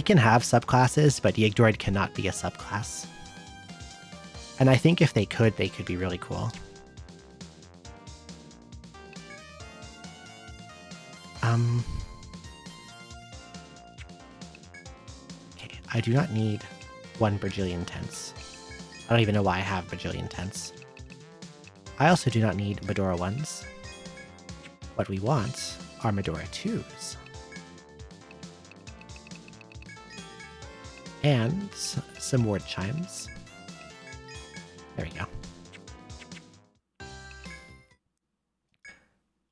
Speaker 1: can have subclasses, but Yggdroid cannot be a subclass. And I think if they could be really cool. Okay, I do not need 1 bajillion tents. I don't even know why I have bajillion tents. I also do not need Medora 1s. What we want are Medora 2s. And some word chimes. There we go.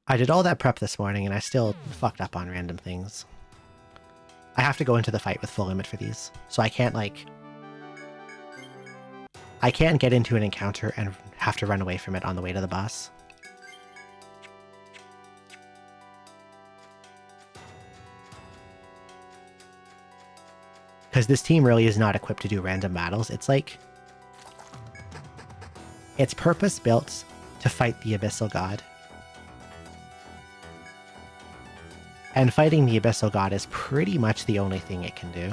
Speaker 1: I did all that prep this morning and I still fucked up on random things. I have to go into the fight with full limit for these, so I can't get into an encounter and have to run away from it on the way to the boss. Because this team really is not equipped to do random battles. It's like... it's purpose-built to fight the Abyssal God. And fighting the Abyssal God is pretty much the only thing it can do.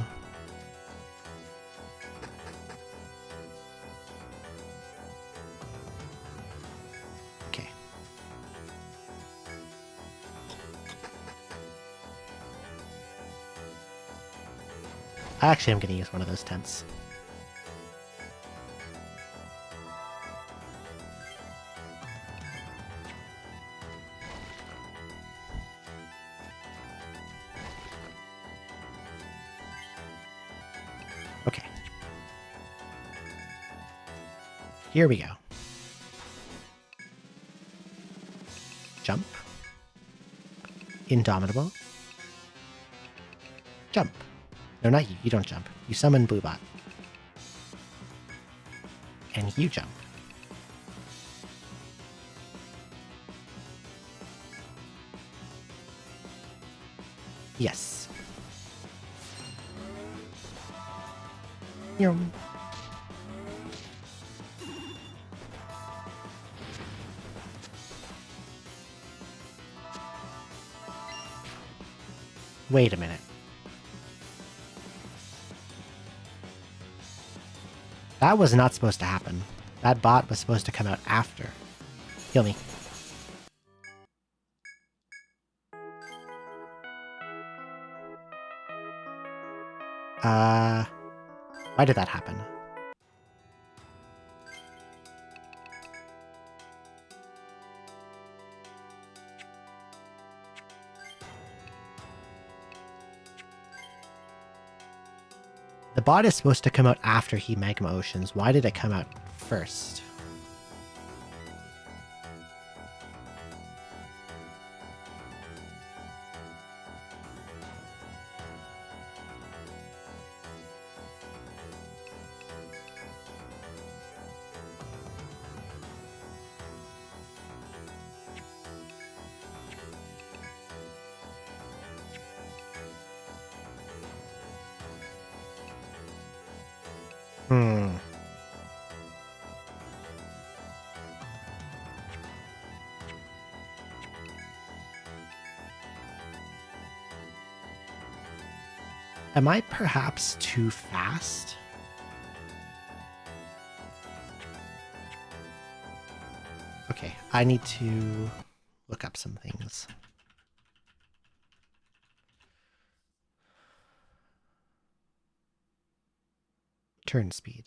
Speaker 1: Actually, I'm going to use one of those tents. Okay. Here we go. Jump. Indomitable. Jump. No, not you. You don't jump. You summon Bluebot. And you jump. Yes. Yum. Wait a minute. That was not supposed to happen. That bot was supposed to come out after. Heal me. Why did that happen? The bot is supposed to come out after he Magma Oceans. Why did it come out first? Am I perhaps too fast? Okay, I need to look up some things. Turn speed.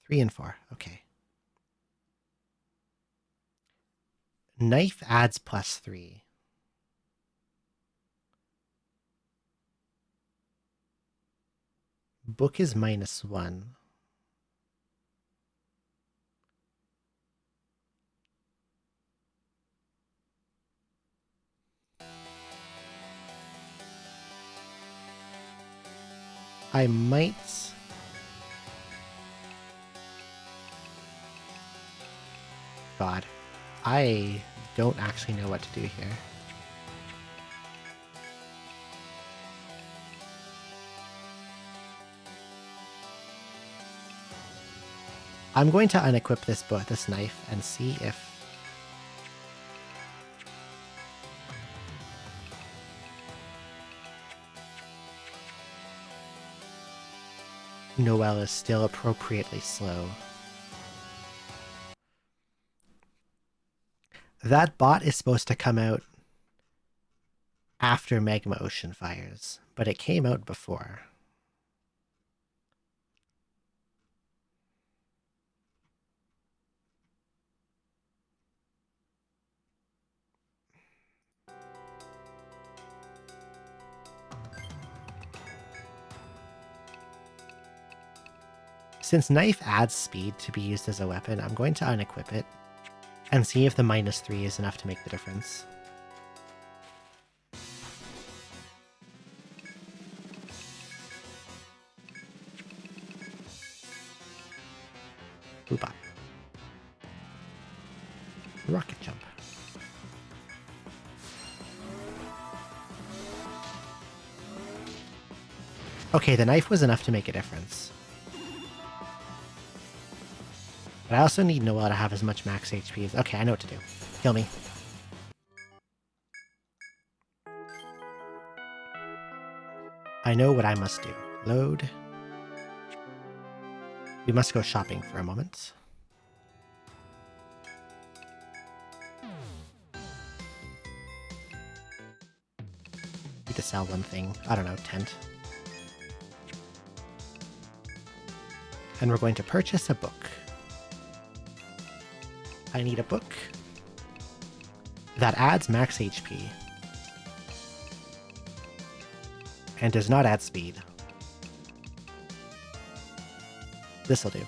Speaker 1: 3 and 4, okay. Knife adds +3. Book is -1. I might... God. I don't actually know what to do here. I'm going to unequip this knife and see if... Noelle is still appropriately slow. That bot is supposed to come out after Magma Ocean fires, but it came out before. Since knife adds speed to be used as a weapon, I'm going to unequip it and see if the -3 is enough to make the difference. Boop-bop. Rocket jump. Okay, the knife was enough to make a difference. But I also need Noelle to have as much max HP as... Okay, I know what to do. Kill me. I know what I must do. Load. We must go shopping for a moment. You to sell one thing. I don't know, tent. And we're going to purchase a book. I need a book that adds max HP and does not add speed. This'll do.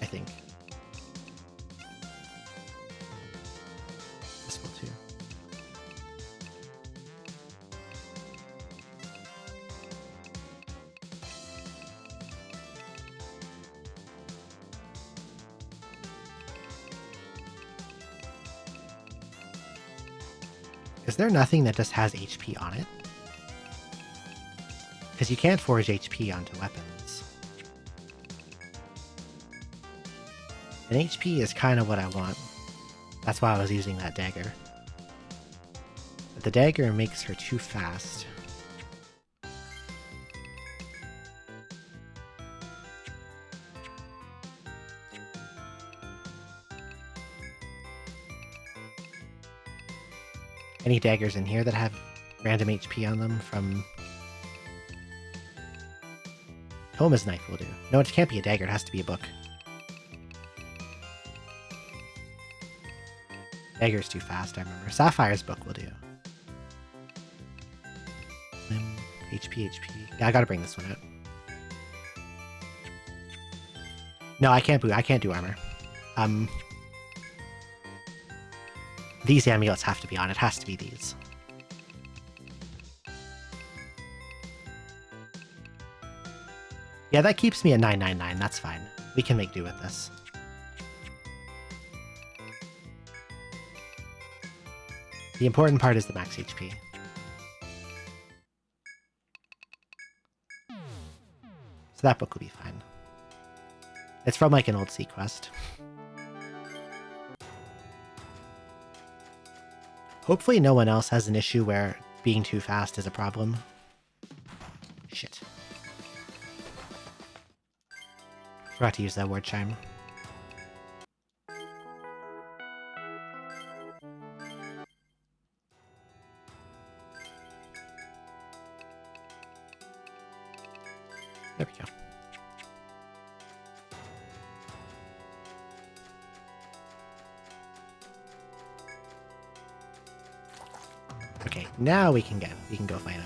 Speaker 1: I think. This will too. Is there nothing that just has HP on it? Because you can't forge HP onto weapons. And HP is kind of what I want. That's why I was using that dagger. But the dagger makes her too fast. Any daggers in here that have random HP on them from... Homa's knife will do. No, it can't be a dagger, it has to be a book. Dagger's too fast, I remember. Sapphire's book will do. HP. Yeah, I gotta bring this one out. No, I can't do armor. These amulets have to be on. It has to be these. Yeah, that keeps me at 999. That's fine. We can make do with this. The important part is the max HP. So that book will be fine. It's from like an old sea quest. Hopefully no one else has an issue where being too fast is a problem. Shit. Forgot to use that word chime. There we go. Okay, now we can go fight him.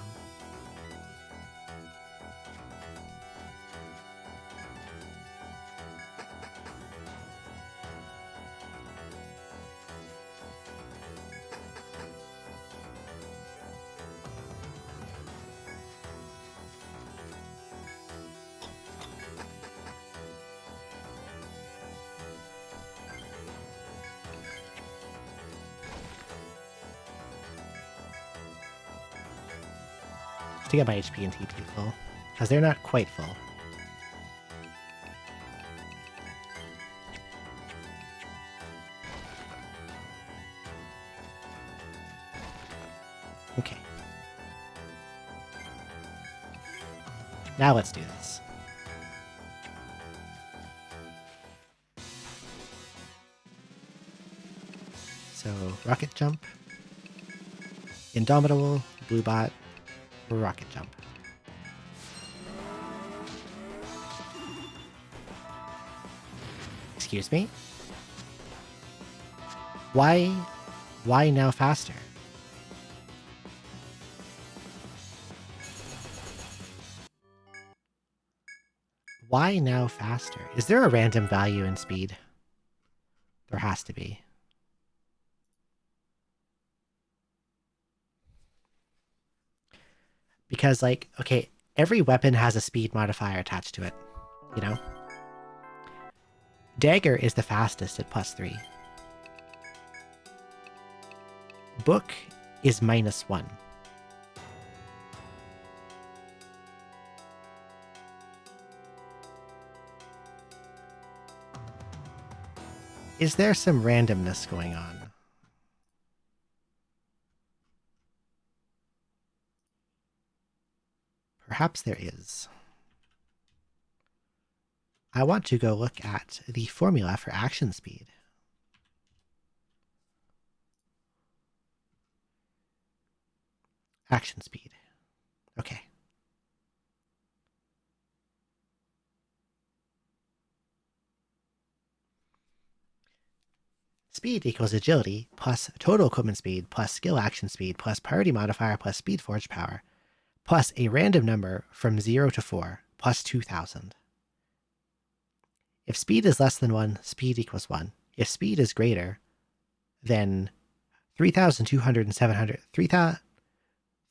Speaker 1: To get my HP and TP full, because they're not quite full. Okay. Now let's do this. So, rocket jump, Indomitable, blue bot, rocket jump. Excuse me? Why now faster? Why now faster? Is there a random value in speed? There has to be. Because, like, okay, every weapon has a speed modifier attached to it, you know? Dagger is the fastest at +3. Book is -1. Is there some randomness going on? Perhaps there is. I want to go look at the formula for action speed. Action speed. Okay. Speed equals agility plus total equipment speed plus skill action speed plus priority modifier plus speed forge power plus a random number from 0 to 4 plus 2000. If speed is less than 1, speed equals 1. If speed is greater than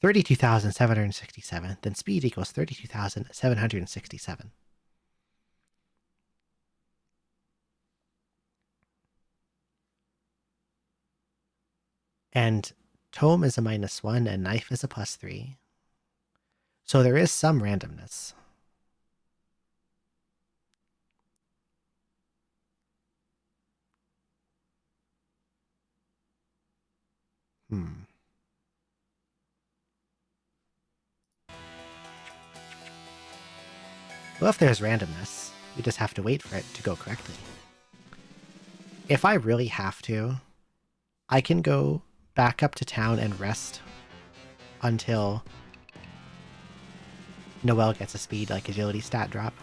Speaker 1: 32,767, then speed equals 32,767. And tome is a -1 and knife is a +3. So there is some randomness. Well, if there's randomness, we just have to wait for it to go correctly. If I really have to, I can go back up to town and rest until Noelle gets a speed, like agility stat drop.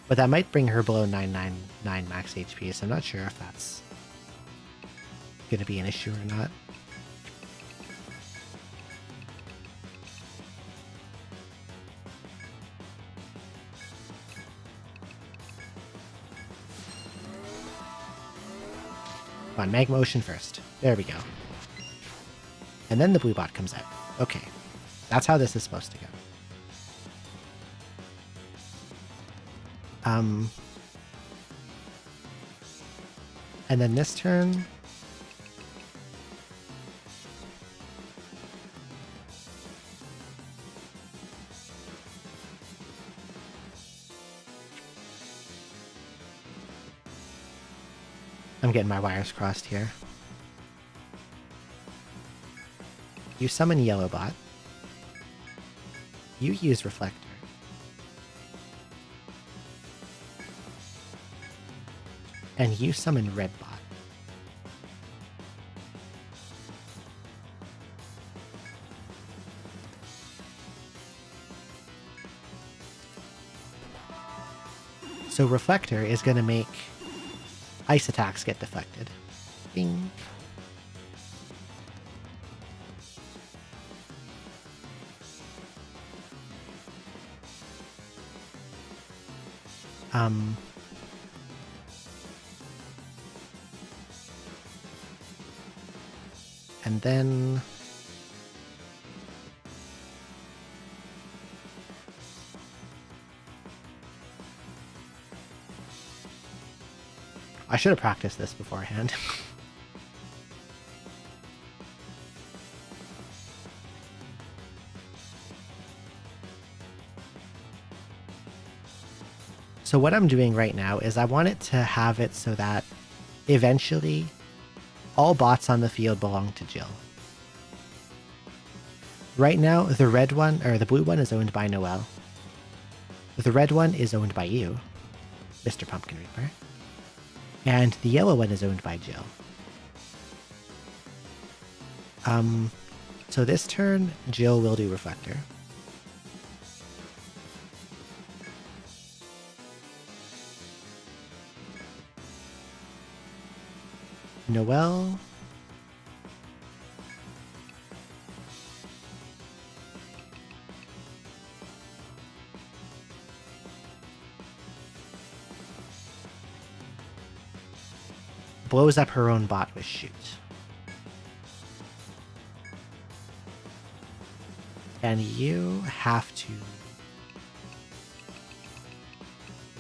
Speaker 1: But that might bring her below 999 max HP, so I'm not sure if that's going to be an issue or not. Come on, Magma Ocean first. There we go. And then the blue bot comes out. Okay. That's how this is supposed to go. And then this turn... I'm getting my wires crossed here. You summon Yellow Bot. You use Reflector. And you summon Red Bot. So Reflector is going to make ice attacks get deflected. Bing. And then... I should have practiced this beforehand. So what I'm doing right now is I want it to have it so that eventually all bots on the field belong to Jill. Right now, the red one, or the blue one, is owned by Noelle. The red one is owned by you, Mr. Pumpkin Reaper. And the yellow one is owned by Jill. So this turn, Jill will do Reflector. Noelle. Blows up her own bot with Shoot. And you have to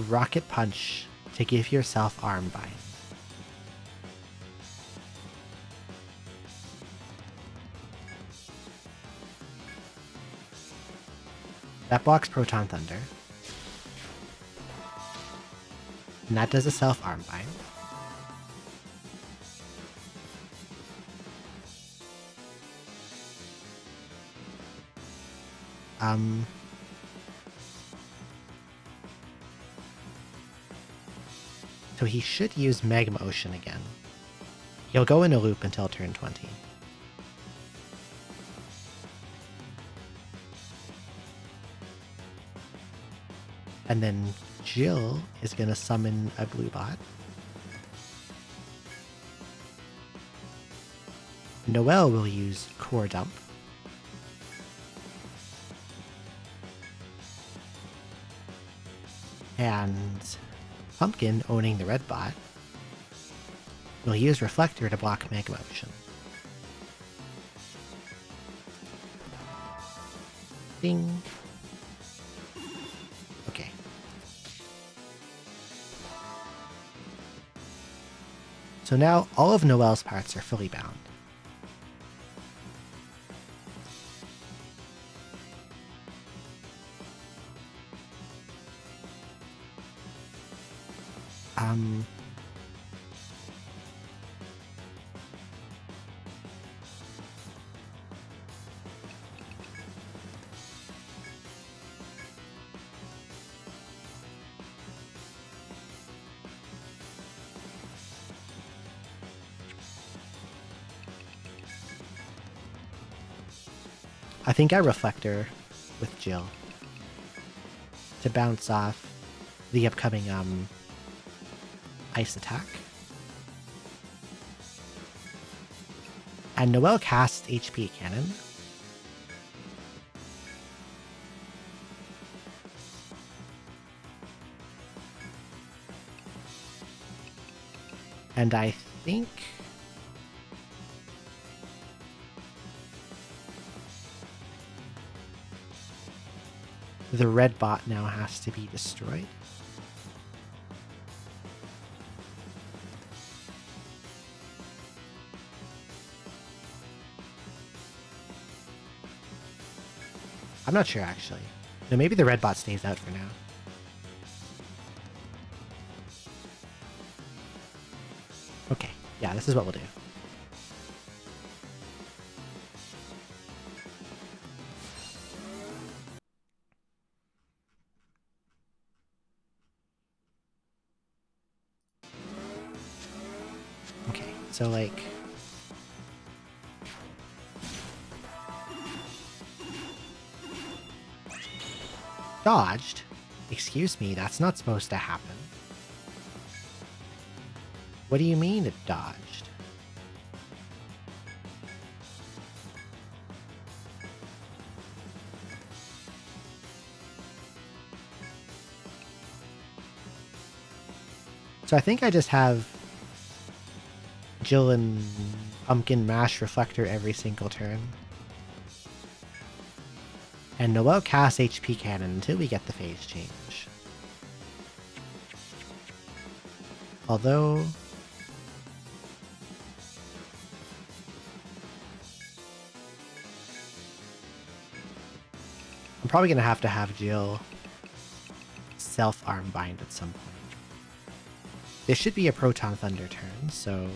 Speaker 1: Rocket Punch to give yourself Arm Bind. That blocks Proton Thunder. And that does a self-Arm Bind. So he should use Magma Ocean again. He'll go in a loop until turn 20. And then Jill is going to summon a blue bot. Noelle will use Core Dump. And Pumpkin, owning the red bot, will use Reflector to block Mega Motion. Ding. Okay. So now all of Noelle's parts are fully bound. I think I Reflector with Jill to bounce off the upcoming ice attack. And Noelle casts HP Cannon. And I think the red bot now has to be destroyed. I'm not sure, actually. No, maybe the red bot stays out for now. Okay, yeah, this is what we'll do. Okay, so like... Dodged? Excuse me, that's not supposed to happen. What do you mean it dodged? So I think I just have Jill and Pumpkin mash Reflector every single turn. And Noelle casts HP Cannon until we get the phase change. Although... I'm probably going to have Jill self-arm bind at some point. This should be a Proton Thunder turn, so...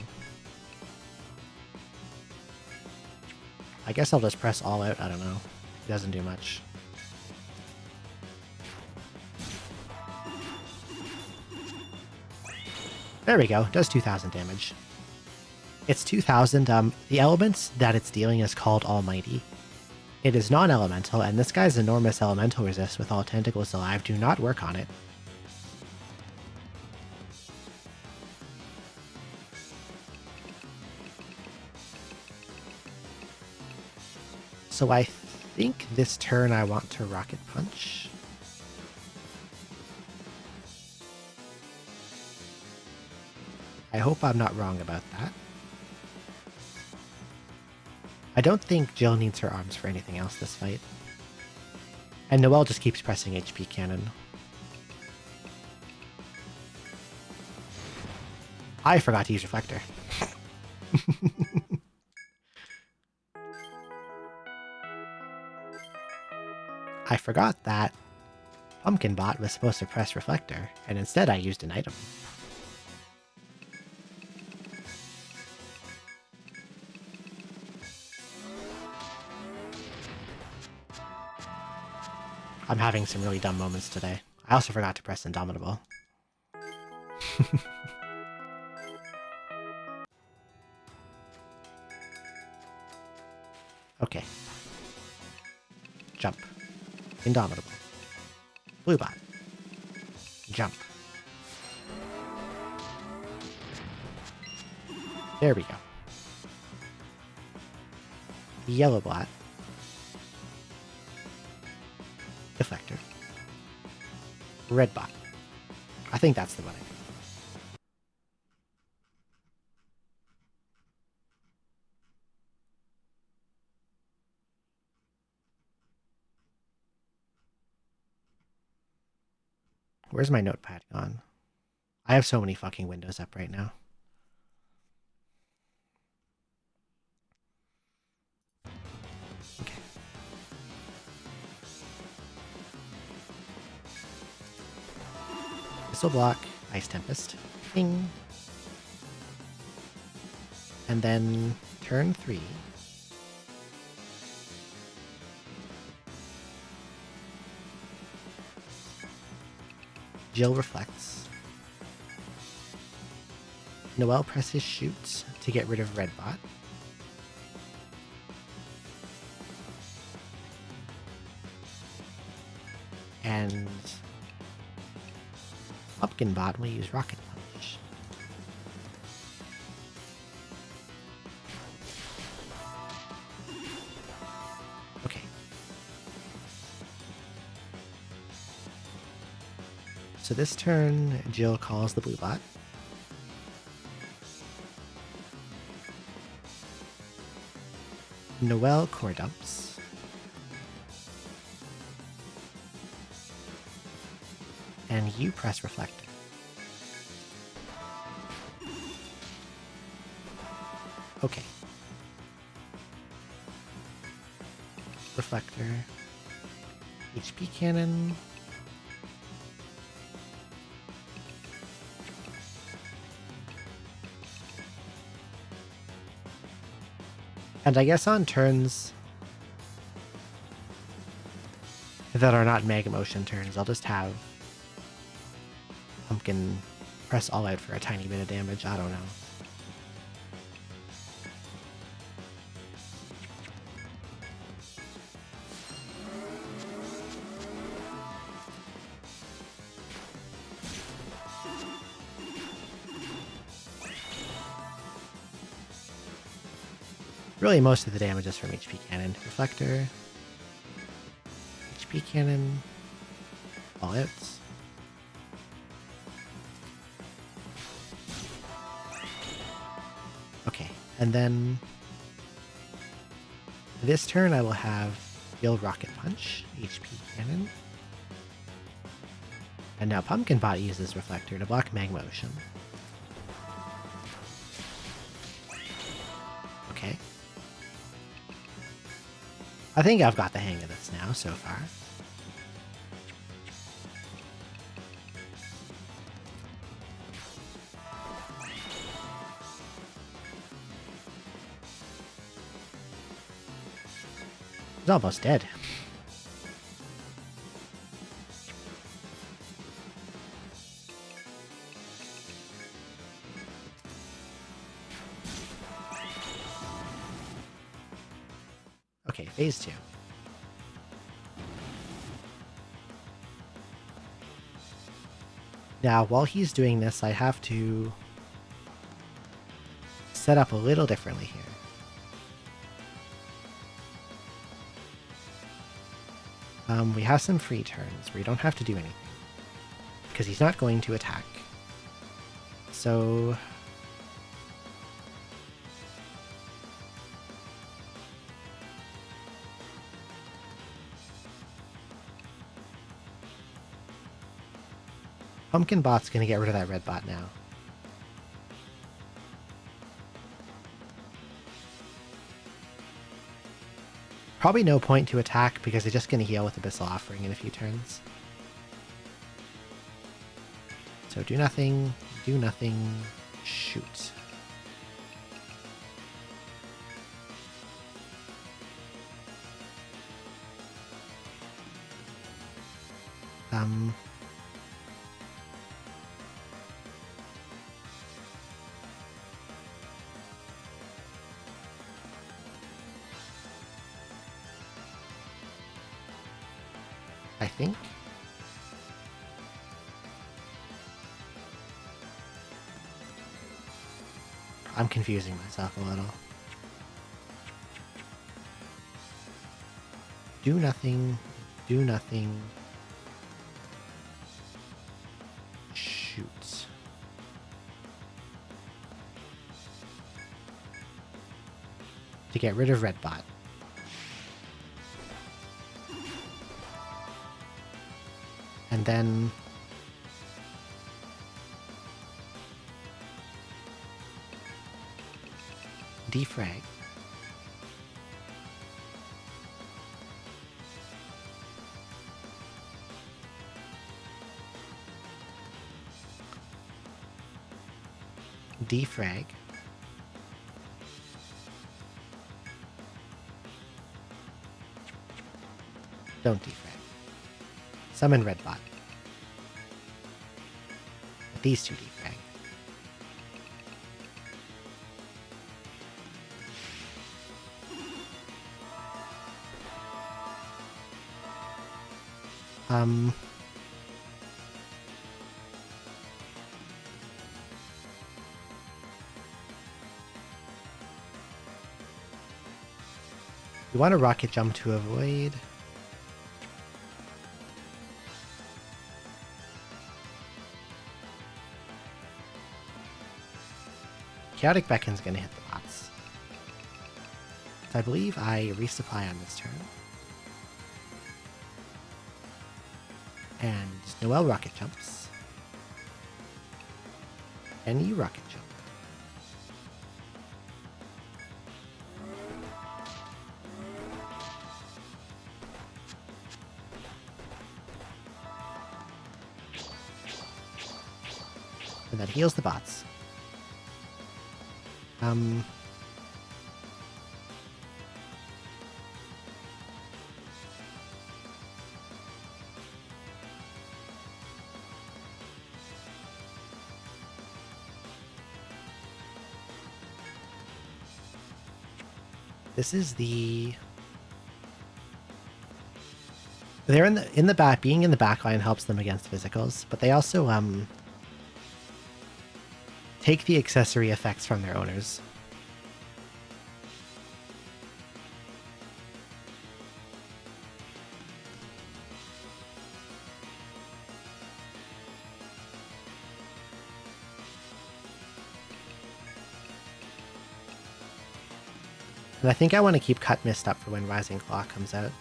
Speaker 1: I guess I'll just press all out, I don't know. It doesn't do much. There we go, does 2,000 damage. It's 2,000, the element that it's dealing is called Almighty. It is non-elemental, and this guy's enormous elemental resist with all tentacles alive do not work on it. So I think this turn I want to Rocket Punch. I hope I'm not wrong about that. I don't think Jill needs her arms for anything else this fight. And Noelle just keeps pressing HP Cannon. I forgot to use Reflector. I forgot that Pumpkin Bot was supposed to press Reflector, and instead I used an item. I'm having some really dumb moments today. I also forgot to press Indomitable. Okay. Jump. Indomitable. Blue bot. Jump. There we go. Yellow bot. Deflector. Red bot. I think that's the one I mean. Where's my notepad gone? I have so many fucking windows up right now. Okay. Missile block, Ice Tempest. Ding. And then turn 3. Jill reflects. Noelle presses shoot to get rid of red bot. And Pumpkin bot will use rocket punch. Okay. So this turn, Jill calls the blue bot. Noelle core dumps. And you press reflector. Okay. Reflector. HP cannon. And I guess on turns that are not Mega Motion turns, I'll just have Pumpkin press all out for a tiny bit of damage. I don't know. Really, most of the damage is from HP cannon. Reflector. HP cannon. All outs. Okay, and then this turn I will have Field Rocket Punch, HP Cannon. And now Pumpkin Bot uses Reflector to block Mag Motion. Okay. I think I've got the hang of this now so far. He's almost dead. Okay, phase 2. Now, while he's doing this, I have to set up a little differently here. We have some free turns where you don't have to do anything, because he's not going to attack. So Pumpkin Bot's going to get rid of that red bot now. Probably no point to attack because they're just going to heal with Abyssal Offering in a few turns. So do nothing, shoot. I think. I'm confusing myself a little. Do nothing. Do nothing. Shoot. To get rid of Redbot. And then defrag. Defrag. Don't defrag. Summon Redbot. These two defrag. You want a rocket jump to avoid. Chaotic Beckon's gonna hit the bots. So I believe I resupply on this turn. And Noelle rocket jumps. And you rocket jump. And that heals the bots. This is the... They're in the back. Being in the back line helps them against physicals, but they also take the accessory effects from their owners. And I think I want to keep Cut Mist up for when Rising Claw comes out.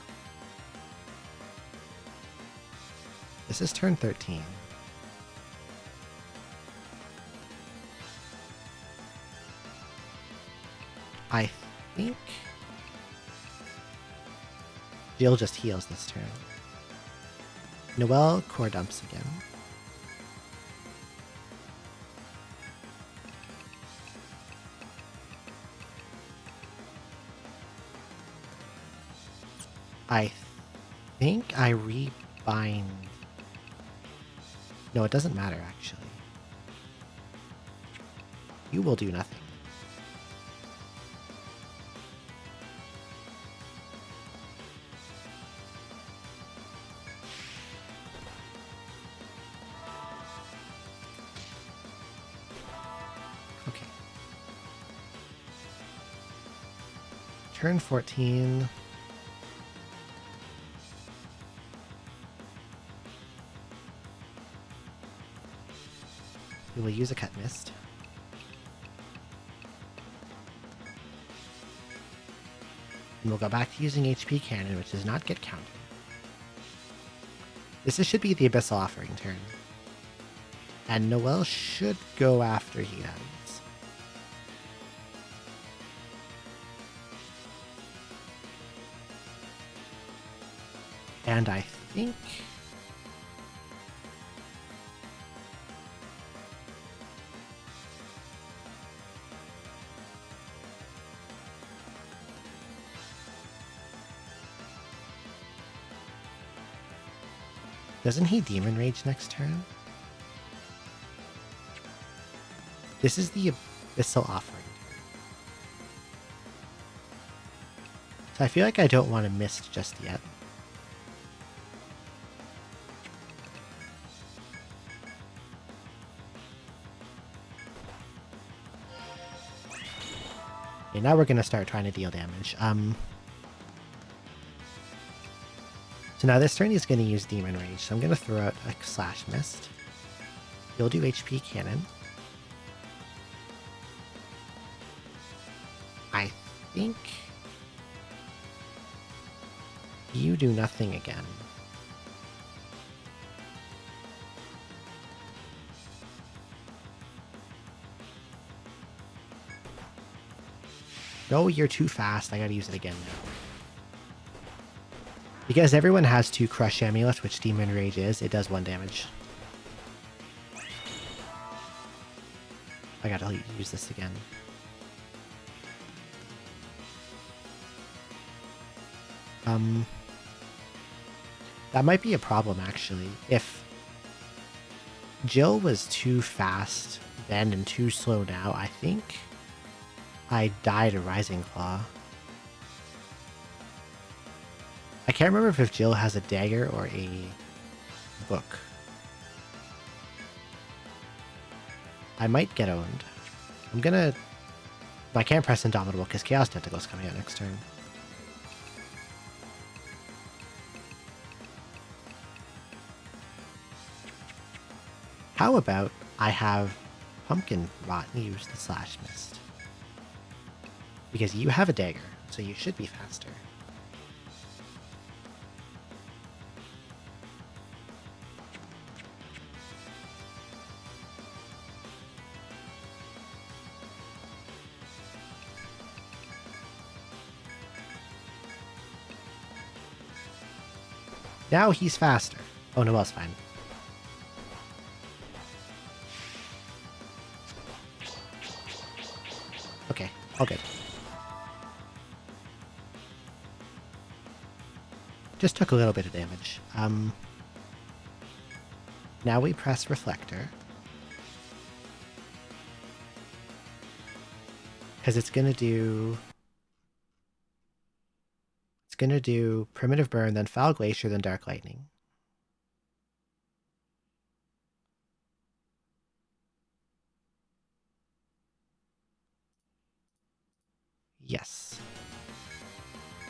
Speaker 1: This is turn 13. I think Jill just heals this turn. Noelle core dumps again. I think I rebind. No, it doesn't matter, actually. You will do nothing. Okay. Turn 14. We will use a Cut Mist. And we'll go back to using HP Cannon, which does not get countered. This should be the Abyssal Offering turn. And Noelle should go after he ends. And I think... Doesn't he Demon Rage next turn? This is the Abyssal Offering. So I feel like I don't want to miss just yet. Okay, now we're gonna start trying to deal damage. So now this turn he's gonna use Demon Rage, so I'm gonna throw out a Slash Mist. You'll do HP Cannon. I think you do nothing again. No, you're too fast. I gotta use it again now. Because everyone has 2 Crush Amulets, which Demon Rage is, it does 1 damage. I gotta use this again. That might be a problem, actually. If Jill was too fast then and too slow now, I think I died a Rising Claw. I can't remember if Jill has a dagger or a book. I might get owned. I'm gonna... I can't press Indomitable because Chaos Tentacle's coming out next turn. How about I have Pumpkin Rot use the Slash Mist? Because you have a dagger, so you should be faster. Now he's faster. Oh, Noelle's fine. Okay, all good. Just took a little bit of damage. Now we press Reflector. Because it's gonna do Primitive Burn, then Foul Glacier, then Dark Lightning. Yes.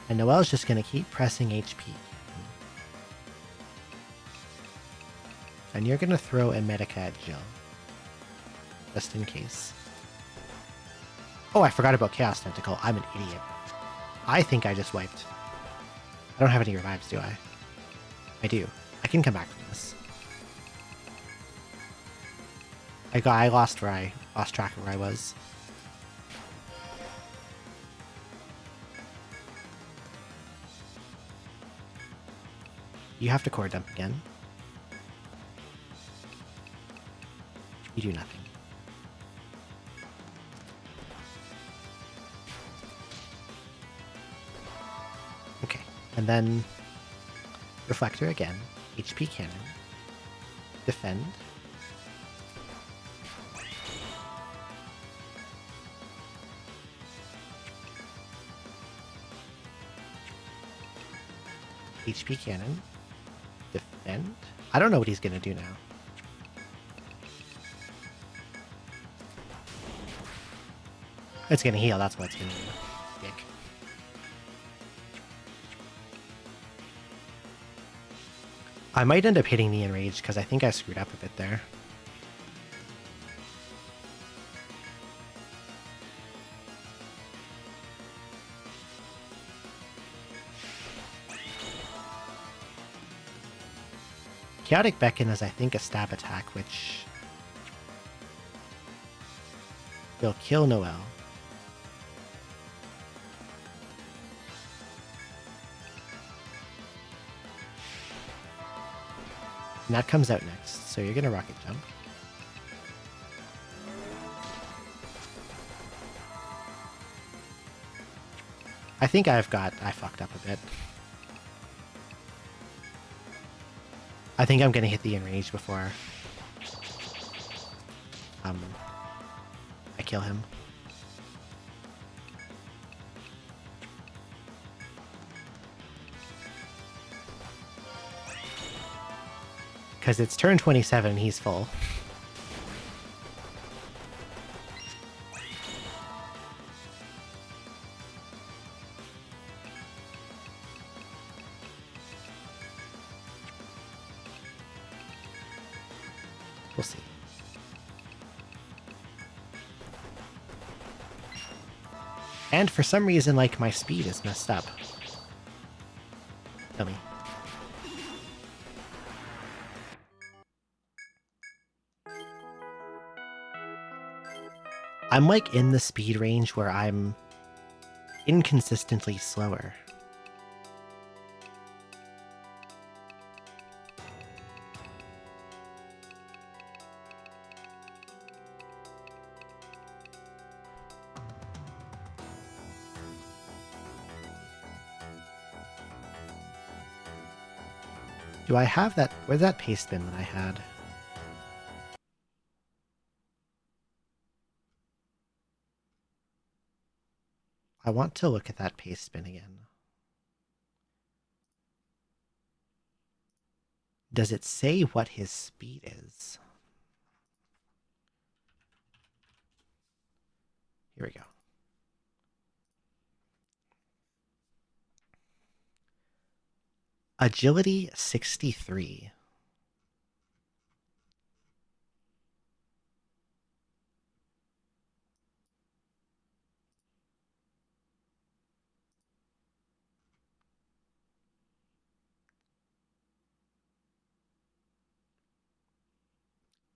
Speaker 1: And Noelle's just gonna keep pressing HP. And you're gonna throw a Medica at Jill. Just in case. Oh, I forgot about Chaos Tentacle. I'm an idiot. I think I just wiped. I don't have any revives, do I? I do. I can come back from this. I lost track of where I was. You have to core dump again. You do nothing. Okay, and then Reflector again, HP Cannon, Defend, HP Cannon, Defend. I don't know what he's gonna do now. It's gonna heal, that's what it's gonna do. Dick. I might end up hitting the Enrage because I think I screwed up a bit there. Chaotic Beckon is, I think, a stab attack, which will kill Noelle. And that comes out next, so you're gonna rocket jump. I think I fucked up a bit. I think I'm gonna hit the Enrage before I kill him. Because it's turn 27 and he's full. We'll see. And for some reason, like, my speed is messed up. Tell me. I'm like in the speed range where I'm inconsistently slower. Do I have that? Where's that paste bin that I had? I want to look at that paste bin again. Does it say what his speed is? Here we go. Agility 63.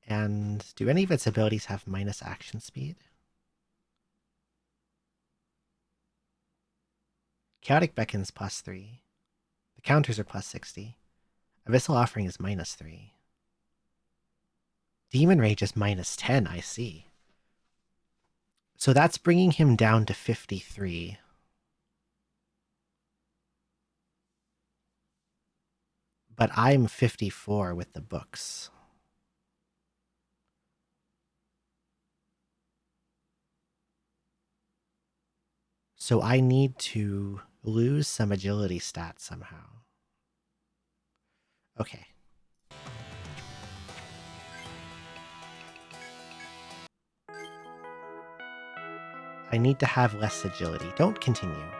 Speaker 1: And do any of its abilities have minus action speed? Chaotic Beckon's +3. The counters are +60. Abyssal Offering is -3. Demon Rage is -10, I see. So that's bringing him down to 53. But I'm 54 with the books. So I need to lose some agility stats somehow. Okay. I need to have less agility. Don't continue.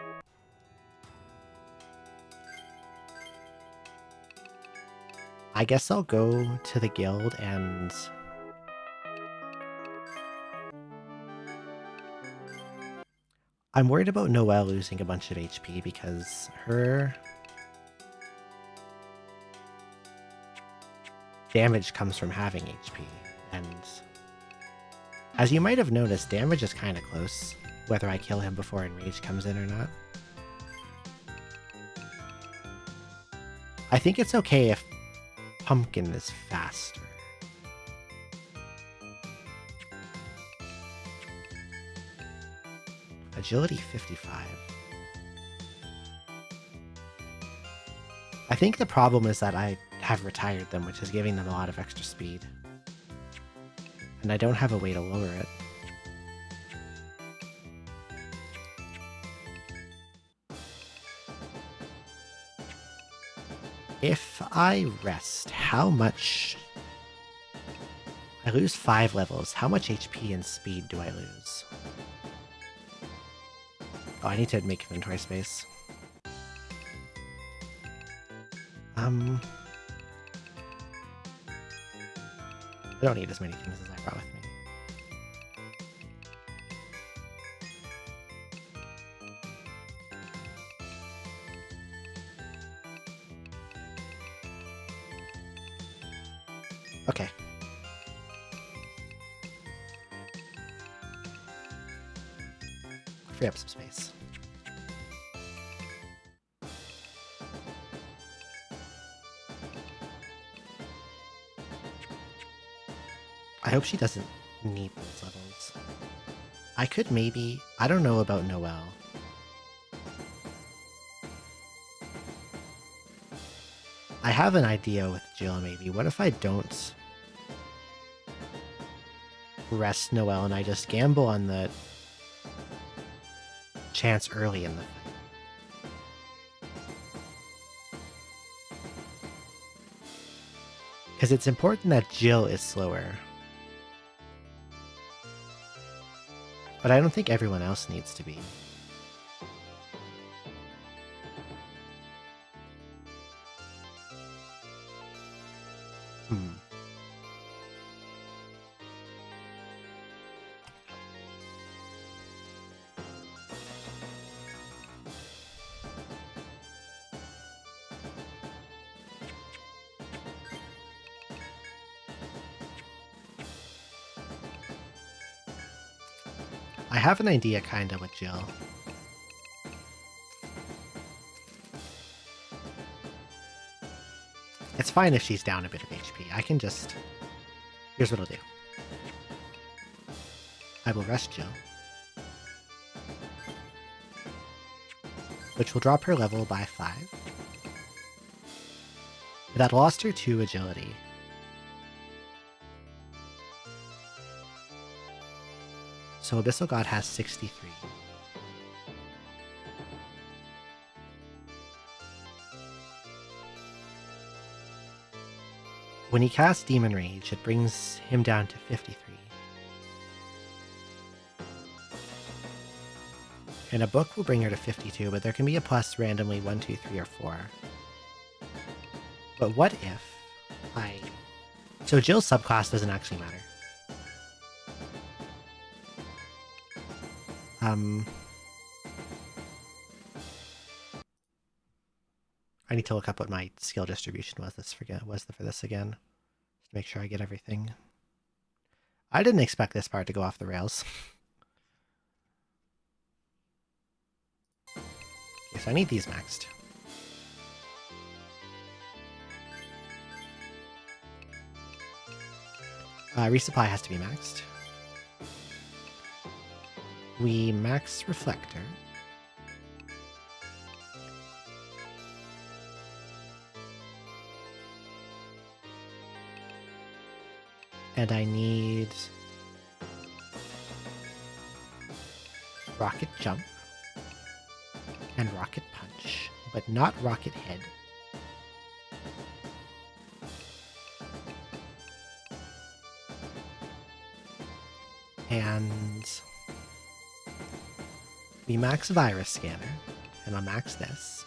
Speaker 1: I guess I'll go to the guild and... I'm worried about Noelle losing a bunch of HP because her damage comes from having HP. And as you might have noticed, damage is kind of close, whether I kill him before Enrage comes in or not. I think it's okay if Pumpkin is faster. Agility 55. I think the problem is that I have retired them, which is giving them a lot of extra speed. And I don't have a way to lower it. If I rest, how much... I lose 5 levels. How much HP and speed do I lose? Oh, I need to make inventory space. I don't need as many things as I brought with me. Okay. Free up some space. I hope she doesn't need those levels. I could maybe... I don't know about Noelle. I have an idea with Jill, maybe. What if I don't rest Noelle and I just gamble on the chance early in the fight? Because it's important that Jill is slower. But I don't think everyone else needs to be. I have an idea kinda with Jill. It's fine if she's down a bit of HP. I can just... Here's what I'll do. I will rush Jill, which will drop her level by 5. That lost her 2 agility. So Abyssal God has 63. When he casts Demon Rage, it brings him down to 53. And a book will bring her to 52, but there can be a plus randomly 1, 2, 3, or 4. But what if I... So Jill's subclass doesn't actually matter. I need to look up what my skill distribution was for this again. Just to make sure I get everything. I didn't expect this part to go off the rails. Okay, so I need these maxed. Resupply has to be maxed. We max Reflector. And I need Rocket Jump and Rocket Punch, but not Rocket Head. And we max Virus Scanner, and I'll max this.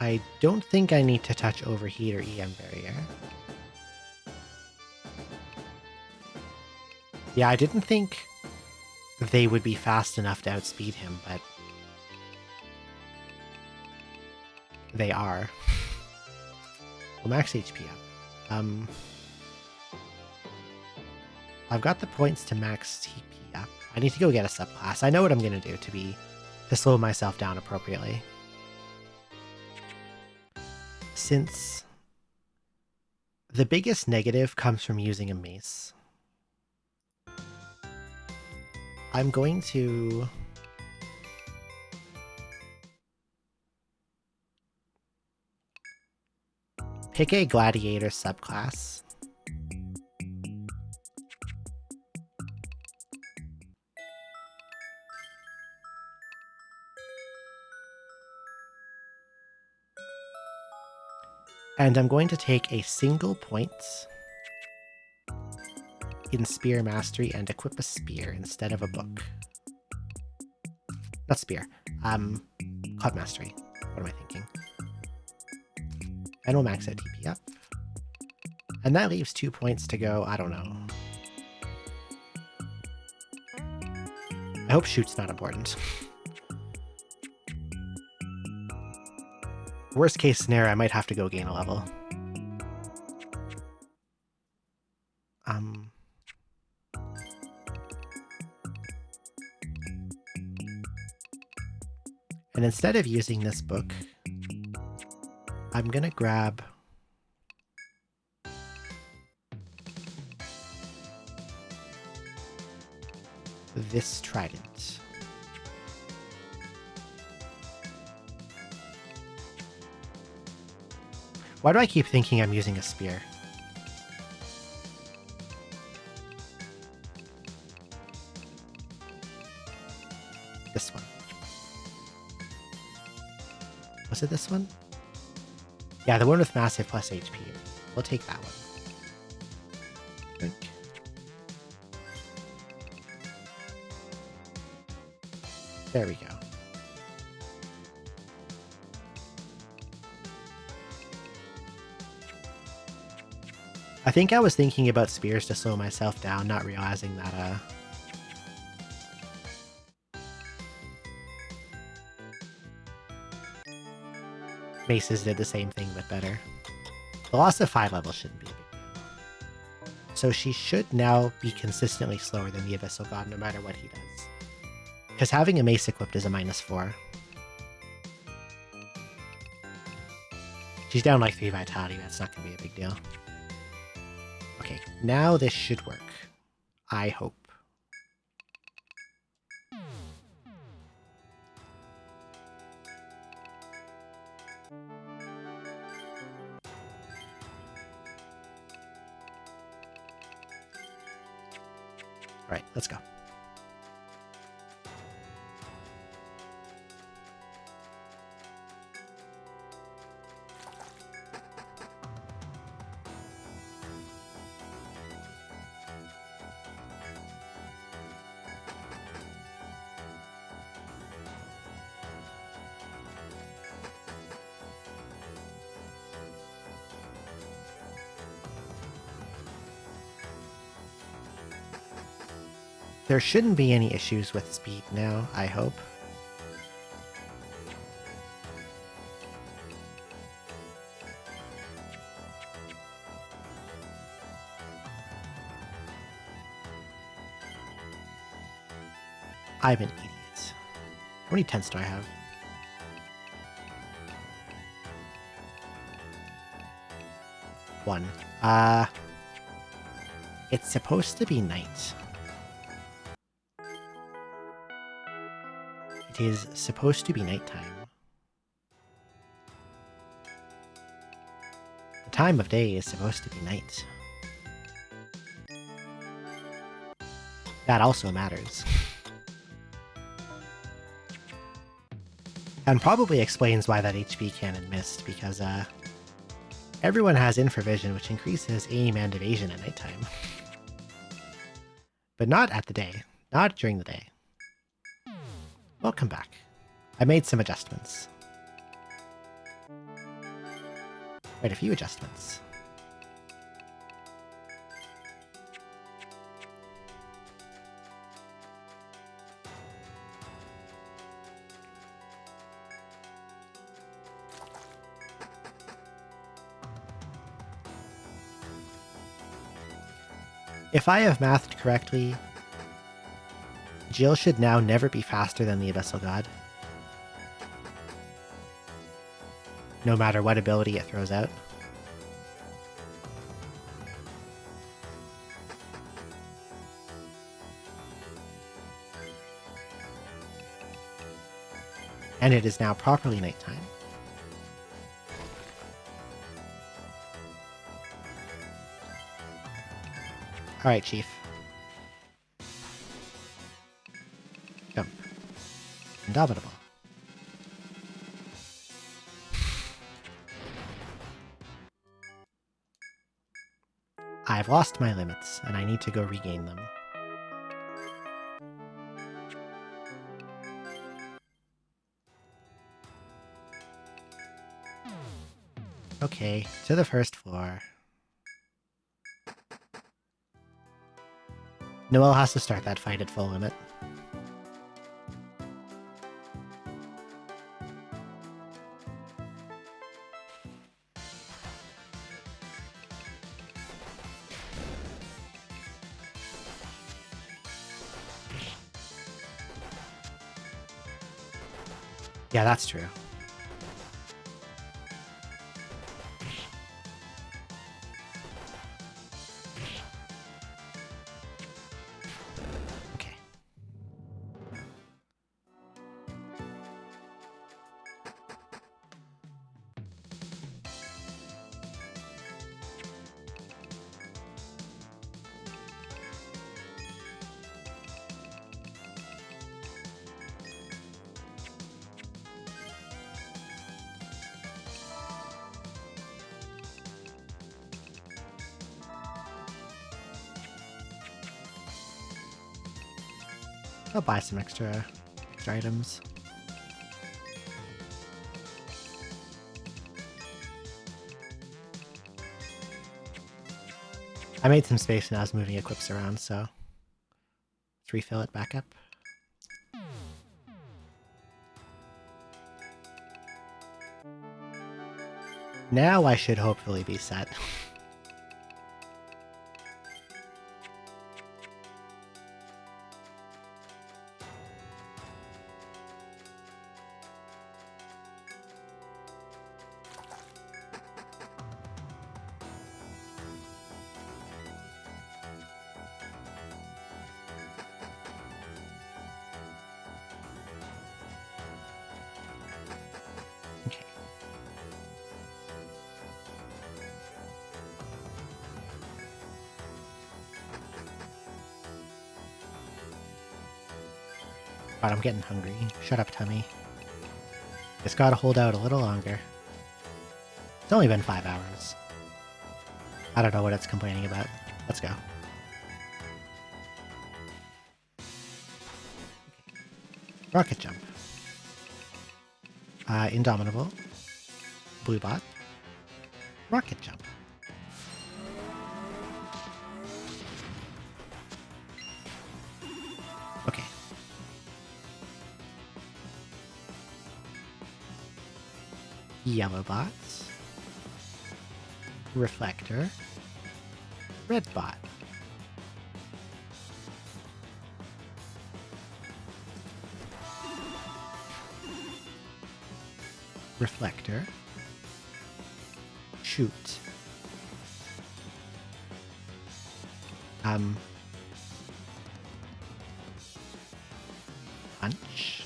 Speaker 1: I don't think I need to touch Overheat or EM Barrier. Yeah, I didn't think they would be fast enough to outspeed him, but they are. Well, max HP up. I've got the points to max TP up. I need to go get a subclass. I know what I'm going to do to slow myself down appropriately. Since the biggest negative comes from using a mace, I'm going to pick a gladiator subclass. And I'm going to take a single point in Spear Mastery and equip a spear instead of a book. Not spear. Club Mastery. What am I thinking? And we'll max out TP up. And that leaves 2 points to go, I don't know. I hope shoot's not important. Worst case scenario, I might have to go gain a level. And instead of using this book, I'm gonna grab this trident. Why do I keep thinking I'm using a spear? This one. Was it this one? Yeah, the one with massive plus HP. We'll take that one. Drink. There we go. I think I was thinking about spears to slow myself down, not realizing that maces did the same thing but better. The loss of 5 levels shouldn't be a big deal. So she should now be consistently slower than the Abyssal God no matter what he does. Because having a mace equipped is a -4. She's down like 3 vitality, that's not going to be a big deal. Okay, now this should work. I hope. Alright, let's go. There shouldn't be any issues with speed now, I hope. I'm an idiot. How many tents do I have? One. It's supposed to be night. It is supposed to be nighttime. The time of day is supposed to be night. That also matters. And probably explains why that HP cannon missed, because everyone has infravision, which increases aim and evasion at nighttime. But not at the day. Not during the day. Welcome back. I made some adjustments. Quite a few adjustments. If I have mathed correctly, Jill should now never be faster than the Abyssal God. No matter what ability it throws out. And it is now properly nighttime. Alright, Chief. Jump. Indomitable. I've lost my limits, and I need to go regain them. Okay, to the first floor. Noelle has to start that fight at full limit. Yeah, that's true. Okay. I'll buy some extra items. I made some space and I was moving equips around, so let's refill it back up. Now I should hopefully be set. God, I'm getting hungry. Shut up, tummy. Just gotta hold out a little longer. It's only been 5 hours. I don't know what it's complaining about. Let's go. Rocket jump. Indomitable. Blue bot. Rocket jump. Okay. Yellow bots. Reflector. Red bot. Reflector. Shoot. Punch.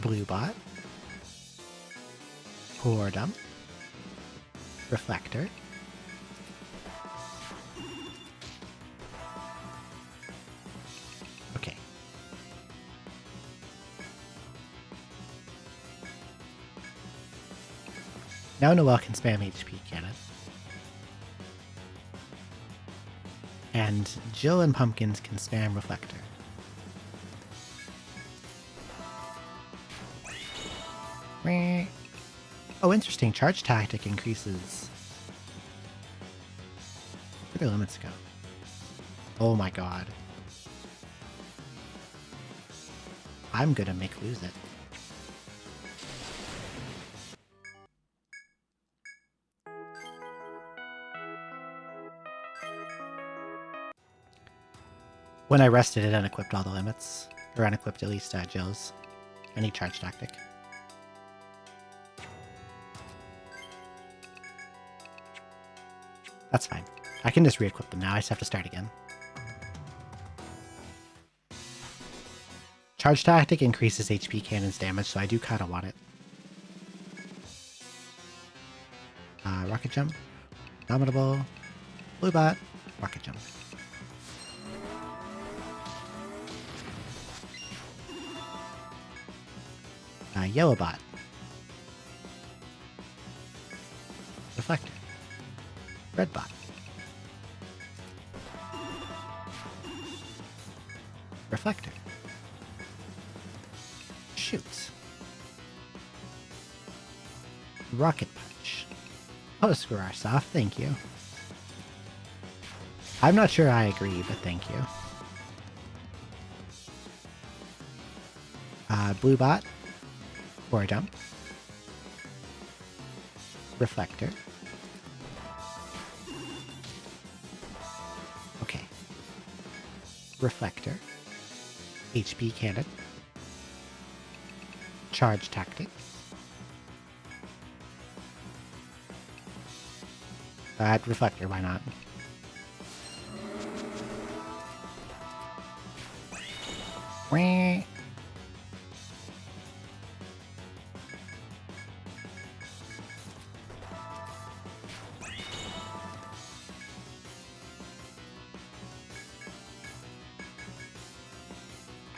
Speaker 1: Blue bot. Core dump. Reflector. Okay. Now Noelle can spam HP cannon. And Jill and Pumpkins can spam Reflector. Oh, interesting. Charge tactic increases. Where do limits go? Oh my god. I'm gonna make lose it. When I rested, it unequipped all the limits. Or unequipped at least Jill's. Any charge tactic. That's fine. I can just re-equip them now. I just have to start again. Charge tactic increases HP cannon's damage, so I do kind of want it. Rocket jump. Dominable. Blue bot. Rocket jump. Yellow bot. Reflector. Red bot. Reflector. Shoots. Rocket punch. Oh, screw off. Thank you. I'm not sure I agree, but thank you. Blue bot. Core dump. Reflector. Okay. Reflector. HP cannon. Charge tactic. Reflector, why not? Wah.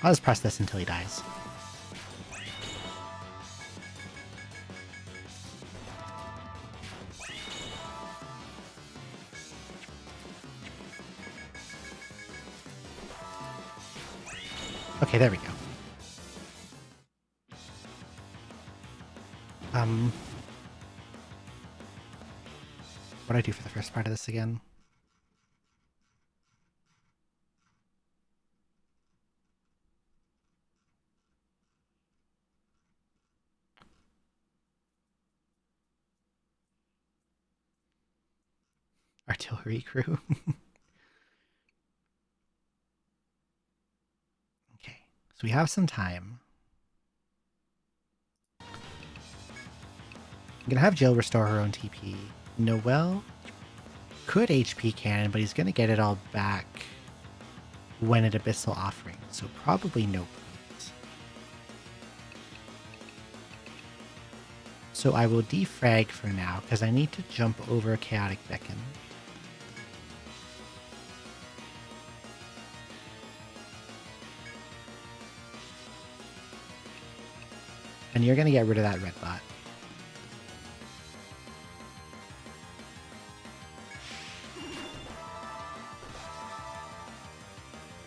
Speaker 1: I'll just press this until he dies. Okay, there we go. What do I do for the first part of this again? Artillery crew. Okay, so we have some time. I'm gonna have Jill restore her own TP. Noelle could HP cannon, but he's gonna get it all back when at Abyssal Offering, so probably no point. So I will defrag for now, because I need to jump over Chaotic Beacon. And you're going to get rid of that red bot.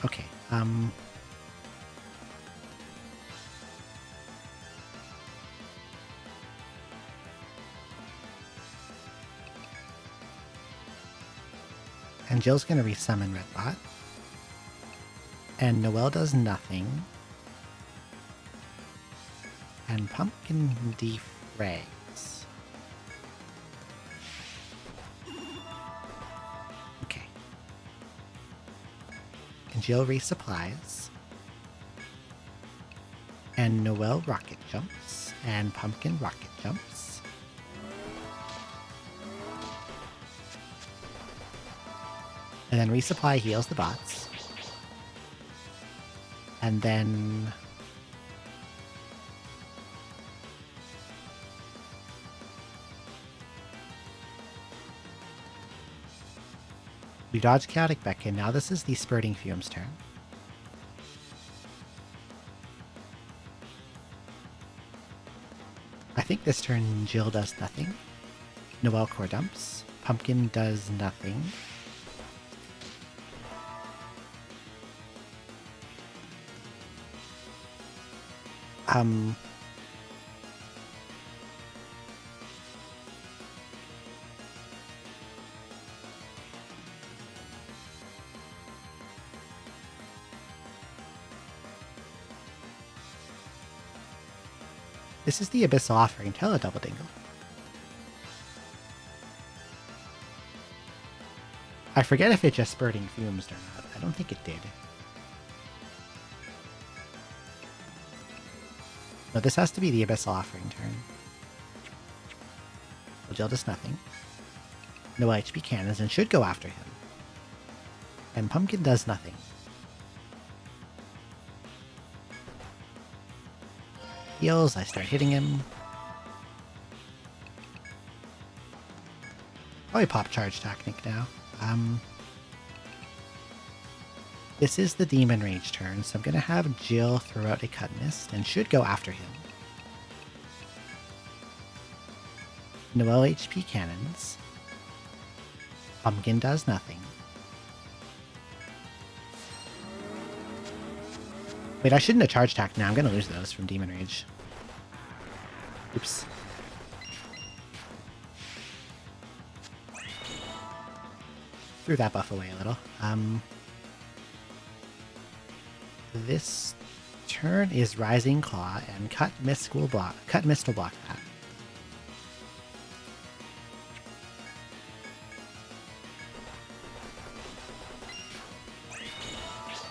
Speaker 1: Okay, and Jill's going to resummon red bot. And Noelle does nothing. And Pumpkin defrags. Okay. And Jill resupplies. And Noelle rocket jumps. And Pumpkin rocket jumps. And then resupply heals the bots. And then we dodge Chaotic Beacon. Now this is the Spurting Fume's turn. I think this turn Jill does nothing. Noelle core dumps. Pumpkin does nothing. This is the Abyssal Offering. Tell a double dingle. I forget if it just Spurting Fumes or not. I don't think it did. No, this has to be the Abyssal Offering turn. Well, Jill does nothing. No HP cannons and should go after him. And Pumpkin does nothing. Heals, I start hitting him. Probably pop charge tactic now. This is the Demon Rage turn, so I'm going to have Jill throw out a Cut Mist and should go after him. Noelle HP cannons. Pumpkin does nothing. Wait, I shouldn't have charge tacked now. I'm going to lose those from Demon Rage. Oops. Threw that buff away a little. This turn is Rising Claw, and Cut Mist will block that.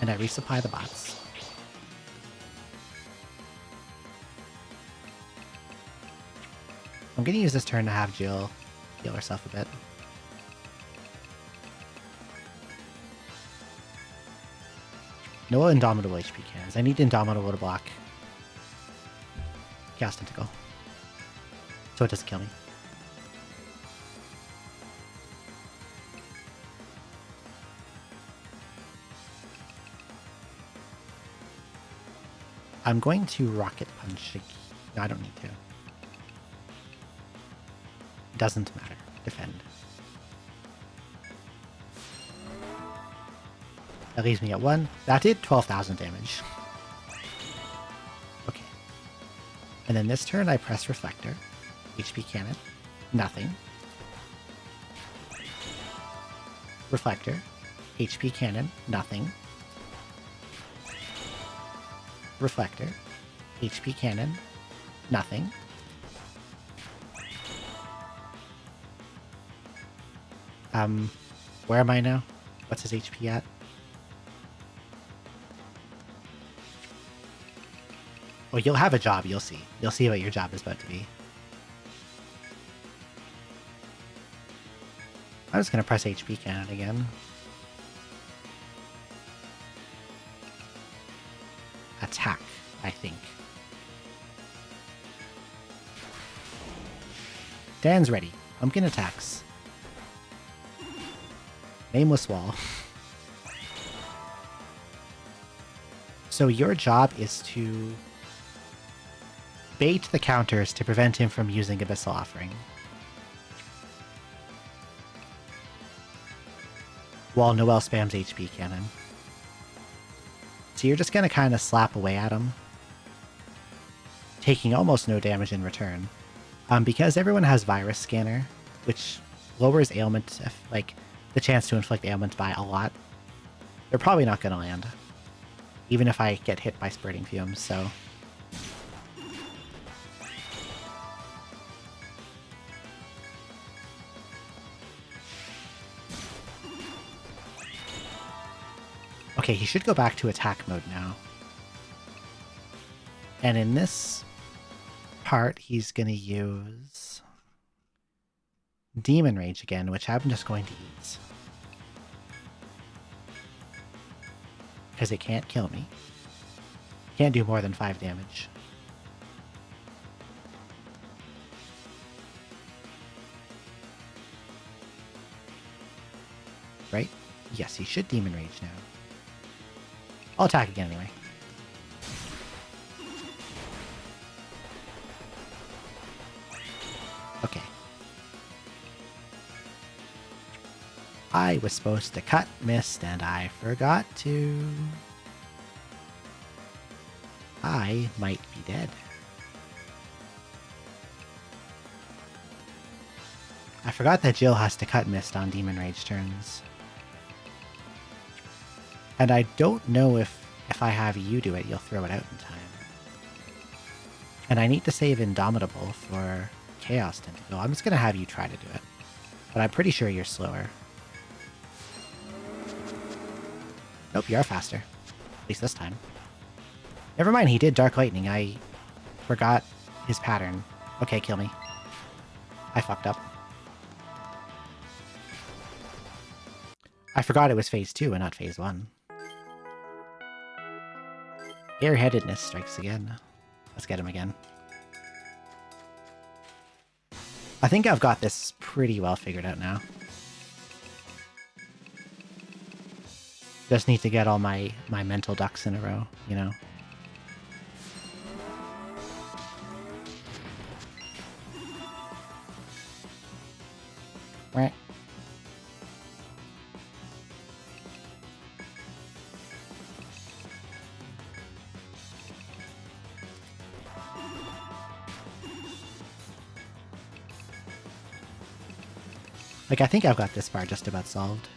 Speaker 1: And I resupply the bots. I'm going to use this turn to have Jill heal herself a bit. No Indomitable HP cannons. I need Indomitable to block Chaos Tentacle, so it doesn't kill me. I'm going to Rocket Punch. No, I don't need to. Doesn't matter. Defend. That leaves me at 1. That did 12,000 damage. Okay. And then this turn I press Reflector. HP Cannon. Nothing. Reflector. HP Cannon. Nothing. Reflector. HP Cannon. Nothing. Where am I now? What's his HP at? Oh, you'll have a job, you'll see. You'll see what your job is about to be. I'm just going to press HP Cannon again. Attack, I think. Stands ready. Pumpkin attacks. Nameless wall. So your job is to bait the counters to prevent him from using Abyssal Offering. While Noelle spams HP Cannon. So you're just going to kind of slap away at him, taking almost no damage in return. Because everyone has Virus Scanner, which lowers ailment, like the chance to inflict ailment by a lot, they're probably not going to land. Even if I get hit by Spurting Fumes, so... Okay, he should go back to attack mode now. And in this part, he's going to use Demon Rage again, which I'm just going to use. Because it can't kill me. Can't do more than 5 damage. Right? Yes, he should Demon Rage now. I'll attack again anyway. Okay. I was supposed to cut, missed, and I forgot to. I might be dead. I forgot that Jill has to cut missed on Demon Rage turns. And I don't know if I have you do it, you'll throw it out in time. And I need to save Indomitable for Chaos Tentacle. I'm just going to have you try to do it. But I'm pretty sure you're slower. Nope, you are faster. At least this time. Never mind, he did Dark Lightning. I forgot his pattern. Okay, kill me. I fucked up. I forgot it was phase 2 and not phase 1. Airheadedness strikes again. Let's get him again. I think I've got this pretty well figured out now. Just need to get all my mental ducks in a row, you know? Right. Like, I think I've got this part just about solved.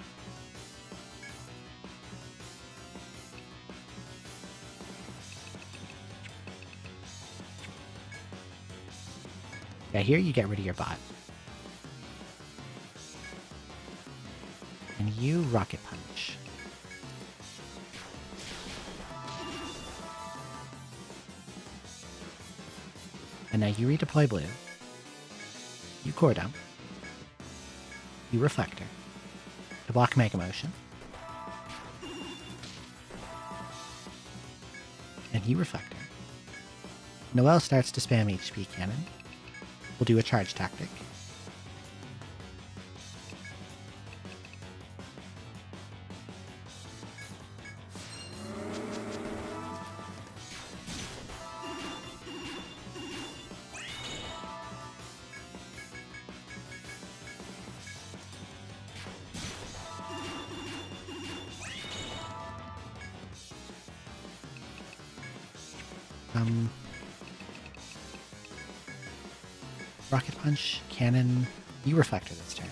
Speaker 1: Yeah, here you get rid of your bot. And you Rocket Punch. And now you redeploy blue. You Core Dump. You Reflector to block Mega Motion. And you Reflector. Noelle starts to spam HP Cannon. We'll do a charge tactic. Rocket Punch, Cannon, you Reflector this turn.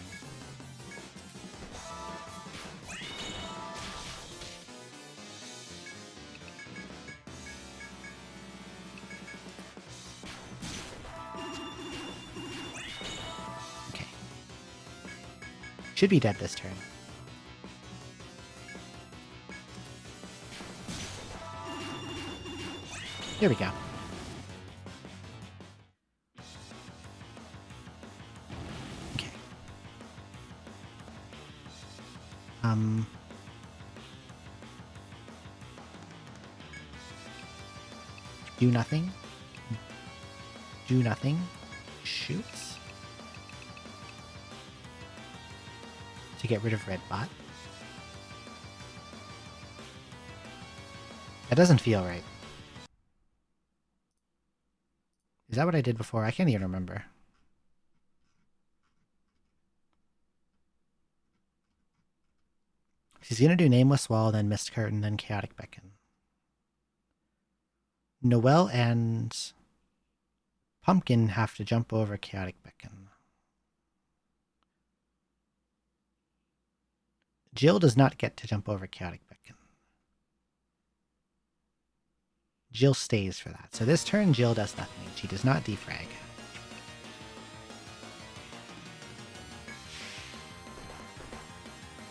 Speaker 1: Okay. Should be dead this turn. Here we go. Okay. Do nothing. Do nothing. Shoots. to get rid of red bot. That doesn't feel right. Is that what I did before? I can't even remember. She's going to do Nameless Wall, then Mist Curtain, then Chaotic Beacon. Noelle and Pumpkin have to jump over Chaotic Beacon. Jill does not get to jump over Chaotic Beacon. Jill stays for that. So this turn, Jill does nothing. She does not defrag.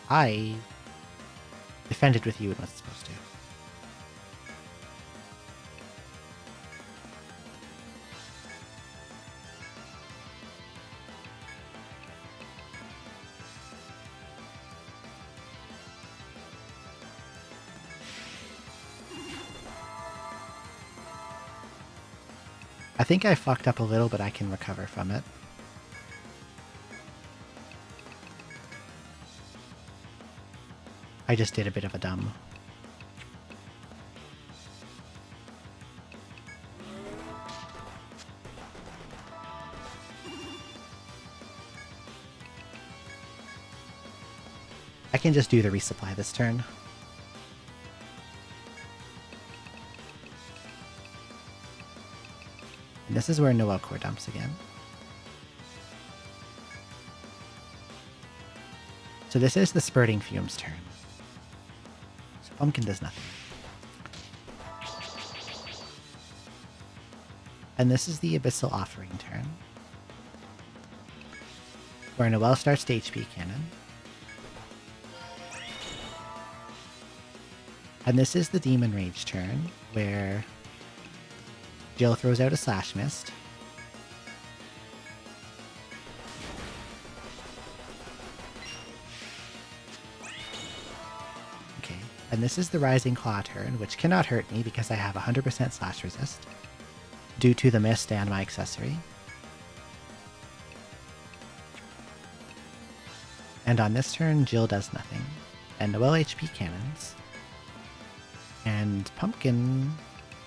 Speaker 1: I defended with you and was supposed to. I think I fucked up a little, but I can recover from it. I just did a bit of a dumb. I can just do the resupply this turn. And this is where Noelle core dumps again. So this is the Spurting Fumes turn. So Pumpkin does nothing. And this is the Abyssal Offering turn, where Noelle starts to HP Cannon. And this is the Demon Rage turn, where Jill throws out a Slash Mist. Okay, and this is the Rising Claw turn, which cannot hurt me because I have 100% Slash Resist, due to the Mist and my accessory. And on this turn, Jill does nothing. And Noelle HP Cannons. And Pumpkin...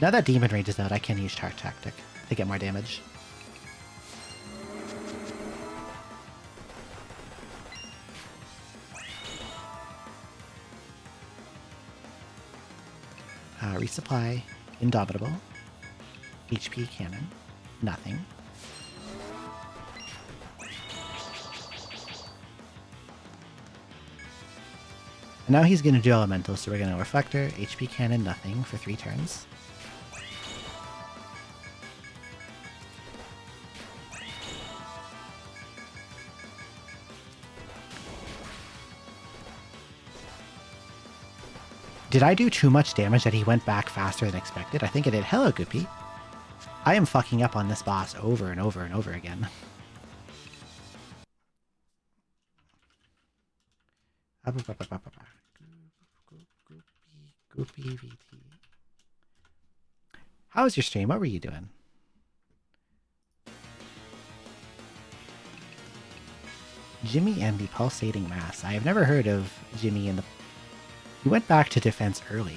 Speaker 1: Now that Demon Rage is out, I can use Shark Tactic to get more damage. Resupply, Indomitable, HP Cannon, nothing. And now he's going to do Elemental, so we're going to Reflector, HP Cannon, nothing for 3 turns. Did I do too much damage that he went back faster than expected? I think I did. Hello, Goopy. I am fucking up on this boss over and over and over again. Goopy VT. How was your stream? What were you doing? Jimmy and the Pulsating Mass. I have never heard of Jimmy and the... He went back to defense early.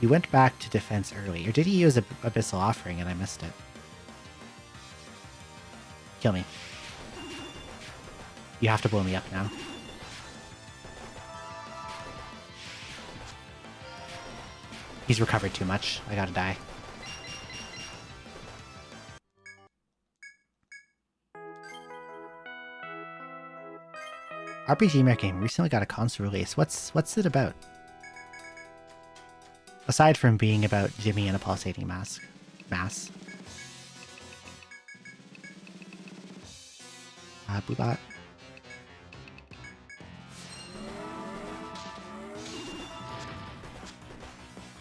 Speaker 1: He went back to defense early. Or did he use Abyssal Offering and I missed it? Kill me. You have to blow me up now. He's recovered too much. I gotta die. RPG Maker game recently got a console release. What's it about? Aside from being about Jimmy and a pulsating mass. Boobot.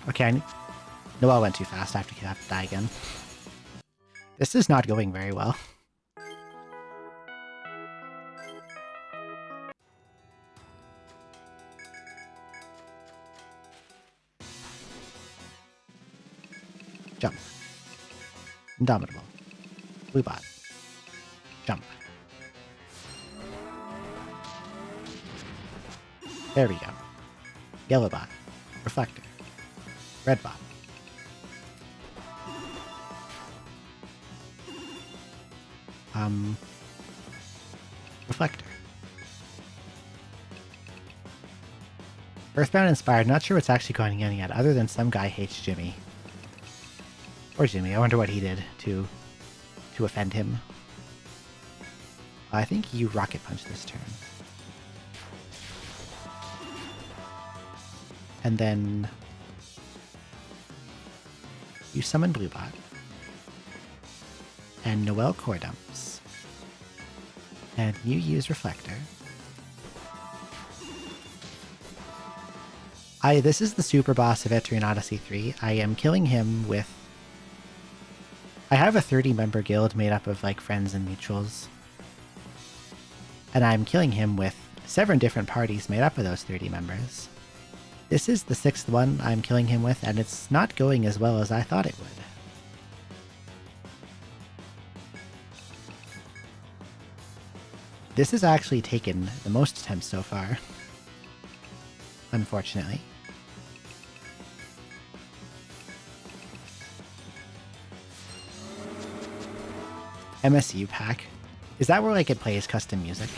Speaker 1: Okay, Noelle went too fast. I have to die again. This is not going very well. Jump. Indomitable. Blue bot. Jump. There we go. Yellow bot. Reflector. Red bot. Reflector. Earthbound Inspired. Not sure what's actually going on yet, other than some guy hates Jimmy. Or Jimmy. I wonder what he did to offend him. I think you Rocket Punch this turn. And then you summon Blue Bot. And Noelle Core Dumps. And you use Reflector. This is the super boss of Etrian Odyssey 3. I am killing him with... I have a 30-member guild made up of, like, friends and mutuals. And I'm killing him with 7 different parties made up of those 30 members. This is the 6th one I'm killing him with, and it's not going as well as I thought it would. This has actually taken the most attempts so far. Unfortunately. MSU pack. Is that where like it plays custom music?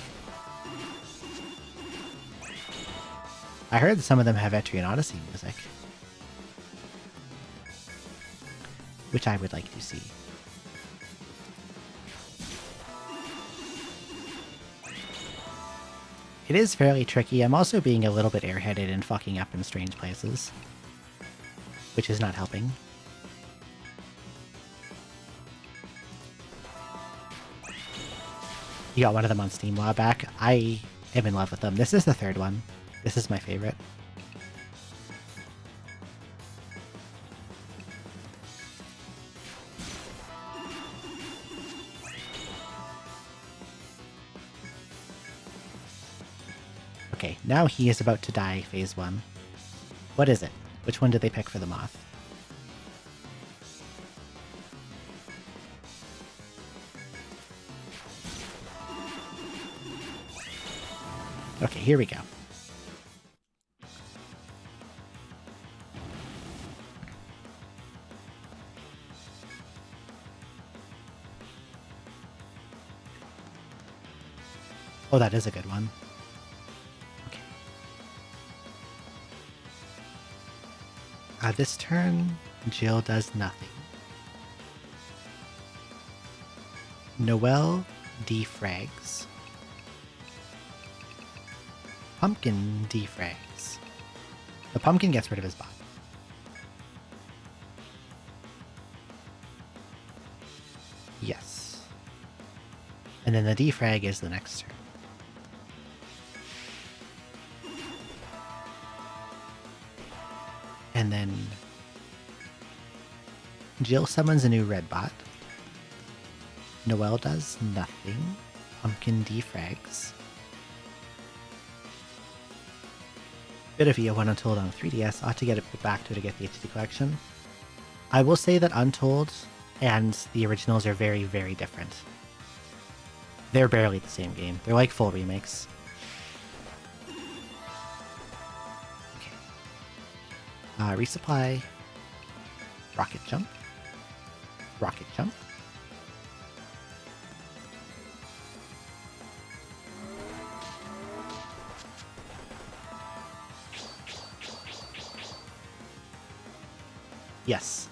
Speaker 1: I heard some of them have Etrian Odyssey music. Which I would like to see. It is fairly tricky. I'm also being a little bit airheaded and fucking up in strange places. Which is not helping. You got one of them on Steam a while back. I am in love with them. This is the 3rd one. This is my favorite. Okay, now he is about to die, phase 1. What is it? Which one did they pick for the moth? Okay, here we go. Oh, that is a good one. Okay. This turn, Jill does nothing. Noelle defrags. Pumpkin defrags. The pumpkin gets rid of his bot. Yes. And then the defrag is the next turn. And then Jill summons a new red bot. Noelle does nothing. Pumpkin defrags. Bit of EO1 Untold on 3DS. Ought to get it put back to get the HD collection. I will say that Untold and the originals are very, very different. They're barely the same game. They're like full remakes. Okay. Resupply. Rocket Jump. Rocket Jump. Yes.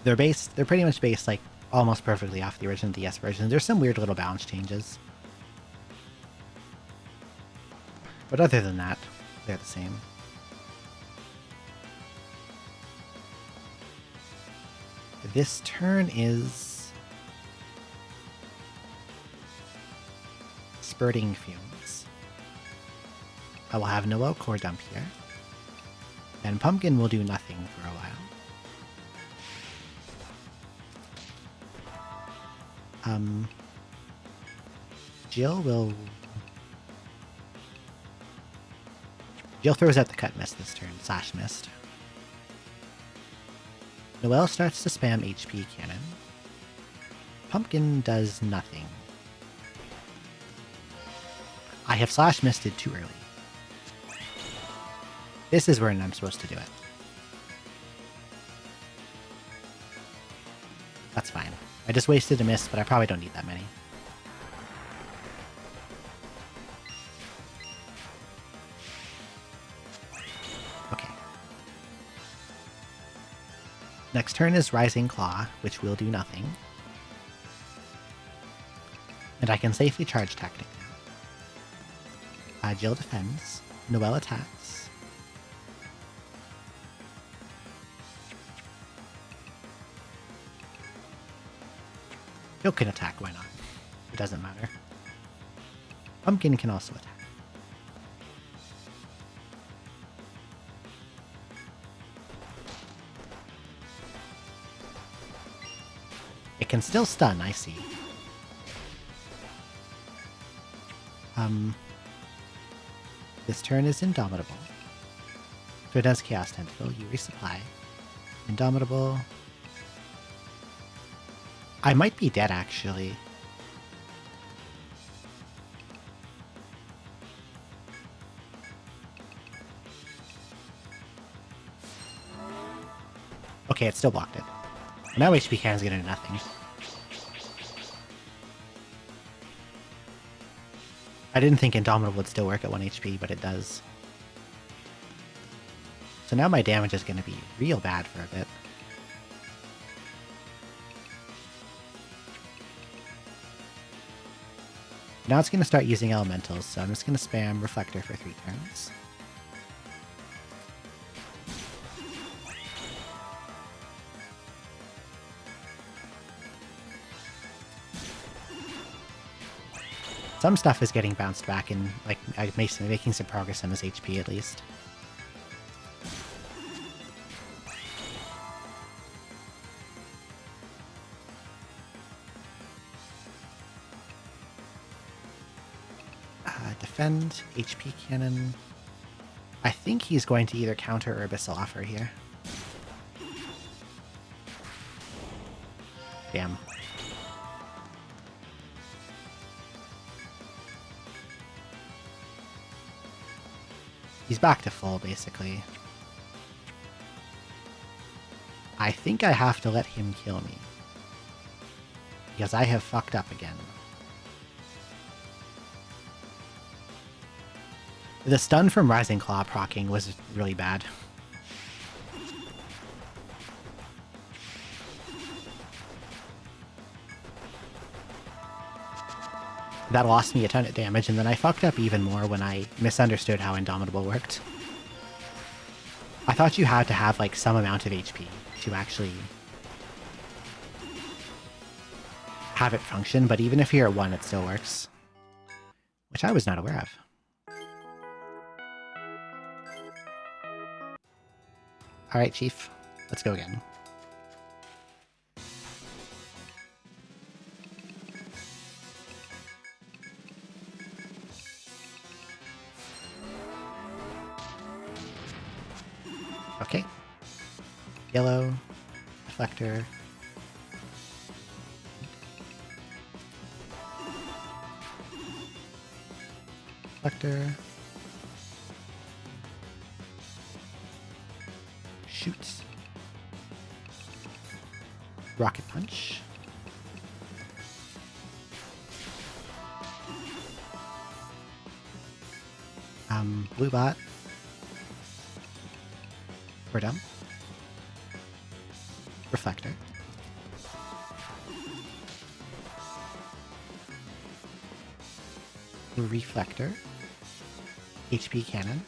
Speaker 1: They're pretty much based like almost perfectly off the original DS version. There's some weird little balance changes. But other than that, they're the same. This turn is Spurting Fumes. I will have Noelle Core Dump here. And Pumpkin will do nothing for a while. Jill throws out the Cut Mist this turn, Slash Mist. Noelle starts to spam HP Cannon. Pumpkin does nothing. I have slash misted too early. This is where I'm supposed to do it. That's fine. I just wasted a miss, but I probably don't need that many. Okay. Next turn is Rising Claw, which will do nothing. And I can safely charge Tactic now. Jill defends. Noelle attacks. Jill can attack, why not? It doesn't matter. Pumpkin can also attack. It can still stun, I see. This turn is Indomitable. So it does Chaos Tentacle, you resupply. Indomitable. I might be dead, actually. Okay, it still blocked it. Now HP cannon's gonna do nothing. I didn't think Indomitable would still work at 1 HP, but it does. So now my damage is going to be real bad for a bit. Now it's going to start using elementals, so I'm just going to spam Reflector for 3 turns. Some stuff is getting bounced back and like making some progress on his HP at least. Defend, HP cannon. I think he's going to either counter or Abyssal Offer here. Damn. He's back to full, basically. I think I have to let him kill me. Because I have fucked up again. The stun from Rising Claw proccing was really bad. That lost me a ton of damage, and then I fucked up even more when I misunderstood how Indomitable worked. I thought you had to have, like, some amount of HP to actually have it function, but even if you're at 1, it still works. Which I was not aware of. Alright, Chief. Let's go again. Okay. Yellow. Reflector. Reflector. Shoots. Rocket Punch. Blue Bot. We're done. Reflector. Reflector. HP Cannon.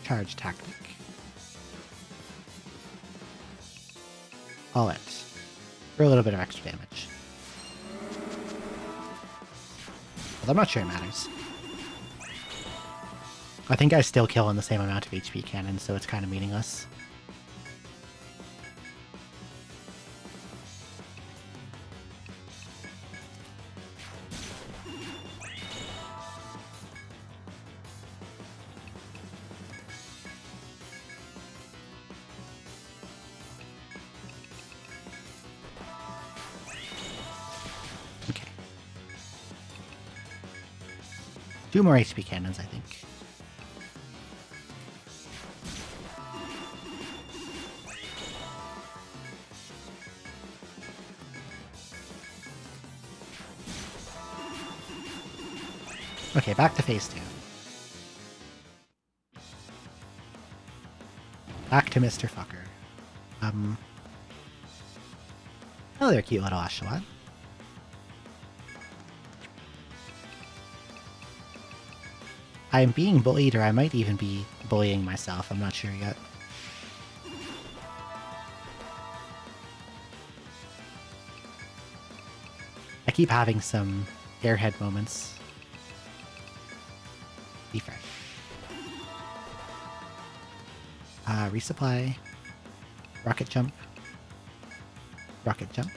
Speaker 1: Charge Tactic. All out. For a little bit of extra damage. But I'm not sure it matters. I think I still kill in the same amount of HP cannon, so it's kind of meaningless. 2 more HP cannons, I think. Okay, back to phase 2. Back to Mr. Fucker. Oh, they're cute little Oshawott. I'm being bullied, or I might even be bullying myself. I'm not sure yet. I keep having some airhead moments. Be fresh. Resupply. Rocket jump. Rocket jump.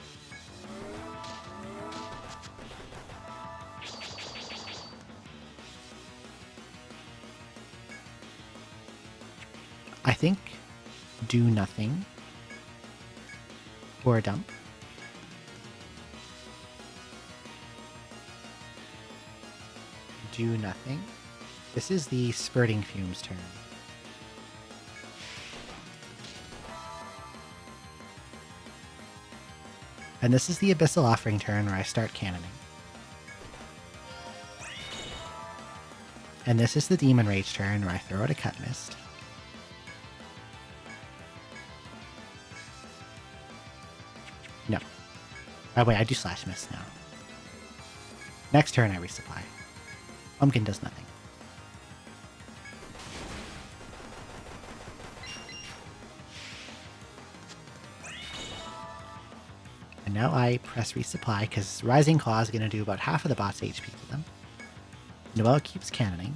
Speaker 1: I think do nothing for a dump. Do nothing. This is the spurting fumes turn. And this is the Abyssal Offering turn where I start cannoning. And this is the Demon Rage turn where I throw out a Cut Mist. No. Oh wait, I do Slash Mist now. Next turn I resupply. Pumpkin does nothing. And now I press resupply because Rising Claw is going to do about half of the bot's HP to them. Noelle keeps cannoning.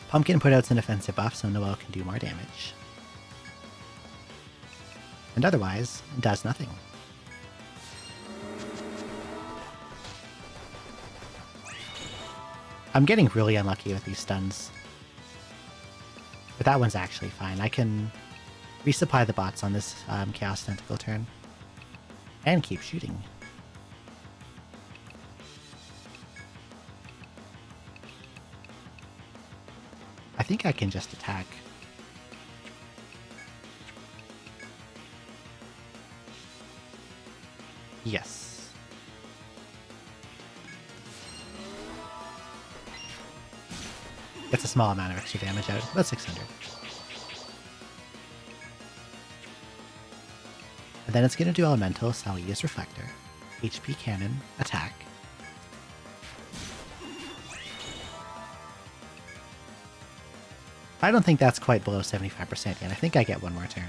Speaker 1: Pumpkin put out some defensive buff so Noelle can do more damage. And otherwise, does nothing. I'm getting really unlucky with these stuns. But that one's actually fine. I can resupply the bots on this Chaos Tentacle turn. And keep shooting. I think I can just attack. Yes. Gets a small amount of extra damage out, about 600. And then it's going to do Elemental, so I'll use Reflector. HP Cannon, attack. I don't think that's quite below 75% yet. I think I get one more turn.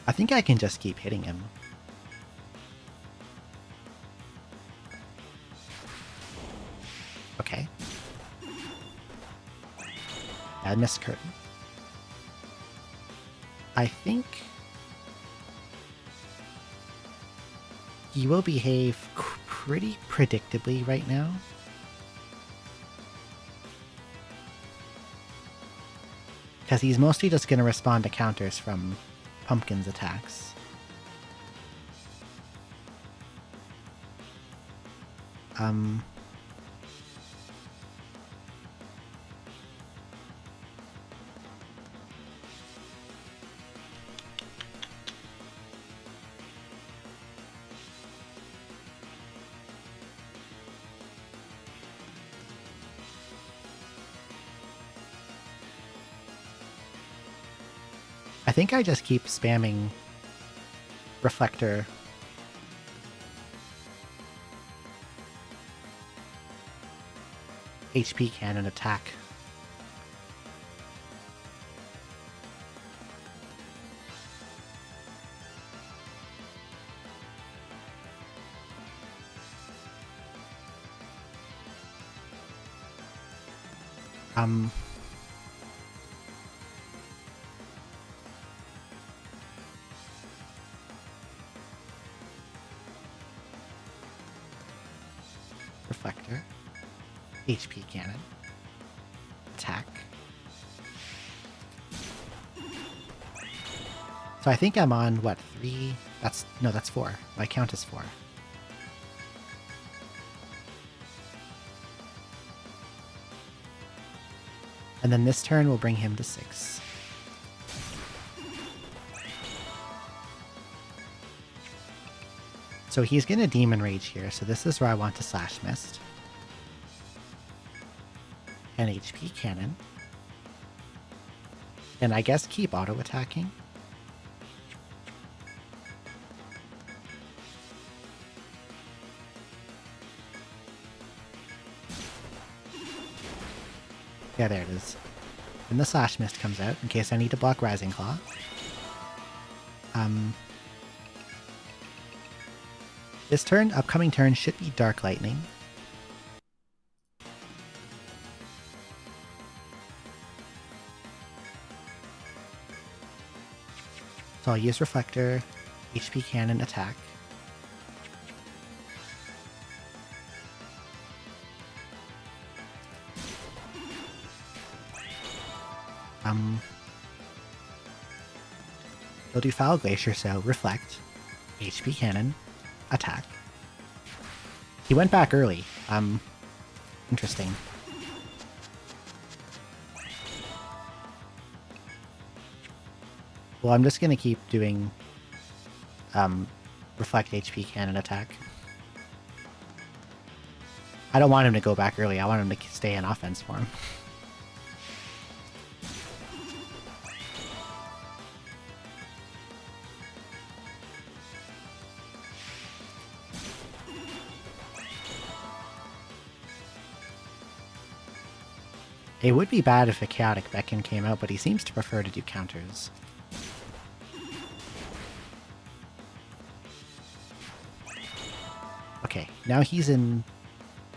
Speaker 1: I think I can just keep hitting him. Okay. Bad Mist Curtain. I think he will behave pretty predictably right now. Because he's mostly just going to respond to counters from Pumpkin's attacks. I think I just keep spamming Reflector. HP Cannon attack. Reflector, HP Cannon, attack. So I think I'm on, what, 3? That's 4. My count is 4. And then this turn will bring him to 6. So he's going to Demon Rage here, so this is where I want to Slash Mist. And HP Cannon. And I guess keep auto-attacking. Yeah, there it is. And the Slash Mist comes out in case I need to block Rising Claw. This turn, upcoming turn, should be Dark Lightning. So I'll use Reflector, HP Cannon, attack. He'll do Foul Glacier, so Reflect, HP Cannon, attack. He went back early. Interesting. Well, I'm just gonna keep doing Reflect, HP Cannon, attack. I don't want him to go back early. I want him to stay in offense for him. It would be bad if a Chaotic Beacon came out, but he seems to prefer to do counters. Okay, now he's in...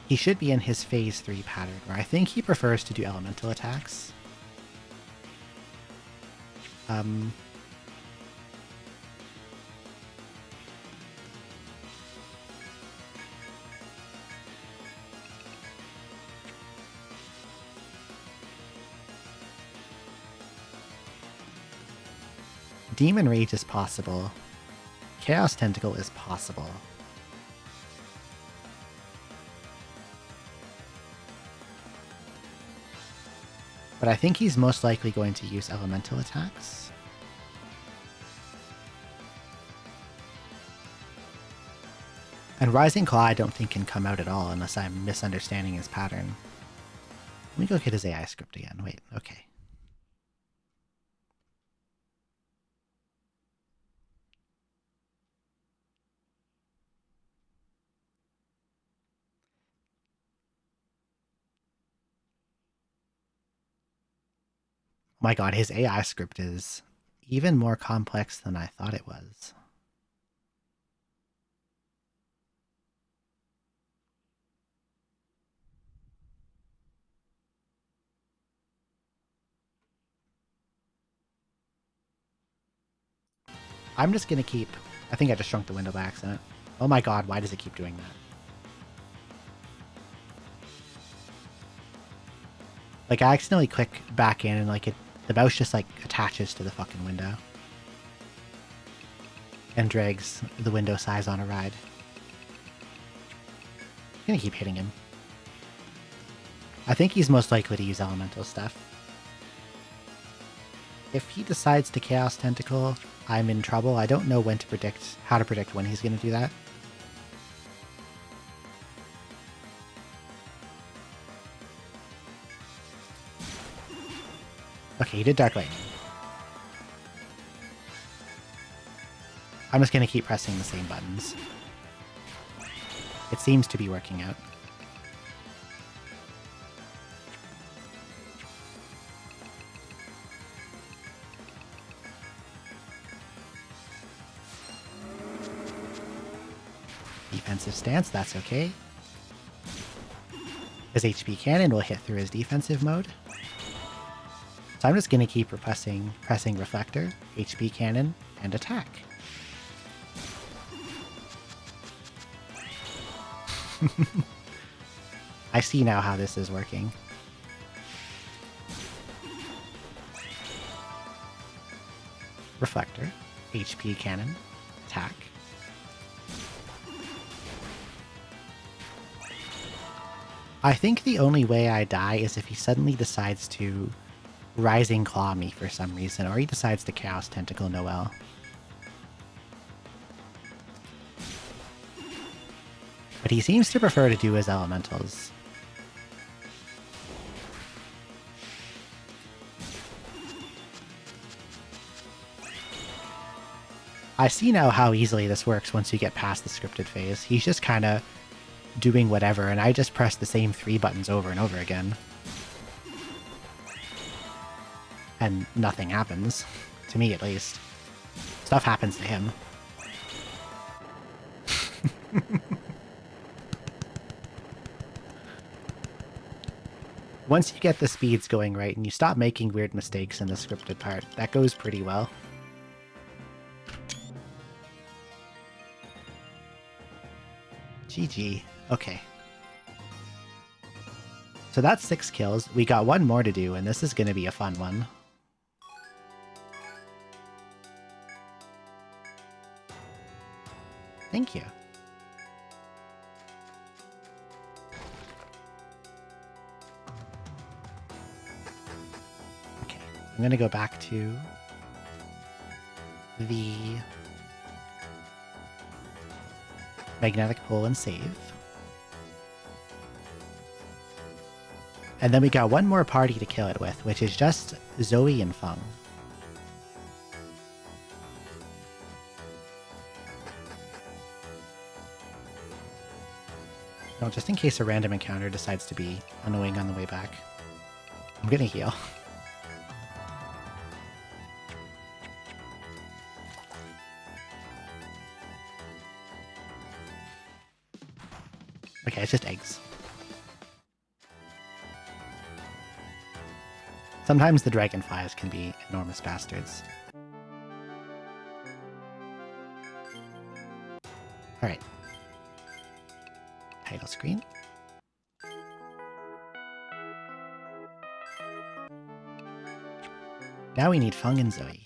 Speaker 1: He should be in his Phase 3 pattern, where I think he prefers to do elemental attacks. Demon Rage is possible. Chaos Tentacle is possible. But I think he's most likely going to use elemental attacks. And Rising Claw I don't think can come out at all unless I'm misunderstanding his pattern. Let me go get his AI script again. Wait, okay. My god, his AI script is even more complex than I thought it was. I'm just gonna keep... I think I just shrunk the window by accident. Oh my god, why does it keep doing that? Like, I accidentally click back in and, like, the mouse just, like, attaches to the fucking window. And drags the window size on a ride. I'm gonna keep hitting him. I think he's most likely to use elemental stuff. If he decides to Chaos Tentacle, I'm in trouble. I don't know when to predict, how to predict when he's gonna do that. Okay, he did Dark Lightning. I'm just gonna keep pressing the same buttons. It seems to be working out. Defensive stance, that's okay. His HP Cannon will hit through his defensive mode. So I'm just going to keep pressing Reflector, HP Cannon, and attack. I see now how this is working. Reflector, HP cannon, attack. I think the only way I die is if he suddenly decides to Rising Claw me for some reason, or he decides to Chaos Tentacle Noel. But he seems to prefer to do his elementals. I see now how easily this works once you get past the scripted phase. He's just kind of doing whatever, and I just press the same 3 buttons over and over again. And nothing happens. To me, at least. Stuff happens to him. Once you get the speeds going right and you stop making weird mistakes in the scripted part, that goes pretty well. GG. Okay. So that's 6 kills. We got 1 more to do, and this is going to be a fun one. Thank you. Okay, I'm going to go back to the magnetic pull and save. And then we got 1 more party to kill it with, which is just Zoe and Feng. Now, just in case a random encounter decides to be annoying on the way back, I'm gonna heal. Okay, it's just eggs. Sometimes the dragonflies can be enormous bastards. Alright. Title screen. Now we need Feng and Zoe.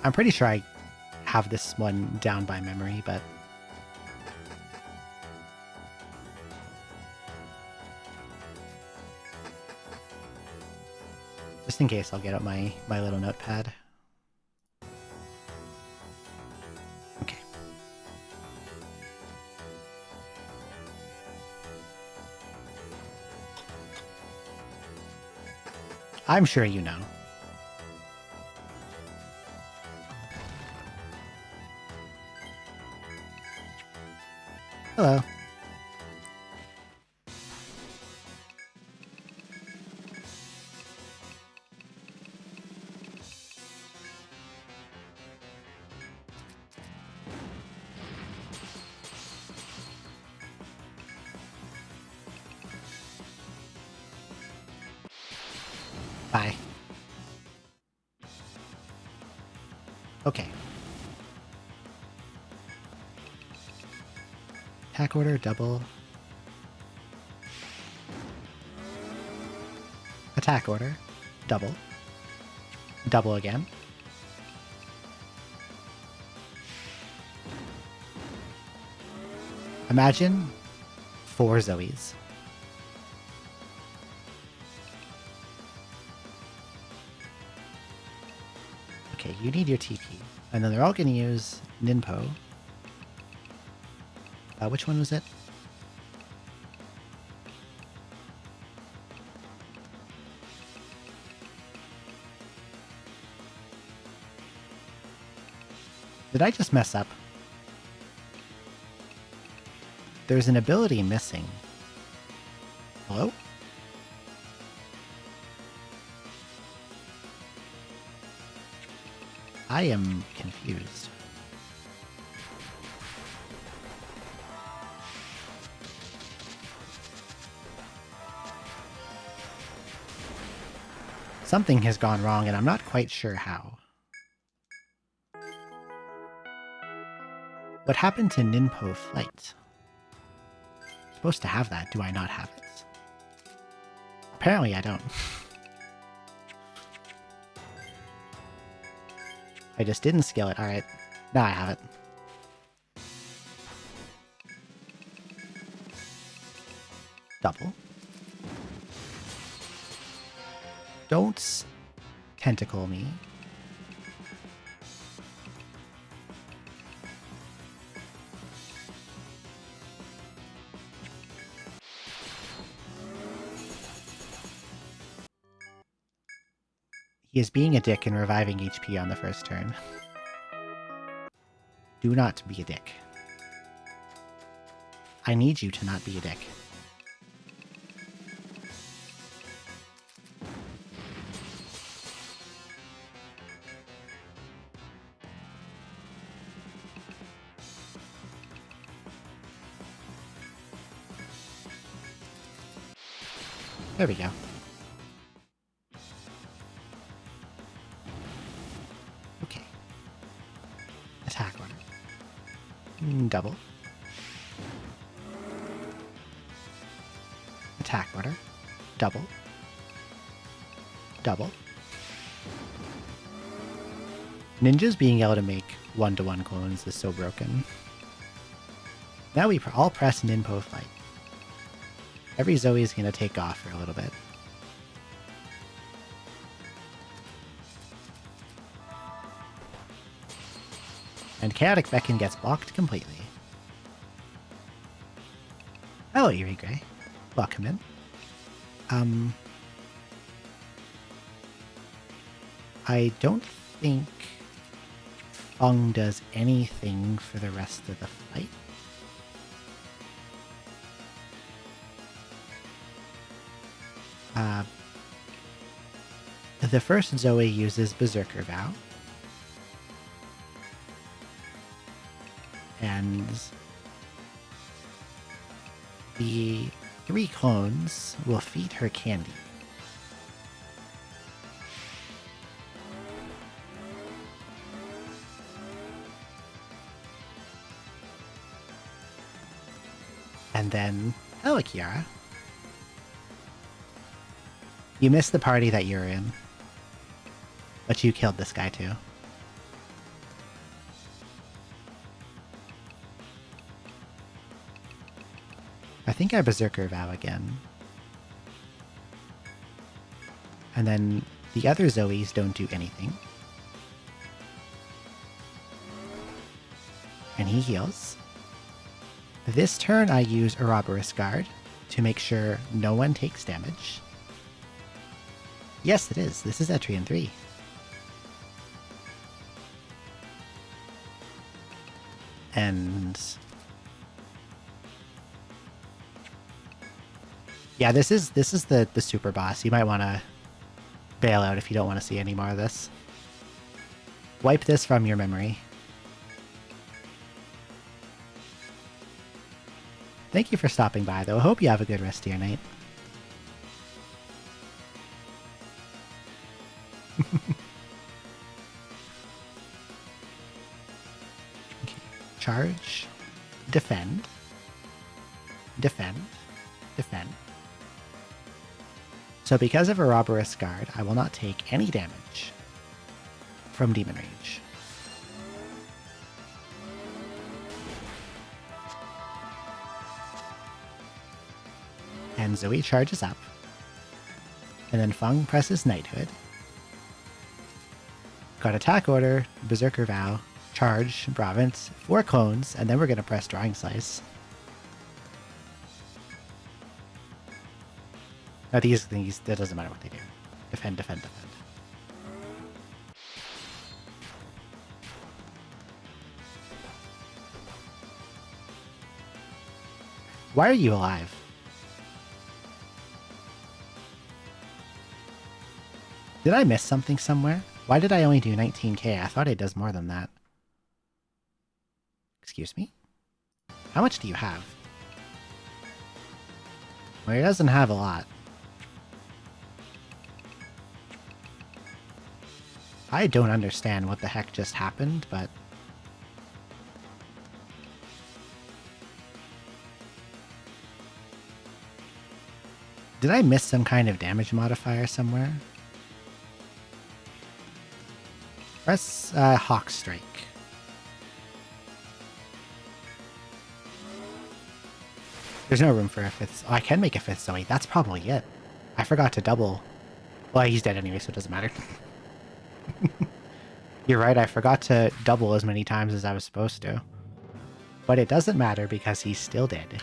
Speaker 1: I'm pretty sure I have this one down by memory, but just in case, I'll get out my little notepad. Okay. I'm sure you know. Hello. Bye. Okay. Attack order, double. Attack order, double. Double again. Imagine 4 Zoes. Okay, you need your TP. And then they're all going to use Ninpo. Which one was it? Did I just mess up? There's an ability missing. Hello? I am confused. Something has gone wrong, and I'm not quite sure how. What happened to Ninpo Flight? I'm supposed to have that. Do I not have it? Apparently I don't. I just didn't skill it. Alright. Now I have it. Double. Don't tentacle me. He is being a dick and reviving HP on the first turn. Do not be a dick. I need you to not be a dick. There we go. Okay. Attack order. Double. Attack order. Double. Double. Ninjas being able to make one-to-one clones is so broken. Now we all press Ninpo Flight. Every Zoe is going to take off for a little bit. And Chaotic Beacon gets blocked completely. Hello, Eerie Grey. Welcome in. I don't think Fung does anything for the rest of the fight. The first Zoe uses Berserker Vow. And the 3 clones will feed her candy. And then, hello, Kiara. You missed the party that you're in. But you killed this guy too. I think I Berserker Vow again. And then the other Zoes don't do anything. And he heals. This turn I use Ouroboros Guard to make sure no one takes damage. Yes, it is. This is Etrian 3. And yeah, this is the super boss. You might want to bail out if you don't want to see any more of this. Wipe this from your memory. Thank you for stopping by, though. I hope you have a good rest of your night. Okay. Charge. Defend. Defend. Defend. So because of Ouroboros Guard, I will not take any damage from Demon Rage. And Zoe charges up. And then Fung presses Knighthood. Got Attack Order, Berserker Vow, Charge, Province, 4 clones, and then we're going to press Drawing Slice. Now these things, that doesn't matter what they do. Defend, defend, defend. Why are you alive? Did I miss something somewhere? Why did I only do 19k? I thought it does more than that. Excuse me? How much do you have? Well, he doesn't have a lot. I don't understand what the heck just happened, but... Did I miss some kind of damage modifier somewhere? Press Hawk Strike. There's no room for a fifth... Oh, I can make a fifth Zoe. That's probably it. I forgot to double. Well, he's dead anyway, so it doesn't matter. You're right, I forgot to double as many times as I was supposed to. But it doesn't matter because he's still dead.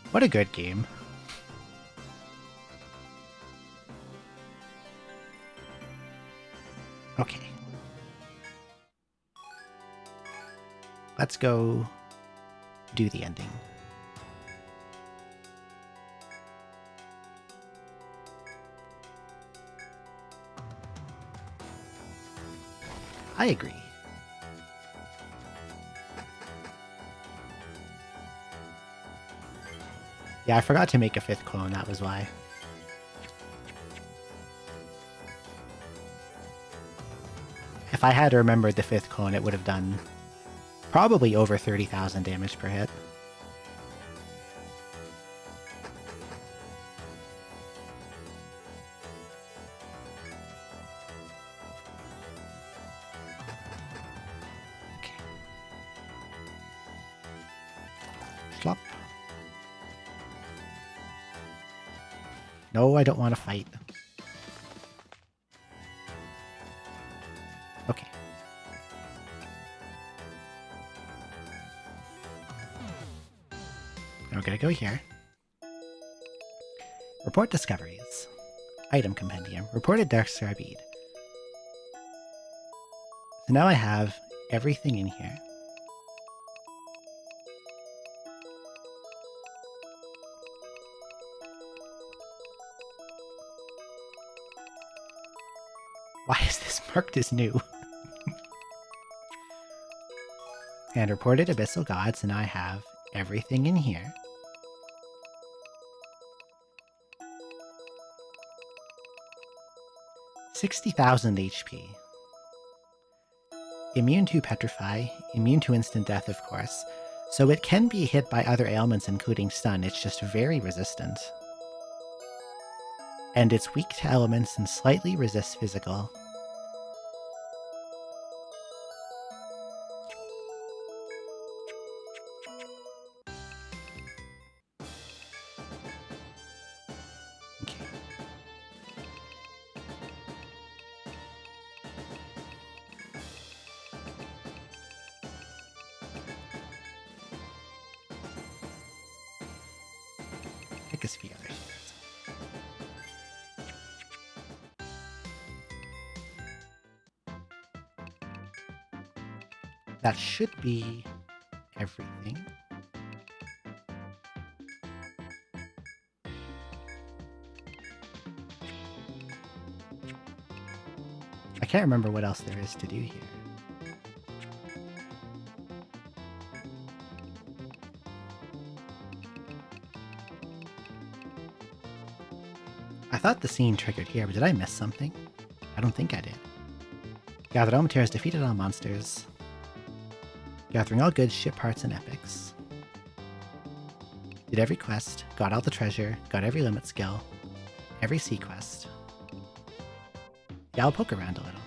Speaker 1: What a good game. Okay. Let's go do the ending. I agree. Yeah, I forgot to make a fifth clone, that was why. If I had remembered the fifth clone, it would have done probably over 30,000 damage per hit. Okay. Flop. No, I don't want to fight. Okay. We're gonna go here. Report discoveries. Item compendium. Reported Dark Star bead. So now I have everything in here. Why is this marked as new? And reported Abyssal God, so now I have everything in here. $60,000 HP. Immune to Petrify, immune to instant death, of course, so it can be hit by other ailments including stun, it's just very resistant. And it's weak to elements and slightly resists physical. Okay. Pick a sphere. That should be everything. I can't remember what else there is to do here. I thought the scene triggered here, but did I miss something? I don't think I did. Gathered all materials, defeated all monsters. Gathering all goods, ship parts, and epics. Did every quest, got all the treasure, got every limit skill, every sea quest. Yeah, I'll poke around a little.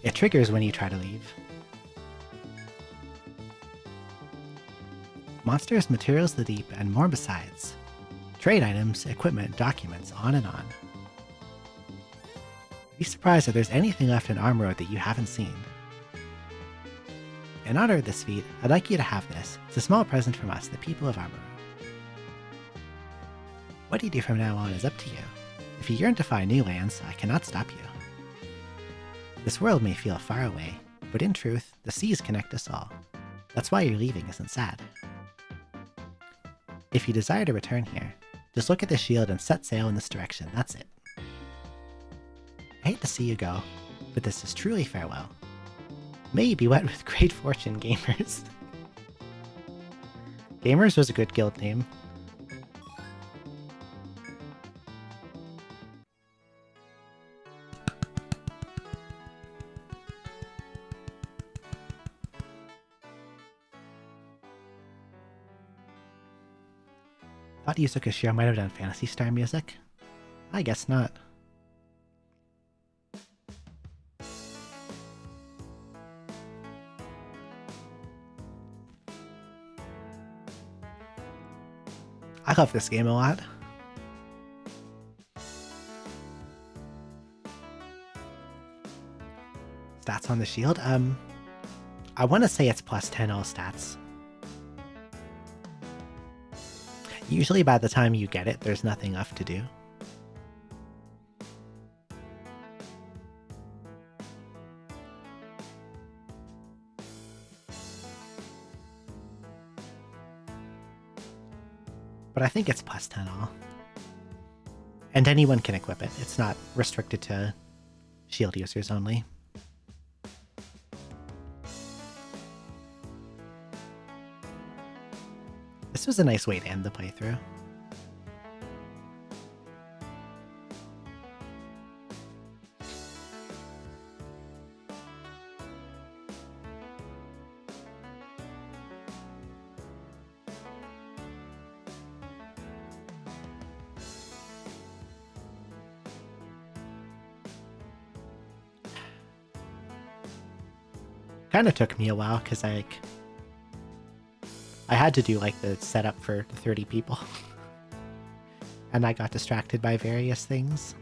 Speaker 1: It triggers when you try to leave. Monsters, materials, the deep, and more besides. Trade items, equipment, documents, on and on. Be surprised if there's anything left in Armroad that you haven't seen. In honor of this feat, I'd like you to have this. It's a small present from us, the people of Armroad. What you do from now on is up to you. If you yearn to find new lands, I cannot stop you. This world may feel far away, but in truth, the seas connect us all. That's why you're leaving isn't sad. If you desire to return here, just look at the shield and set sail in this direction. That's it. I hate to see you go, but this is truly farewell. May you be wet with great fortune, Gamers. Gamers was a good guild name. Thought Yuzo Koshiro might have done Phantasy Star music. I guess not. I love this game a lot. Stats on the shield? I want to say it's plus 10 all stats. Usually by the time you get it, there's nothing left to do. But I think it's plus 10 all. And anyone can equip it. It's not restricted to shield users only. This was a nice way to end the playthrough. Kind of took me a while because I had to do like the setup for the 30 people and I got distracted by various things.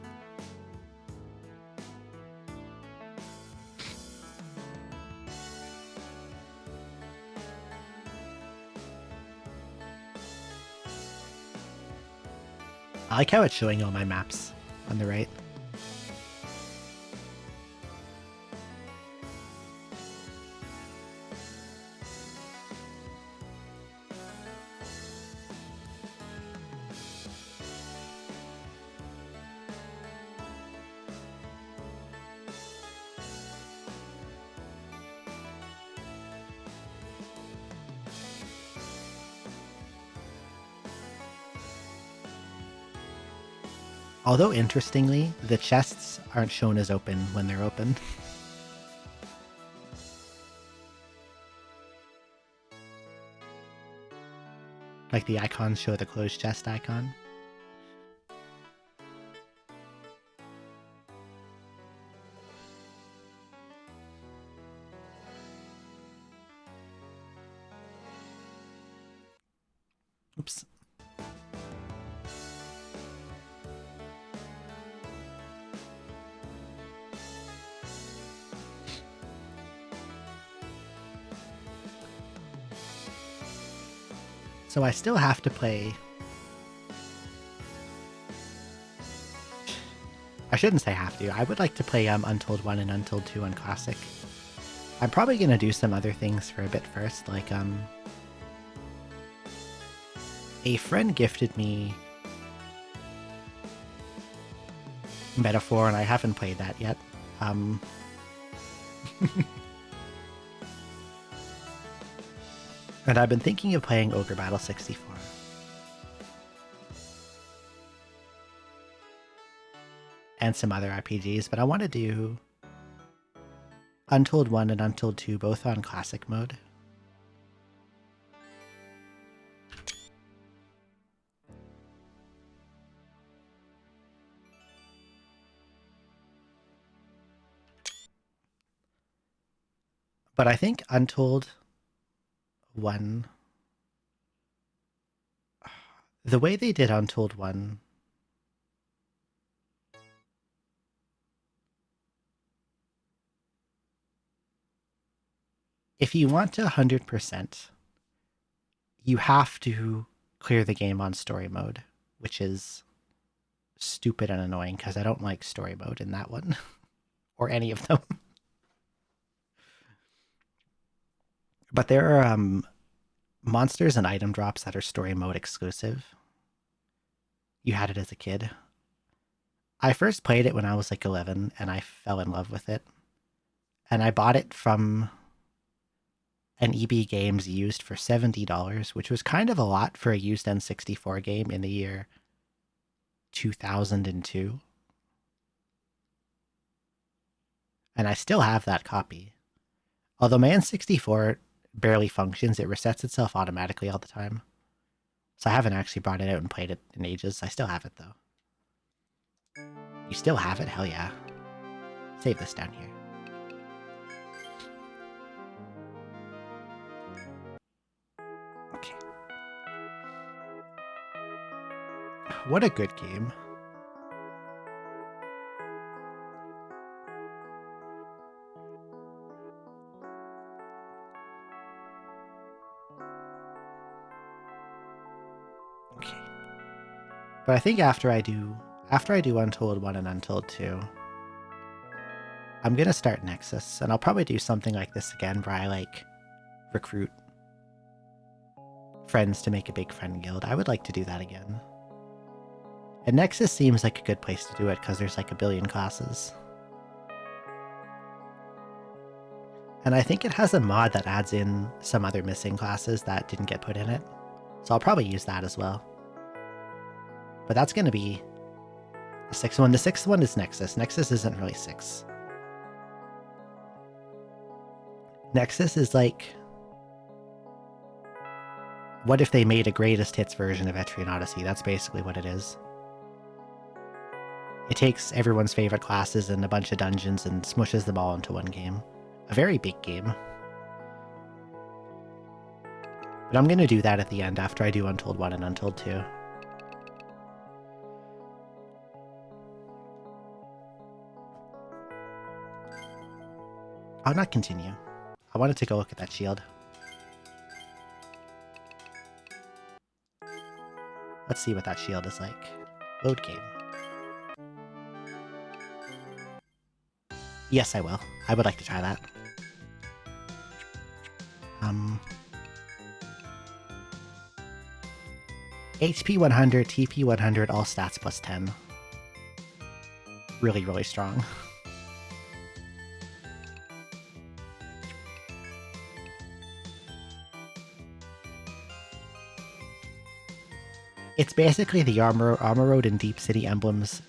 Speaker 1: I like how it's showing all my maps on the right. Although interestingly, the chests aren't shown as open when they're open. Like the icons show the closed chest icon. Oops. So I still have to play... I shouldn't say have to. I would like to play Untold 1 and Untold 2 on Classic. I'm probably going to do some other things for a bit first, like a friend gifted me Metaphor, and I haven't played that yet. And I've been thinking of playing Ogre Battle 64. And some other RPGs, but I want to do Untold 1 and Untold 2 both on Classic mode. But I think Untold 1... The way they did Untold 1... If you want to 100%, you have to clear the game on story mode, which is stupid and annoying because I don't like story mode in that one. Or any of them. But there are monsters and item drops that are story mode exclusive. You had it as a kid. I first played it when I was like 11 and I fell in love with it. And I bought it from an EB Games used for $70, which was kind of a lot for a used N64 game in the year 2002. And I still have that copy. Although my N64 barely functions, it resets itself automatically all the time. So I haven't actually brought it out and played it in ages. I still have it though. You still have it? Hell yeah. Save this down here. Okay. What a good game. Okay. But I think after I do Untold 1 and Untold 2, I'm gonna start Nexus, and I'll probably do something like this again where I like recruit friends to make a big friend guild. I would like to do that again. And Nexus seems like a good place to do it because there's like a billion classes. And I think it has a mod that adds in some other missing classes that didn't get put in it. So I'll probably use that as well. But that's going to be the sixth one. The sixth one is Nexus. Nexus isn't really 6. Nexus is like, what if they made a greatest hits version of Etrian Odyssey? That's basically what it is. It takes everyone's favorite classes and a bunch of dungeons and smushes them all into one game. A very big game. But I'm going to do that at the end after I do Untold 1 and Untold 2. I'll not continue. I wanted to go look at that shield. Let's see what that shield is like. Load game. Yes, I will. I would like to try that. HP 100, TP 100, all stats plus 10. Really, really strong. It's basically the Armor Road and Deep City emblems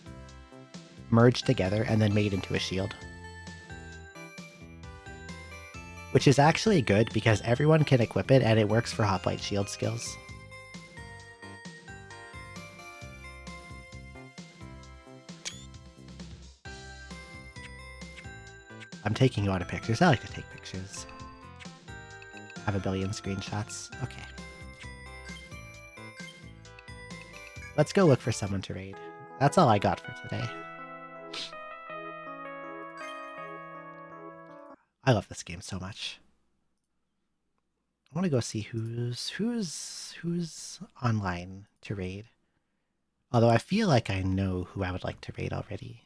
Speaker 1: merged together and then made into a shield. Which is actually good because everyone can equip it and it works for Hoplite shield skills. I'm taking a lot of pictures. I like to take pictures. Have a billion screenshots. Okay. Let's go look for someone to raid. That's all I got for today. I love this game so much. I want to go see who's online to raid. Although I feel like I know who I would like to raid already.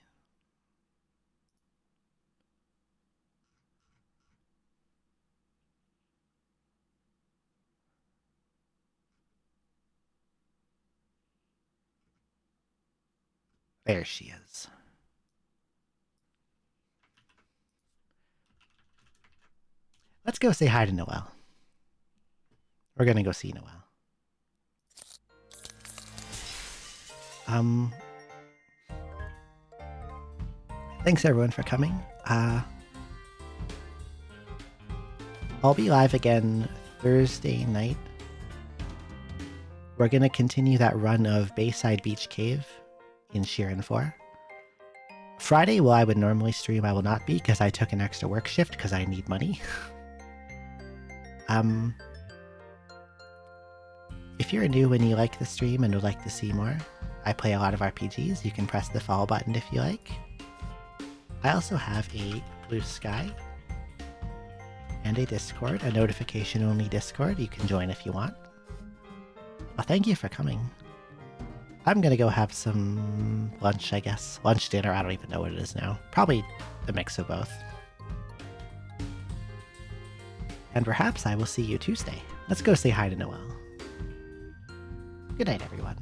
Speaker 1: There she is. Let's go say hi to Noelle. We're gonna go see Noelle. Thanks everyone for coming. I'll be live again Thursday night. We're gonna continue that run of Bayside Beach Cave in Sheeran 4. Friday, well, I would normally stream, I will not be because I took an extra work shift because I need money. If you're new and you like the stream and would like to see more, I play a lot of RPGs. You can press the follow button if you like. I also have a Blue Sky and a Discord, a notification-only Discord. You can join if you want. Well, thank you for coming. I'm gonna go have some lunch, I guess. Lunch, dinner, I don't even know what it is now. Probably a mix of both. And perhaps I will see you Tuesday. Let's go say hi to Noelle. Good night, everyone.